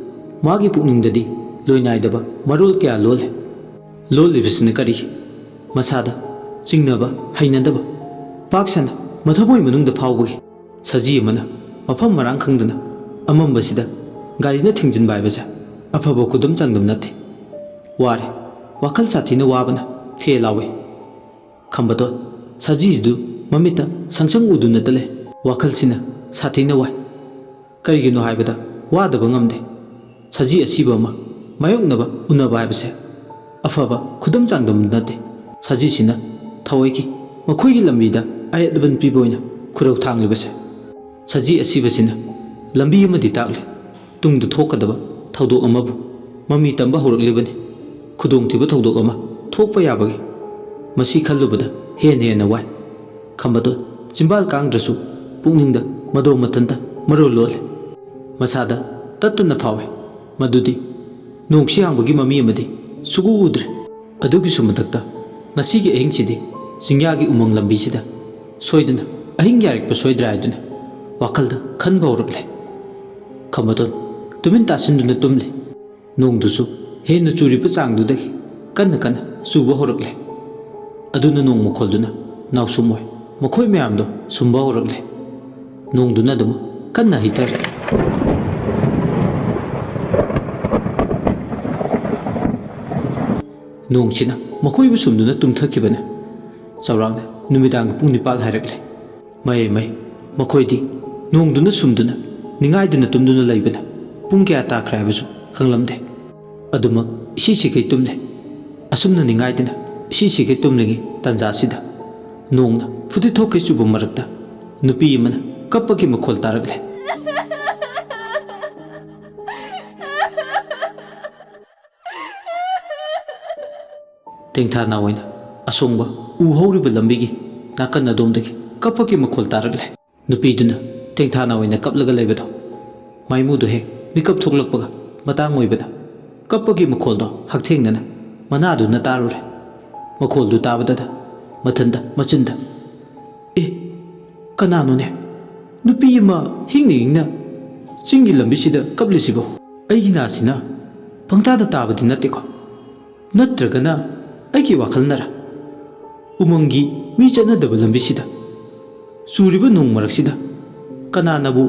ꯃꯥꯒꯤ ꯄꯨꯛꯅꯤꯡꯗꯗꯤ ꯂꯣꯏꯅꯥꯏꯗꯕ ꯃꯔꯣꯜ ꯀꯌꯥ ꯂꯣꯜꯂꯦ꯫ ꯂꯣꯜꯂꯤꯕꯁꯤꯅ ꯀꯔꯤ? ꯃꯁꯥꯗ ꯆꯤꯡꯅꯕ, ꯍꯩꯅꯗꯕ, ꯄꯥꯛ ꯁꯟꯅ ꯃꯊꯃꯣꯏ ꯃꯅꯨꯡꯗ ꯐꯥꯎꯕꯒꯤ ꯁꯖꯤ ꯑꯃꯅ ꯃꯐꯝ ꯃꯔꯥꯡ ꯈꯪꯗꯅ ꯑꯃꯝꯕꯁꯤꯗ ꯒꯥꯔꯤꯅ ꯊꯤꯡꯖꯤꯟꯕ ꯍꯥꯏꯕꯁꯦ ꯑꯐꯕ ꯈꯨꯗꯝ ꯆꯥꯡꯗꯝ ꯅꯠꯇꯦ꯫ ꯋꯥꯔꯦ, ꯋꯥꯈꯜ ꯁꯥꯊꯤꯅ ꯋꯥꯕꯅ ꯐꯦ ꯂꯥꯎꯏ꯫ ꯈꯝꯕꯇꯣꯟ ꯁꯖꯤꯗꯨ ꯃꯃꯤꯠꯇ ꯁꯪꯁꯪ ꯎꯗꯨꯅꯇ ꯂꯩ꯫ ꯋꯥꯈꯜꯁꯤꯅ ꯁꯥꯊꯤꯅ ꯋꯥꯏ꯫ ꯀꯔꯤꯒꯤꯅꯣ ꯍꯥꯏꯕꯗ ꯋꯥꯗꯕ ꯉꯝꯗꯦ꯫ ꯁꯖꯤ ꯑꯁꯤꯕ ꯑꯃ ꯃꯥꯌꯣꯛꯅꯕ ꯎꯅꯕ ꯍꯥꯏꯕꯁꯦ ꯑꯐꯕ ꯈꯨꯗꯝ ꯆꯥꯡꯗꯝ ꯅꯠꯇꯦ꯫ ꯁꯖꯤꯁꯤꯅ ꯊꯑꯣꯏꯀꯤ ꯃꯈꯣꯏꯒꯤ ꯂꯝꯕꯤꯗ ꯑꯌꯦꯠ ꯑꯄꯟ ꯄꯤꯕ ꯑꯣꯏꯅ ꯈꯨꯔꯧ ꯊꯥꯡꯂꯤꯕꯁꯦ ꯁꯖꯤ ꯑꯁꯤꯕꯁꯤꯅ ꯂꯝꯕꯤ ꯑꯃꯗꯤ ꯇꯥꯛꯂꯤ꯫ ꯇꯨꯡꯗ ꯊꯣꯛꯀꯗꯕ ꯊꯧꯗꯣꯛ ꯑꯃꯕꯨ ꯃꯃꯤ ꯇꯝꯕ ꯍꯧꯔꯛꯂꯤꯕꯅꯤ꯫ ꯈꯨꯗꯣꯡꯊꯤꯕ ꯊꯧꯗꯣꯛ ꯑꯃ ꯊꯣꯛꯄ ꯌꯥꯕꯒꯤ꯫ ꯃꯁꯤ ꯈꯜꯂꯨꯕꯗ ꯍꯦꯟꯅ ꯋꯥꯏ꯫ ꯈꯝꯕꯇꯣꯟ ꯆꯤꯝꯕꯥꯜ ꯀꯥꯡꯗ꯭ꯔꯁꯨ ꯄꯨꯛꯅꯤꯡꯗ ꯃꯗꯣ ꯃꯊꯟꯇ ꯃꯔꯣꯜ ꯂꯣꯜꯂꯤ꯫ ꯃꯁꯥꯗ ꯇꯠꯇꯅ ꯐꯥꯎꯏ ꯃꯗꯨꯗꯤ ꯅꯣꯡꯁꯤ ꯍꯥꯡꯕꯒꯤ ꯃꯃꯤ ꯑꯃꯗꯤ ꯁꯨꯛꯎ ꯎꯗ꯭ꯔꯤ꯫ ꯑꯗꯨꯒꯤꯁꯨ ꯃꯊꯛꯇ ꯉꯁꯤꯒꯤ ꯑꯍꯤꯡꯁꯤꯗꯤ ꯆꯤꯡꯌꯥꯒꯤ ꯎꯃꯪ ꯂꯝꯕꯤꯁꯤꯗ ꯁꯣꯏꯗꯅ ꯑꯍꯤꯡ ꯌꯥꯔꯛꯄ ꯁꯣꯏꯗ꯭ꯔꯥ ꯍꯥꯏꯗꯨꯅ ꯋꯥꯈꯜꯗ ꯈꯟꯕ ꯍꯧꯔꯛꯂꯦ꯫ ꯈꯝꯕꯇꯣꯟ ꯇꯨꯃꯤꯟ ꯇꯥꯁꯤꯟꯗꯨꯅ ꯇꯨꯝꯂꯤ꯫ ꯅꯣꯡꯗꯨꯁꯨ ꯍꯦꯟꯅ ꯆꯨꯔꯤꯕ ꯆꯥꯡꯗꯨꯗꯒꯤ ꯀꯟꯅ ꯆꯨꯕ ꯍꯧꯔꯛꯂꯦ꯫ ꯑꯗꯨꯅ ꯅꯣꯡ ꯃꯈꯣꯜꯗꯨꯅ ꯅꯥꯎꯁꯨꯝ ꯑꯣꯏ ꯃꯈꯣꯏ ꯃꯌꯥꯝꯗꯣ ꯁꯨꯝꯕ ꯍꯧꯔꯛꯂꯦ꯫ ꯅꯣꯡꯗꯨꯅ ꯑꯗꯨꯝ ꯀꯟꯅ ꯍꯩꯊꯔꯦ꯫ ꯅꯣꯡꯁꯤꯅ ꯃꯈꯣꯏꯕꯨ ꯁꯨꯝꯗꯨꯅ ꯇꯨꯝꯊꯈꯤꯕꯅꯤ꯫ ꯆꯥꯎꯔꯥꯛꯅ ꯅꯨꯃꯤꯗꯥꯡꯒꯤ ꯄꯨꯡ 9 ꯍꯥꯏꯔꯛꯂꯦ꯫ ꯃꯩ ꯃꯈꯣꯏꯗꯤ ꯅꯣꯡꯗꯨꯅ ꯁꯨꯝꯗꯨꯅ ꯅꯤꯡꯉꯥꯏꯗꯨꯅ ꯇꯨꯝꯗꯨꯅ ꯂꯩꯕꯅ ꯄꯨꯡ ꯀꯌꯥ ꯇꯥꯈ꯭ꯔꯦ ꯍꯥꯏꯕꯁꯨ ꯈꯪꯂꯝꯗꯦ꯫ ꯑꯗꯨꯃꯛ ꯏꯁꯤꯁꯤꯈꯩ ꯇꯨꯝꯂꯦ꯫ ꯑꯁꯨꯝꯅ ꯅꯤꯡꯉꯥꯏꯗꯅ ꯏꯁꯤꯁꯤꯈꯩ ꯇꯨꯝꯂꯤꯉꯩ ꯇꯥꯟꯖꯥꯁꯤꯗ ꯅꯣꯡꯅ ꯐꯨꯗꯤꯊꯣꯛꯀꯩ ꯆꯨꯕ ꯃꯔꯛꯇ ꯅꯨꯄꯤ ꯑꯃꯅ ꯀꯞꯄꯒꯤ ꯃꯈꯣꯜ ꯇꯥꯔꯛꯂꯦ꯫ ꯇꯦꯡꯊꯥ ꯅꯥꯑꯣꯏꯅ ꯑꯁꯣꯡꯕ ꯎ ꯍꯧꯔꯤꯕ ꯂꯝꯕꯤꯒꯤ ꯅꯥꯀꯟ ꯑꯗꯣꯝꯗꯒꯤ ꯀꯞꯄꯒꯤ ꯃꯈꯣꯜ ꯇꯥꯔꯛꯂꯦ꯫ ꯅꯨꯄꯤꯗꯨꯅ ꯇꯦꯡꯊꯥ ꯅꯥꯑꯣꯏꯅ ꯀꯞꯂꯒ ꯂꯩꯕꯗꯣ ꯃꯥꯏꯃꯨꯗꯣ ꯍꯦꯛ ꯃꯤꯀꯞ ꯊꯣꯛꯂꯛꯄꯒ ꯃꯇꯥꯡ ꯑꯣꯏꯕꯗ ꯀꯞꯄꯒꯤ ꯃꯈꯣꯜꯗꯣ ꯍꯛꯊꯦꯡꯅꯅ ꯃꯅꯥꯗꯨꯅ ꯇꯥꯔꯨꯔꯦ꯫ ꯃꯈꯣꯜꯗꯨ ꯇꯥꯕꯗꯗ ꯃꯊꯟꯇ ꯃꯆꯤꯟꯗ ꯀꯅꯥꯅꯣꯅꯦ ꯅꯨꯄꯤ ꯑꯃ ꯍꯤꯡꯅ ꯆꯤꯡꯒꯤ ꯂꯝꯕꯤꯁꯤꯗ ꯀꯞꯂꯤꯁꯤꯕꯣ? ꯑꯩꯒꯤ ꯅꯥꯁꯤꯅ ꯄꯪꯇꯥꯗ ꯇꯥꯕꯗꯤ ꯅꯠꯇꯦꯀꯣ? ꯅꯠꯇ꯭ꯔꯒꯅ ꯑꯩꯒꯤ ꯋꯥꯈꯜꯅꯔ? ꯎꯃꯪꯒꯤ ꯃꯤ ꯆꯠꯅꯗꯕ ꯂꯝꯕꯤꯁꯤꯗ ꯆꯨꯔꯤꯕ ꯅꯣꯡ ꯃꯔꯛꯁꯤꯗ ꯀꯅꯥꯅꯕꯨ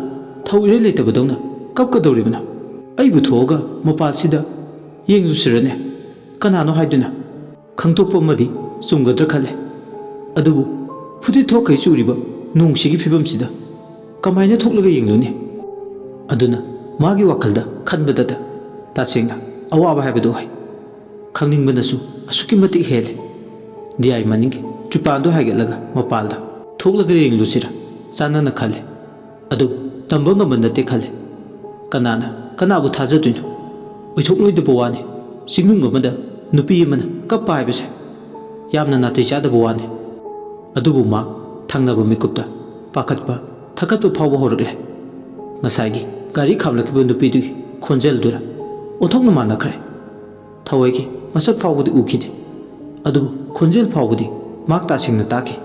ꯊꯧ ꯏꯔꯩ ꯂꯩꯇꯕꯗꯧꯅ ꯀꯞꯀꯗꯧꯔꯤꯕꯅꯣ? ꯑꯩꯕꯨ ꯊꯣꯛꯑꯒ ꯃꯄꯥꯜꯁꯤꯗ ꯌꯦꯡꯂꯨꯁꯤꯔꯅꯦ? ꯀꯅꯥꯅꯣ ꯍꯥꯏꯗꯨꯅ ꯈꯪꯗꯣꯛꯄ ꯑꯃꯗꯤ ꯆꯨꯝꯒꯗ꯭ꯔꯥ ꯈꯜꯂꯦ꯫ ꯑꯗꯨꯕꯨ ꯐꯨꯗꯤꯊꯣꯛꯈꯩ ꯆꯨꯔꯤꯕ ꯅꯣꯡꯁꯤꯒꯤ ꯐꯤꯕꯝꯁꯤꯗ ꯀꯃꯥꯏꯅ ꯊꯣꯛꯂꯒ ꯌꯦꯡꯂꯨꯅꯤ? ꯑꯗꯨꯅ ꯃꯥꯒꯤ ꯋꯥꯈꯜꯗ ꯈꯟꯕꯗꯇ ꯇꯁꯦꯡꯅ ꯑꯋꯥꯕ ꯍꯥꯏꯕꯗꯨ ꯑꯣꯏ꯫ ꯈꯪꯅꯤꯡꯕꯅꯁꯨ ꯑꯁꯨꯛꯀꯤ ꯃꯇꯤꯛ ꯍꯦꯜꯂꯦ꯫ ꯗꯤꯌꯥꯏ ꯃꯅꯤꯡꯒꯤ ꯇ꯭ꯔꯤꯄꯥꯟꯗꯣ ꯍꯥꯏꯒꯠꯂꯒ ꯃꯄꯥꯜꯗ ꯊꯣꯛꯂꯒ ꯌꯦꯡꯂꯨꯁꯤꯔ ꯆꯥꯟꯅꯅ ꯈꯜꯂꯦ꯫ ꯑꯗꯨꯕꯨ ꯇꯝꯕ ꯉꯝꯕ ꯅꯠꯇꯦ ꯈꯜꯂꯦ꯫ ꯀꯅꯥꯅ ꯀꯅꯥꯕꯨ ꯊꯥꯖꯗꯣꯏꯅꯣ? ꯑꯣꯏꯊꯣꯛꯂꯣꯏꯗꯕ ꯋꯥꯅꯤ꯫ ꯆꯤꯡꯅꯨꯡ ꯑꯃꯗ ꯅꯨꯄꯤ ꯑꯃꯅ ꯀꯞꯄ ꯍꯥꯏꯕꯁꯦ ꯌꯥꯝꯅ ꯅꯥꯇꯩ ꯆꯥꯗꯕ ꯋꯥꯅꯤ꯫ ꯑꯗꯨꯕꯨ ꯃꯥ ꯊꯪꯅꯕ ꯃꯤꯀꯨꯞꯇ ꯄꯥꯈꯠꯄ ꯊꯀꯠꯄ ꯐꯥꯎꯕ ꯍꯧꯔꯛꯂꯦ꯫ ꯉꯁꯥꯏꯒꯤ ꯒꯥꯔꯤ ꯈꯥꯝꯂꯛꯈꯤꯕ ꯅꯨꯄꯤꯗꯨꯒꯤ ꯈꯣꯟꯖꯦꯜꯗꯨꯔ ꯑꯣꯟꯊꯣꯛꯅ ꯃꯥꯟꯅꯈ꯭ꯔꯦ꯫ ꯊꯑꯣꯏꯒꯤ ꯃꯁꯛ ꯐꯥꯎꯕꯗꯤ ꯎꯈꯤꯗꯦ꯫ ꯑꯗꯨꯕꯨ ꯈꯣꯟꯖꯦꯜ ꯐꯥꯎꯕꯗꯤ ꯃꯥꯛ ꯇꯥꯁꯦꯡꯅ ꯇꯥꯈꯤ꯫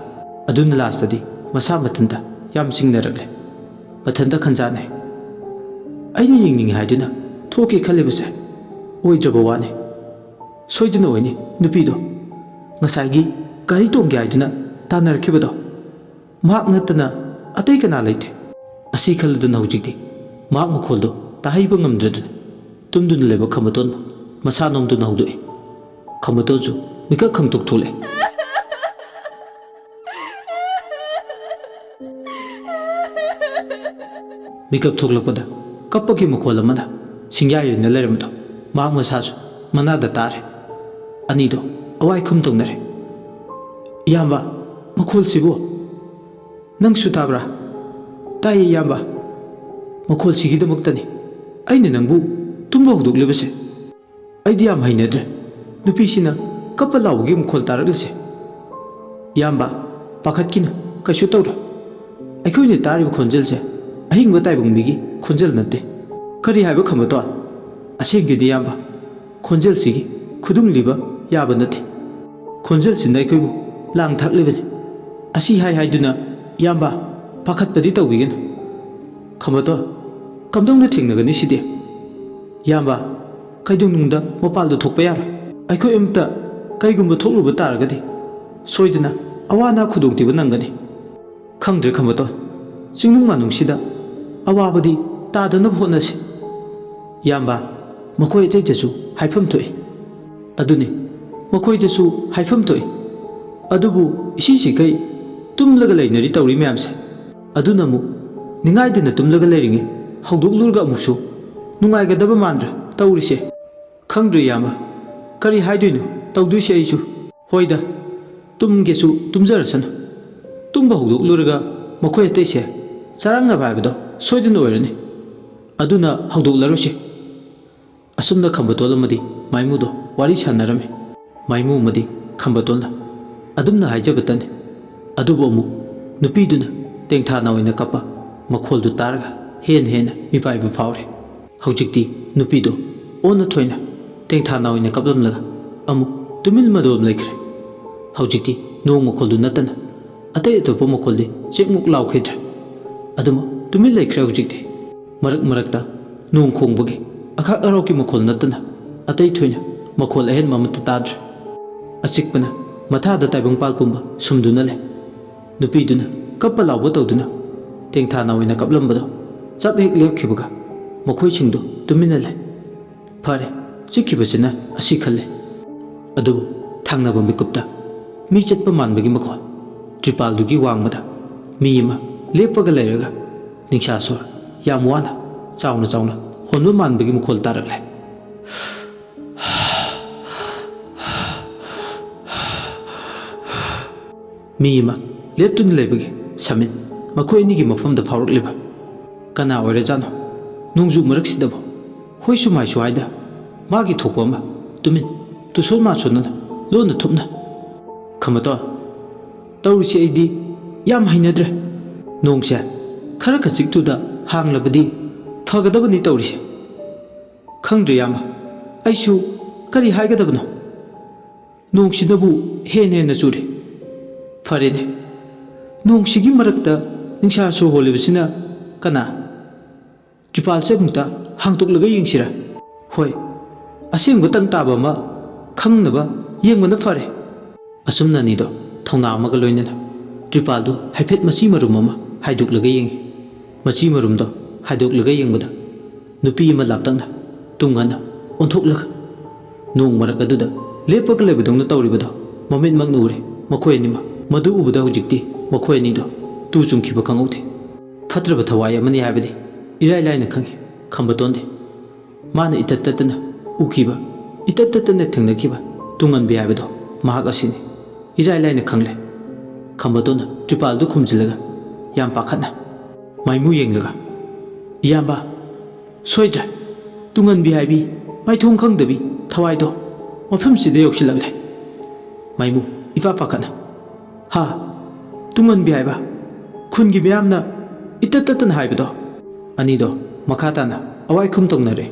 ꯑꯗꯨꯅ ꯂꯥꯁꯇꯗꯤ ꯃꯁꯥ ꯃꯊꯟꯇ ꯌꯥꯝ ꯆꯤꯡꯅꯔꯛꯂꯦ꯫ ꯃꯊꯟꯇ ꯈꯟꯖꯥꯟꯅꯩ꯫ ꯑꯩꯅ ꯌꯦꯡꯅꯤꯡꯉꯤ ꯍꯥꯏꯗꯨꯅ ꯊꯣꯛꯀꯦ ꯈꯜꯂꯤꯕꯁꯦ ꯑꯣꯏꯗ꯭ꯔꯕ ꯋꯥꯅꯤ꯫ ꯁꯣꯏꯗꯅ ꯑꯣꯏꯅꯤ ꯅꯨꯄꯤꯗꯣ ꯉꯁꯥꯏꯒꯤ ꯒꯥꯔꯤ ꯇꯣꯡꯒꯦ ꯍꯥꯏꯗꯨꯅ ꯇꯥꯟꯅꯔꯛꯈꯤꯕꯗꯣ ꯃꯍꯥꯛ ꯅꯠꯇꯅ ꯑꯇꯩ ꯀꯅꯥ ꯂꯩꯇꯦ꯫ ꯑꯁꯤ ꯈꯜꯂꯗꯨꯅ ꯍꯧꯖꯤꯛꯇꯤ ꯃꯍꯥꯛ ꯃꯈꯣꯜꯗꯣ ꯇꯥꯍꯩꯕ ꯉꯝꯗ꯭ꯔꯗꯨꯅ ꯇꯨꯝꯗꯨꯅ ꯂꯩꯕ ꯈꯝꯕꯇꯣꯟꯕꯨ ꯃꯁꯥ ꯅꯣꯝꯗꯨꯅ ꯍꯧꯗꯣꯛꯏ꯫ ꯈꯝꯕꯇꯣꯟꯁꯨ ꯃꯤꯀꯞ ꯈꯪꯇꯣꯛ ꯊꯣꯛꯂꯛꯏ꯫ ꯃꯤꯀꯞ ꯊꯣꯛꯂꯛꯄꯗ ꯀꯞꯄꯒꯤ ꯃꯈꯣꯜ ꯑꯃꯅ ꯁꯤꯡꯌꯥꯏꯗꯨꯅ ꯂꯩꯔꯝꯕꯗꯣ ꯃꯍꯥꯛ ꯃꯁꯥꯁꯨ ꯃꯅꯥꯗ ꯇꯥꯔꯦ꯫ ꯑꯅꯤꯗꯣ ꯑꯋꯥꯏ ꯈꯨꯝ ꯇꯧꯅꯔꯦ꯫ ꯏꯌꯥꯝꯕ, ꯃꯈꯣꯜꯁꯤꯕꯨ ꯅꯪꯁꯨ ꯇꯥꯕ꯭ꯔꯥ? ꯇꯥꯏꯌꯦ ꯏꯌꯥꯝꯕ꯫ ꯃꯈꯣꯜꯁꯤꯒꯤꯗꯃꯛꯇꯅꯤ ꯑꯩꯅ ꯅꯪꯕꯨ ꯇꯨꯝꯕ ꯍꯧꯗꯣꯛꯂꯤꯕꯁꯦ꯫ ꯑꯩꯗꯤ ꯌꯥꯝ ꯍꯩꯅꯗ꯭ꯔꯦ ꯅꯨꯄꯤꯁꯤꯅ ꯀꯞꯄ ꯂꯥꯎꯕꯒꯤ ꯃꯈꯣꯜ ꯇꯥꯔꯛꯂꯤꯁꯦ꯫ ꯏꯌꯥꯝꯕ, ꯄꯥꯈꯠꯀꯤꯅ ꯀꯩꯁꯨ ꯇꯧꯔꯣꯏ꯫ ꯑꯩꯈꯣꯏꯅ ꯇꯥꯔꯤꯕ ꯈꯣꯟꯖꯦꯜꯁꯦ ꯑꯍꯤꯡꯕ ꯇꯥꯏꯕꯪ ꯃꯤꯒꯤ ꯈꯣꯟꯖꯦꯜ ꯅꯠꯇꯦ꯫ ꯀꯔꯤ ꯍꯥꯏꯕ ꯈꯝꯕꯇꯣꯟ? ꯑꯁꯦꯡꯒꯤꯗꯤ ꯏꯌꯥꯝꯕ ꯈꯣꯟꯖꯦꯜꯁꯤꯒꯤ ꯈꯨꯗꯨꯡꯂꯤꯕ ꯌꯥꯕ ꯅꯠꯇꯦ ꯈꯣꯟꯖꯦꯜꯁꯤꯅ ꯑꯩꯈꯣꯏꯕꯨ ꯂꯥꯡ ꯊꯥꯛꯂꯤꯕꯅꯤ ꯑꯁꯤ ꯍꯥꯏꯗꯨꯅ ꯏꯌꯥꯝꯕ ꯄꯥꯈꯠꯄꯗꯤ ꯇꯧꯕꯤꯒꯅꯨ ꯈꯝꯕꯇꯣꯟ ꯀꯝꯗꯧꯅ ꯊꯦꯡꯅꯒꯅꯤ ꯁꯤꯗꯤ ꯏꯌꯥꯝꯕ ꯀꯩꯗꯧꯅꯨꯡꯗ ꯃꯄꯥꯜꯗ ꯊꯣꯛꯄ ꯌꯥꯔꯣꯏ ꯑꯩꯈꯣꯏ ꯑꯃꯇ ꯀꯩꯒꯨꯝꯕ ꯊꯣꯛꯂꯨꯕ ꯇꯥꯔꯒꯗꯤ ꯁꯣꯏꯗꯅ ꯑꯋꯥ ꯑꯅꯥ ꯈꯨꯗꯣꯡꯊꯤꯕ ꯅꯪꯒꯅꯤ ꯈꯪꯗ꯭ꯔꯦ ꯈꯝꯕꯇꯣꯟ ꯆꯤꯡꯅꯨꯡ ꯃꯥꯅꯨꯡꯁꯤꯗ ꯑꯋꯥꯕꯗꯤ ꯇꯥꯗꯅꯕ ꯍꯣꯠꯅꯁꯤ ꯏꯌꯥꯝꯕ ꯃꯈꯣꯏ ꯑꯇꯩꯗꯁꯨ ꯍꯥꯏꯐꯝ ꯊꯣꯛꯏ ꯑꯗꯨꯅꯤ ꯃꯈꯣꯏꯗꯁꯨ ꯍꯥꯏꯐꯝ ꯊꯣꯛꯏ ꯑꯗꯨꯕꯨ ꯏꯁꯤꯁꯤꯈꯩ ꯇꯨꯝꯂꯒ ꯂꯩꯅꯔꯤ ꯇꯧꯔꯤ ꯃꯌꯥꯝꯁꯦ ꯑꯗꯨꯅ ꯑꯃꯨꯛ ꯅꯤꯡꯉꯥꯏꯗꯅ ꯇꯨꯝꯂꯒ ꯂꯩꯔꯤꯉꯩ ꯍꯧꯗꯣꯛꯂꯨꯔꯒ ꯑꯃꯨꯛꯁꯨ ꯅꯨꯡꯉꯥꯏꯒꯗꯕ ꯃꯥꯟꯗ꯭ꯔꯦ ꯇꯧꯔꯤꯁꯦ ꯈꯪꯗ꯭ꯔꯦ ꯏꯌꯥꯝꯕ ꯀꯔꯤ ꯍꯥꯏꯗꯣꯏꯅꯣ ꯇꯧꯗꯣꯏꯁꯦ ꯑꯩꯁꯨ ꯍꯣꯏꯗ ꯇꯨꯝꯒꯦꯁꯨ ꯇꯨꯝꯖꯔꯁꯅꯨ ꯇꯨꯝꯕ ꯍꯧꯗꯣꯛꯂꯨꯔꯒ ꯃꯈꯣꯏ ꯑꯇꯩꯁꯦ ꯆꯔꯥꯡꯅꯕ ꯍꯥꯏꯕꯗꯣ ꯁꯣꯏꯗꯅ ꯑꯣꯏꯔꯅꯤ ꯑꯗꯨꯅ ꯍꯧꯗꯣꯛꯂꯔꯣꯏꯁꯤ ꯑꯁꯨꯝꯅ ꯈꯝꯕꯇꯣꯟ ꯑꯃꯗꯤ ꯃꯥꯏꯃꯨꯗꯣ ꯋꯥꯔꯤ ꯁꯥꯟꯅꯔꯝꯃꯤ ꯃꯥꯏꯃꯨ ꯑꯃꯗꯤ ꯈꯝꯕꯇꯣꯟꯅ ꯑꯗꯨꯝꯅ ꯍꯥꯏꯖꯕꯇꯅꯤ ꯑꯗꯨꯕꯨ ꯑꯃꯨꯛ ꯅꯨꯄꯤꯗꯨꯅ ꯇꯦꯡꯊꯥꯅ ꯑꯣꯏꯅ ꯀꯞꯄ ꯃꯈꯣꯜꯗꯨ ꯇꯥꯔꯒ ꯍꯦꯟꯅ ꯃꯤꯄꯥꯏꯕ ꯐꯥꯎꯔꯦ ꯍꯧꯖꯤꯛꯇꯤ ꯅꯨꯄꯤꯗꯣ ꯑꯣꯟꯅ ꯊꯣꯏꯅ ꯇꯦꯡꯊꯥꯅ ꯑꯣꯏꯅ ꯀꯞꯂꯝꯂꯒ ꯑꯃꯨꯛ ꯇꯨꯃꯤꯟ ꯃꯗꯣꯝ ꯂꯩꯈ꯭ꯔꯦ ꯍꯧꯖꯤꯛꯇꯤ ꯅꯣꯡ ꯃꯈꯣꯜꯗꯨ ꯅꯠꯇꯅ ꯑꯇꯩ ꯑꯇꯣꯞꯄ ꯃꯈꯣꯜꯗꯤ ꯆꯦꯛꯃꯨꯛ ꯂꯥꯎꯈꯤꯗ꯭ꯔꯦ ꯑꯗꯨꯃꯛ ꯇꯨꯃꯤꯟ ꯂꯩꯈ꯭ꯔꯦ ꯍꯧꯖꯤꯛꯇꯤ ꯃꯔꯛ ꯃꯔꯛꯇ ꯅꯣꯡ ꯈꯣꯡꯕꯒꯤ ꯑꯈꯥꯛ ꯑꯔꯥꯎꯒꯤ ꯃꯈꯣꯜ ꯅꯠꯇꯅ ꯑꯇꯩ ꯊꯣꯏꯅ ꯃꯈꯣꯜ ꯑꯍꯦꯟꯕ ꯑꯃꯠꯇ ꯇꯥꯗ꯭ꯔꯦ ꯑꯆꯤꯛꯄꯅ ꯃꯊꯥꯗ ꯇꯥꯏꯕꯪꯄꯥꯜ ꯄꯨꯝꯕ ꯁꯨꯝꯗꯨꯅ ꯂꯩ ꯅꯨꯄꯤꯗꯨꯅ ꯀꯞꯄ ꯂꯥꯎꯕ ꯇꯧꯗꯨꯅ ꯇꯦꯡꯊꯥꯅ ꯑꯣꯏꯅ ꯀꯞꯂꯝꯕꯗꯣ ꯆꯞ ꯍꯦꯛ ꯂꯦꯞꯈꯤꯕꯒ ꯃꯈꯣꯏꯁꯤꯡꯗꯨ ꯇꯨꯃꯤꯟꯅ ꯂꯩ ꯐꯔꯦ ꯆꯤꯛꯈꯤꯕꯁꯤꯅ ꯑꯁꯤ ꯈꯜꯂꯦ ꯑꯗꯨꯕꯨ ꯊꯪꯅꯕ ꯃꯤꯀꯨꯞꯇ ꯃꯤ ꯆꯠꯄ ꯃꯥꯟꯕꯒꯤ ꯃꯈꯣꯜ ꯇ꯭ꯔꯤꯄꯥꯜꯗꯨꯒꯤ ꯋꯥꯡꯃꯗ ꯃꯤ ꯑꯃ ꯂꯦꯞꯄꯒ ꯂꯩꯔꯒ ꯅꯤꯡꯁꯥ ꯁꯣꯔ ꯌꯥꯝ ꯋꯥꯅ ꯆꯥꯎꯅ ꯆꯥꯎꯅ ꯍꯣꯟꯕ ꯃꯥꯟꯕꯒꯤ ꯃꯈꯣꯜ ꯇꯥꯔꯛꯂꯦ ꯃꯤ ꯑꯃ ꯂꯦꯞꯇꯨꯅ ꯂꯩꯕꯒꯤ ꯁꯃꯤꯟ ꯃꯈꯣꯏ ꯑꯅꯤꯒꯤ ꯃꯐꯝꯗ ꯐꯥꯎꯔꯛꯂꯤꯕ ꯀꯅꯥ ꯑꯣꯏꯔꯖꯥꯠꯅꯣ ꯅꯣꯡꯖꯨ ꯃꯔꯛꯁꯤꯗꯕꯨ ꯍꯣꯏꯁꯨ ꯃꯥꯏꯁꯨ ꯍꯥꯏꯗ ꯃꯥꯒꯤ ꯊꯣꯛꯄ ꯑꯃ ꯇꯨꯃꯤꯟ ꯇꯨꯁꯣꯟ ꯃꯥꯁꯣꯟꯅꯅ ꯂꯣꯟꯅ ꯊꯨꯞꯅ ꯈꯝꯕꯇꯣꯟ ꯇꯧꯔꯤꯁꯤ ꯑꯩꯗꯤ ꯌꯥꯝ ꯍꯩꯅꯗ꯭ꯔꯦ ꯅꯣꯡꯁꯦ ꯈꯔ ꯈꯖꯤꯛꯇꯨꯗ ꯍꯥꯡꯂꯕꯗꯤ ꯐꯒꯗꯕꯅꯤ ꯇꯧꯔꯤꯁꯦ ꯈꯪꯗ꯭ꯔꯦ ꯏꯌꯥꯝꯕ ꯑꯩꯁꯨ ꯀꯔꯤ ꯍꯥꯏꯒꯗꯕꯅꯣ ꯅꯣꯡꯁꯤꯅꯕꯨ ꯍꯦꯟꯅ ꯆꯨꯔꯤ ꯐꯔꯦꯅꯦ ꯅꯣꯡꯁꯤꯒꯤ ꯃꯔꯛꯇ ꯅꯤꯡꯁꯥ ꯁꯣꯔ ꯍꯣꯜꯂꯤꯕꯁꯤꯅ ꯀꯅꯥ ꯇ꯭ꯔꯤꯄꯥꯜꯁꯦ ꯑꯃꯨꯛꯇ ꯍꯥꯡꯇꯣꯛꯂꯒ ꯌꯦꯡꯁꯤꯔꯥ ꯍꯣꯏ ꯑꯁꯦꯡꯕ ꯇꯪ ꯇꯥꯕ ꯑꯃ ꯈꯪꯅꯕ ꯌꯦꯡꯕꯅ ꯐꯔꯦ ꯑꯁꯨꯝꯅ ꯑꯅꯤꯗꯣ ꯊꯧꯅꯥ ꯑꯃꯒ ꯂꯣꯏꯅꯅ ꯇ꯭ꯔꯤꯄꯥꯜꯗꯨ ꯍꯥꯏꯐꯦꯠ ꯃꯆꯤ ꯃꯔꯨꯝ ꯑꯃ ꯍꯥꯏꯗꯣꯛꯂꯒ ꯌꯦꯡꯉꯤ ꯃꯆꯤ ꯃꯔꯨꯝꯗꯣ ꯍꯥꯏꯗꯣꯛꯂꯒ ꯌꯦꯡꯕꯗ ꯅꯨꯄꯤ ꯑꯃ ꯂꯥꯞꯇꯛꯅ ꯇꯨꯡ ꯍꯟꯅ ꯑꯣꯟꯊꯣꯛꯂꯒ ꯅꯣꯡ ꯃꯔꯛ ꯑꯗꯨꯗ ꯂꯦꯞꯄꯒ ꯂꯩꯕꯗꯧꯅ ꯇꯧꯔꯤꯕꯗꯣ ꯃꯃꯤꯠꯃꯛꯅ ꯎꯔꯦ ꯃꯈꯣꯏ ꯑꯅꯤꯃꯛ ꯃꯗꯨ ꯎꯕꯗ ꯍꯧꯖꯤꯛꯇꯤ ꯃꯈꯣꯏ ꯑꯅꯤꯗꯣ ꯇꯨ ꯆꯨꯡꯈꯤꯕ ꯈꯪꯍꯧꯗꯦ ꯐꯠꯇ꯭ꯔꯕ ꯊꯋꯥꯏ ꯑꯃꯅꯤ ꯍꯥꯏꯕꯗꯤ ꯏꯔꯥꯏ ꯂꯥꯏꯅ ꯈꯪꯉꯤ ꯈꯝꯕꯇꯣꯟꯗꯤ ꯃꯥꯅ ꯏꯇꯠ ꯇꯠꯇꯅ ꯎꯈꯤꯕ ꯏꯇꯠ ꯇꯠꯇꯅ ꯊꯦꯡꯅꯈꯤꯕ ꯇꯨꯡꯍꯟꯕꯤ ꯍꯥꯏꯕꯗꯣ ꯃꯍꯥꯛ ꯑꯁꯤꯅꯤ ꯏꯔꯥꯏ ꯂꯥꯏꯅ ꯈꯪꯂꯦ ꯈꯝꯕꯇꯣꯟꯅ ꯇ꯭ꯔꯤꯄꯥꯜꯗꯨ ꯈꯨꯝꯖꯤꯜꯂꯒ ꯌꯥꯝ ꯄꯥꯈꯠꯅ ꯃꯥꯏꯃꯨ ꯌꯦꯡꯂꯒ ꯏꯌꯥꯝꯕ ꯁꯣꯏꯗ꯭ꯔꯦ ꯇꯨꯡꯍꯟꯕꯤ ꯍꯥꯏꯕꯤ ꯃꯥꯏꯊꯣꯡ ꯈꯪꯗꯕꯤ ꯊꯋꯥꯏꯗꯣ ꯃꯐꯝꯁꯤꯗ ꯌꯧꯁꯤꯜꯂꯛꯂꯦ ꯃꯥꯏꯃꯨ ꯏꯄꯥ ꯄꯥꯈꯠꯅ ꯍꯥ ꯇꯨꯡꯍꯟꯕꯤ ꯍꯥꯏꯕ ꯈꯨꯟꯒꯤ ꯃꯌꯥꯝꯅ ꯏꯇꯠ ꯇꯠꯇꯅ ꯍꯥꯏꯕꯗꯣ ꯑꯅꯤꯗꯣ ꯃꯈꯥ ꯇꯥꯅ ꯑꯋꯥꯏꯈꯨꯝ ꯇꯧꯅꯔꯦ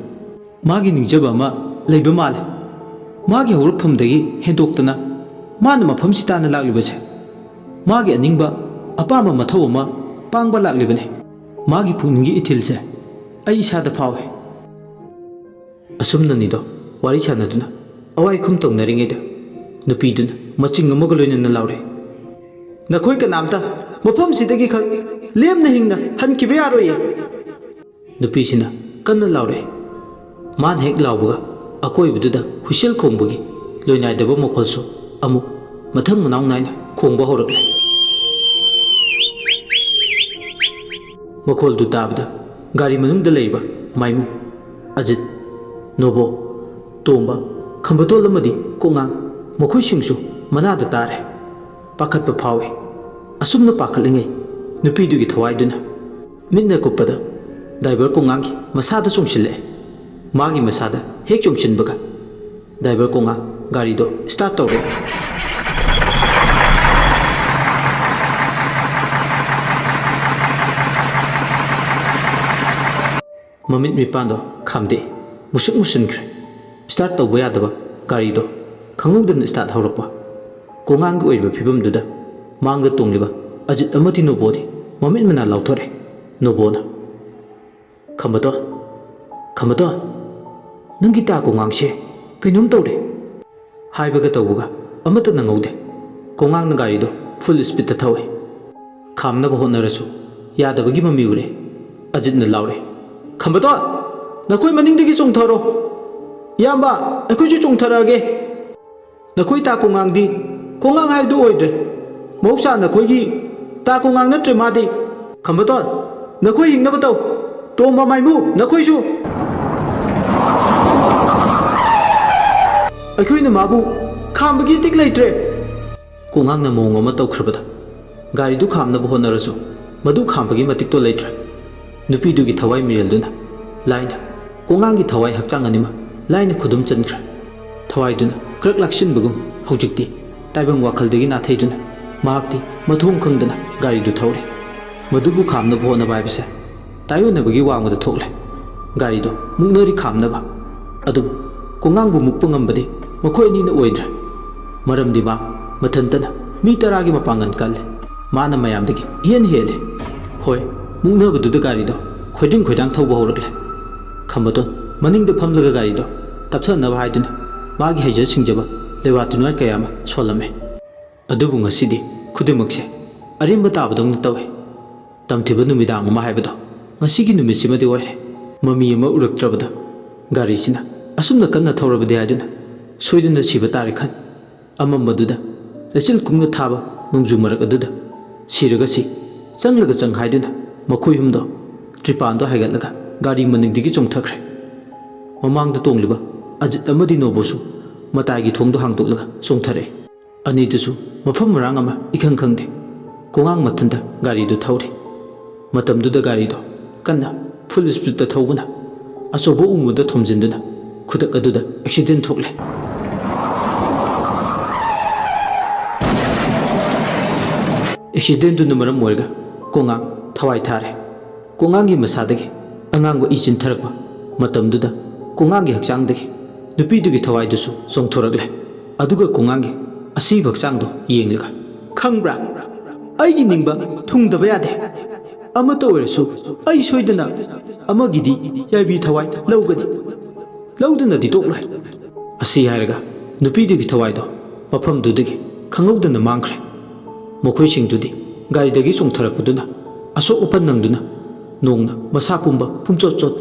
ꯃꯥꯒꯤ ꯅꯤꯡꯖꯕ ꯑꯃ ꯂꯩꯕ ꯃꯥꯜꯂꯦ ꯃꯥꯒꯤ ꯍꯧꯔꯛꯐꯝꯗꯒꯤ ꯍꯦꯟꯗꯣꯛꯇꯅ ꯃꯥꯅ ꯃꯐꯝꯁꯤ ꯇꯥꯅ ꯂꯥꯛꯂꯤꯕꯁꯦ ꯃꯥꯒꯤ ꯑꯅꯤꯡꯕ ꯑꯄꯥꯝꯕ ꯃꯊꯧ ꯑꯃ ꯄꯥꯡꯕ ꯂꯥꯛꯂꯤꯕꯅꯤ ꯃꯥꯒꯤ ꯄꯨꯛꯅꯤꯡꯒꯤ ꯏꯊꯤꯜꯁꯦ ꯑꯩ ꯏꯁꯥꯗ ꯐꯥꯎꯏ ꯑꯁꯨꯝꯅꯅꯤꯗꯣ ꯋꯥꯔꯤ ꯁꯥꯟꯅꯗꯨꯅ ꯑꯋꯥꯏꯈꯨꯝ ꯇꯧꯅꯔꯤꯉꯩꯗ ꯅꯨꯄꯤꯗꯨꯅ ꯃꯆꯤꯡ ꯑꯃꯒ ꯂꯣꯏꯅꯅ ꯂꯥꯎꯔꯦ ꯅꯈꯣꯏ ꯀꯅꯥꯝꯇ ꯃꯐꯝꯁꯤꯗꯒꯤ ꯈꯛ ꯂꯦꯝꯅ ꯍꯤꯡꯅ ꯍꯟꯈꯤꯕ ꯌꯥꯔꯣꯏꯌꯦ ꯅꯨꯄꯤꯁꯤꯅ ꯀꯟꯅ ꯂꯥꯎꯔꯛꯑꯦ ꯃꯥꯅ ꯍꯦꯛ ꯂꯥꯎꯕꯒ ꯑꯀꯣꯏꯕꯗꯨꯗ ꯍꯨꯏꯁꯦꯜ ꯈꯣꯡꯕꯒꯤ ꯂꯣꯏꯅꯥꯏꯗꯕ ꯃꯈꯣꯜꯁꯨ ꯑꯃꯨꯛ ꯃꯊꯪ ꯃꯅꯥꯎ ꯅꯥꯏꯅ ꯈꯣꯡꯕ ꯍꯧꯔꯛꯂꯦ ꯃꯈꯣꯜꯗꯨ ꯇꯥꯕꯗ ꯒꯥꯔꯤ ꯃꯅꯨꯡꯗ ꯂꯩꯔꯤꯕ ꯃꯥꯏꯃꯨ ꯑꯖꯤꯠ ꯅꯣꯕꯣ ꯇꯣꯝꯕ ꯈꯝꯕꯇꯣꯜ ꯑꯃꯗꯤ ꯀꯣꯛꯉꯥꯡ ꯃꯈꯣꯏꯁꯤꯡꯁꯨ ꯃꯅꯥꯗ ꯇꯥꯔꯦ ꯄꯥꯈꯠꯄ ꯐꯥꯎꯏ ꯑꯁꯨꯝꯅ ꯄꯥꯈꯠꯂꯤꯉꯩ ꯅꯨꯄꯤꯗꯨꯒꯤ ꯊꯋꯥꯏꯗꯨꯅ ꯃꯤꯠꯅ ꯀꯨꯞꯄꯗ ꯗ꯭ꯔꯥꯏꯚꯔ ꯀꯣꯡꯉꯥꯡꯒꯤ ꯃꯁꯥꯗ ꯆꯣꯡꯁꯤꯜꯂꯛꯑꯦ ꯃꯥꯒꯤ ꯃꯁꯥꯗ ꯍꯦꯛ ꯆꯣꯡꯁꯤꯟꯕꯒ ꯗ꯭ꯔꯥꯏꯚꯔ ꯀꯣꯡꯉꯥꯡ ꯒꯥꯔꯤꯗꯣ ꯁ꯭ꯇꯥꯔꯠ ꯇꯧꯔꯦ ꯃꯃꯤꯠ ꯃꯤꯄꯥꯟꯗꯣ ꯈꯥꯝꯗꯦ ꯃꯨꯁꯨꯛ ꯃꯨꯁꯤꯟꯈ꯭ꯔꯦ ꯁ꯭ꯇꯥꯔꯠ ꯇꯧꯕ ꯌꯥꯗꯕ ꯒꯥꯔꯤꯗꯣ ꯈꯪꯍꯧꯗꯅ ꯁ꯭ꯇꯥꯔꯠ ꯍꯧꯔꯛꯄ ꯀꯣꯉꯥꯡꯒꯤ ꯑꯣꯏꯕ ꯐꯤꯕꯝꯗꯨꯗ ꯃꯥꯡꯗ ꯇꯣꯡꯂꯤꯕ ꯑꯖꯤꯠ ꯑꯃꯗꯤ ꯅꯣꯕꯣꯗꯤ ꯃꯃꯤꯠ ꯃꯅꯥ ꯂꯥꯎꯊꯣꯔꯛꯑꯦ ꯅꯣꯕꯣꯅ ꯈꯝꯕꯇꯣꯟ ꯈꯝꯕꯇꯣꯟ ꯅꯪꯒꯤ ꯇꯥ ꯀꯣꯉꯥꯡꯁꯦ ꯀꯩꯅꯣꯝ ꯇꯧꯔꯦ ꯍꯥꯏꯕꯒ ꯇꯧꯕꯒ ꯑꯃꯠꯇ ꯅꯪꯍꯧꯗꯦ ꯀꯣꯉꯥꯡꯅ ꯒꯥꯔꯤꯗꯣ ꯐꯨꯜ ꯁ꯭ꯄꯤꯗꯇ ꯊꯧꯏ ꯈꯥꯝꯅꯕ ꯍꯣꯠꯅꯔꯁꯨ ꯌꯥꯗꯕꯒꯤ ꯃꯃꯤ ꯎꯔꯦ ꯑꯖꯤꯠꯅ ꯂꯥꯎꯔꯦ ꯈꯝꯕꯇꯣꯟ ꯅꯈꯣꯏ ꯃꯅꯤꯡꯗꯒꯤ ꯆꯣꯡꯊꯔꯣ ꯏꯌꯥꯝꯕ ꯑꯩꯈꯣꯏꯁꯨ ꯆꯣꯡꯊꯔꯛꯑꯒꯦ ꯅꯈꯣꯏ ꯇꯥ ꯀꯣꯉꯥꯡꯗꯤ ꯀꯣꯉꯥꯡ ꯍꯥꯏꯕꯗꯨ ꯑꯣꯏꯗ꯭ꯔꯦ ꯃꯍꯧꯁꯥ ꯅꯈꯣꯏꯒꯤ ꯇꯥ ꯀꯣꯉꯥꯡ ꯅꯠꯇ꯭ꯔꯦ ꯃꯥꯗꯤ ꯈꯝꯕꯇꯣꯟ ꯅꯈꯣꯏ ꯍꯤꯡꯅꯕ ꯇꯧ ꯇꯣꯝꯕ ꯃꯥꯏꯃꯨ ꯅꯈꯣꯏꯁꯨ ꯑꯩꯈꯣꯏꯅ ꯃꯥꯕꯨ ꯈꯥꯝꯕꯒꯤ ꯇꯤꯛ ꯂꯩꯇ꯭ꯔꯦ ꯀꯣꯉꯥꯡꯅ ꯃꯑꯣꯡ ꯑꯃ ꯇꯧꯈ꯭ꯔꯕꯗ ꯒꯥꯔꯤꯗꯨ ꯈꯥꯝꯅꯕ ꯍꯣꯠꯅꯔꯁꯨ ꯃꯗꯨ ꯈꯥꯝꯕꯒꯤ ꯃꯇꯤꯛꯇꯣ ꯂꯩꯇ꯭ꯔꯦ ꯅꯨꯄꯤꯗꯨꯒꯤ ꯊꯋꯥꯏ ꯃꯤꯔꯦꯜꯗꯨꯅ ꯂꯥꯏꯅ ꯀꯣꯉꯥꯡꯒꯤ ꯊꯋꯥꯏ ꯍꯛꯆꯥꯡ ꯑꯅꯤꯃꯛ ꯂꯥꯏꯅ ꯈꯨꯗꯨꯝ ꯆꯟꯈ꯭ꯔꯦ ꯊꯋꯥꯏꯗꯨꯅ ꯀ꯭ꯔꯛ ꯂꯥꯛꯁꯤꯟꯕꯒꯨꯝ ꯍꯧꯖꯤꯛꯇꯤ ꯇꯥꯏꯕꯪ ꯋꯥꯈꯜꯗꯒꯤ ꯅꯥꯊꯩꯗꯨꯅ ꯃꯍꯥꯛꯇꯤ ꯃꯊꯣꯡ ꯈꯪꯗꯅ ꯒꯥꯔꯤꯗꯨ ꯊꯧꯔꯦ ꯃꯗꯨꯕꯨ ꯈꯥꯝꯅꯕ ꯍꯣꯠꯅꯕ ꯍꯥꯏꯕꯁꯦ ꯇꯥꯏꯌꯣꯟꯅꯕꯒꯤ ꯋꯥꯡꯃꯗ ꯊꯣꯛꯂꯦ ꯒꯥꯔꯤꯗꯣ ꯃꯨꯛꯅꯔꯤ ꯈꯥꯝꯅꯕ ꯑꯗꯨꯕꯨ ꯀꯣꯉꯥꯡꯕꯨ ꯃꯨꯛꯄ ꯉꯝꯕꯗꯤ ꯃꯈꯣꯏ ꯑꯅꯤꯅ ꯑꯣꯏꯗ꯭ꯔꯦ ꯃꯔꯝꯗꯤ ꯃꯥ ꯃꯊꯟꯇꯅ ꯃꯤ 10ꯒꯤ ꯃꯄꯥꯡꯒꯜ ꯀꯜꯂꯦ ꯃꯥꯅ ꯃꯌꯥꯝꯗꯒꯤ ꯏꯍꯦꯟ ꯍꯦꯜꯂꯦ ꯍꯣꯏ ꯃꯨꯛꯅꯕꯗꯨꯗ ꯒꯥꯔꯤꯗꯣ ꯈꯣꯏꯗ꯭ꯔꯤꯡ ꯈꯣꯏꯗꯥꯡ ꯊꯧꯕ ꯍꯧꯔꯛꯂꯦ ꯈꯝꯕꯇꯣꯟ ꯃꯅꯤꯡꯗ ꯐꯝꯂꯒ ꯒꯥꯔꯤꯗꯣ ꯇꯞꯊꯅꯕ ꯍꯥꯏꯗꯨꯅ ꯃꯥꯒꯤ ꯍꯩꯖ ꯁꯤꯡꯖꯕ ꯂꯩꯋꯥ ꯇꯨꯅꯥꯏ ꯀꯌꯥ ꯑꯃ ꯁꯣꯜꯂꯝꯃꯦ ꯑꯗꯨꯕꯨ ꯉꯁꯤꯗꯤ ꯈꯨꯗꯤꯡꯃꯛꯁꯦ ꯑꯔꯦꯝꯕ ꯇꯥꯕꯗꯧꯅ ꯇꯧꯏ ꯇꯝꯊꯤꯕ ꯅꯨꯃꯤꯗꯥꯡ ꯑꯃ ꯍꯥꯏꯕꯗꯣ ꯉꯁꯤꯒꯤ ꯅꯨꯃꯤꯠꯁꯤꯃꯗꯤ ꯑꯣꯏꯔꯦ ꯃꯃꯤ ꯑꯃ ꯎꯔꯛꯇ꯭ꯔꯕꯗ ꯒꯥꯔꯤꯁꯤꯅ ꯑꯁꯨꯝꯅ ꯀꯟꯅ ꯊꯧꯔꯕꯗꯤ ꯍꯥꯏꯗꯨꯅ ꯁꯣꯏꯗꯅ ꯁꯤꯕ ꯇꯥꯔꯦ ꯈꯟ ꯑꯃꯝꯕꯗꯨꯗ ꯂꯩꯆꯤꯜ ꯀꯨꯡꯅ ꯊꯥꯕ ꯅꯣꯡꯖꯨ ꯃꯔꯛ ꯑꯗꯨꯗ ꯁꯤꯔꯒꯁꯤ ꯆꯪꯂꯒ ꯆꯪ ꯍꯥꯏꯗꯨꯅ ꯃꯈꯣꯏ ꯍꯨꯝꯗꯣ ꯇ꯭ꯔꯤꯄꯥꯟꯗꯣ ꯍꯥꯏꯒꯠꯂꯒ ꯒꯥꯔꯤ ꯃꯅꯤꯡꯗꯒꯤ ꯆꯣꯡꯊꯈ꯭ꯔꯦ ꯃꯃꯥꯡꯗ ꯇꯣꯡꯂꯤꯕ ꯑꯖꯤꯠ ꯑꯃꯗꯤ ꯅꯣꯕꯣꯁꯨ ꯃꯇꯥꯏꯒꯤ ꯊꯣꯡꯗꯣ ꯍꯥꯡꯗꯣꯛꯂꯒ ꯆꯣꯡꯊꯔꯛꯑꯦ ꯑꯅꯤꯗꯨꯁꯨ ꯃꯐꯝ ꯃꯔꯥꯡ ꯑꯃ ꯏꯈꯪ ꯈꯪꯗꯦ ꯀꯣꯉꯥꯡ ꯃꯊꯟꯇ ꯒꯥꯔꯤꯗꯨ ꯊꯧꯔꯤ ꯃꯇꯝꯗꯨꯗ ꯒꯥꯔꯤꯗꯣ ꯀꯟꯅ ꯐꯨꯜ ꯁ꯭ꯄꯤꯗꯇ ꯊꯧꯕꯅ ꯑꯆꯧꯕ ꯎꯃꯗ ꯊꯣꯝꯖꯤꯟꯗꯨꯅ ꯈꯨꯗꯛ ꯑꯗꯨꯗ ꯑꯦꯛꯁꯤꯗꯦꯟ ꯊꯣꯛꯂꯦ ꯑꯦꯛꯁꯤꯗꯦꯟꯗꯨꯅ ꯃꯔꯝ ꯑꯣꯏꯔꯒ ꯀꯣꯉꯥꯡ ꯊꯋꯥꯏ ꯊꯥꯔꯦ ꯀꯣꯉꯥꯡꯒꯤ ꯃꯁꯥꯗꯒꯤ ꯑꯉꯥꯡꯕ ꯏ ꯆꯤꯟꯊꯔꯛꯄ ꯃꯇꯝꯗꯨꯗ ꯀꯣꯉꯥꯡꯒꯤ ꯍꯛꯆꯥꯡꯗꯒꯤ ꯅꯨꯄꯤꯗꯨꯒꯤ ꯊꯋꯥꯏꯗꯨꯁꯨ ꯆꯣꯡꯊꯣꯔꯛꯂꯦ ꯑꯗꯨꯒ ꯀꯣꯉꯥꯡꯒꯤ ꯑꯁꯤꯕ ꯍꯛꯆꯥꯡꯗꯣ ꯌꯦꯡꯂꯒ ꯈꯪꯕ꯭ꯔꯥ ꯑꯩꯒꯤ ꯅꯤꯡꯕ ꯊꯨꯡꯗꯕ ꯌꯥꯗꯦ ꯑꯃꯠꯇ ꯑꯣꯏꯔꯁꯨ ꯑꯩ ꯁꯣꯏꯗꯅ ꯑꯃꯒꯤꯗꯤ ꯌꯥꯏꯕꯤ ꯊꯋꯥꯏ ꯂꯧꯒꯅꯤ ꯂꯧꯗꯅꯗꯤ ꯇꯣꯛꯂꯣꯏ ꯑꯁꯤ ꯍꯥꯏꯔꯒ ꯅꯨꯄꯤꯗꯨꯒꯤ ꯊꯋꯥꯏꯗꯣ ꯃꯐꯝꯗꯨꯗꯒꯤ ꯈꯪꯍꯧꯗꯅ ꯃꯥꯡꯈ꯭ꯔꯦ ꯃꯈꯣꯏꯁꯤꯡꯗꯨꯗꯤ ꯒꯥꯔꯤꯗꯒꯤ ꯆꯣꯡꯊꯔꯛꯄꯗꯨꯅ ꯑꯁꯣꯛ ꯑꯄꯟ ꯅꯪꯗꯨꯅ ꯅꯣꯡꯅ ꯃꯁꯥ ꯄꯨꯝꯕ ꯄꯨꯡꯆꯣꯠ ꯆꯣꯠ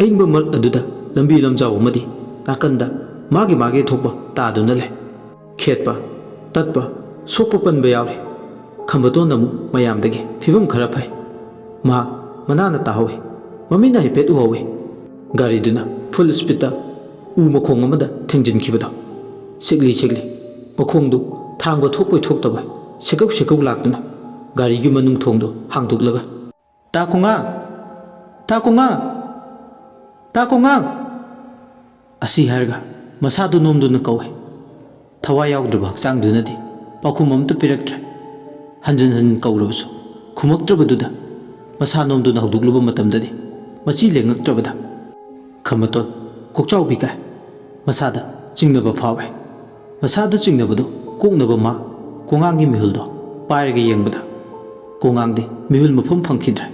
ꯑꯏꯪꯕ ꯃꯔꯛ ꯑꯗꯨꯗ ꯂꯝꯕꯤ ꯂꯝꯖꯥꯎ ꯑꯃꯗꯤ ꯅꯥꯀꯟꯗ ꯃꯥꯒꯤ ꯊꯣꯛꯄ ꯇꯥꯗꯨꯅ ꯂꯩ ꯈꯦꯠꯄ ꯇꯠꯄ ꯁꯣꯛꯄ ꯄꯟꯕ ꯌꯥꯎꯔꯤ ꯈꯝꯕꯇꯣꯟ ꯑꯃꯨꯛ ꯃꯌꯥꯝꯗꯒꯤ ꯐꯤꯕꯝ ꯈꯔ ꯐꯩ ꯃꯍꯥꯛ ꯃꯅꯥꯅ ꯇꯥꯍꯧꯏ ꯃꯃꯤꯠꯅ ꯍꯥꯏꯐꯦꯠ ꯎꯍꯧꯏ ꯒꯥꯔꯤꯗꯨꯅ ꯐꯨꯜ ꯁ꯭ꯄꯤꯗꯇ ꯎ ꯃꯈꯣꯡ ꯑꯃꯗ ꯊꯦꯡꯖꯤꯟꯈꯤꯕꯗꯣ ꯁꯤꯛꯂꯤ ꯃꯈꯣꯡꯗꯨ ꯊꯥꯡꯕ ꯊꯣꯛꯄꯣꯏ ꯊꯣꯛꯇꯕ ꯁꯦꯀꯧ ꯂꯥꯛꯇꯨꯅ ꯒꯥꯔꯤꯒꯤ ꯃꯅꯨꯡ ꯊꯣꯡꯗꯣ ꯍꯥꯡꯗꯣꯛꯂꯒ ꯇꯥ ꯀꯣꯉꯥꯡ ꯑꯁꯤ ꯍꯥꯏꯔꯒ ꯃꯁꯥꯗꯨ ꯅꯣꯝꯗꯨꯅ ꯀꯧꯏ ꯊꯋꯥꯏ ꯌꯥꯎꯗ꯭ꯔꯕ ꯍꯛꯆꯥꯡꯗꯨꯅꯗꯤ ꯄꯥꯎꯈꯨꯝ ꯑꯃꯠꯇ ꯄꯤꯔꯛꯇ꯭ꯔꯦ ꯍꯟꯖꯤꯟ ꯀꯧꯔꯕꯁꯨ ꯈꯨꯝꯃꯛꯇ꯭ꯔꯕꯗꯨꯗ ꯃꯁꯥ ꯅꯣꯝꯗꯨꯅ ꯍꯧꯗꯣꯛꯂꯨꯕ ꯃꯇꯝꯗꯗꯤ ꯃꯆꯤ ꯂꯦꯡꯉꯛꯇ꯭ꯔꯕꯗ ꯈꯝꯕꯇꯣꯟ ꯀꯣꯛꯆꯥꯎꯕꯤ ꯀꯥꯏ ꯃꯁꯥꯗ ꯆꯤꯡꯅꯕ ꯐꯥꯎꯋꯦ ꯃꯁꯥꯗ ꯆꯤꯡꯅꯕꯗꯨ ꯀꯣꯛꯅꯕ ꯃꯥ ꯀꯣꯉꯥꯡꯒꯤ ꯃꯤꯍꯨꯜꯗꯣ ꯄꯥꯏꯔꯒ ꯌꯦꯡꯕꯗ ꯀꯣꯉꯥꯡꯗꯤ ꯃꯤꯍꯨꯜ ꯃꯐꯝ ꯐꯪꯈꯤꯗ꯭ꯔꯦ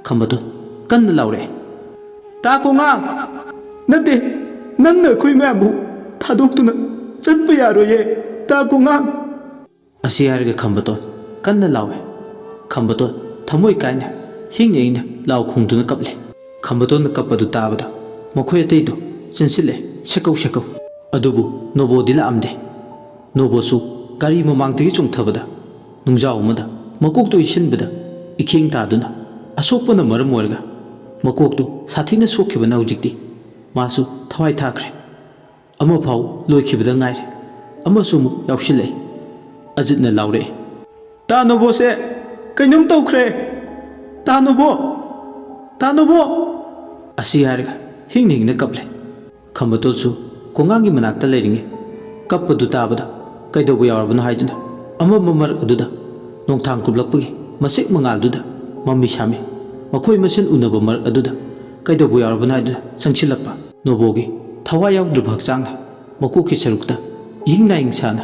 ꯈꯝꯕꯇꯣꯟ ꯀꯟꯅ ꯂꯥꯎꯔꯛꯑꯦ ꯇꯥ ꯀꯣꯉꯥꯡ ꯅꯠꯇꯦ ꯅꯪꯅ ꯑꯩꯈꯣꯏ ꯃꯌꯥꯝꯕꯨ ꯊꯥꯗꯣꯛꯇꯨꯅ ꯆꯠꯄ ꯌꯥꯔꯣꯏꯌꯦ ꯇꯥ ꯀꯣꯉꯥꯡ ꯑꯁꯤ ꯍꯥꯏꯔꯒ ꯈꯝꯕꯇꯣꯟ ꯀꯟꯅ ꯂꯥꯎꯋꯦ ꯈꯝꯕꯇꯣꯟ ꯊꯃꯣꯏ ꯀꯥꯏꯅ ꯍꯤꯡꯅ ꯂꯥꯎ ꯈꯣꯡꯗꯨꯅ ꯀꯞꯂꯦ ꯈꯝꯕꯇꯣꯟꯅ ꯀꯞꯄꯗꯨ ꯇꯥꯕꯗ ꯃꯈꯣꯏ ꯑꯇꯩꯗꯣ ꯆꯦꯟꯁꯤꯜꯂꯦ ꯁꯦꯀꯧ ꯑꯗꯨꯕꯨ ꯅꯣꯕꯣꯗꯤ ꯂꯥꯛꯑꯝꯗꯦ ꯅꯣꯕꯣꯁꯨ ꯒꯥꯔꯤ ꯃꯃꯥꯡꯗꯒꯤ ꯆꯣꯡꯊꯕꯗ ꯅꯨꯡꯖꯥꯎ ꯑꯃꯗ ꯃꯀꯣꯛꯇꯨ ꯏꯁꯤꯟꯕꯗ ꯏꯈꯦꯡ ꯇꯥꯗꯨꯅ ꯑꯁꯣꯛꯄꯅ ꯃꯔꯝ ꯑꯣꯏꯔꯒ ꯃꯀꯣꯛꯇꯨ ꯁꯥꯊꯤꯅ ꯁꯣꯛꯈꯤꯕꯅ ꯍꯧꯖꯤꯛꯇꯤ ꯃꯥꯁꯨ ꯊꯋꯥꯏ ꯊꯥꯈ꯭ꯔꯦ ꯑꯃꯐꯥꯎ ꯂꯣꯏꯈꯤꯕꯗ ꯉꯥꯏꯔꯦ ꯑꯃꯁꯨ ꯑꯃꯨꯛ ꯌꯥꯎꯁꯤꯜꯂꯛꯏ ꯑꯖꯤꯠꯅ ꯂꯥꯎꯔꯛꯑꯦ ꯇꯥ ꯅꯣꯕꯣꯁꯦ ꯀꯩꯅꯣꯝ ꯇꯧꯈ꯭ꯔꯦ ꯇꯥ ꯅꯣꯕꯣ ꯑꯁꯤ ꯍꯥꯏꯔꯒ ꯍꯤꯡꯅ ꯀꯞꯂꯦ ꯈꯝꯕꯇꯣꯟꯁꯨ ꯀꯣꯉꯥꯡꯒꯤ ꯃꯅꯥꯛꯇ ꯂꯩꯔꯤꯉꯩ ꯀꯞꯄꯗꯨ ꯇꯥꯕꯗ ꯀꯩꯗꯧꯕ ꯌꯥꯎꯔꯕꯅꯣ ꯍꯥꯏꯗꯨꯅ ꯑꯃꯝꯕ ꯃꯔꯛ ꯑꯗꯨꯗ ꯅꯣꯡꯊꯥꯡ ꯀꯨꯞꯂꯛꯄꯒꯤ ꯃꯁꯦꯛ ꯃꯉꯥꯜꯗꯨꯗ ꯃꯃꯤ ꯁꯥꯃꯤ ꯃꯈꯣꯏ ꯃꯁꯦꯟ ꯎꯅꯕ ꯃꯔꯛ ꯑꯗꯨꯗ ꯀꯩꯗꯧꯕ ꯌꯥꯎꯔꯕꯅꯣ ꯍꯥꯏꯗꯨꯅ ꯆꯪꯁꯤꯜꯂꯛꯄ ꯅꯣꯕꯣꯒꯤ ꯊꯋꯥꯏ ꯌꯥꯎꯗ꯭ꯔꯕ ꯍꯛꯆꯥꯡꯅ ꯃꯀꯣꯛꯀꯤ ꯁꯔꯨꯛꯇ ꯏꯍꯤꯡ ꯅꯥꯍꯤꯡ ꯁꯥꯅ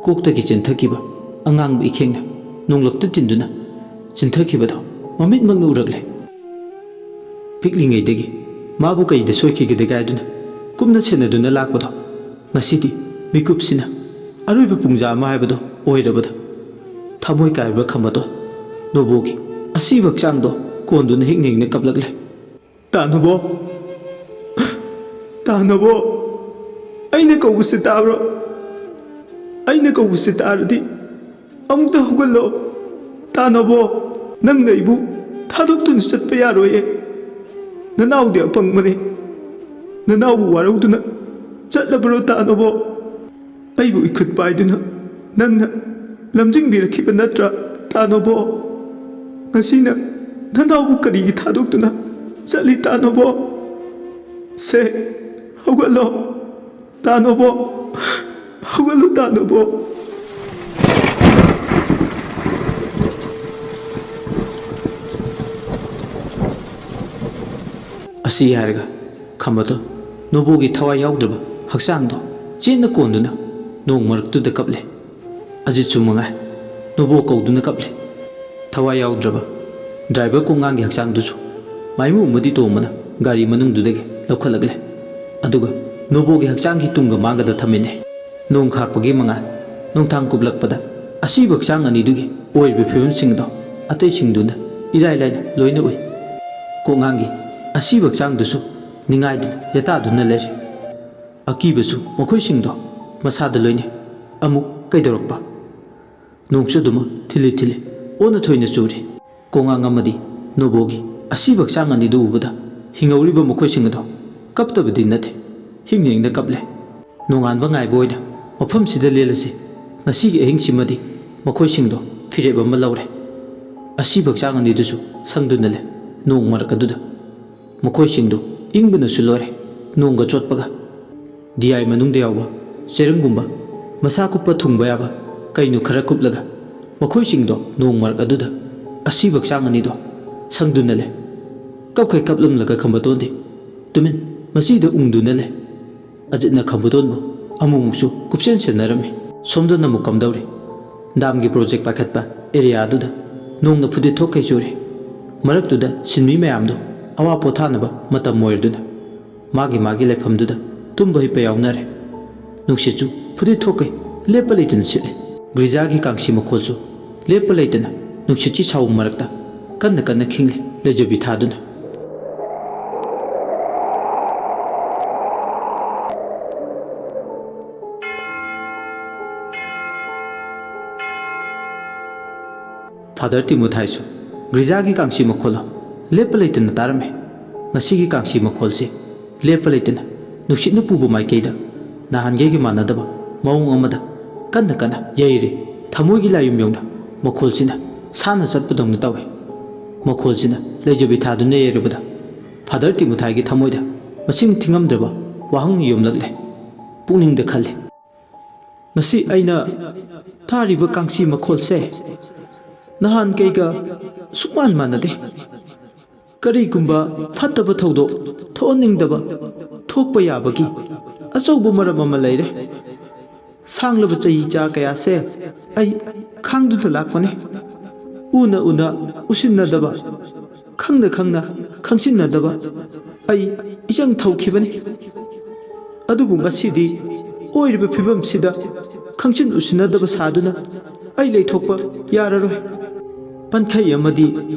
ꯀꯣꯛꯇꯒꯤ ꯆꯦꯟꯊꯈꯤꯕ ꯑꯉꯥꯡꯕ ꯏꯈꯦꯡꯅ ꯅꯣꯡꯂꯛꯇ ꯇꯤꯟꯗꯨꯅ ꯆꯤꯟꯊꯈꯤꯕꯗꯣ ꯃꯃꯤꯠꯃꯛꯅ ꯎꯔꯛꯂꯦ꯫ ꯄꯤꯛꯂꯤꯉꯩꯗꯒꯤ ꯃꯥꯕꯨ ꯀꯩꯗ ꯁꯣꯏꯈꯤꯒꯗꯒꯦ ꯍꯥꯏꯗꯨꯅ ꯀꯨꯞꯅ ꯁꯦꯟꯅꯗꯨꯅ ꯂꯥꯛꯄꯗꯣ ꯉꯁꯤꯗꯤ ꯃꯤꯀꯨꯞꯁꯤꯅ ꯑꯔꯣꯏꯕ ꯄꯨꯡꯖꯥ ꯑꯃ ꯍꯥꯏꯕꯗꯣ ꯑꯣꯏꯔꯕꯗ ꯊꯃꯣꯏ ꯀꯥꯏꯕ ꯈꯝꯕꯗꯣ ꯅꯣꯕꯣꯒꯤ ꯑꯁꯤꯕ ꯍꯛꯆꯥꯡꯗꯣ ꯀꯣꯟꯗꯨꯅ ꯍꯤꯡꯅ ꯍꯤꯡꯅ ꯀꯞꯂꯛꯂꯦ꯫ ꯇꯥꯅꯣꯕꯣ, ꯇꯥꯅꯣꯕꯣ, ꯑꯩꯅ ꯀꯧꯕꯁꯤ ꯇꯥꯕ꯭ꯔꯣ? ꯑꯩꯅ ꯀꯧꯕꯁꯤ ꯇꯥꯔꯗꯤ ꯑꯃꯨꯛꯇ ꯍꯧꯒꯠꯂꯣ ꯇꯥꯅꯣꯕꯣ, ꯅꯪꯅ ꯑꯩꯕꯨ ꯊꯥꯗꯣꯛꯇꯨꯅ ꯆꯠꯄ ꯌꯥꯔꯣꯏꯌꯦ꯫ ꯅꯅꯥꯎꯗꯤ ꯑꯄꯪꯕꯅꯤ, ꯅꯅꯥꯎꯕꯨ ꯋꯥꯔꯧꯗꯨꯅ ꯆꯠꯂꯕ꯭ꯔꯣ ꯇꯥꯅꯣꯕꯣ? ꯑꯩꯕꯨ ꯏꯈꯨꯠ ꯄꯥꯏꯗꯨꯅ ꯅꯪꯅ ꯂꯝꯖꯤꯡꯕꯤꯔꯛꯈꯤꯕ ꯅꯠꯇ꯭ꯔꯥ ꯇꯥꯅꯣꯕꯣ? ꯉꯁꯤꯅ ꯅꯅꯥꯎꯕꯨ ꯀꯔꯤꯒꯤ ꯊꯥꯗꯣꯛꯇꯨꯅ ꯆꯠꯂꯤ ꯇꯥꯅꯣꯕꯣ? ꯁꯦ ꯍꯧꯒꯠꯂꯣ ꯇꯥꯅꯣꯕꯣ, ꯍꯧꯒꯠꯂꯣ ꯇꯥꯅꯣꯕꯣ꯫ ꯑꯁꯤ ꯍꯥꯏꯔꯒ ꯈꯝꯕꯗꯣ ꯅꯣꯕꯣꯒꯤ ꯊꯋꯥꯏ ꯌꯥꯎꯗ꯭ꯔꯕ ꯍꯛꯆꯥꯡꯗꯣ ꯆꯦꯠꯅ ꯀꯣꯟꯗꯨꯅ ꯅꯣꯡ ꯃꯔꯛꯇꯨꯗ ꯀꯞꯂꯦ꯫ ꯑꯖꯤꯠꯁꯨ ꯃꯉꯥꯏ ꯅꯣꯕꯣ ꯀꯧꯗꯨꯅ ꯀꯞꯂꯦ꯫ ꯊꯋꯥꯏ ꯌꯥꯎꯗ꯭ꯔꯕ ꯗ꯭ꯔꯥꯏꯚꯔ ꯀꯣꯡꯉꯥꯡꯒꯤ ꯍꯛꯆꯥꯡꯗꯨꯁꯨ ꯃꯥꯏꯃꯨ ꯑꯃꯗꯤ ꯇꯣꯡꯕꯅ ꯒꯥꯔꯤ ꯃꯅꯨꯡꯗꯨꯗꯒꯤ ꯂꯧꯈꯠꯂꯛꯂꯦ꯫ ꯑꯗꯨꯒ ꯅꯣꯕꯣꯒꯤ ꯍꯛꯆꯥꯡꯒꯤ ꯇꯨꯡꯒ ꯃꯥꯡꯒꯗ ꯊꯝꯃꯤꯟꯅꯦ꯫ ꯅꯣꯡ ꯈꯥꯛꯄꯒꯤ ꯃꯉꯥꯜ ꯅꯣꯡꯊꯥꯡ ꯀꯨꯞꯂꯛꯄꯗ ꯑꯁꯤꯕ ꯍꯛꯆꯥꯡ ꯑꯅꯤꯗꯨꯒꯤ ꯑꯣꯏꯔꯤꯕ ꯐꯤꯕꯝꯁꯤꯡꯗꯣ ꯑꯇꯩꯁꯤꯡꯗꯨꯅ ꯏꯔꯥꯏ ꯂꯥꯏꯅ ꯂꯣꯏꯅ ꯎꯏ꯫ ꯀꯣꯡꯉꯥꯡꯒꯤ ꯑꯁꯤꯕ ꯍꯛꯆꯥꯡꯗꯨꯁꯨ ꯅꯤꯡꯉꯥꯏꯗꯨꯅ ꯌꯦꯇꯥꯗꯨꯅ ꯂꯩꯔꯦ꯫ ꯑꯀꯤꯕꯁꯨ ꯃꯈꯣꯏꯁꯤꯡꯗꯣ ꯃꯁꯥꯗ ꯂꯣꯏꯅꯩ꯫ ꯑꯃꯨꯛ ꯀꯩꯗꯧꯔꯛꯄ? ꯅꯣꯡꯁꯨ ꯑꯗꯨꯃꯛ ꯊꯤꯜꯂꯤ ꯊꯤꯜꯂꯤ ꯑꯣꯟꯅ ꯊꯣꯏꯅ ꯆꯨꯔꯤ꯫ ꯀꯣꯡꯉꯥꯡ ꯑꯃꯗꯤ ꯅꯣꯕꯣꯒꯤ ꯑꯁꯤꯕ ꯍꯛꯆꯥꯡ ꯑꯅꯤꯗꯨ ꯎꯕꯗ ꯍꯤꯡꯍꯧꯔꯤꯕ ꯃꯈꯣꯏꯁꯤꯡ ꯑꯗꯣ ꯀꯞꯇꯕꯗꯤ ꯅꯠꯇꯦ, ꯍꯤꯡꯅ ꯍꯤꯡꯅ ꯀꯞꯂꯦ꯫ ꯅꯣꯡꯉꯥꯟꯕ ꯉꯥꯏꯕ ꯑꯣꯏꯅ ꯃꯐꯝꯁꯤꯗ ꯂꯦꯜꯂꯁꯤ, ꯉꯁꯤꯒꯤ ꯑꯍꯤꯡꯁꯤꯃꯗꯤ ꯃꯈꯣꯏꯁꯤꯡꯗꯣ ꯐꯤꯔꯦꯞ ꯑꯃ ꯂꯧꯔꯦ꯫ ꯑꯁꯤꯕ ꯍꯛꯆꯥꯡ ꯑꯅꯤꯗꯨꯁꯨ ꯁꯪꯗꯨꯅ ꯂꯩ ꯅꯣꯡ ꯃꯔꯛ ꯑꯗꯨꯗ꯫ ꯃꯈꯣꯏꯁꯤꯡꯗꯨ ꯏꯪꯕꯅꯁꯨ ꯂꯣꯏꯔꯦ ꯅꯣꯡꯒ ꯆꯣꯠꯄꯒ꯫ ꯗꯤꯌꯥꯏ ꯃꯅꯨꯡꯗ ꯌꯥꯎꯕ ꯆꯦꯔꯪꯒꯨꯝꯕ ꯃꯁꯥ ꯀꯨꯞꯄ ꯊꯨꯡꯕ ꯌꯥꯕ ꯀꯩꯅꯣ ꯈꯔ ꯀꯨꯞꯂꯒ ꯃꯈꯣꯏꯁꯤꯡꯗꯣ ꯅꯣꯡ ꯃꯔꯛ ꯑꯗꯨꯗ ꯑꯁꯤꯕ ꯍꯛꯆꯥꯡ ꯑꯅꯤꯗꯣ ꯁꯪꯗꯨꯅ ꯂꯩ꯫ ꯀꯞꯈꯩ ꯀꯞꯂꯝꯂꯒ ꯈꯝꯕꯇꯣꯟꯗꯤ ꯇꯨꯃꯤꯟ ꯃꯆꯤꯗ ꯎꯪꯗꯨꯅ ꯂꯩ꯫ ꯑꯖꯤꯠꯅ ꯈꯝꯕꯇꯣꯟꯕꯨ ꯑꯃꯨꯛꯃꯨꯛꯁꯨ ꯀꯨꯞꯁꯦꯟ ꯁꯦꯟꯅꯔꯝꯃꯤ꯫ ꯁꯣꯝꯗꯅ ꯑꯃꯨꯛ ꯀꯝꯗꯧꯔꯤ? ꯗꯥꯝꯒꯤ ꯄ꯭ꯔꯣꯖꯦꯛ ꯄꯥꯏꯈꯠꯄ ꯑꯦꯔꯤꯌꯥꯗꯨꯗ ꯅꯣꯡꯅ ꯐꯨꯗꯤꯠ ꯊꯣꯛꯈꯩ ꯆꯨꯔꯤ꯫ ꯃꯔꯛꯇꯨꯗ ꯁꯤꯟꯃꯤ ꯃꯌꯥꯝꯗꯣ ꯑꯋꯥ ꯄꯣꯊꯥꯅꯕ ꯃꯇꯝ ꯑꯣꯏꯔꯗꯨꯅ ꯃꯥꯒꯤ ꯃꯥꯒꯤ ꯂꯩꯐꯝꯗꯨꯗ ꯇꯨꯝꯕ ꯍꯤꯞꯄ ꯌꯥꯎꯅꯔꯦ꯫ ꯅꯨꯡꯁꯤꯠꯁꯨ ꯐꯨꯗꯤꯠ ꯊꯣꯛꯈꯩ ꯂꯦꯞꯄ ꯂꯩꯇꯅ ꯁꯤꯠꯂꯤ꯫ ꯒ꯭ꯔꯤꯖꯥꯒꯤ ꯀꯥꯡꯁꯤ ꯃꯈꯣꯜꯁꯨ ꯂꯦꯞꯄ ꯂꯩꯇꯅ ꯅꯨꯡꯁꯤꯠꯀꯤ ꯁꯥꯎꯝ ꯃꯔꯛꯇ ꯀꯟꯅ ꯀꯟꯅ ꯈꯤꯡꯂꯤ ꯂꯩꯖꯕꯤ ꯊꯥꯗꯨꯅ꯫ ꯐꯥꯗꯔ ꯇꯤꯃꯣꯊꯥꯏꯁꯨ ꯒ꯭ꯔꯤꯖꯥꯒꯤ ꯀꯥꯡꯁꯤ ꯃꯈꯣꯜ ꯂꯦꯞꯄ ꯂꯩꯇꯅ ꯇꯥꯔꯝꯃꯤ꯫ ꯉꯁꯤꯒꯤ ꯀꯥꯡꯁꯤ ꯃꯈꯣꯜꯁꯤ ꯂꯦꯞꯄ ꯂꯩꯇꯅ ꯅꯨꯡꯁꯤꯠꯅ ꯄꯨꯕ ꯃꯥꯏꯀꯩꯗ ꯅꯍꯥꯟꯒꯩꯒ ꯃꯥꯟꯅꯗꯕ ꯃꯑꯣꯡ ꯑꯃꯗ ꯀꯟꯅ ꯀꯟꯅ ꯌꯩꯔꯤ꯫ ꯊꯃꯣꯏꯒꯤ ꯂꯥꯌꯨꯝ ꯌꯧꯅ ꯃꯈꯣꯜꯁꯤꯅ ꯁꯥꯟꯅ ꯆꯠꯄꯗꯧꯅ ꯇꯧꯏ꯫ ꯃꯈꯣꯜꯁꯤꯅ ꯂꯩꯖꯕꯤ ꯊꯥꯗꯨꯅ ꯌꯩꯔꯕꯗ ꯐꯥꯗꯔ ꯇꯤꯃꯣꯊꯥꯏꯒꯤ ꯊꯃꯣꯏꯗ ꯃꯁꯤꯡ ꯊꯤꯉꯝꯗ꯭ꯔꯕ ꯋꯥꯍꯪ ꯌꯣꯝꯂꯛꯂꯦ꯫ ꯄꯨꯛꯅꯤꯡꯗ ꯈꯜꯂꯤ, ꯉꯁꯤ ꯑꯩꯅ ꯇꯥꯔꯤꯕ ꯀꯥꯡꯁꯤ ꯃꯈꯣꯜꯁꯦ ꯅꯍꯥꯟꯒꯩꯒ ꯁꯨꯛꯃꯥꯟ ꯃꯥꯟꯅꯗꯦ꯫ ꯀꯔꯤꯒꯨꯝꯕ ꯐꯠꯇꯕ ꯊꯧꯗꯣꯛ ꯊꯣꯛꯍꯟꯅꯤꯡꯗꯕ ꯊꯣꯛꯄ ꯌꯥꯕꯒꯤ ꯑꯆꯧꯕ ꯃꯔꯝ ꯑꯃ ꯂꯩꯔꯦ꯫ ꯁꯥꯡꯂꯕ ꯆꯍꯤ ꯆꯥ ꯀꯌꯥꯁꯦ ꯑꯩ ꯈꯥꯡꯗꯨꯅ ꯂꯥꯛꯄꯅꯤ꯫ ꯎꯅ ꯎꯅ ꯎꯁꯤꯟꯅꯗꯕ, ꯈꯪꯅ ꯈꯪꯅ ꯈꯪꯁꯤꯟꯅꯗꯕ ꯑꯩ ꯏꯆꯪ ꯊꯧꯈꯤꯕꯅꯤ꯫ ꯑꯗꯨꯕꯨ ꯉꯁꯤꯗꯤ ꯑꯣꯏꯔꯤꯕ ꯐꯤꯕꯝꯁꯤꯗ ꯈꯪꯁꯤꯟ ꯎꯁꯤꯟꯅꯗꯕ ꯁꯥꯗꯨꯅ ꯑꯩ ꯂꯩꯊꯣꯛꯄ ꯌꯥꯔꯔꯣꯏ꯫ ꯄꯟꯈꯩ ꯑꯃꯗꯤ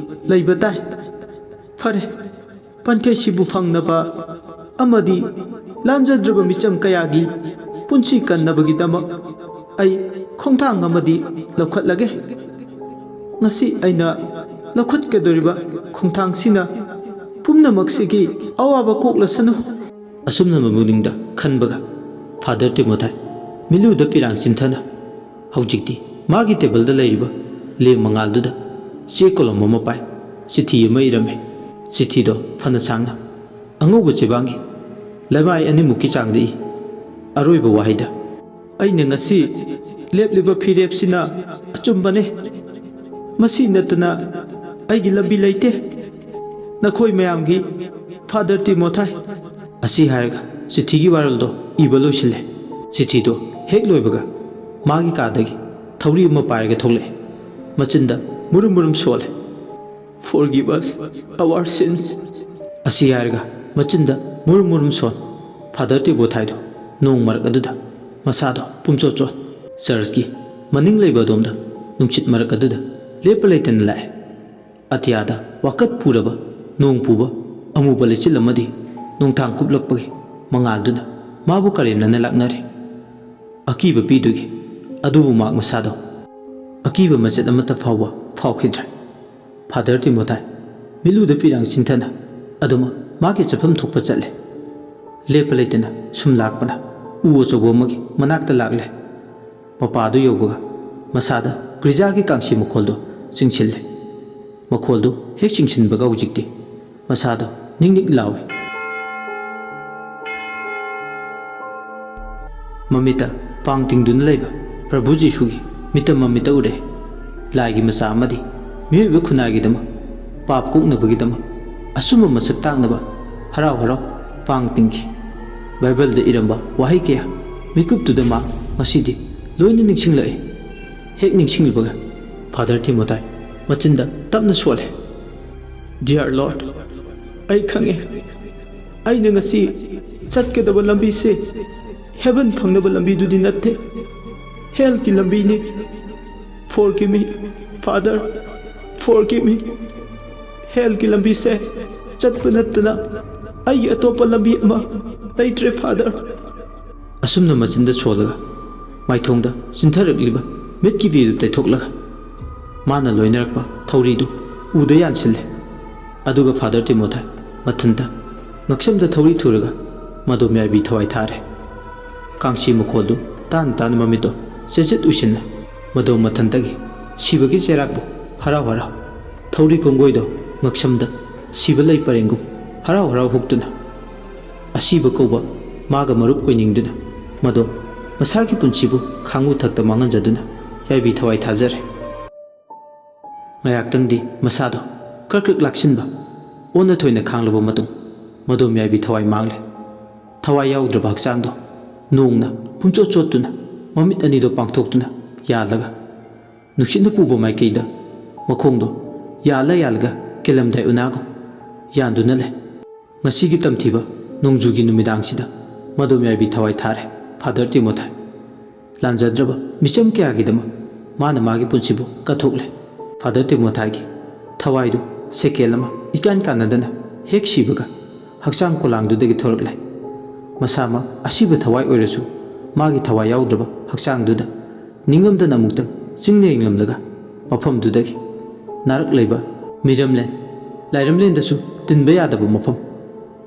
ꯂꯩꯕ ꯇꯥꯏ꯫ ꯐꯔꯦ, ꯄꯟꯈꯩꯁꯤꯕꯨ ꯐꯪꯅꯕ ꯑꯃꯗꯤ ꯂꯥꯟꯖꯗ꯭ꯔꯕ ꯃꯤꯆꯝ ꯀꯌꯥꯒꯤ ꯄꯨꯟꯁꯤ ꯀꯟꯅꯕꯒꯤꯗꯃꯛ ꯑꯩ ꯈꯣꯡꯊꯥꯡ ꯑꯃꯗꯤ ꯂꯧꯈꯠꯂꯒꯦ꯫ ꯉꯁꯤ ꯑꯩꯅ ꯂꯧꯈꯠꯀꯗꯧꯔꯤꯕ ꯈꯣꯡꯊꯥꯡꯁꯤꯅ ꯄꯨꯝꯅꯃꯛꯁꯤꯒꯤ ꯑꯋꯥꯕ ꯀꯣꯛꯂꯁꯅꯨ꯫ ꯑꯁꯨꯝꯅ ꯃꯃꯨꯡꯅꯤꯡꯗ ꯈꯟꯕꯒ ꯐꯥꯗꯔ ꯇꯤꯃꯣꯊꯥꯏ ꯃꯤꯂꯨꯗ ꯄꯤꯔꯥꯡ ꯆꯤꯟꯊꯅ ꯍꯧꯖꯤꯛꯇꯤ ꯃꯥꯒꯤ ꯇꯦꯕꯜꯗ ꯂꯩꯔꯤꯕ ꯂꯦꯝ ꯃꯉꯥꯜꯗꯨꯗ ꯆꯦ ꯀꯣꯂꯝ ꯑꯃ ꯄꯥꯏ ꯆꯤꯊꯤ ꯑꯃ ꯏꯔꯝꯃꯤ꯫ ꯆꯤꯊꯤꯗꯣ ꯐꯅ ꯁꯥꯡꯅ ꯑꯉꯧꯕ ꯆꯦꯕꯥꯡꯒꯤ ꯂꯩꯃꯥꯏ ꯑꯅꯤꯃꯨꯛꯀꯤ ꯆꯥꯡꯗ ꯏ꯫ ꯑꯔꯣꯏꯕ ꯋꯥꯍꯩꯗ ꯑꯩꯅ ꯉꯁꯤ ꯂꯦꯞꯂꯤꯕ ꯐꯤꯔꯦꯞꯁꯤꯅ ꯑꯆꯨꯝꯕꯅꯤ꯫ ꯃꯁꯤ ꯅꯠꯇꯅ ꯑꯩꯒꯤ ꯂꯝꯕꯤ ꯂꯩꯇꯦ꯫ ꯅꯈꯣꯏ ꯃꯌꯥꯝꯒꯤ ꯐꯥꯗꯔ ꯇꯤꯃꯣꯊꯥꯏ ꯑꯁꯤ ꯍꯥꯏꯔꯒ ꯆꯤꯊꯤꯒꯤ ꯋꯥꯔꯣꯜꯗꯣ ꯏꯕ ꯂꯣꯏꯁꯤꯜꯂꯦ꯫ ꯆꯤꯊꯤꯗꯣ ꯍꯦꯛ ꯂꯣꯏꯕꯒ ꯃꯥꯒꯤ ꯀꯥꯗꯒꯤ ꯊꯧꯔꯤ ꯑꯃ ꯄꯥꯏꯔꯒ ꯊꯣꯛꯂꯛꯑꯦ꯫ ꯃꯆꯤꯟꯗ ꯃꯨꯔꯨꯝ ꯃꯨꯔꯨꯝ ꯁꯣꯜꯂꯦ꯫ Forgive us our sins. ꯑꯁꯤ ꯍꯥꯏꯔꯒ ꯃꯆꯤꯟꯗ ꯃꯨꯔꯨꯝ ꯃꯨꯔꯨꯝ ꯁꯣꯟ ꯐꯥꯗꯔ ꯇꯤꯕꯣꯊꯥꯏꯗꯣ ꯅꯣꯡ ꯃꯔꯛ ꯑꯗꯨꯗ ꯃꯁꯥꯗꯣ ꯄꯨꯝꯆꯣꯠ ꯆꯣꯠ ꯆꯔꯆꯀꯤ ꯃꯅꯤꯡ ꯂꯩꯕ ꯑꯗꯣꯝꯗ ꯅꯨꯡꯁꯤꯠ ꯃꯔꯛ ꯑꯗꯨꯗ ꯂꯦꯞꯄ ꯂꯩꯇꯅ ꯂꯥꯛꯑꯦ꯫ ꯑꯇꯤꯌꯥꯗ ꯋꯥꯀꯠ ꯄꯨꯔꯕ ꯅꯣꯡ ꯄꯨꯕ ꯑꯃꯨꯕ ꯂꯩꯆꯤꯜ ꯑꯃꯗꯤ ꯅꯣꯡꯊꯥꯡ ꯀꯨꯞꯂꯛꯄꯒꯤ ꯃꯉꯥꯜꯗꯨꯅ ꯃꯥꯕꯨ ꯀꯔꯦꯝꯅꯅ ꯂꯥꯛꯅꯔꯤ꯫ ꯑꯀꯤꯕ ꯄꯤꯗꯨꯒꯤ ꯑꯗꯨꯕꯨ ꯃꯍꯥꯛ ꯃꯁꯥꯗꯣ ꯑꯀꯤꯕ ꯃꯆꯦꯠ ꯑꯃꯠꯇ ꯐꯥꯎꯕ ꯐꯥꯎꯈꯤꯗ꯭ꯔꯦ꯫ ꯐꯥꯗꯔ ꯇꯤꯃꯣꯊꯥꯏ ꯃꯤꯠꯂꯨꯗ ꯄꯤꯔꯥꯡ ꯆꯤꯟꯊꯅ ꯑꯗꯨꯃꯛ ꯃꯥꯒꯤ ꯆꯠꯐꯝ ꯊꯣꯛꯄ ꯆꯠꯂꯦ꯫ ꯂꯦꯞꯄ ꯂꯩꯇꯅ ꯁꯨꯝ ꯂꯥꯛꯄꯅ ꯎ ꯑꯆꯧꯕ ꯑꯃꯒꯤ ꯃꯅꯥꯛꯇ ꯂꯥꯛꯂꯦ꯫ ꯃꯄꯥꯗꯨ ꯌꯧꯕꯒ ꯃꯁꯥꯗ ꯒ꯭ꯔꯤꯖꯥꯒꯤ ꯀꯥꯡꯁꯤ ꯃꯈꯣꯜꯗꯣ ꯆꯤꯡꯁꯤꯜꯂꯦ꯫ ꯃꯈꯣꯜꯗꯨ ꯍꯦꯛ ꯆꯤꯡꯁꯤꯟꯕꯒ ꯍꯧꯖꯤꯛꯇꯤ ꯃꯁꯥꯗꯣ ꯅꯤꯛ ꯅꯤꯛ ꯂꯥꯎꯏ꯫ ꯃꯃꯤꯠꯇ ꯄꯥꯡ ꯇꯤꯡꯗꯨꯅ ꯂꯩꯕ ꯄ꯭ꯔꯚꯨ ꯖꯤꯁꯨꯒꯤ ꯃꯤꯇꯝ ꯃꯃꯤꯠꯇ ꯎꯔꯦ꯫ ꯂꯥꯏꯒꯤ ꯃꯆꯥ ꯑꯃꯗꯤ ꯃꯤꯑꯣꯏꯕ ꯈꯨꯟꯅꯥꯏꯒꯤꯗꯃꯛ ꯄꯥꯞ ꯀꯣꯛꯅꯕꯒꯤꯗꯃꯛ ꯑꯆꯨꯝꯕ ꯃꯁꯛ ꯇꯥꯛꯅꯕ ꯍꯔꯥꯎ ꯍꯔꯥꯎ ꯄꯥꯡ ꯇꯤꯡꯈꯤ꯫ ꯕꯥꯏꯕꯜꯗ ꯏꯔꯝꯕ ꯋꯥꯍꯩ ꯀꯌꯥ ꯃꯤꯀꯨꯞꯇꯨꯗ ꯃꯥ ꯉꯁꯤꯗꯤ ꯂꯣꯏꯅ ꯅꯤꯡꯁꯤꯡꯂꯛꯏ꯫ ꯍꯦꯛ ꯅꯤꯡꯁꯤꯡꯂꯨꯕꯒ ꯐꯥꯗꯔ ꯇꯤꯃꯣꯊꯥꯏ ꯃꯆꯤꯟꯗ ꯇꯞꯅ ꯁꯣꯜꯂꯦ꯫ Dear Lord, ꯑꯩ ꯈꯪꯉꯦ ꯑꯩꯅ ꯉꯁꯤ ꯆꯠꯀꯗꯕ ꯂꯝꯕꯤꯁꯦ ꯍꯦꯚꯟ ꯐꯪꯅꯕ ꯂꯝꯕꯤꯗꯨꯗꯤ ꯅꯠꯇꯦ, ꯍꯦꯜꯒꯤ ꯂꯝꯕꯤꯅꯤ꯫ Forgive me, Father, forgive me. ꯍꯦꯜꯒꯤ ꯂꯝꯕꯤꯁꯦ ꯆꯠꯄ ꯅꯠꯇꯅ ꯑꯩꯒꯤ ꯑꯇꯣꯞꯄ ꯂꯝꯕꯤ ꯑꯃ ꯂꯩꯇ꯭ꯔꯦ ꯐꯥꯗꯔ꯫ ꯑꯁꯨꯝꯅ ꯃꯆꯤꯟꯗ ꯁꯣꯜꯂꯒ ꯃꯥꯏꯊꯣꯡꯗ ꯆꯤꯟꯊꯔꯛꯂꯤꯕ ꯃꯤꯠꯀꯤ ꯄꯤꯗꯨ ꯇꯩꯊꯣꯛꯂꯒ ꯃꯥꯅ ꯂꯣꯏꯅꯔꯛꯄ ꯊꯧꯔꯤꯗꯨ ꯎꯗ ꯌꯥꯟꯁꯤꯜꯂꯦ꯫ ꯑꯗꯨꯒ ꯐꯥꯗꯔ ꯇꯤꯃꯣꯊꯥꯏ ꯃꯊꯟꯇ ꯉꯛꯁꯝꯗ ꯊꯧꯔꯤ ꯊꯨꯔꯒ ꯃꯗꯣ ꯃꯌꯥꯏꯕꯤ ꯊꯋꯥꯏ ꯊꯥꯔꯦ꯫ ꯀꯥꯡꯁꯤ ꯃꯈꯣꯜꯗꯨ ꯇꯥꯅ ꯇꯥꯅ ꯃꯃꯤꯠꯇꯣ ꯆꯦꯠꯆꯦꯠ ꯎꯏꯁꯤꯟꯅ ꯃꯗꯣ ꯃꯊꯟꯇꯒꯤ ꯁꯤꯕꯒꯤ ꯆꯩꯔꯥꯛꯄꯨ ꯍꯔꯥꯎ ꯍꯔꯥꯎ ꯊꯧꯔꯤ ꯀꯣꯡꯒꯣꯏꯗꯣ ꯉꯛꯁꯝꯗ ꯁꯤꯕ ꯂꯩ ꯄꯔꯦꯡꯒꯨꯝ ꯍꯔꯥꯎ ꯍꯔꯥꯎ ꯍꯨꯛꯇꯨꯅ ꯑꯁꯤꯕ ꯀꯧꯕ ꯃꯥꯒ ꯃꯔꯨꯞ ꯑꯣꯏꯅꯤꯡꯗꯨꯅ ꯃꯗꯣ ꯃꯁꯥꯒꯤ ꯄꯨꯟꯁꯤꯕꯨ ꯈꯥꯡꯉꯨ ꯊꯛꯇ ꯃꯥꯡꯍꯟꯖꯗꯨꯅ ꯌꯥꯏꯕꯤ ꯊꯋꯥꯏ ꯊꯥꯖꯔꯦ꯫ ꯉꯥꯏꯍꯥꯛꯇꯪꯗꯤ ꯃꯁꯥꯗꯣ ꯀ꯭ꯔꯛ ꯀ꯭ꯔꯛ ꯂꯥꯛꯁꯤꯟꯕ ꯑꯣꯟꯅ ꯊꯣꯏꯅ ꯈꯥꯡꯂꯕ ꯃꯇꯨꯡ ꯃꯗꯣꯝ ꯌꯥꯏꯕꯤ ꯊꯋꯥꯏ ꯃꯥꯡꯂꯦ꯫ ꯊꯋꯥꯏ ꯌꯥꯎꯗ꯭ꯔꯕ ꯍꯛꯆꯥꯡꯗꯣ ꯅꯣꯡꯅ ꯄꯨꯡꯆꯣꯠ ꯆꯣꯠꯇꯨꯅ ꯃꯃꯤꯠ ꯑꯅꯤꯗꯣ ꯄꯥꯡꯊꯣꯛꯇꯨꯅ ꯌꯥꯜꯂꯒ ꯅꯨꯡꯁꯤꯠꯅ ꯄꯨꯕ ꯃꯥꯏꯀꯩꯗ ꯃꯈꯣꯡꯗꯣ ꯌꯥꯜꯂ ꯌꯥꯜꯂꯒ ꯀꯦꯂꯝꯗꯥꯏ ꯎꯅꯥꯒꯨꯝ ꯌꯥꯟꯗꯨꯅ ꯂꯩ꯫ ꯉꯁꯤꯒꯤ ꯇꯝꯊꯤꯕ ꯅꯣꯡꯖꯨꯒꯤ ꯅꯨꯃꯤꯗꯥꯡꯁꯤꯗ ꯃꯗꯣꯝ ꯌꯥꯏꯕꯤ ꯊꯋꯥꯏ ꯊꯥꯔꯦ ꯐꯥꯗꯔ ꯇꯤꯃꯣꯊꯥꯏ꯫ ꯂꯥꯟꯖꯗ꯭ꯔꯕ ꯃꯤꯆꯝ ꯀꯌꯥꯒꯤꯗꯃꯛ ꯃꯥꯅ ꯃꯥꯒꯤ ꯄꯨꯟꯁꯤꯕꯨ ꯀꯠꯊꯣꯛꯂꯦ꯫ ꯐꯥꯗꯔ ꯇꯤꯃꯣꯊꯥꯏꯒꯤ ꯊꯋꯥꯏꯗꯨ ꯁꯦꯀꯦꯜ ꯑꯃ ꯏꯀꯥꯟ ꯀꯥꯟꯅꯗꯅ ꯍꯦꯛ ꯁꯤꯕꯒ ꯍꯛꯆꯥꯡ ꯀꯣꯂꯥꯡꯗꯨꯗꯒꯤ ꯊꯣꯔꯛꯂꯦ꯫ ꯃꯁꯥꯃꯛ ꯑꯁꯤꯕ ꯊꯋꯥꯏ ꯑꯣꯏꯔꯁꯨ ꯃꯥꯒꯤ ꯊꯋꯥꯏ ꯌꯥꯎꯗ꯭ꯔꯕ ꯍꯛꯆꯥꯡꯗꯨꯗ ꯅꯤꯡꯉꯝꯗꯅ ꯑꯃꯨꯛꯇꯪ ꯆꯤꯡꯅ ꯌꯦꯡꯂꯝꯂꯒ ꯃꯐꯝꯗꯨꯗꯒꯤ ꯅꯥꯔꯛ ꯂꯩꯕ ꯃꯤꯔꯝꯂꯦꯟ ꯂꯥꯏꯔꯝꯂꯦꯟꯗꯁꯨ ꯇꯤꯟꯕ ꯌꯥꯗꯕ ꯃꯐꯝ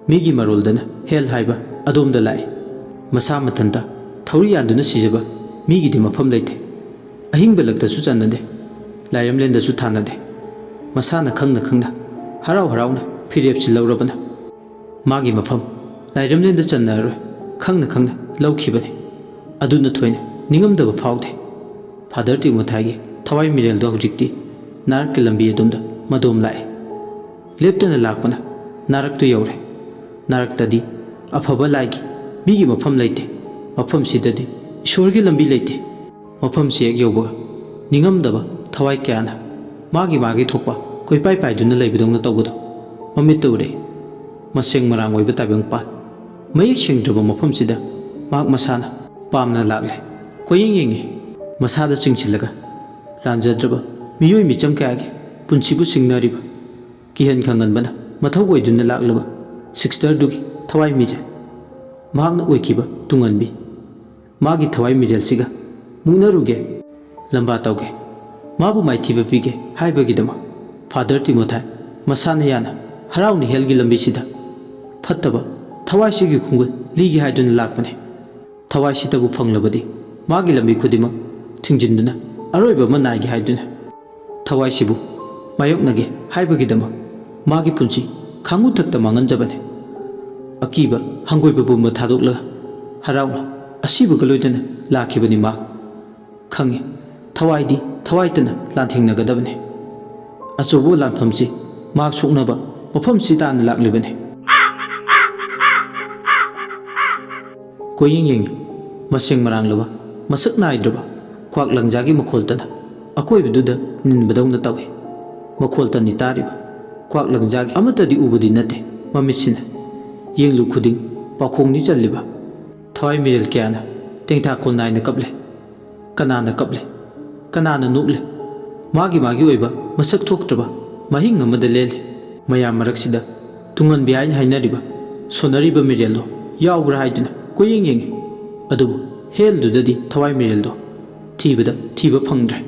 ꯃꯤꯒꯤ ꯃꯔꯣꯜꯗꯅ ꯍꯦꯜ ꯍꯥꯏꯕ ꯑꯗꯣꯝꯗ ꯂꯥꯛꯏ꯫ ꯃꯁꯥ ꯃꯊꯟꯇ ꯊꯧꯔꯤ ꯌꯥꯟꯗꯨꯅ ꯁꯤꯖꯕ ꯃꯤꯒꯤꯗꯤ ꯃꯐꯝ ꯂꯩꯇꯦ꯫ ꯑꯍꯤꯡꯕ ꯂꯛꯇꯁꯨ ꯆꯟꯅꯗꯦ, ꯂꯥꯏꯔꯝꯂꯦꯟꯗꯁꯨ ꯊꯥꯅꯗꯦ꯫ ꯃꯁꯥꯅ ꯈꯪꯅ ꯈꯪꯅ ꯍꯔꯥꯎ ꯍꯔꯥꯎꯅ ꯐꯤꯔꯦꯞꯁꯤ ꯂꯧꯔꯕꯅ ꯃꯥꯒꯤ ꯃꯐꯝ ꯂꯥꯏꯔꯝꯂꯦꯟꯗ ꯆꯟꯅꯔꯣꯏ ꯈꯪꯅ ꯈꯪꯅ ꯂꯧꯈꯤꯕꯅꯤ꯫ ꯑꯗꯨꯅ ꯊꯣꯏꯅ ꯅꯤꯡꯉꯝꯗꯕ ꯐꯥꯎꯗꯦ꯫ ꯐꯥꯗꯔ ꯇꯤꯃꯣꯊꯥꯏꯒꯤ ꯊꯋꯥꯏ ꯃꯤꯔꯦꯜꯗꯣ ꯍꯧꯖꯤꯛꯇꯤ ꯅꯥꯔꯛꯀꯤ ꯂꯝꯕꯤ ꯑꯗꯣꯝꯗ ꯃꯗꯣꯝ ꯂꯥꯛꯑꯦ꯫ ꯂꯦꯞꯇꯅ ꯂꯥꯛꯄꯅ ꯅꯥꯔꯛꯇꯨ ꯌꯧꯔꯦ꯫ ꯅꯥꯔꯛꯇꯗꯤ ꯑꯐꯕ ꯂꯥꯏꯒꯤ ꯃꯤꯒꯤ ꯃꯐꯝ ꯂꯩꯇꯦ꯫ ꯃꯐꯝꯁꯤꯗꯗꯤ ꯏꯁꯣꯔꯒꯤ ꯂꯝꯕꯤ ꯂꯩꯇꯦ꯫ ꯃꯐꯝꯁꯤ ꯍꯦꯛ ꯌꯧꯕꯒ ꯅꯤꯡꯉꯝꯗꯕ ꯊꯋꯥꯏ ꯀꯌꯥꯅ ꯃꯥꯒꯤ ꯊꯣꯛꯄ ꯀꯣꯏꯄꯥꯏ ꯄꯥꯏꯗꯨꯅ ꯂꯩꯕꯗꯧꯅ ꯇꯧꯕꯗꯣ ꯃꯃꯤꯠꯇ ꯎꯔꯦ꯫ ꯃꯁꯦꯡ ꯃꯔꯥꯡ ꯑꯣꯏꯕ ꯇꯥꯏꯕꯪꯄꯥꯟ ꯃꯌꯦꯛ ꯁꯦꯡꯗ꯭ꯔꯕ ꯃꯐꯝꯁꯤꯗ ꯃꯍꯥꯛ ꯃꯁꯥꯅ ꯄꯥꯝꯅ ꯂꯥꯛꯂꯦ꯫ ꯀꯣꯌꯦꯡ ꯌꯦꯡꯉꯤ ꯃꯁꯥꯗ ꯆꯤꯡꯁꯤꯜꯂꯒ ꯂꯥꯟꯖꯗ꯭ꯔꯕ ꯃꯤꯑꯣꯏ ꯃꯤꯆꯝ ꯀꯌꯥꯒꯤ ꯄꯨꯟꯁꯤꯕꯨ ꯁꯤꯡꯅꯔꯤꯕ ꯀꯤꯍꯟ ꯈꯪꯍꯟꯕꯅ ꯃꯊꯧ ꯑꯣꯏꯗꯨꯅ ꯂꯥꯛꯂꯕ ꯁꯤꯛꯁꯇꯔꯗꯨꯒꯤ ꯊꯋꯥꯏ ꯃꯤꯔꯦꯜ ꯃꯍꯥꯛꯅ ꯑꯣꯏꯈꯤꯕ ꯇꯨꯡꯍꯟꯕꯤ ꯃꯥꯒꯤ ꯊꯋꯥꯏ ꯃꯤꯔꯦꯜꯁꯤꯒ ꯃꯨꯛꯅꯔꯨꯒꯦ, ꯂꯝꯕꯥ ꯇꯧꯒꯦ, ꯃꯥꯕꯨ ꯃꯥꯏꯊꯤꯕ ꯄꯤꯒꯦ ꯍꯥꯏꯕꯒꯤꯗꯃꯛ ꯐꯥꯗꯔ ꯇꯤꯃꯣꯊꯥꯏ ꯃꯁꯥꯅ ꯌꯥꯅ ꯍꯔꯥꯎꯅ ꯍꯦꯜꯒꯤ ꯂꯝꯕꯤꯁꯤꯗ ꯐꯠꯇꯕ ꯊꯋꯥꯏꯁꯤꯒꯤ ꯈꯣꯡꯒꯨꯜ ꯂꯤꯒꯦ ꯍꯥꯏꯗꯨꯅ ꯂꯥꯛꯄꯅꯤ꯫ ꯊꯋꯥꯏꯁꯤꯗꯕꯨ ꯐꯪꯂꯕꯗꯤ ꯃꯥꯒꯤ ꯂꯝꯕꯤ ꯈꯨꯗꯤꯡꯃꯛ ꯊꯤꯡꯖꯤꯟꯗꯨꯅ ꯑꯔꯣꯏꯕ ꯑꯃ ꯅꯥꯏꯒꯦ ꯍꯥꯏꯗꯨꯅ ꯊꯋꯥꯏꯁꯤꯕꯨ ꯃꯥꯌꯣꯛꯅꯒꯦ ꯍꯥꯏꯕꯒꯤꯗꯃꯛ ꯃꯥꯒꯤ ꯄꯨꯟꯁꯤ ꯈꯥꯡꯉꯨ ꯊꯛꯇ ꯃꯥꯡꯍꯟꯖꯕꯅꯤ꯫ ꯑꯀꯤꯕ ꯍꯪꯒꯣꯏꯕ ꯄꯨꯝꯕ ꯊꯥꯗꯣꯛꯂꯒ ꯍꯔꯥꯎꯅ ꯑꯁꯤꯕꯒ ꯂꯣꯏꯅꯅ ꯂꯥꯛꯈꯤꯕꯅꯤ ꯃꯥ꯫ ꯈꯪꯉꯤ ꯊꯋꯥꯏꯗꯤ ꯊꯋꯥꯏꯇꯅ ꯂꯥꯟꯊꯦꯡꯅꯒꯗꯕꯅꯤ꯫ ꯑꯆꯧꯕ ꯂꯥꯟꯐꯝꯁꯤ ꯃꯍꯥꯛ ꯁꯣꯛꯅꯕ ꯃꯐꯝꯁꯤ ꯇꯥꯟꯅ ꯂꯥꯛꯂꯤꯕꯅꯤ꯫ koying yeng maseng marang laba masak naidraba kwak langjagi makoltana akoi biduda nin badong na tawi makolta ni tariba kwak langjagi amata di ubadi nate mamisina yenglu khuding pakhong ni challiba thawai mirel kyana tengtha kol nai na kaple kanana kaple kanana nukle magi magi oiba masak thoktraba mahing amada lele mayam maraksida tungan biain hainariba sonariba mirelo yaubra haiduna koying yeng adubu hel dudadi thawai mireldo thiba phangdre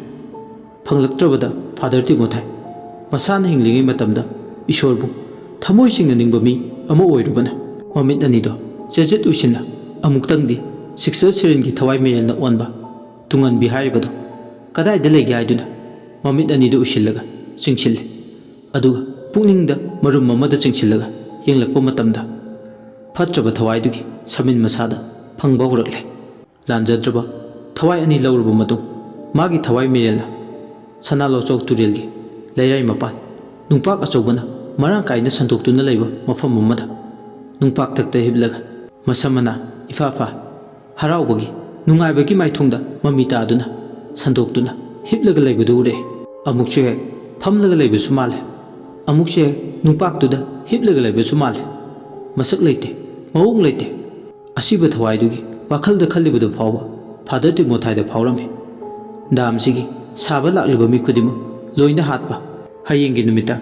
phanglaktrabada father timothai masana hinglingai matamda ishorbu thamoi singna ningba mi ama oirubana mamit anido chejet usina amuktangdi siksa sirengi thawai mirelna onba tungan bi hairibado kadai da legi haiduna mamit anido usillaga chingchille aduga pukningda marum mamada chingchillaga yenglakpa matamda fatraba thawai dugi samin masada phangba hurakle lanjadraba thawai ani lawruba matung magi thawai mirelna sanalo chok turelgi leirai mapan nungpak achobana marang kaina santoktuna leiba mafam mamada nungpak takta hiblaga masamana ifafa haraubagi nungaibagi maithungda mamita aduna santoktuna hiblaga leibadu ure amukche phamlaga leibasu male amukche nungpaktuda hiblaga leibasu male masak leite mawung leite asiba thawai dugi wakhalda khallibadu fawba father timothai da fawrami damsigi saba lakliba mi khudima loina hatpa hayengi numita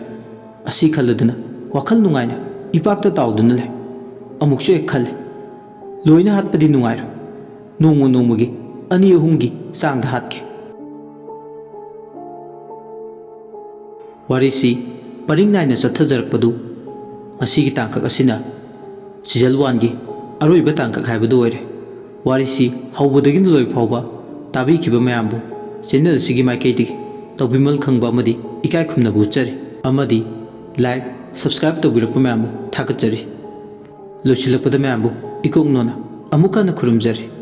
asi khalladuna wakhal nungaina ipakta tawduna le amukse khalle loina hatpadi nungairo nongmugi ani ahumgi sangda hatke warisi paring naina chathajarakpadu ngasigi tangkak asina season 1 gi aroiba tangkak haibadu oire warisi hawbadagin loi fawba tabi khiba mayambu channel sigi maikeidi tawbimal khangba amadi ikai khumna bu chari amadi like subscribe tawbirappa mayambu thakachari losilappada mayambu ikok nona amukana khurumjari